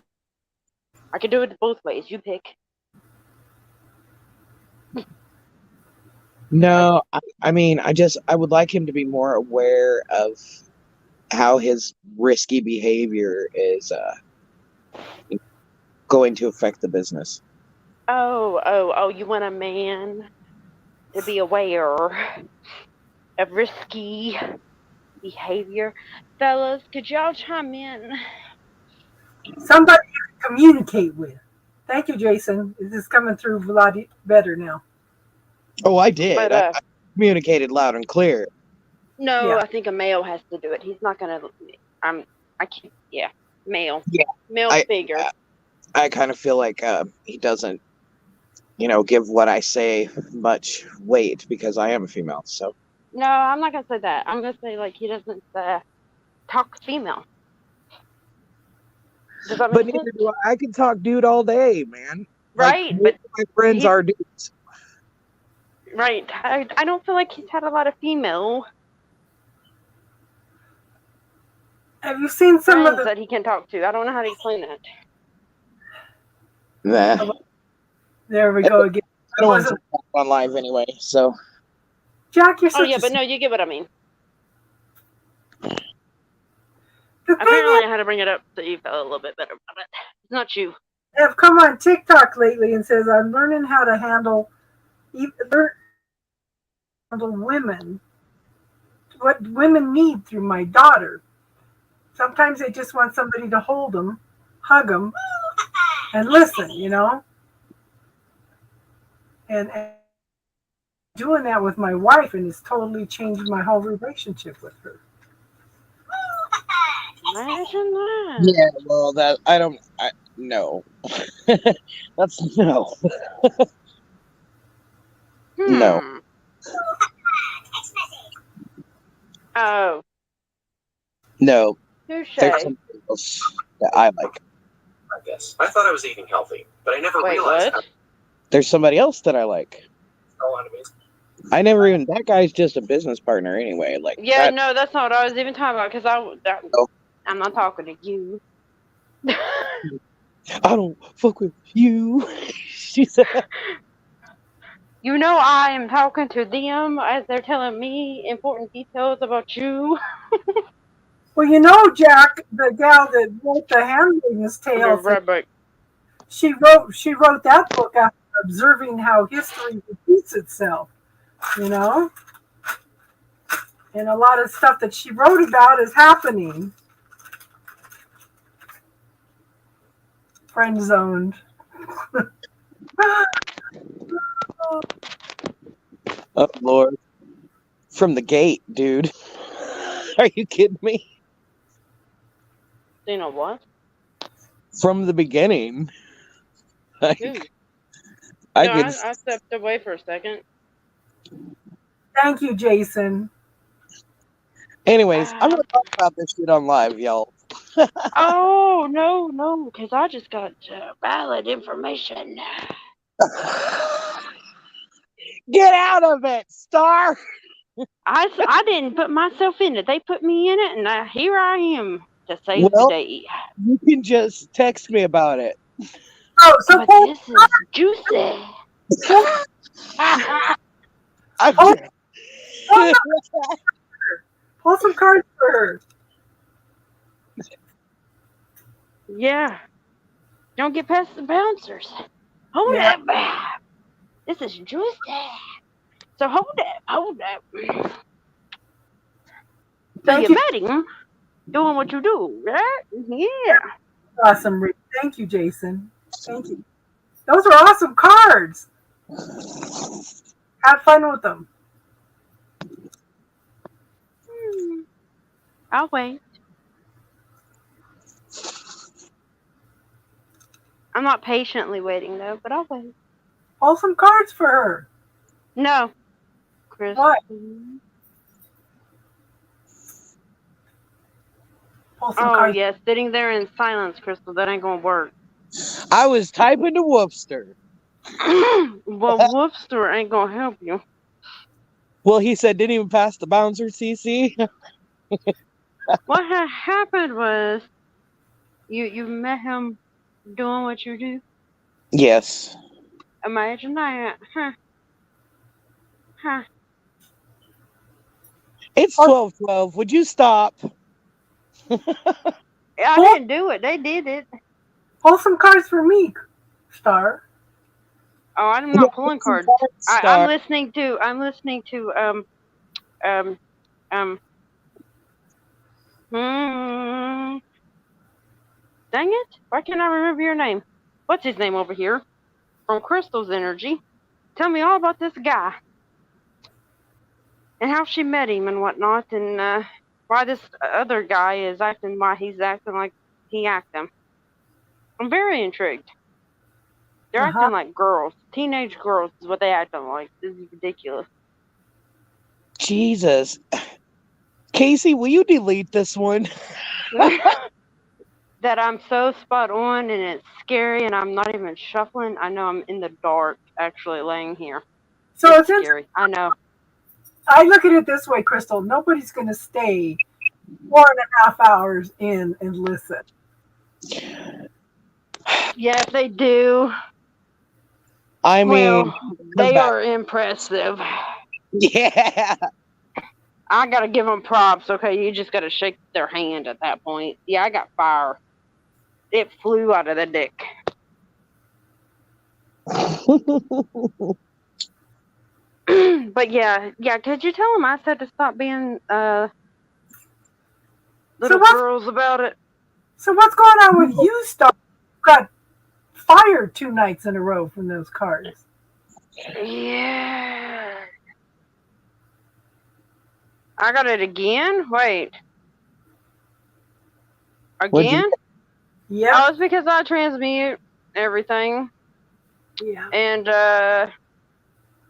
I could do it both ways. You pick. No, I mean, I would like him to be more aware of how his risky behavior is going to affect the business. Oh, you want a man to be aware of risky behavior. Fellas, could y'all chime in? Somebody to communicate with. Thank you, Jason. This is coming through a lot better now. Oh, I did. But, I communicated loud and clear. No, Yeah. I think a male has to do it. He's not gonna. I can't. Yeah, male. Yeah, Male figure. I kind of feel like he doesn't, give what I say much weight because I am a female. So No, I'm not gonna say that. I'm gonna say like he doesn't talk female. Does that but make neither sense? do I. I can talk dude all day, man. Right, Like, but my friends are dudes. right. I don't feel like he's had a lot of female Have you seen some of friends the? that he can talk to. I don't know how to explain that. Nah. There we go again. I don't want to talk on live anyway. So Jack, you're Oh such yeah, a. but no, you get what I mean. The Apparently, thing I had to bring it up so you felt a little bit better about it. It's not you. have come on TikTok lately and says I'm learning how to handle women, what women need through my daughter. Sometimes they just want somebody to hold them, hug them, and listen, and doing that with my wife, and it's totally changed my whole relationship with her. Imagine that. yeah, well, no. That's no. No. Oh. No. Touche. There's something else that I like. I guess. I thought I was eating healthy, but I never Wait, realized what? There's somebody else that I like. how amazing. That guy's just a business partner anyway. Like, Yeah, no, that's not what I was even talking about. Because Oh. I'm not talking to you. I don't fuck with you. She said. You know I am talking to them as they're telling me important details about you. Well, Jack, the gal that wrote The Handmaid's Tale, Right. she wrote that book after observing how history repeats itself, you know? And a lot of stuff that she wrote about is happening. Friend zoned. Oh Lord. From the gate, dude. Are you kidding me? You know what? From the beginning. Like, Dude. I No, could I stepped away for a second. Thank you, Jason. anyways, I'm gonna talk about this shit on live, y'all. Oh, no, because I just got valid information. Get out of it, Star! I didn't put myself in it. They put me in it, and here I am to save the Well, day. you can just text me about it. Oh, so But pull, this is juicy. I'm Oh. just- pull some cards for her. Yeah. Don't get past the bouncers. Hold Yeah. that back. This is juicy. So hold that. So Thank you're you. betting, doing what you do, right? Yeah. Awesome, Rick. Thank you, Jason. Thank you. Those are awesome cards. Have fun with them. I'll wait. I'm not patiently waiting though, but I'll wait. Pull some cards for her. No, Chris. What? Pull some Oh cards. yeah, sitting there in silence, Crystal. That ain't gonna work. I was typing to Whoopster. Well, Woofster ain't gonna help you. Well, he said didn't even pass the bouncer, CC. What had happened was you met him doing what you do. Yes. Imagine that, huh? It's 12:12. Would you stop? I didn't do it. They did it. Pull some cards for me, Star. Oh, I'm not pulling cards. I'm Star. listening to. Dang it! Why can't I remember your name? What's his name over here? From Crystal's Energy. Tell me all about this guy. And how she met him and whatnot, and why this other guy is acting, why he's acting like he acting. I'm very intrigued. They're acting like girls. Teenage girls is what they acting like. This is ridiculous. Jesus. Casey, will you delete this one? That I'm so spot on and it's scary and I'm not even shuffling. I know I'm in the dark actually laying here. So it's scary. I know. I look at it this way, Crystal. Nobody's going to stay 4.5 hours in and listen. Yes, they do. I mean, well, they are impressive. Yeah. I gotta give them props. Okay, you just gotta shake their hand at that point. Yeah, I got fire. It flew out of the dick. But yeah. Could you tell them I said to stop being little girls about it? So what's going on with you, Star? You got fired 2 nights in a row from those cards. Yeah. I got it again? Wait. Again? Yeah. Oh, it's because I transmute everything. Yeah. And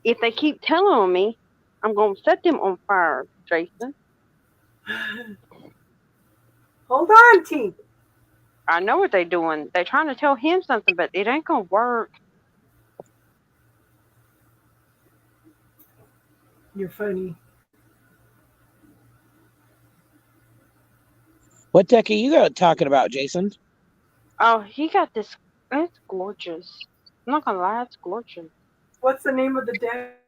if they keep telling me, I'm going to set them on fire, Jason. Hold on, T. I know what they're doing. They're trying to tell him something, but it ain't going to work. You're funny. What deck are you talking about, Jason? Oh, he got this. It's gorgeous. I'm not going to lie, it's gorgeous. What's the name of the deck?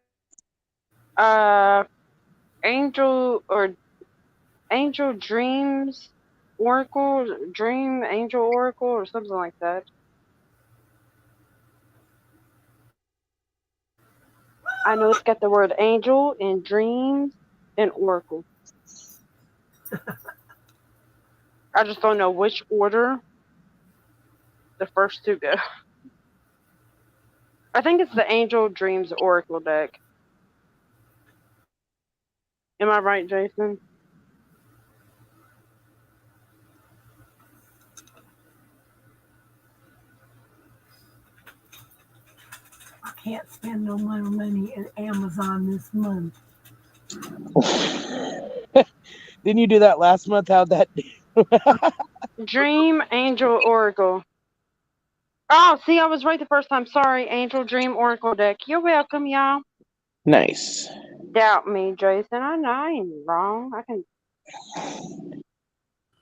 Angel Dreams Oracle, Dream Angel Oracle, or something like that. I know it's got the word angel and dreams and oracle. I just don't know which order the first two go. I think it's the angel dreams oracle deck. Am I right, Jason? I can't spend no more money at Amazon this month. Didn't you do that last month? How'd that do? Dream angel oracle. Oh, see, I was right the first time. Sorry, angel dream oracle deck. You're welcome, y'all. Nice. Doubt me, Jason. I know I ain't wrong.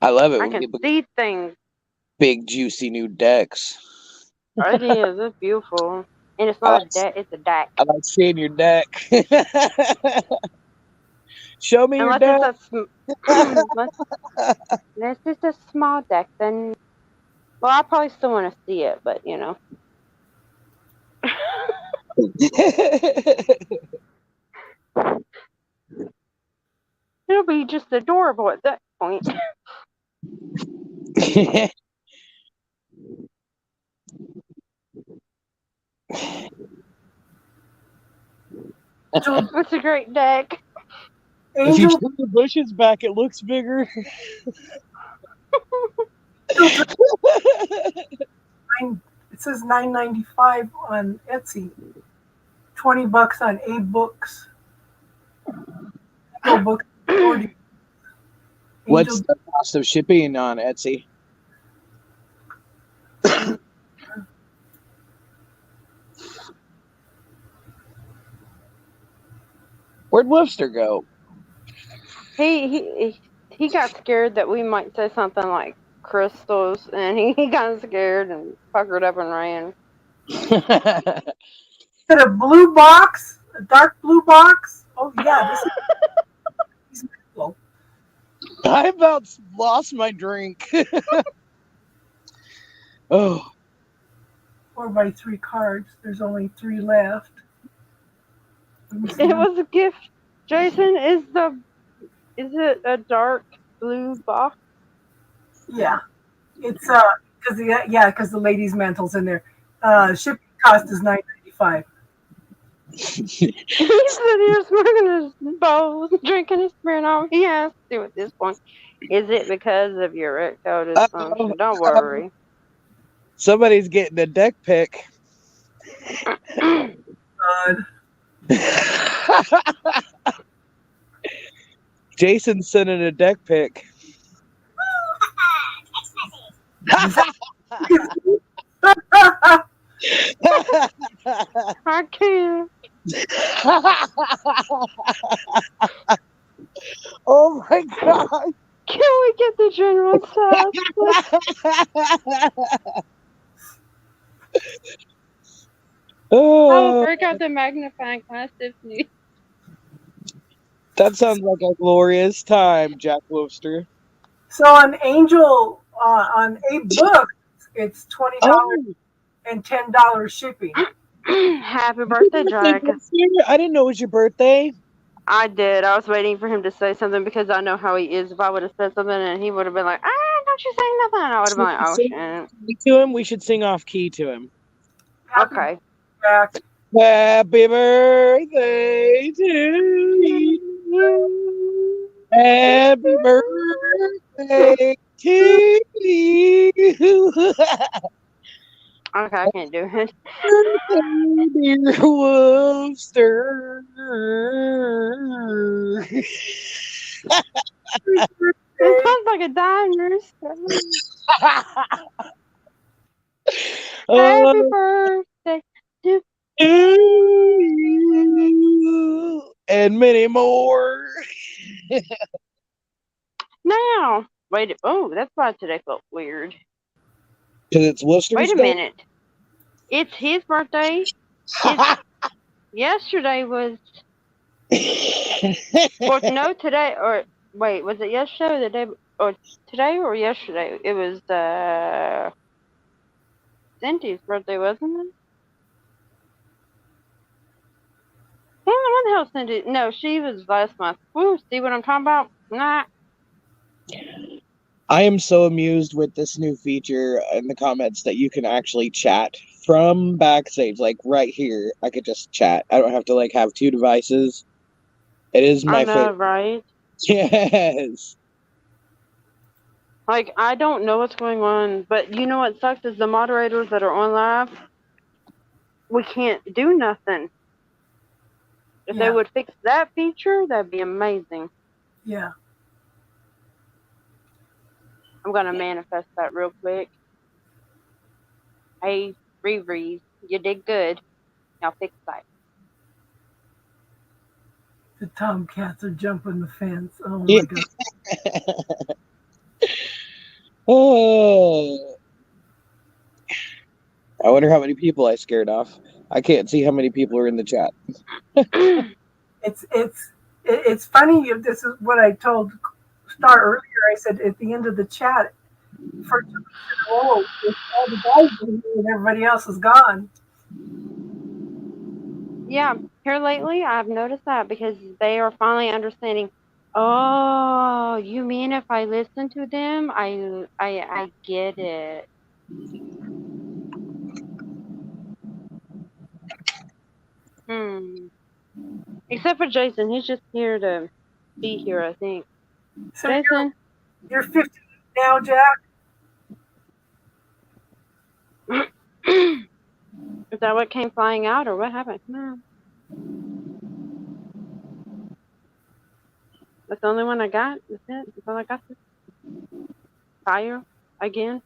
I love it I when can people see things. big juicy new decks. It is. It's beautiful. And it's I not like, a deck, it's a deck. I like seeing your deck. Show me your deck. Unless it's a small deck, then well, I probably still want to see it, but you know. It'll be just adorable at that point. It's a great deck. If you turn the bushes back, it looks bigger. It says $9.95 on Etsy. $20 on A-Books. Books 40. What's the cost of shipping on Etsy? Where'd Webster go? He got scared that we might say something like crystals, and he got scared and puckered up and ran. Is it a blue box? A dark blue box? Oh yeah, this is I about lost my drink. Oh. 4x3 cards. There's only 3 left. It was a gift. Jason, is it a dark blue box? Yeah, it's because the ladies' mantle's in there. Shipping cost is $9.95. He's sitting here smoking his bowl, drinking his Smirnoff. He has to at this point. Is it because of your erectile dysfunction? Don't worry. Somebody's getting a deck pick. God. Jason's sending a deck pick. I can't. Oh my God. Can we get the general I will break out the magnifying glass if needed. That sounds like a glorious time, Jack Webster. So on Angel, on A-Book, it's $20 and $10 shipping. Happy birthday, Jack. I didn't know it was your birthday. I did. I was waiting for him to say something because I know how he is. If I would have said something and he would have been like, don't you say nothing, I would have been like, oh, shit. To him, we should sing off key to him. Okay. Happy birthday to you. Happy birthday to you. Okay, I can't do it. Dear Webster. It sounds like a diner. Happy birthday to you and many more. Now, wait. Oh, that's why today felt weird. Because it's Webster's Wait a day? minute. It's his birthday. Yesterday was. Well, no, today or wait, was it yesterday or the day or today or yesterday? It was Cynthia's birthday, wasn't it? don't send it. No, she was last month. Woo, see what I'm talking about? Nah. I am so amused with this new feature in the comments that you can actually chat from backstage, like right here. I could just chat. I don't have to like have two devices. It is I my know, favorite. right? Yes. Like, I don't know what's going on, but you know what sucks is the moderators that are on live, we can't do nothing. If they Yeah. would fix that feature, that'd be amazing. Yeah. I'm gonna manifest that real quick. Hey, Riri, you did good. Now fix that. The tomcats are jumping the fence. Oh my Yeah. god. Oh. I wonder how many people I scared off. I can't see how many people are in the chat. It's funny. This is what I told Star earlier. I said at the end of the chat, for 2 weeks in a row, with all the guys in here and everybody else is gone. Yeah, here lately, I've noticed that because they are finally understanding. Oh, you mean if I listen to them, I get it. Except for Jason, he's just here to be here, I think. So Jason, you're 50 now, Jack. is that what came flying out, or what happened? Come on. That's the only one I got. That's it. That's all I got. Fire again.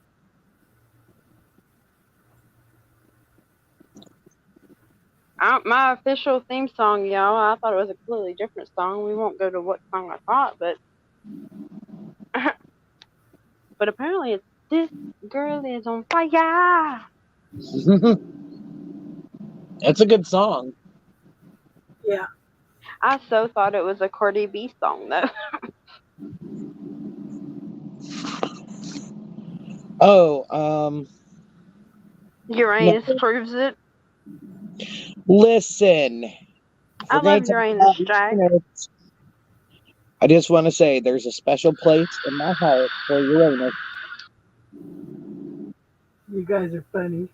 My official theme song, y'all. I thought it was a completely different song. We won't go to what song I thought, but but apparently it's "This Girl Is on Fire." That's a good song. Yeah. I so thought it was a Cardi B song, though. Oh, Uranus proves it. listen. I love Uranus, Jack. I just want to say there's a special place in my heart for Uranus. You guys are funny.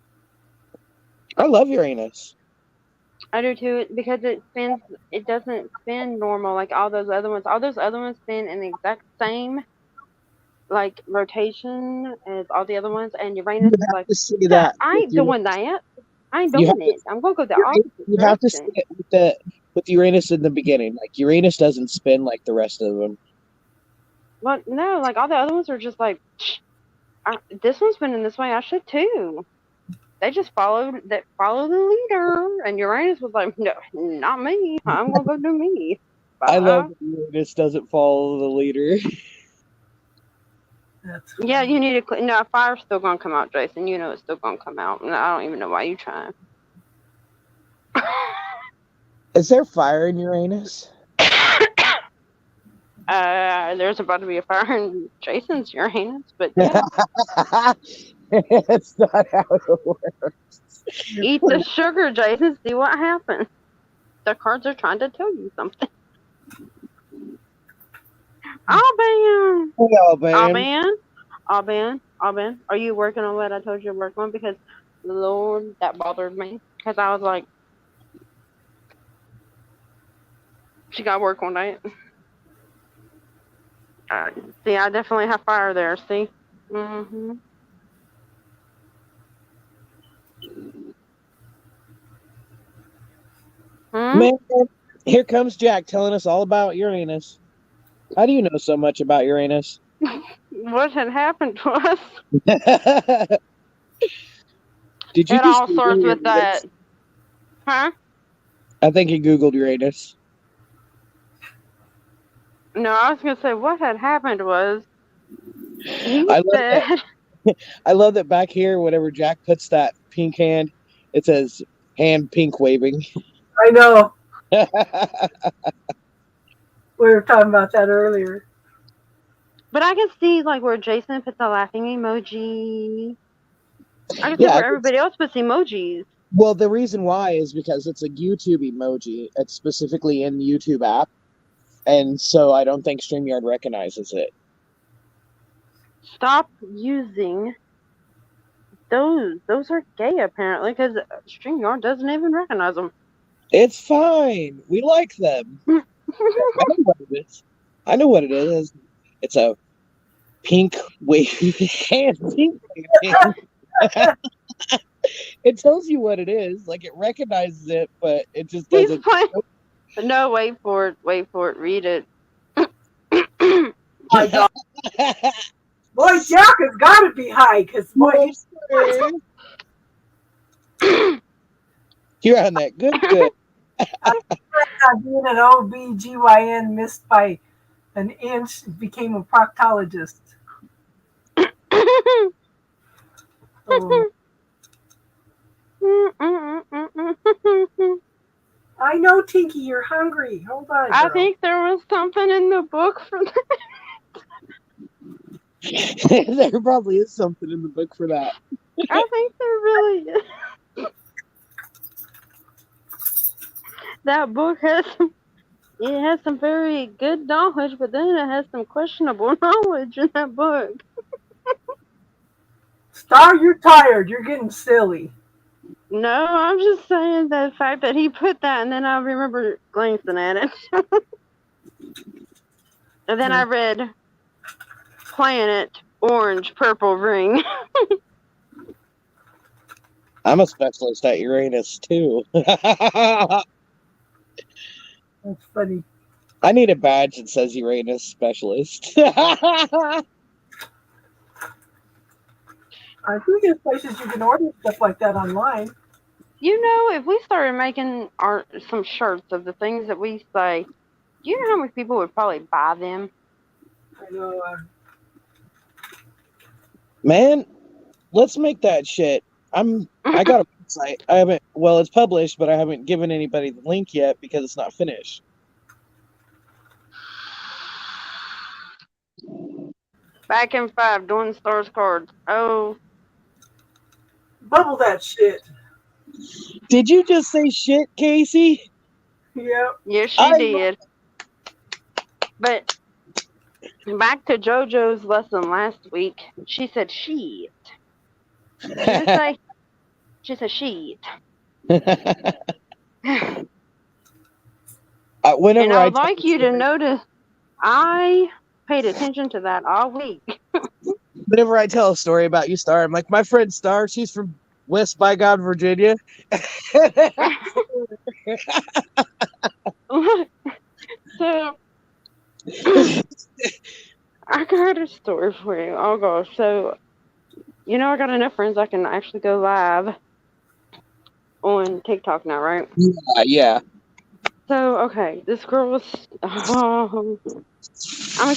I love Uranus. I do too, because it spins. It doesn't spin normal like all those other ones. All those other ones spin in the exact same like rotation as all the other ones, and Uranus is like, To see that I ain't doing that. I ain't You have doing it. I'm gonna go the opposite you have to see direction. it with Uranus in the beginning. Like Uranus doesn't spin like the rest of them. Well, no, like all the other ones are just like, this one's spinning this way. I should too. They just follow the leader, and Uranus was like, no, not me. I'm gonna go do me. I love that Uranus doesn't follow the leader. That's Yeah, you need to. No, fire's still gonna come out, Jason. You know it's still gonna come out. And I don't even know why you trying. Is there fire in Uranus? There's about to be a fire in Jason's Uranus, but yeah. It's not how it works. Eat the sugar, Jason. See what happens. The cards are trying to tell you something. Alban, are you working on what I told you to work on? Because, Lord, that bothered me. Because I was like, she got to work on that. See, I definitely have fire there. See? Mm-hmm. Man, here comes Jack telling us all about Uranus. How do you know so much about Uranus? What had happened to us? Did you It all starts with that. Huh? I think he Googled Uranus. No, I was going to say what had happened was he I love said... I love that back here, whenever Jack puts that pink hand, it says hand pink waving. I know. We were talking about that earlier. But I can see like where Jason puts a laughing emoji. I can see where everybody else puts emojis. Well, the reason why is because it's a YouTube emoji. It's specifically in the YouTube app, and so I don't think StreamYard recognizes it. Stop using those. Those are gay, apparently, because StreamYard doesn't even recognize them. It's fine. We like them. I know what it is. I know what it is. It's a pink wavy hand. It tells you what it is. Like, it recognizes it, but it just He's doesn't. playing. No, wait for it. Wait for it. Read it. My God. Boy, Jack has got to be high because boy, You're on that. Good. being an OBGYN missed by an inch, became a proctologist. Oh. I know, Tinky, you're hungry. Hold on. I girl. think there was something in the book for that. There probably is something in the book for that. I think there really is. That book has some very good knowledge, but then it has some questionable knowledge in that book. Star, you're tired. You're getting silly. No, I'm just saying the fact that he put that, and then I remember glancing at it. And then I read Planet Orange Purple Ring. I'm a specialist at Uranus, too. That's funny. I need a badge that says Uranus specialist. I think there's places you can order stuff like that online. You know, if we started making some shirts of the things that we say, do you know how many people would probably buy them? I know. Man, let's make that shit. I got a website. It's published, but I haven't given anybody the link yet because it's not finished. Back in 5, doing stars cards. Oh. Bubble that shit. Did you just say shit, Casey? Yep. Yes, she did. But back to JoJo's lesson last week, she said shit. She said shit. Whenever And I would like you to notice, I paid attention to that all week. Whenever I tell a story about you, Star, I'm like, my friend Star, she's from West by God, Virginia. So, I got a story for you. Oh gosh. So, I got enough friends I can actually go live on TikTok now, right? Yeah. So, okay, this girl was,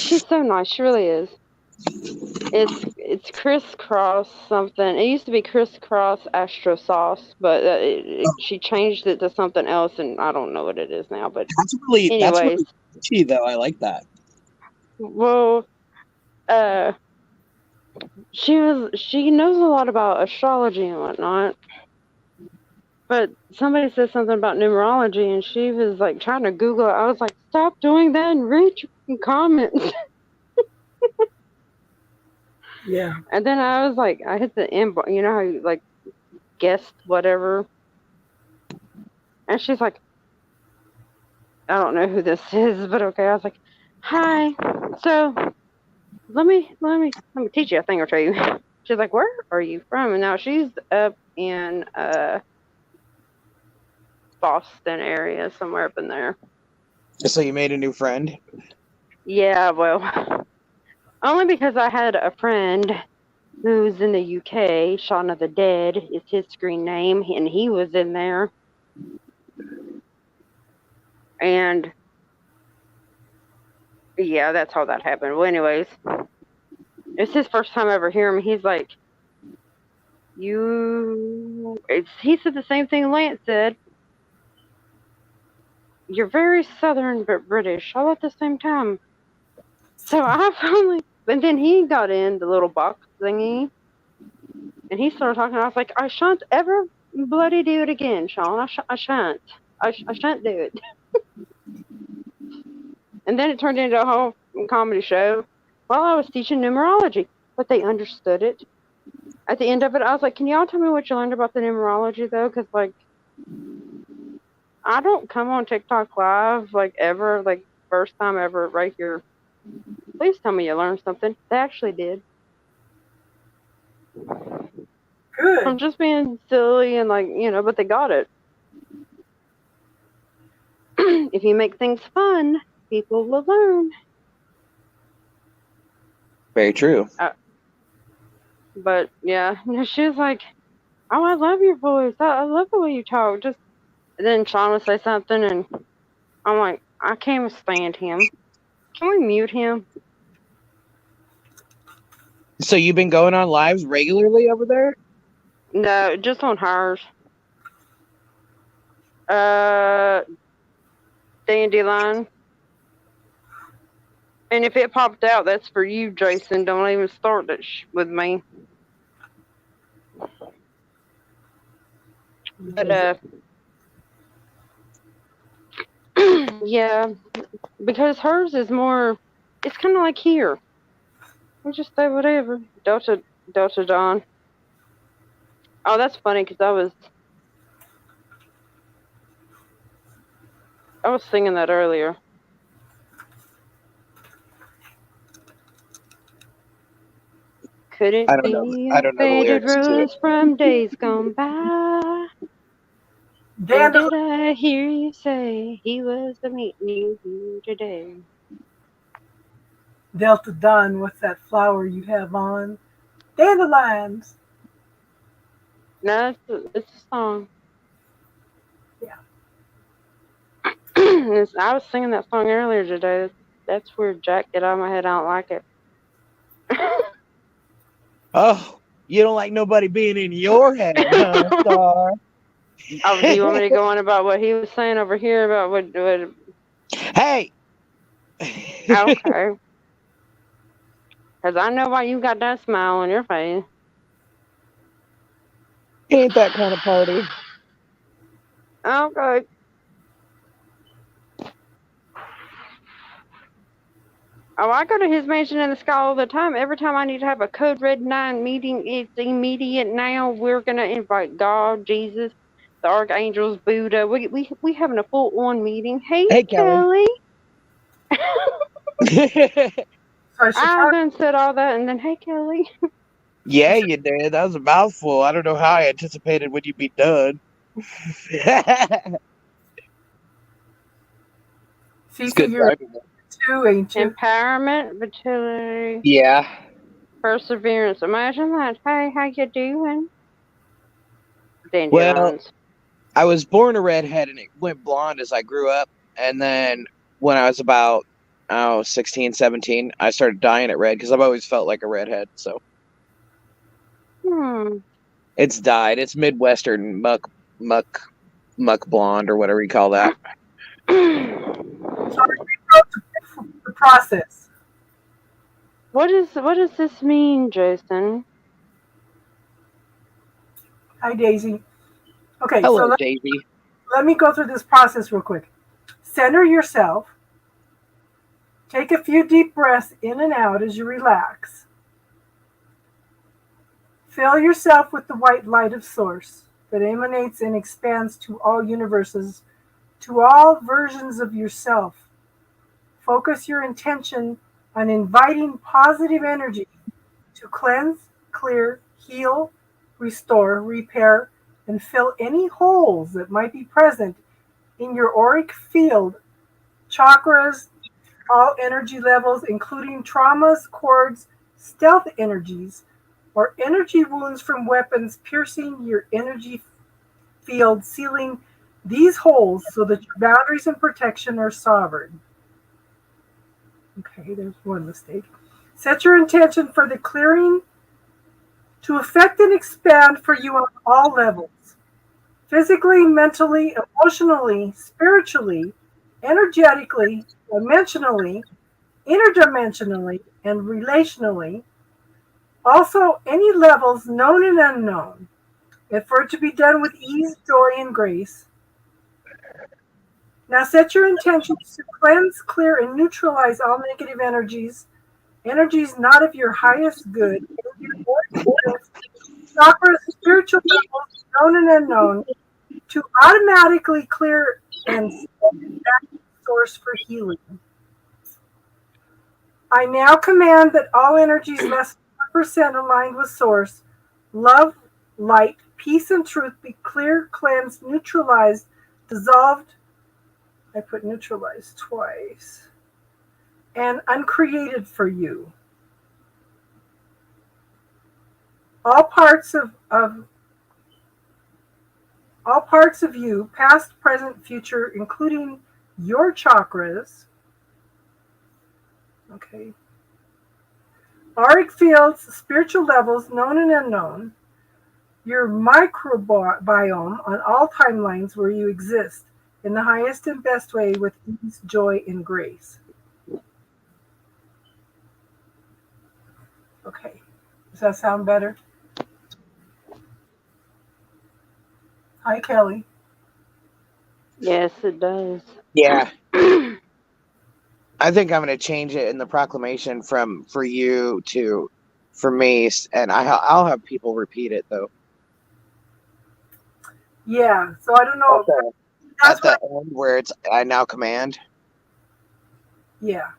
she's so nice. She really is. It's crisscross something. It used to be crisscross astro sauce, but she changed it to something else, and I don't know what it is now. But that's really catchy, though. I like that. Well, she knows a lot about astrology and whatnot. But somebody said something about numerology, and she was like trying to Google it. I was like, stop doing that and read your comments. Yeah. And then I was like, I hit the end, you know how you like guessed whatever. And she's like, I don't know who this is, but okay. I was like, hi. So let me teach you a thing or two. She's like, where are you from? And now she's up in Boston area, somewhere up in there. So you made a new friend? Yeah, well, only because I had a friend who's in the UK. Shaun of the Dead is his screen name, and he was in there. And yeah, that's how that happened. Well, anyways, it's his first time ever hearing me. He's like, he said the same thing Lance said. You're very Southern but British all at the same time. So I finally, and then he got in the little box thingy, and he started talking. I was like, I shan't ever bloody do it again, Sean. I shan't. I shan't do it. And then it turned into a whole comedy show while I was teaching numerology, but they understood it. At the end of it, I was like, "Can y'all tell me what you learned about the numerology, though? Because like, I don't come on TikTok live like ever, like first time ever, right here. Please tell me you learned something." They actually did. Good. I'm just being silly and like, but they got it. If you make things fun, people will learn. Very true. But yeah, she was like, "Oh, I love your voice. I love the way you talk." And then Sean would say something, and I'm like, "I can't stand him. Can we mute him?" So you've been going on lives regularly over there? No, just on hers. Dandelion. And if it popped out, that's for you, Jason. Don't even start that with me. But yeah, because hers is more. It's kind of like here. We just say whatever. Delta Dawn. Oh, that's funny because I was singing that earlier. Could it I don't be know the faded lyrics to it. rose from days gone by? And did I hear you say he was meeting you here today? Delta Dawn, what's that flower you have on? Dandelions. No, it's a song. Yeah. I was singing that song earlier today. That's where Jack get out of my head. I don't like it. Oh, you don't like nobody being in your head, huh, Star? Oh, do you want me to go on about what he was saying over here about what Hey! Okay. Because I know why you got that smile on your face. Ain't that kind of party. Okay. Oh, I go to his mansion in the sky all the time. Every time I need to have a Code Red 9 meeting, it's immediate now. We're going to invite God, Jesus, the archangels, Buddha. We having a full-on meeting. Hey Kelly. I done said all that, and then, hey, Kelly. Yeah, you did. That was a mouthful. I don't know how I anticipated when you'd be done. See, you're too, ain't you? Empowerment, fertility. Yeah. Perseverance. Imagine that. Hey, how you doing? Well, I was born a redhead, and it went blonde as I grew up. And then when I was about, 16, 17, I started dyeing it red because I've always felt like a redhead. So it's dyed. It's Midwestern muck blonde or whatever you call that. The process. What does this mean, Jason? Hi, Daisy. Okay, hello, so Daisy. Let me go through this process real quick. Center yourself. Take a few deep breaths in and out as you relax. Fill yourself with the white light of Source that emanates and expands to all universes, to all versions of yourself. Focus your intention on inviting positive energy to cleanse, clear, heal, restore, repair, and fill any holes that might be present in your auric field, chakras, all energy levels, including traumas, cords, stealth energies, or energy wounds from weapons piercing your energy field, sealing these holes so that your boundaries and protection are sovereign. Okay, there's one mistake. Set your intention for the clearing to affect and expand for you on all levels. Physically, mentally, emotionally, spiritually, energetically, dimensionally, interdimensionally, and relationally. Also, any levels known and unknown. and for it to be done with ease, joy, and grace. Now set your intentions to cleanse, clear, and neutralize all negative energies not of your highest good, chakras, spiritual levels, known and unknown, to automatically clear and send back to the source for healing. I now command that all energies less than 1% aligned with source, love, light, peace, and truth be clear, cleansed, neutralized, dissolved. I put neutralized twice. And uncreated for you. All parts of you, past, present, future, including your chakras, okay, auric fields, spiritual levels, known and unknown, your microbiome on all timelines where you exist in the highest and best way with ease, joy, and grace. Okay, does that sound better? Hi, Kelly. Yes, it does. Yeah. I think I'm going to change it in the proclamation from for you to for me, and I'll have people repeat it though. Yeah, so I don't know. At the end where it's I now command. Yeah.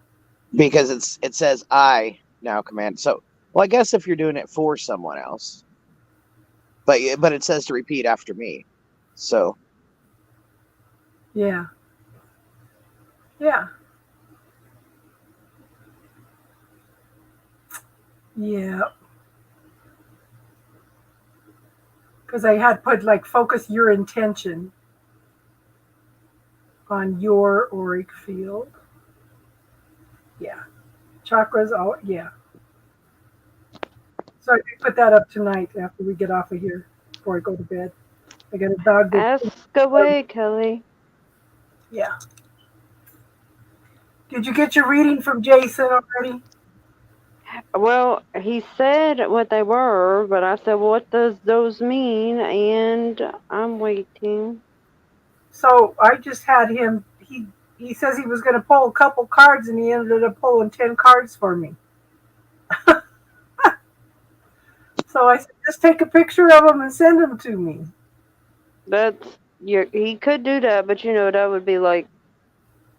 Because it says I now command. So, well, I guess if you're doing it for someone else, but it says to repeat after me. So. Yeah. Yeah. Yeah. Because I had put like focus your intention on your auric field. Yeah. Chakras, oh, yeah. So I can put that up tonight after we get off of here before I go to bed. I got a dog. Ask away, Kelly. Yeah. Did you get your reading from Jason already? Well, he said what they were, but I said, well, what does those mean? And I'm waiting. So I just had him, he says he was going to pull a couple cards and he ended up pulling 10 cards for me. So I said, just take a picture of them and send them to me. He could do that, but that would be like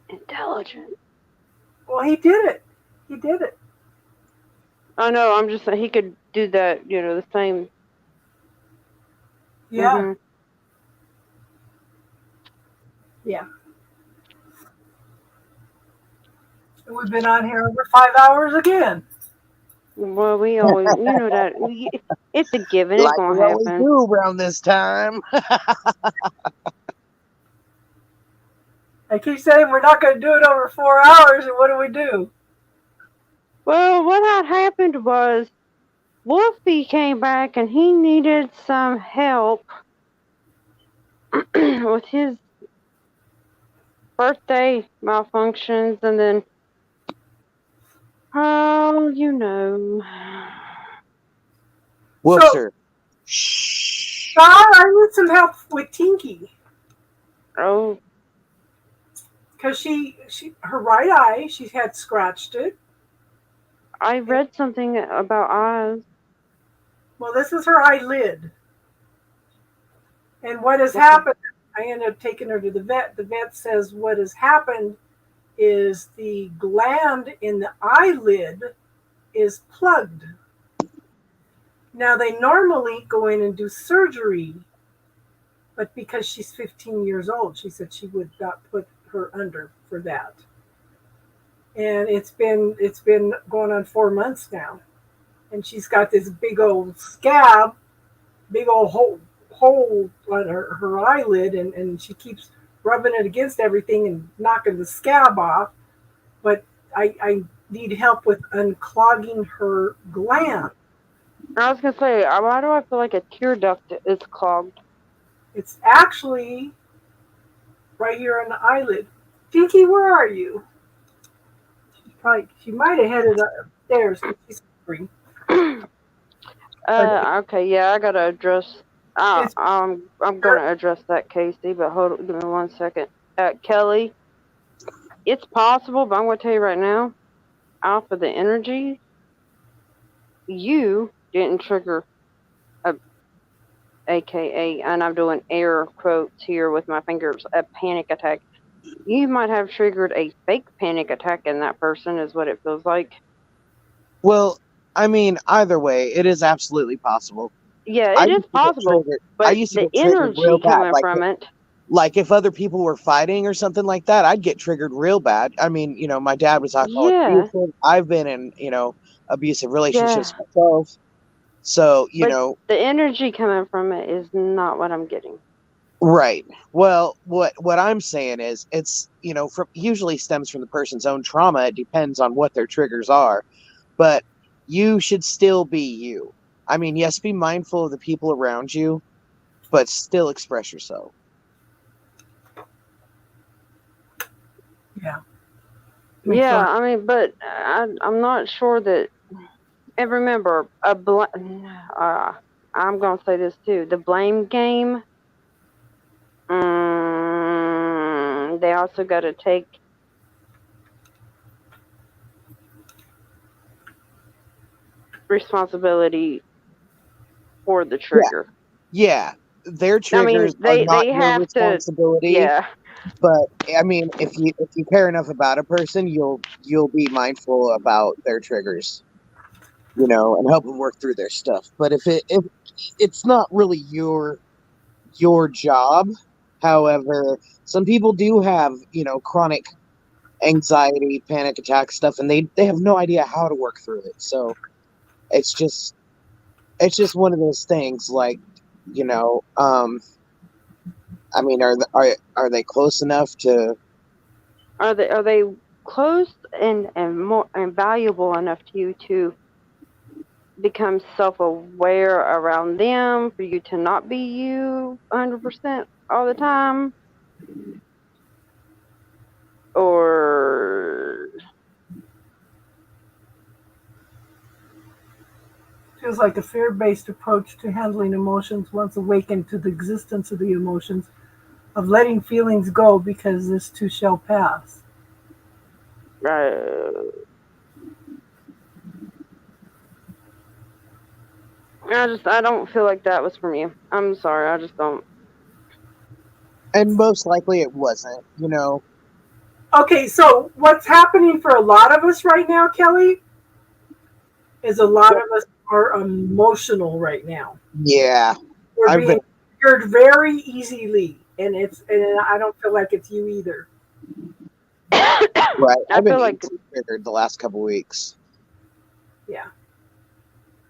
intelligent. Well, he did it. He did it. I know, I'm just saying he could do that, the same. Yeah. Mm-hmm. Yeah. And we've been on here over 5 hours again. Well, we always, that it's a given. It's gonna happen. We do around this time. I keep saying we're not going to do it over 4 hours, and what do? Well, what had happened was Wolfie came back and he needed some help with his birthday malfunctions, and then, Whoopster. I need some help with Tinky. Oh. Because her right eye, she had scratched it. I read something about eyes. Well, this is her eyelid. And what has happened, I ended up taking her to the vet. The vet says what has happened is the gland in the eyelid is plugged. Now, they normally go in and do surgery, but because she's 15 years old, she said she would not put her under for that. And it's been going on 4 months now. And she's got this big old scab, big old hole on her eyelid, and she keeps rubbing it against everything and knocking the scab off. But I need help with unclogging her gland. I was going to say, why do I feel like a tear duct is clogged? It's actually right here on the eyelid. Pinky, where are you? She might have headed upstairs. She's hungry. Okay, yeah, I gotta address. It's- I'm going to address that, Casey, but give me 1 second. Kelly, it's possible, but I'm going to tell you right now, off of the energy, you didn't trigger a, AKA, and I'm doing air quotes here with my fingers, a panic attack. You might have triggered a fake panic attack in that person, is what it feels like. Well, I mean, either way, it is absolutely possible. Yeah, it is possible, but the energy coming from it. Like if other people were fighting or something like that, I'd get triggered real bad. I mean, you know, my dad was alcoholic. Yeah. I've been in, you know, abusive relationships myself. So, you But know, the energy coming from it is not what I'm getting. right. Well, what I'm saying is it's, you know, usually stems from the person's own trauma. It depends on what their triggers are. But you should still be you. I mean, yes, be mindful of the people around you, but still express yourself. Yeah. Yeah, I mean, but I'm not sure that. And remember, I'm gonna say this too: the blame game. They also got to take responsibility for the trigger. Yeah, their triggers are not your responsibility. Yeah. But I mean, if you care enough about a person, you'll be mindful about their triggers, you know, and help them work through their stuff. But if it's not really your job, however, some people do have, you know, chronic anxiety, panic attack stuff, and they have no idea how to work through it. So it's just one of those things, like, you know, I mean, are they close enough to? Are they close and more and valuable enough to you to become self-aware around them for you to not be you 100% all the time? Or feels like a fear-based approach to handling emotions once awakened to the existence of the emotions, of letting feelings go because this too shall pass. I don't feel like that was from you. I'm sorry, I just don't. And most likely it wasn't, you know. Okay, so what's happening for a lot of us right now, Kelly, is a lot of us are emotional right now. Yeah. We're being triggered very easily, and I don't feel like it's you either. Right. I've been triggered the last couple weeks. Yeah.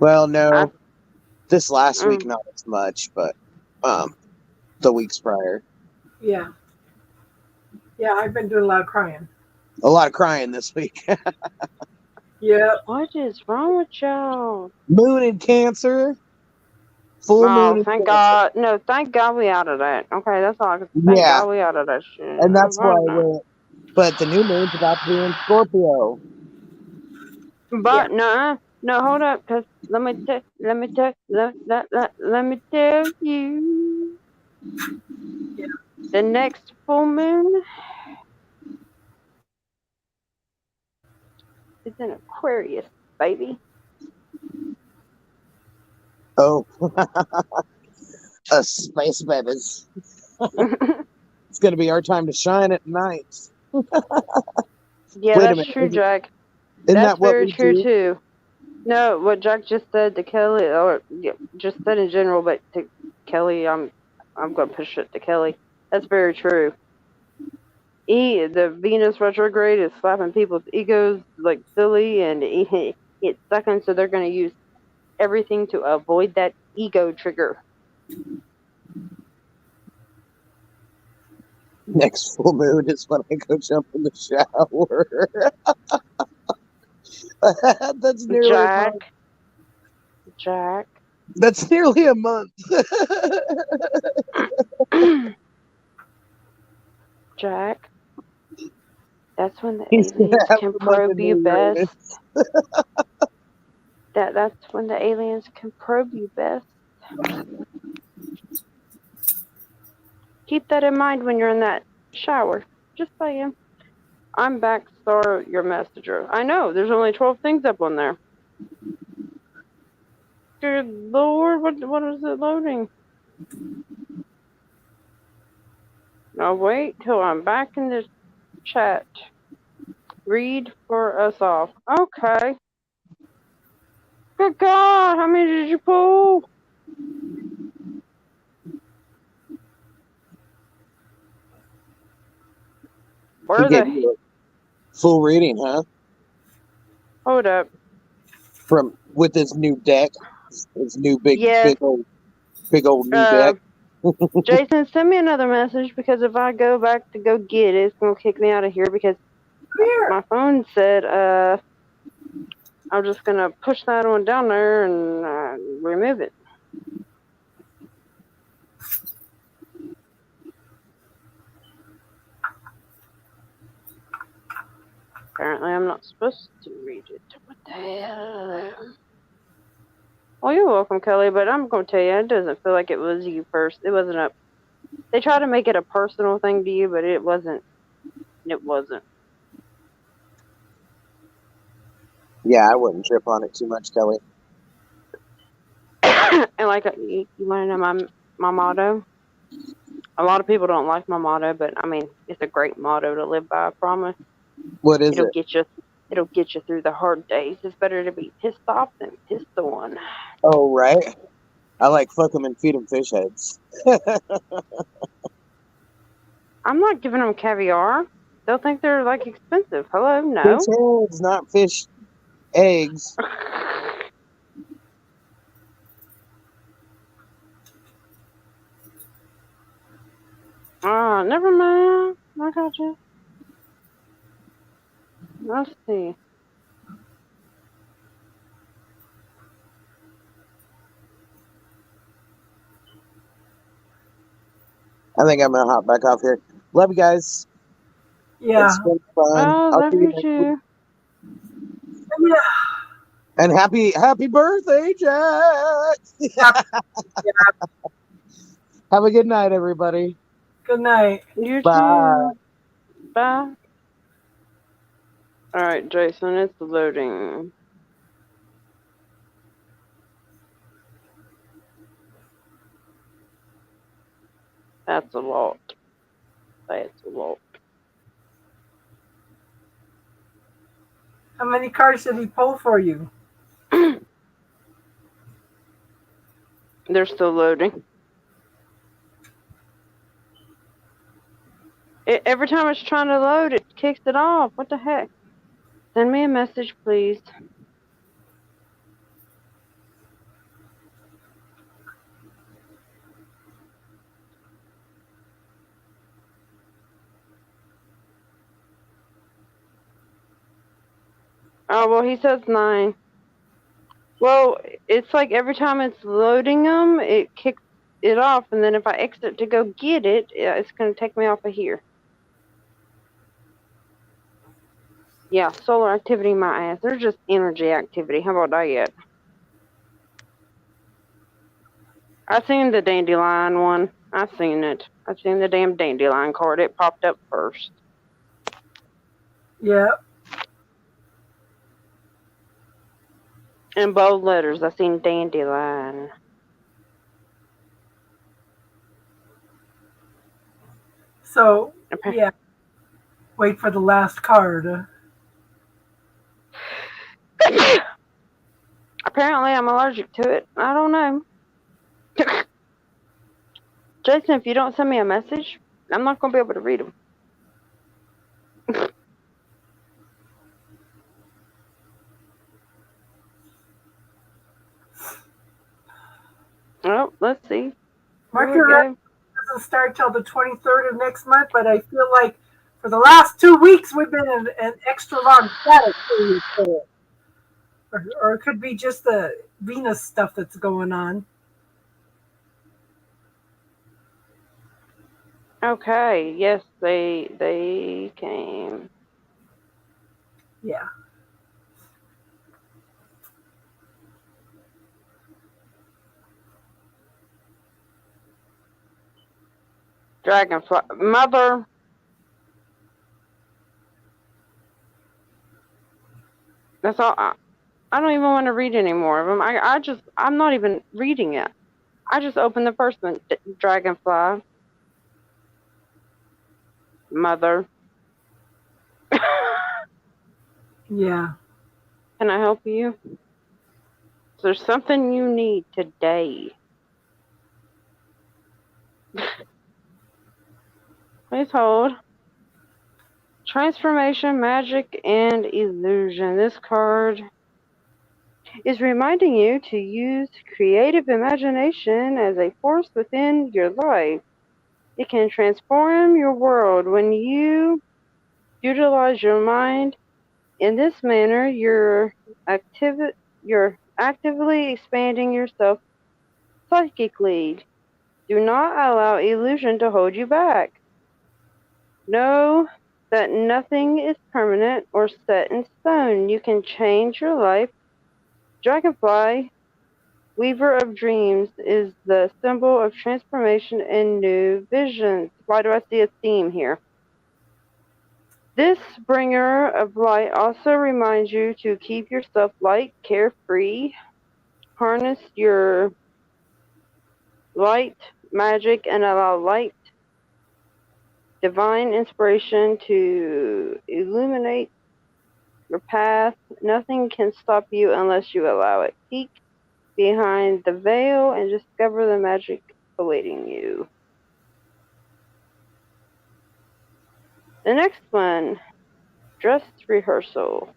Well, no. This last week not as much, but the weeks prior. Yeah. Yeah, I've been doing a lot of crying. A lot of crying this week. Yeah. What is wrong with y'all? Moon in Cancer. Full moon in thank Cancer. God. No, thank God we out of that. Okay, that's all I can say. Thank God we out of that shit. And that's why but the new moon's about to be in Scorpio. But no, hold up, cause let me tell you, the next full moon is in Aquarius, baby. Oh, space babies. It's gonna be our time to shine at night. Yeah, that's true, Jack. That's very true too. No, what Jack just said to Kelly, or just said in general, but to Kelly, I'm gonna push it to Kelly. That's very true. The Venus retrograde is slapping people's egos like silly, and it's sucking, so they're gonna use everything to avoid that ego trigger. Next full moon is when I go jump in the shower. That's nearly a month. Jack. That's nearly a month. Jack. That's when the aliens can probe you best. That's when the aliens can probe you best. Keep that in mind when you're in that shower. Just saying. I'm back, Star, your messenger. I know, there's only 12 things up on there. Good lord, what is it loading? Now wait till I'm back in the chat. Read for us all. Okay. Good God, how many did you pull? Where He are gave the... you a full reading, huh? Hold up. From with his new deck, his new Yes. big old new deck. Jason, send me another message because if I go back to go get it, it's gonna kick me out of here because my phone said I'm just gonna push that one down there and remove it. Apparently, I'm not supposed to read it. What the hell? Well, you're welcome, Kelly, but I'm gonna tell you, it doesn't feel like it was you first. It wasn't a. They try to make it a personal thing to you, but it wasn't. It wasn't. Yeah, I wouldn't trip on it too much, Kelly. And like you want to know my motto? A lot of people don't like my motto, but I mean, it's a great motto to live by. I promise. What is It'll it? get you. It'll get you through the hard days. It's better to be pissed off than pissed on. Oh, right. I like fuck 'em and feed 'em fish heads. I'm not giving them caviar. They'll think they're like expensive. Hello, no. Fish heads, not fish eggs. Never mind. I got you. Let's see. I think I'm gonna hop back off here. Love you guys. Yeah. It's been fun. Oh, I'll love see you next week. too. Yeah. And happy birthday, Jack. Have a good night, everybody. Good night. You Bye. too. Bye. All right, Jason, it's loading. That's a lot. That's a lot. How many cards did he pull for you? They're still loading. Every time it's trying to load, it kicks it off. What the heck? Send me a message, please. Oh, well, he says 9. Well, it's like every time it's loading them, it kicks it off, and then if I exit to go get it, it's going to take me off of here. Yeah, solar activity, my ass. They're just energy activity. How about that yet? I seen the dandelion one. I seen it. I seen the damn dandelion card. It popped up first. Yeah. In bold letters, I seen dandelion. So, yeah. Wait for the last card. Apparently, I'm allergic to it. I don't know. Jason, if you don't send me a message, I'm not going to be able to read them. Oh, let's see. Mercury doesn't start till the 23rd of next month, but I feel like for the last 2 weeks we've been in an extra long static period for it. Or it could be just the Venus stuff that's going on. Okay, yes, they came. Yeah. Dragonfly. Mother. That's all. I don't even want to read any more of them. I'm not even reading it. I just opened the first one. Dragonfly. Mother. Yeah. Can I help you? Is there something you need today? Please hold. Transformation, magic, and illusion. This card is reminding you to use creative imagination as a force within your life. It can transform your world. When you utilize your mind in this manner, you're actively expanding yourself psychically. Do not allow illusion to hold you back. Know that nothing is permanent or set in stone. You can change your life. Dragonfly, weaver of dreams, is the symbol of transformation and new visions. Why do I see a theme here? This bringer of light also reminds you to keep yourself light, carefree, harness your light magic, and allow light, divine inspiration to illuminate your path. Nothing can stop you unless you allow it. Peek behind the veil and discover the magic awaiting you. The next one, dress rehearsal.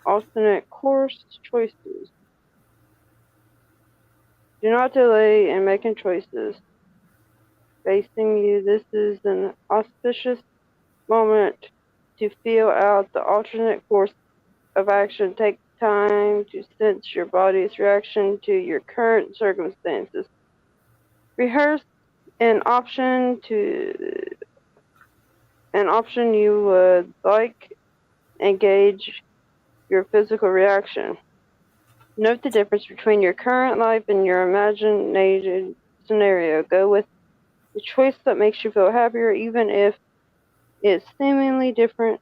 Alternate course choices. Do not delay in making choices. Facing you, this is an auspicious moment to feel out the alternate course of action. Take time to sense your body's reaction to your current circumstances. Rehearse an option you would like and gauge your physical reaction. Note the difference between your current life and your imagined scenario. Go with the choice that makes you feel happier, even if it's seemingly different.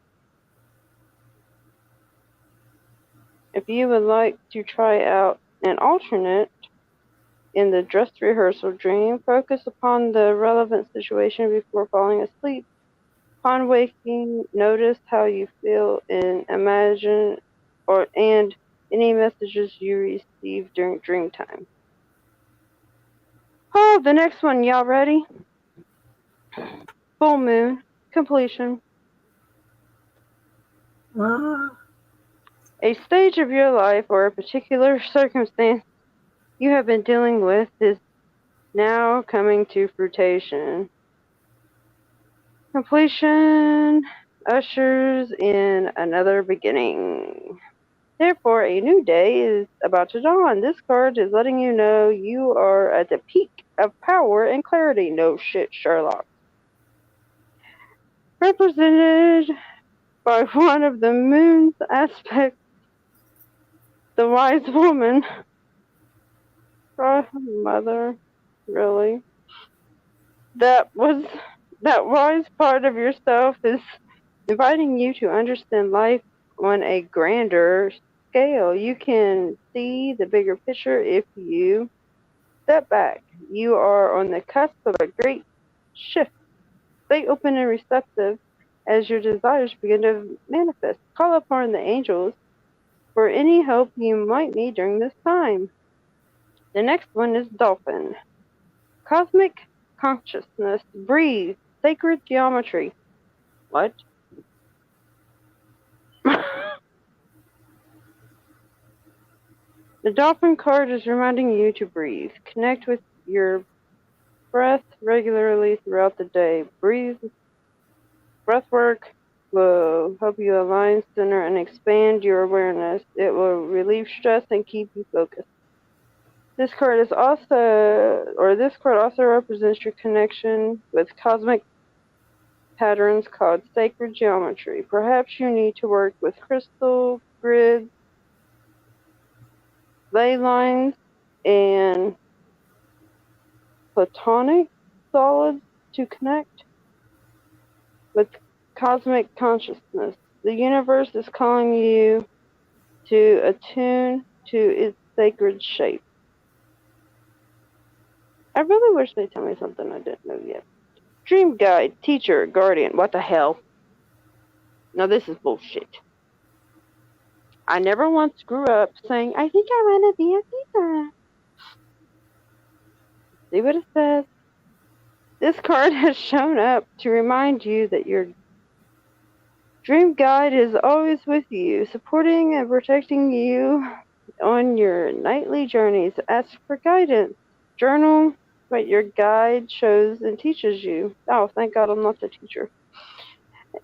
If you would like to try out an alternate in the dress rehearsal dream, focus upon the relevant situation before falling asleep. Upon waking, notice how you feel and imagine and any messages you receive during dream time. Oh, the next one, y'all ready? Full moon, completion. A stage of your life or a particular circumstance you have been dealing with is now coming to fruition. Completion ushers in another beginning. Therefore, a new day is about to dawn. This card is letting you know you are at the peak of power and clarity. No shit, Sherlock. Represented by one of the moon's aspects, the wise woman. Oh, mother, really? That wise part of yourself is inviting you to understand life on a grander scale. You can see the bigger picture if you step back. You are on the cusp of a great shift. Stay open and receptive as your desires begin to manifest. Call upon the angels for any help you might need during this time. The next one is dolphin. Cosmic consciousness. Breathe. Sacred geometry. What? The dolphin card is reminding you to breathe. Connect with your breath regularly throughout the day. Breath work will help you align, center, and expand your awareness. It will relieve stress and keep you focused. This card also represents your connection with cosmic patterns called sacred geometry. Perhaps you need to work with crystal grids, ley lines, and platonic solids to connect with cosmic consciousness. The universe is calling you to attune to its sacred shape. I really wish they'd tell me something I didn't know yet. Dream guide, teacher, guardian. What the hell? Now this is bullshit. I never once grew up saying, I think I want to be a teacher. See what it says? This card has shown up to remind you that your dream guide is always with you, supporting and protecting you on your nightly journeys. Ask for guidance. Journal what your guide shows and teaches you. Oh, thank God I'm not the teacher.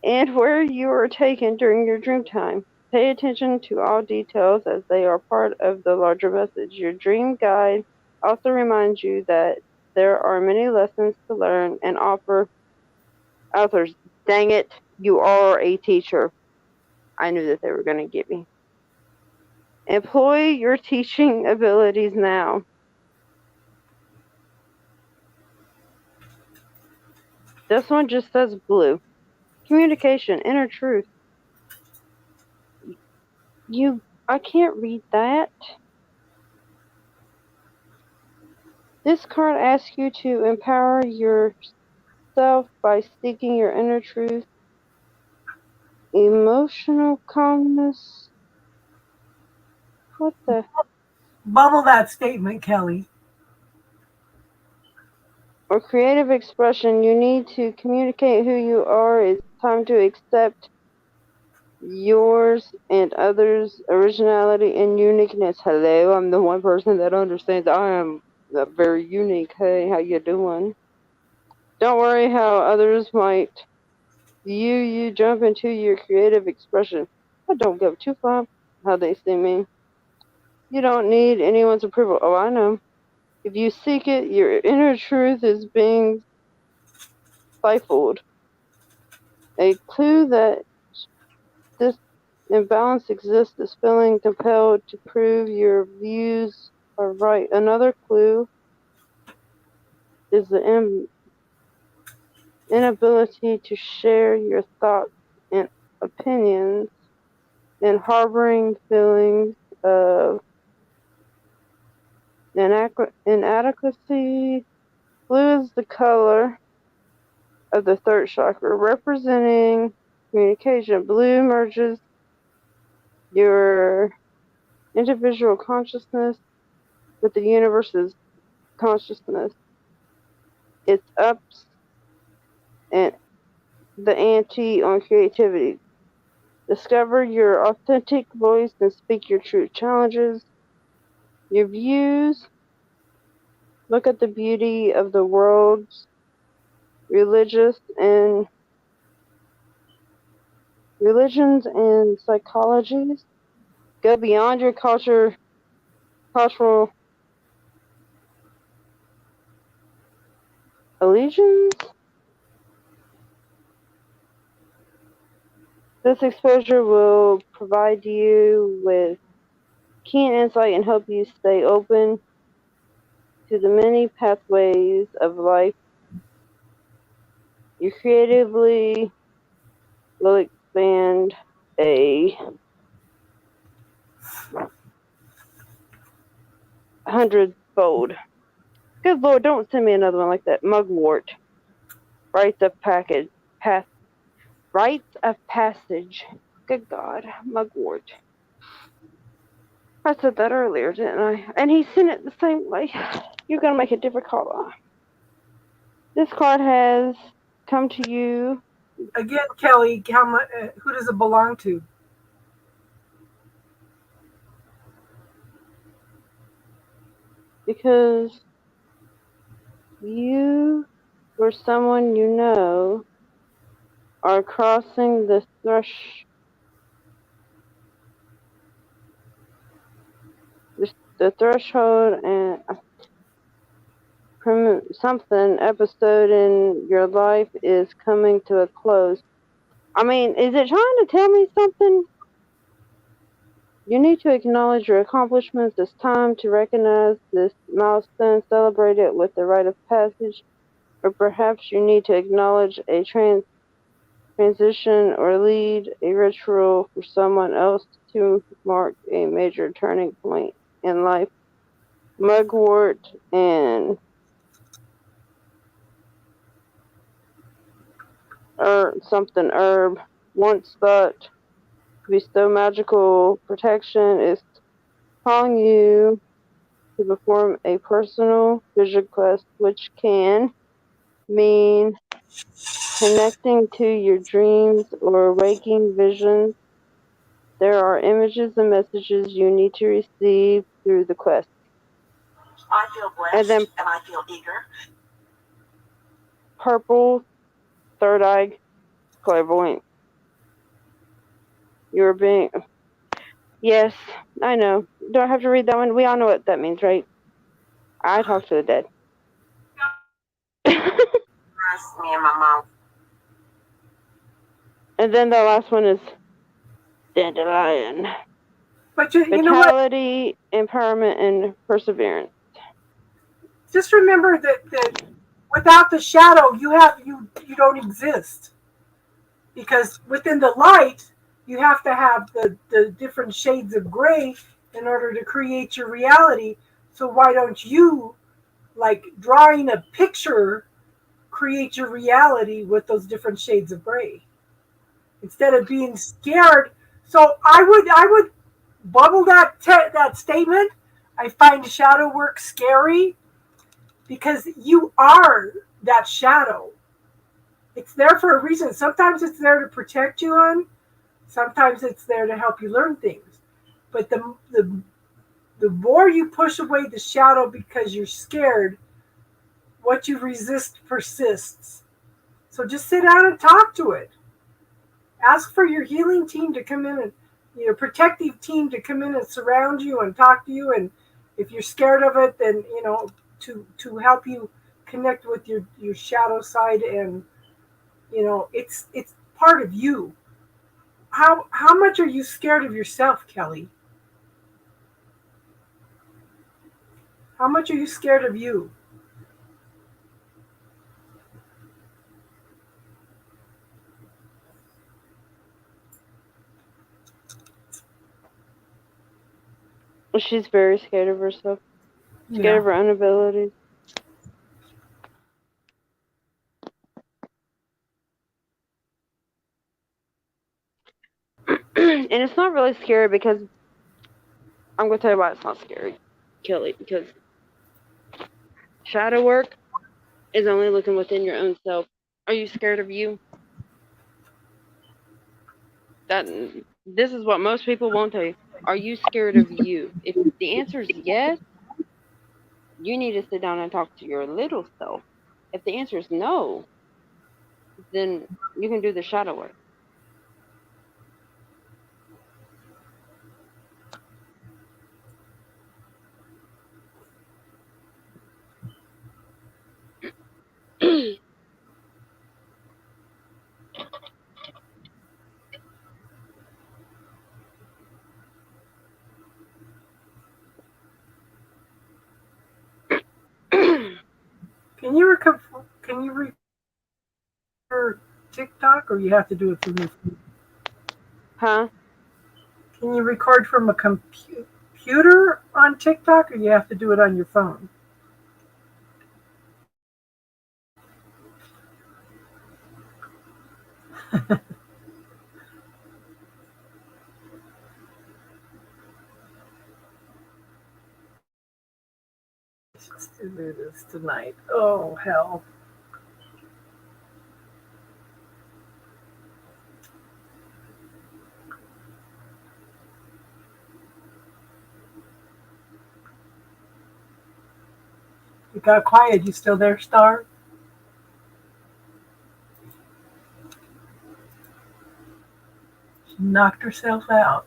And where you are taken during your dream time. Pay attention to all details as they are part of the larger message. Your dream guide also reminds you that there are many lessons to learn and offer others. Dang it, you are a teacher. I knew that they were going to get me. Employ your teaching abilities now. This one just says blue. Communication, inner truth. I can't read that. This card asks you to empower yourself by seeking your inner truth, emotional calmness. What the? Bubble that statement, Kelly. Or creative expression. You need to communicate who you are. It's time to accept yours and others' originality and uniqueness. Hello, I'm the one person that understands I am very unique. Hey, how you doing? Don't worry how others might view you. Jump into your creative expression. I don't give two fucks how they see me. You don't need anyone's approval. Oh, I know. If you seek it, your inner truth is being stifled. A clue that this imbalance exists is feeling compelled to prove your views are right. Another clue is the inability to share your thoughts and opinions and harboring feelings of inadequacy. Blue is the color of the third chakra, representing communication. Blue merges your individual consciousness with the universe's consciousness. It ups and the ante on creativity. Discover your authentic voice and speak your truth. Challenges your views. Look at the beauty of the world's religions and psychologies. Go beyond your cultural allegiance. This exposure will provide you with keen insight and help you stay open to the many pathways of life. You creatively will expand a 100-fold. Good Lord, don't send me another one like that. Mugwort. Rites of passage. Good God, Mugwort. I said that earlier, didn't I? And he sent it the same way. You're gonna make a different call. This card has come to you. Again, Kelly, who does it belong to? Because you or someone you know are crossing the threshold and something episode in your life is coming to a close. I mean, is it trying to tell me something? You need to acknowledge your accomplishments. It's time to recognize this milestone, celebrate it with the rite of passage. or perhaps you need to acknowledge a transition or lead a ritual for someone else to mark a major turning point in life. Mugwort and something herb, once thought to bestow magical protection, is calling you to perform a personal vision quest, which can mean connecting to your dreams or waking visions. There are images and messages you need to receive through the quest. I feel blessed And then and I feel eager. purple, third eye, clairvoyant. You're being. Yes, I know. Do I have to read that one? We all know what that means, right? I talk to the dead. That's me and my mom. And then the last one is dandelion. But you know what? Vitality, empowerment, and perseverance. Just remember that without the shadow, you don't exist. Because within the light, you have to have the different shades of gray in order to create your reality. So why don't you, like drawing a picture, create your reality with those different shades of gray instead of being scared? So I would bubble that statement. I find shadow work scary because you are that shadow. It's there for a reason. Sometimes it's there to protect you on. Sometimes it's there to help you learn things. But the more you push away the shadow because you're scared, what you resist persists. So just sit down and talk to it. Ask for your healing team to come in and your protective team to come in and surround you and talk to you. And if you're scared of it, then to help you connect with your shadow side. And it's part of you. How much are you scared of yourself, Kelly? How much are you scared of you? She's very scared of herself. Scared of her own abilities. And it's not really scary because I'm going to tell you why it's not scary, Kelly, because shadow work is only looking within your own self. Are you scared of you? This is what most people won't tell you. Are you scared of you? If the answer is yes, you need to sit down and talk to your little self. If the answer is no, then you can do the shadow work. Can you record TikTok, or you have to do it from your phone? Huh? Can you record from a computer on TikTok, or you have to do it on your phone? Let's do this tonight. Oh, hell. You got quiet. You still there, Star? She knocked herself out.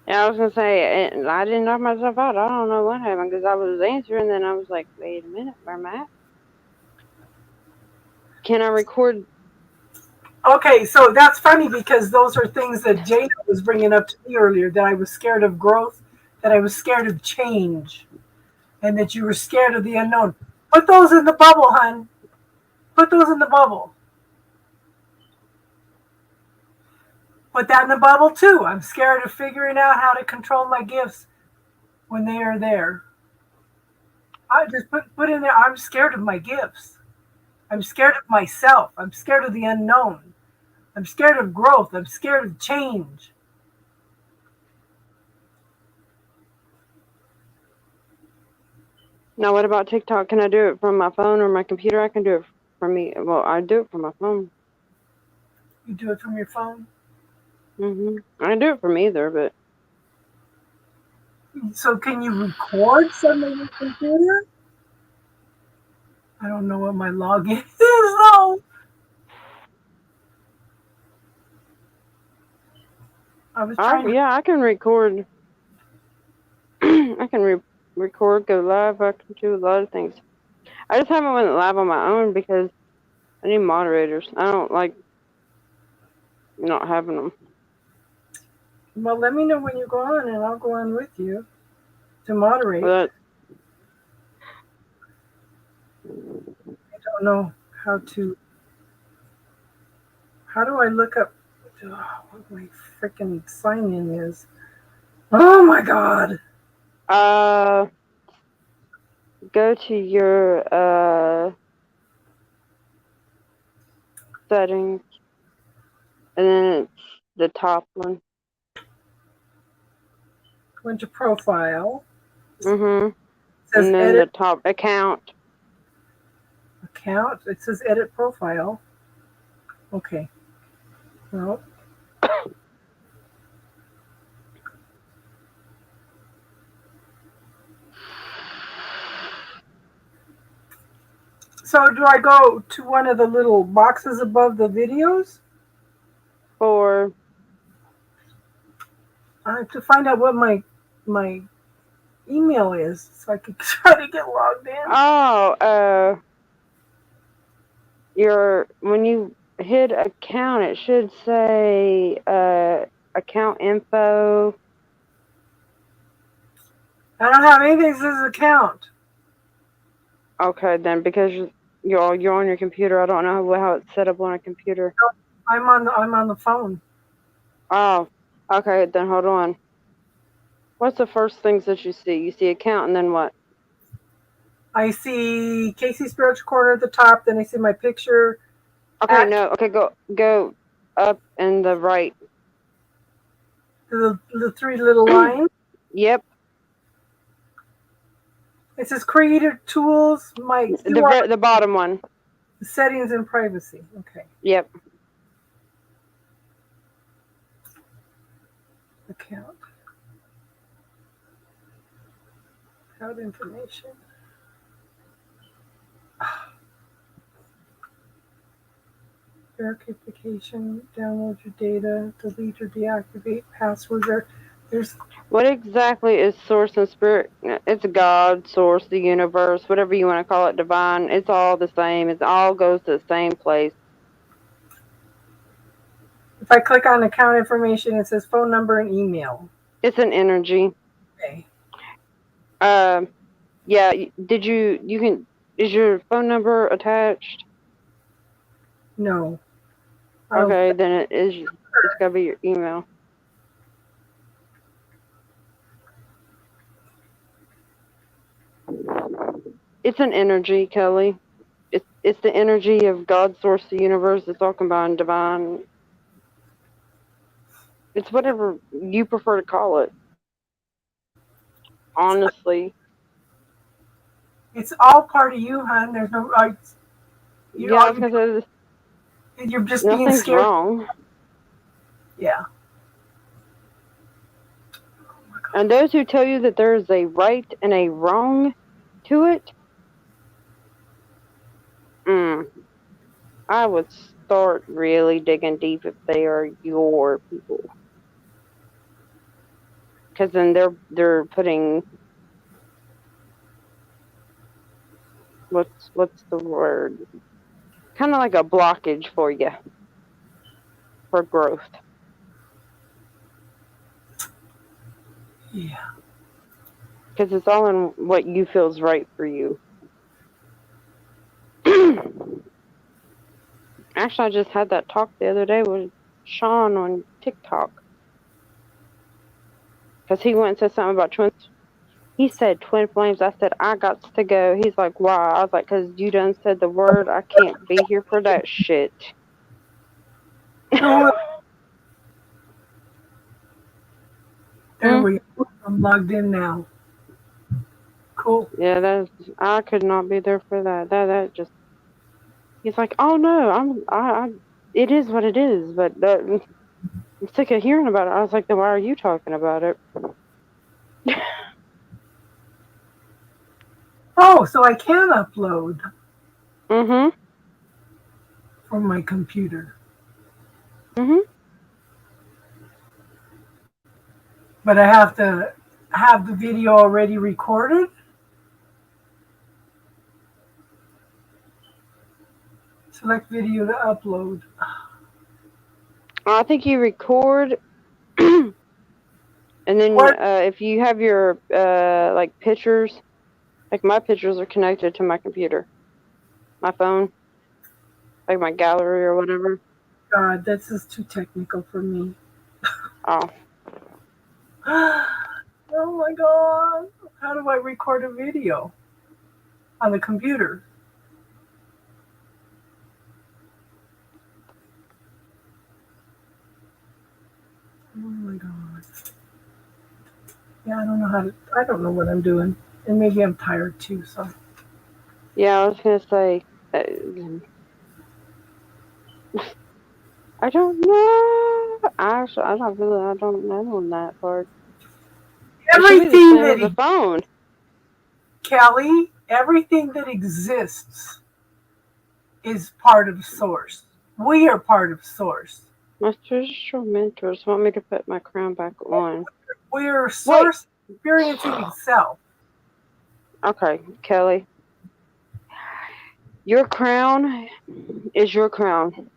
Yeah, I was going to say, I didn't knock myself out. I don't know what happened because I was answering, then I was like, wait a minute, where am I at? Can I record? Okay, so that's funny because those are things that Jana was bringing up to me earlier, that I was scared of growth, that I was scared of change, and that you were scared of the unknown. Put those in the bubble, hon. Put those in the bubble. Put that in the bubble too. I'm scared of figuring out how to control my gifts when they are there. I just put in there, I'm scared of my gifts. I'm scared of myself. I'm scared of the unknown. I'm scared of growth. I'm scared of change. Now, what about TikTok? Can I do it from my phone or my computer? I can do it from me. Well, I do it from my phone. You do it from your phone? I can do it from either, but So can you record some of your computer? I don't know what my login is though. I was trying. yeah, I can record. I can record, go live. I can do a lot of things. I just haven't went live on my own because I need moderators. I don't like not having them. Well, let me know when you go on, and I'll go on with you to moderate. But I don't know how to. How do I look up what my freaking sign in is? Oh my God! Go to your settings, and then it's the top one. Go into profile. And Says then edit the top account. account. It says edit profile. Okay. Well. So do I go to one of the little boxes above the videos? Or I have to find out what my email is so I can try to get logged in. when you hit account, it should say account info. I don't have anything that says account. Okay, then because you're on your computer, I don't know how it's set up on a computer. I'm on the phone. Oh, okay, then hold on. What's the first things that you see? You see account, and then what? I see Casey Spiritual Corner at the top. Then I see my picture. Okay, no. Okay, go up and the right. The three little lines. Yep. It says Creator Tools. The bottom one. Settings and privacy. Okay. Yep. Account information. Verification, download your data, delete or deactivate passwords. There's What exactly is source and spirit? It's God, source, the universe, whatever you want to call it, divine. It's all the same. It all goes to the same place. If I click on account information, it says phone number and email. It's an energy. Okay. Yeah. Is your phone number attached? No. Okay, then it's gotta be your email. It's an energy, Kelly. It's the energy of God, source, the universe. It's all combined, divine. It's whatever you prefer to call it. Honestly. It's all part of you, hon. There's no rights. You're just being nothing's scared. wrong. Yeah. And those who tell you that there is a right and a wrong to it, I would start really digging deep if they are your people. Because then they're putting what's the word? Kind of like a blockage for you for growth. Yeah. Because it's all in what you feel is right for you. Actually, I just had that talk the other day with Sean on TikTok. Because he went and said something about twins. He said twin flames. I said, I got to go. He's like, why? I was like, because you done said the word. I can't be here for that shit. There we go. I'm logged in now. Cool. Yeah, I could not be there for that. That just. He's like, oh no, it is what it is. But I'm sick of hearing about it. I was like, then why are you talking about it? Oh, so I can upload Mm-hmm. from my computer. Mm-hmm. But I have to have the video already recorded. Select video to upload. I think you record, and then if you have your like pictures, like my pictures are connected to my computer, my phone, like my gallery or whatever. God, this is too technical for me. Oh. Oh my God. How do I record a video on the computer? Oh my God. Yeah, I don't know what I'm doing. And maybe I'm tired too, so. Yeah, I was going to say, I don't know. Actually, I don't know on that part. Everything that the phone. Kelly, everything that exists is part of Source. We are part of Source. My spiritual mentors want me to put my crown back on. We're Source experiencing itself. Okay, Kelly. Your crown is your crown.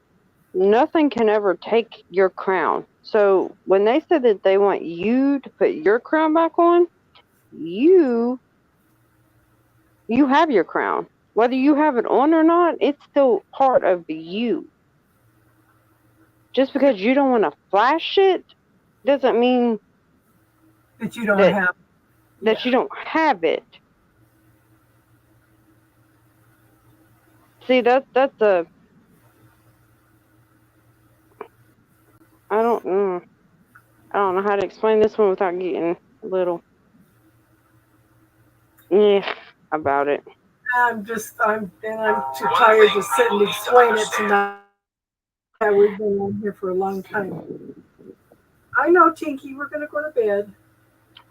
Nothing can ever take your crown. So when they said that they want you to put your crown back on, you have your crown. Whether you have it on or not, it's still part of you. Just because you don't want to flash it doesn't mean that you don't have that you don't have it. See, that's a I don't know how to explain this one without getting a little about it. I'm too tired to sit and explain it tonight. Yeah, we've been on here for a long time. I know, Tinky, we're going to go to bed.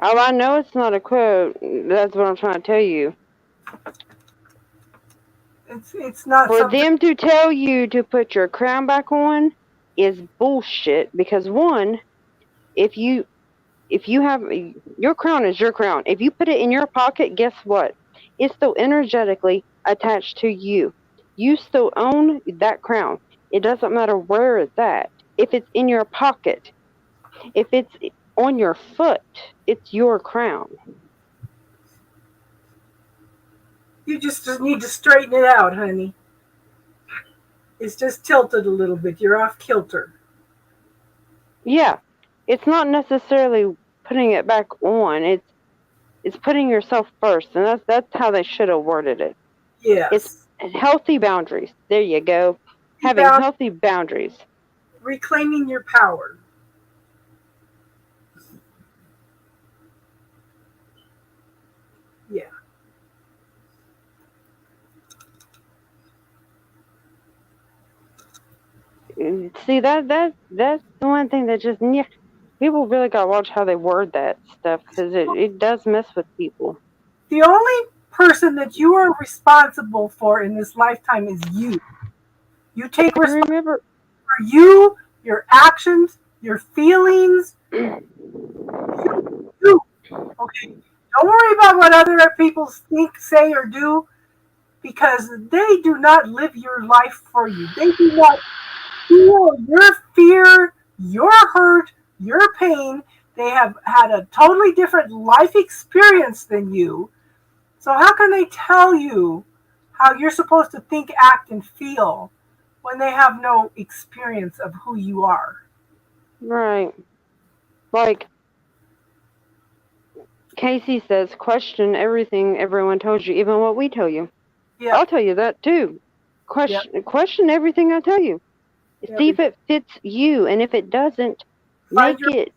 Oh, I know it's not a quote. That's what I'm trying to tell you. It's not for them to tell you to put your crown back on is bullshit. Because one, if you have your crown is your crown. If you put it in your pocket, guess what? It's still energetically attached to you. You still own that crown. It doesn't matter where it's at. If it's in your pocket, if it's on your foot, it's your crown. You just need to straighten it out, honey. It's just tilted a little bit. You're off kilter. Yeah. It's not necessarily putting it back on. It's putting yourself first, and that's how they should have worded it. Yes. It's healthy boundaries. There you go. Having healthy boundaries. Reclaiming your power. Yeah. See, that's the one thing that just people really gotta watch how they word that stuff, because it does mess with people. The only person that you are responsible for in this lifetime is you. You take responsibility for you, your actions, your feelings. You. Okay. Don't worry about what other people think, say, or do, because they do not live your life for you. They do not feel your fear, your hurt, your pain. They have had a totally different life experience than you. So how can they tell you how you're supposed to think, act, and feel when they have no experience of who you are. Right. Like Casey says, question everything everyone tells you, even what we tell you. Yeah. I'll tell you that too. Question everything I tell you. See if it fits you, and if it doesn't, make it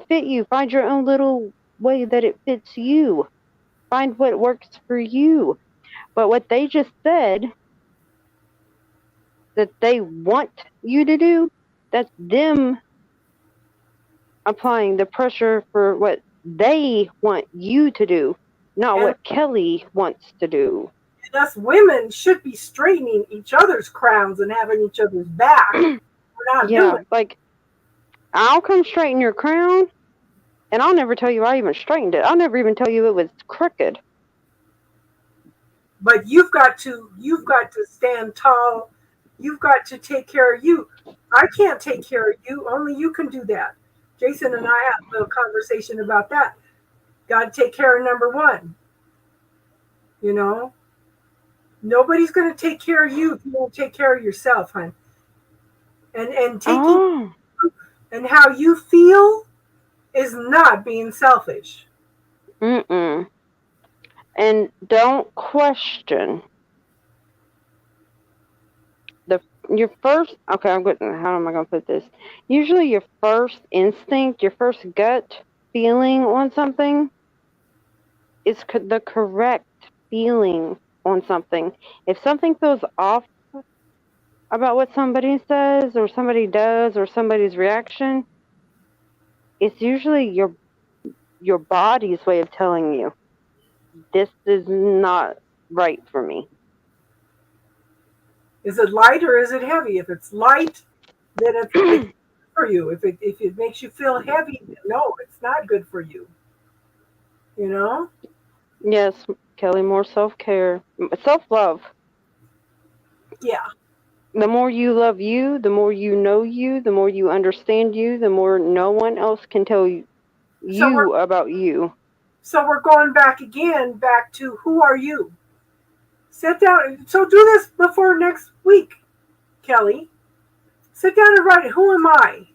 fit you. Find your own little way that it fits you. Find what works for you. But what they just said that they want you to do, that's them applying the pressure for what they want you to do, not what Kelly wants to do. And us women should be straightening each other's crowns and having each other's back. We're not doing it. Like, I'll come straighten your crown, and I'll never tell you I even straightened it. I'll never even tell you it was crooked. But you've got to stand tall. You've got to take care of you. I can't take care of you. Only you can do that. Jason and I had a little conversation about that. Got to take care of number one. You know, nobody's going to take care of you if you don't take care of yourself, hon. And taking and how you feel is not being selfish. And don't question your first. Okay, how am I going to put this? Usually, your first instinct, your first gut feeling on something is the correct feeling on something. If something feels off about what somebody says or somebody does or somebody's reaction, it's usually your body's way of telling you this is not right for me. Is it light or is it heavy? If it's light, then it's good for you. If it makes you feel heavy, no, it's not good for you. You know? Yes, Kelly, more self-care. Self-love. Yeah. The more you love you, the more you know you, the more you understand you, the more no one else can tell you about you. So we're going back to who are you? Sit down. So do this before next week, Kelly. Sit down and write, who am I?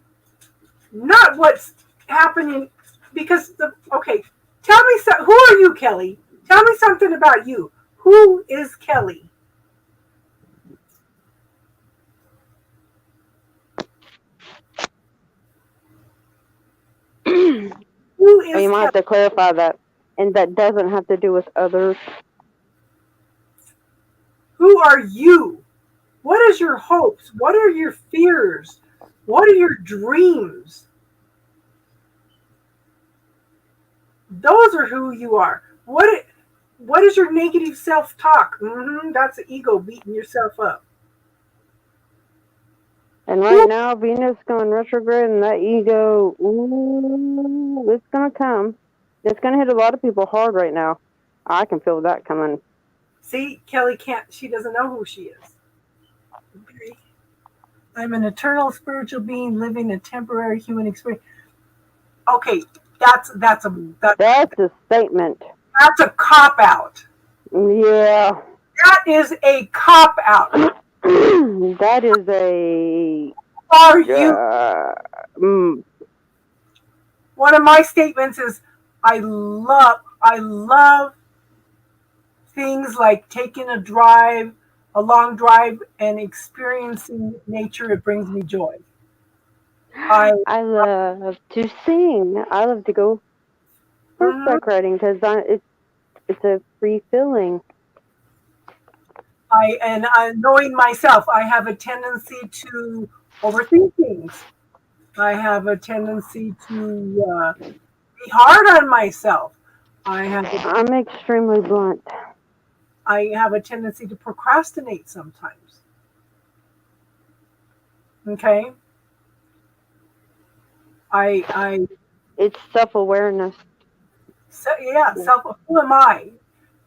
Not what's happening, because tell me who are you, Kelly? Tell me something about you. Who is Kelly? Who is You might have to clarify that. And that doesn't have to do with others. Who are you? What is your hopes? What are your fears? What are your dreams? Those are who you are. What is your negative self-talk? That's the ego beating yourself up. And right now, Venus going retrograde, and that ego, it's going to come. It's going to hit a lot of people hard right now. I can feel that coming. See, Kelly she doesn't know who she is. Okay. I'm an eternal spiritual being living a temporary human experience. Okay, that's a statement. That's a cop-out. Yeah. That is a cop-out. That is a... Are you... One of my statements is, I love things like taking a long drive and experiencing nature. It brings me joy. I love to sing. I love to go horseback riding because it's a free feeling. Knowing myself, I have a tendency to overthink things. I have a tendency to be hard on myself. I'm extremely blunt. I have a tendency to procrastinate sometimes. Okay? It's self-awareness. Who am I?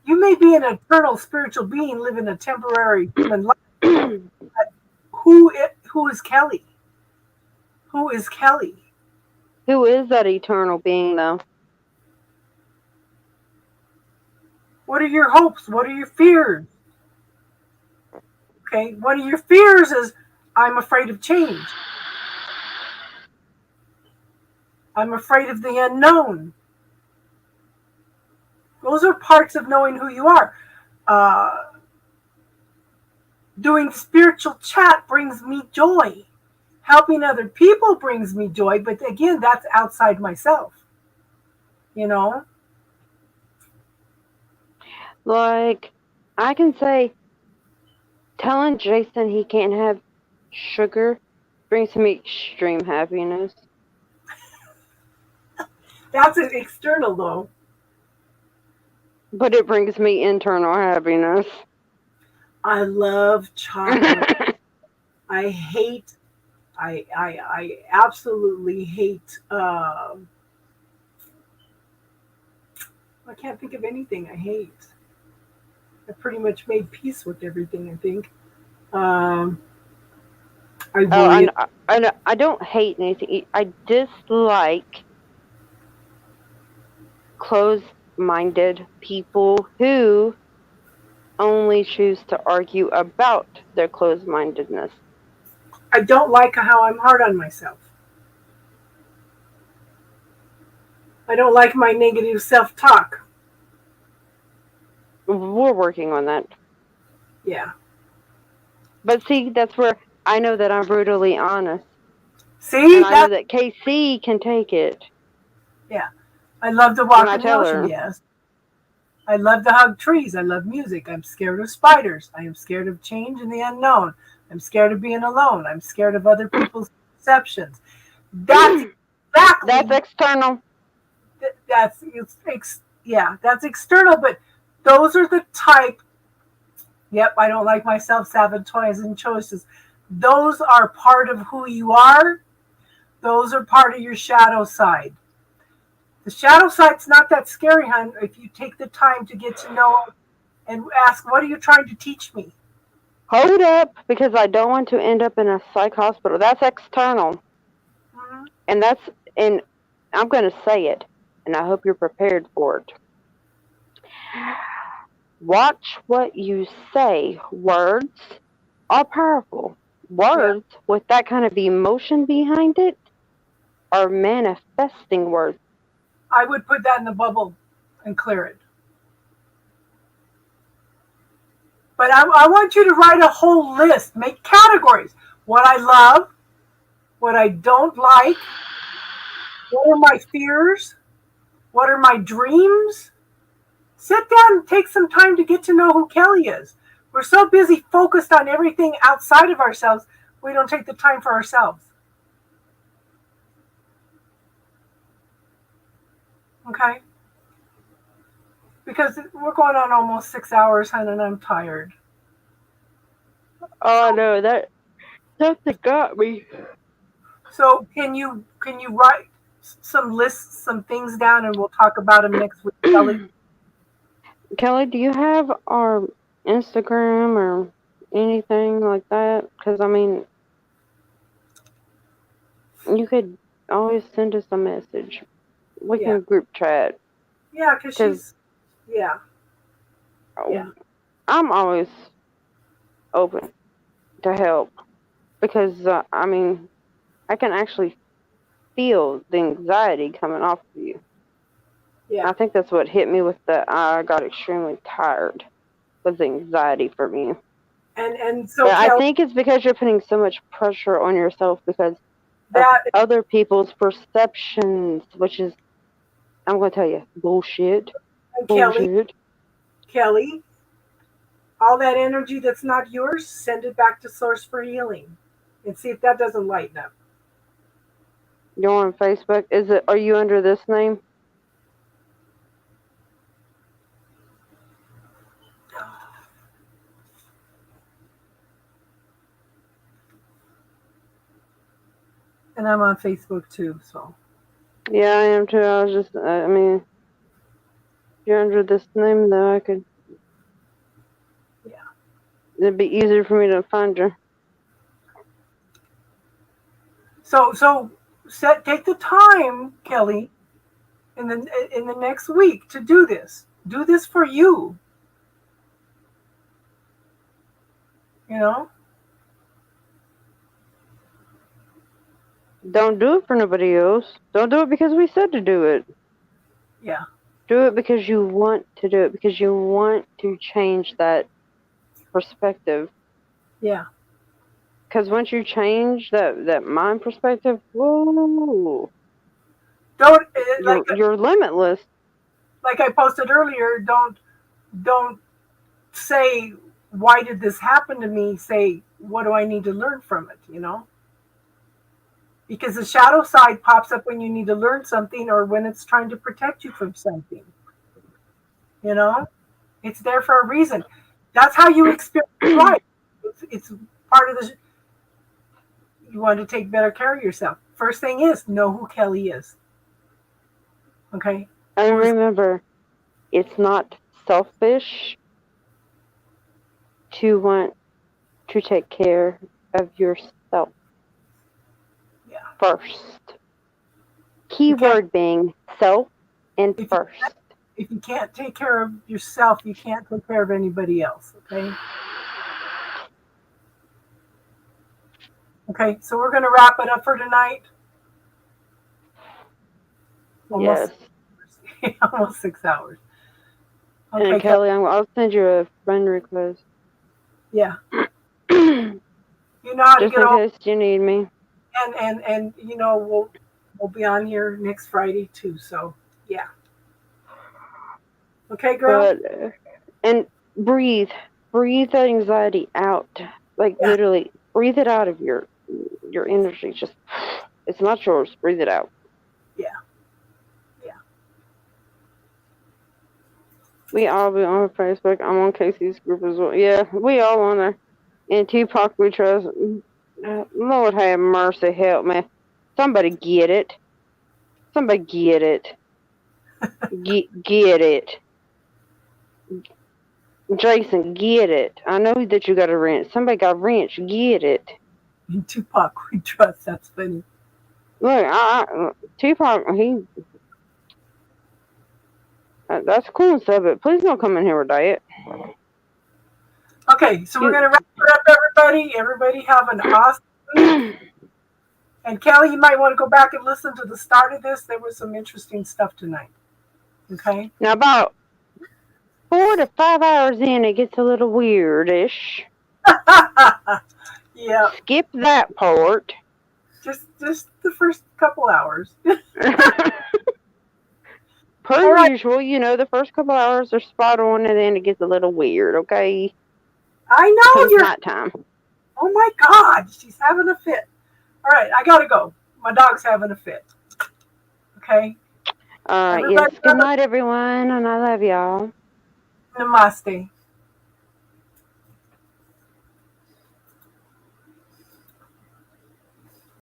You may be an eternal spiritual being living a temporary human life. But who is Kelly? Who is Kelly? Who is that eternal being, though? What are your hopes? What are your fears? Okay, one of your fears is I'm afraid of change. I'm afraid of the unknown. Those are parts of knowing who you are. Doing spiritual chat brings me joy. Helping other people brings me joy, but again, that's outside myself. You know? Like, I can say, telling Jason he can't have sugar brings me extreme happiness. That's an external though. But it brings me internal happiness. I love chocolate. I absolutely hate I can't think of anything I hate. I pretty much made peace with everything, I think. I don't hate anything. I dislike closed-minded people who only choose to argue about their closed-mindedness. I don't like how I'm hard on myself. I don't like my negative self-talk. We're working on that. Yeah. But see, that's where I know that I'm brutally honest. See? And I know that KC can take it. Yeah. I love to walk in the tell ocean, her. yes. I love to hug trees. I love music. I'm scared of spiders. I am scared of change and the unknown. I'm scared of being alone. I'm scared of other people's perceptions. That's exactly. That's external. That's external, but those are the type. Yep, I don't like my self-sabotaging choices. Those are part of who you are. Those are part of your shadow side. The shadow side's not that scary, hon, if you take the time to get to know and ask, what are you trying to teach me? Hold up, because I don't want to end up in a psych hospital. That's external. Mm-hmm. And I'm going to say it, and I hope you're prepared for it. Watch what you say. Words are powerful. Words with that kind of emotion behind it are manifesting words. I would put that in the bubble and clear it. But I want you to write a whole list. Make categories. What I love, what I don't like, what are my fears, what are my dreams. Sit down and take some time to get to know who Kelly is. We're so busy focused on everything outside of ourselves, we don't take the time for ourselves. Okay? Because we're going on almost 6 hours, hon, and I'm tired. Oh no, that got me. So can you write some lists, some things down, and we'll talk about them next week, Kelly? Kelly, do you have our Instagram or anything like that? Because I mean, you could always send us a message. We can group chat. Yeah, because she's, yeah. I'm always open to help because, I mean, I can actually feel the anxiety coming off of you. Yeah. I think that's what hit me with I got extremely tired, was the anxiety for me. And so but I think it's because you're putting so much pressure on yourself because of other people's perceptions, which is, I'm going to tell you, bullshit. Kelly, all that energy that's not yours, send it back to Source for Healing and see if that doesn't lighten up. You're on Facebook? Are you under this name? And I'm on Facebook too, so. Yeah, I am too. I was just, I mean, if you're under this name, though, I could. Yeah. It'd be easier for me to find you. So take the time, Kelly, in the next week to do this. Do this for you. You know? Don't do it for nobody else. Don't do it because we said to do it. Yeah. Do it because you want to do it, because you want to change that perspective. Yeah. Because once you change that mind perspective, whoa, Don't you're limitless. like I posted earlier, don't say, why did this happen to me? Say, what do I need to learn from it, you know? Because the shadow side pops up when you need to learn something or when it's trying to protect you from something. You know? It's there for a reason. That's how you experience life. It's part of the... You want to take better care of yourself. First thing is, know who Kelly is. Okay? And remember, it's not selfish to want to take care of yourself first. Keyword being self and first. If you can't take care of yourself, you can't take care of anybody else. Okay? Okay, so we're going to wrap it up for tonight. Yes. Almost 6 hours. Okay, And Kelly, I'll send you a friend request. Yeah. You know how to Just get in all, case you need me. and you know we'll be on here next Friday too. So yeah. Okay, girl. But and breathe that anxiety out. Like literally, breathe it out of your energy. Just it's not yours. Breathe it out. Yeah. We all be on Facebook. I'm on Casey's group as well. Yeah, we all on there. And Tupac we trust. Lord have mercy, help me. Somebody get it. Somebody get it. Get it. Jason, get it. I know that you got a wrench. Somebody got a wrench. Get it. And Tupac we trust. That's funny. Look, Tupac, that's cool and stuff, but please don't come in here with that. Okay, so we're gonna wrap it up, everybody. Everybody have an awesome week. And Kelly, you might want to go back and listen to the start of this. There was some interesting stuff tonight. Okay. Now about 4 to 5 hours in, it gets a little weirdish. Yeah. Skip that part. Just the first couple hours. Per usual, you know, the first couple hours are spot on, and then it gets a little weird. Okay. I know it's nighttime. Oh my God, she's having a fit. All right, I gotta go. My dog's having a fit. Okay. Yes. Good night, everyone, and I love y'all. Namaste.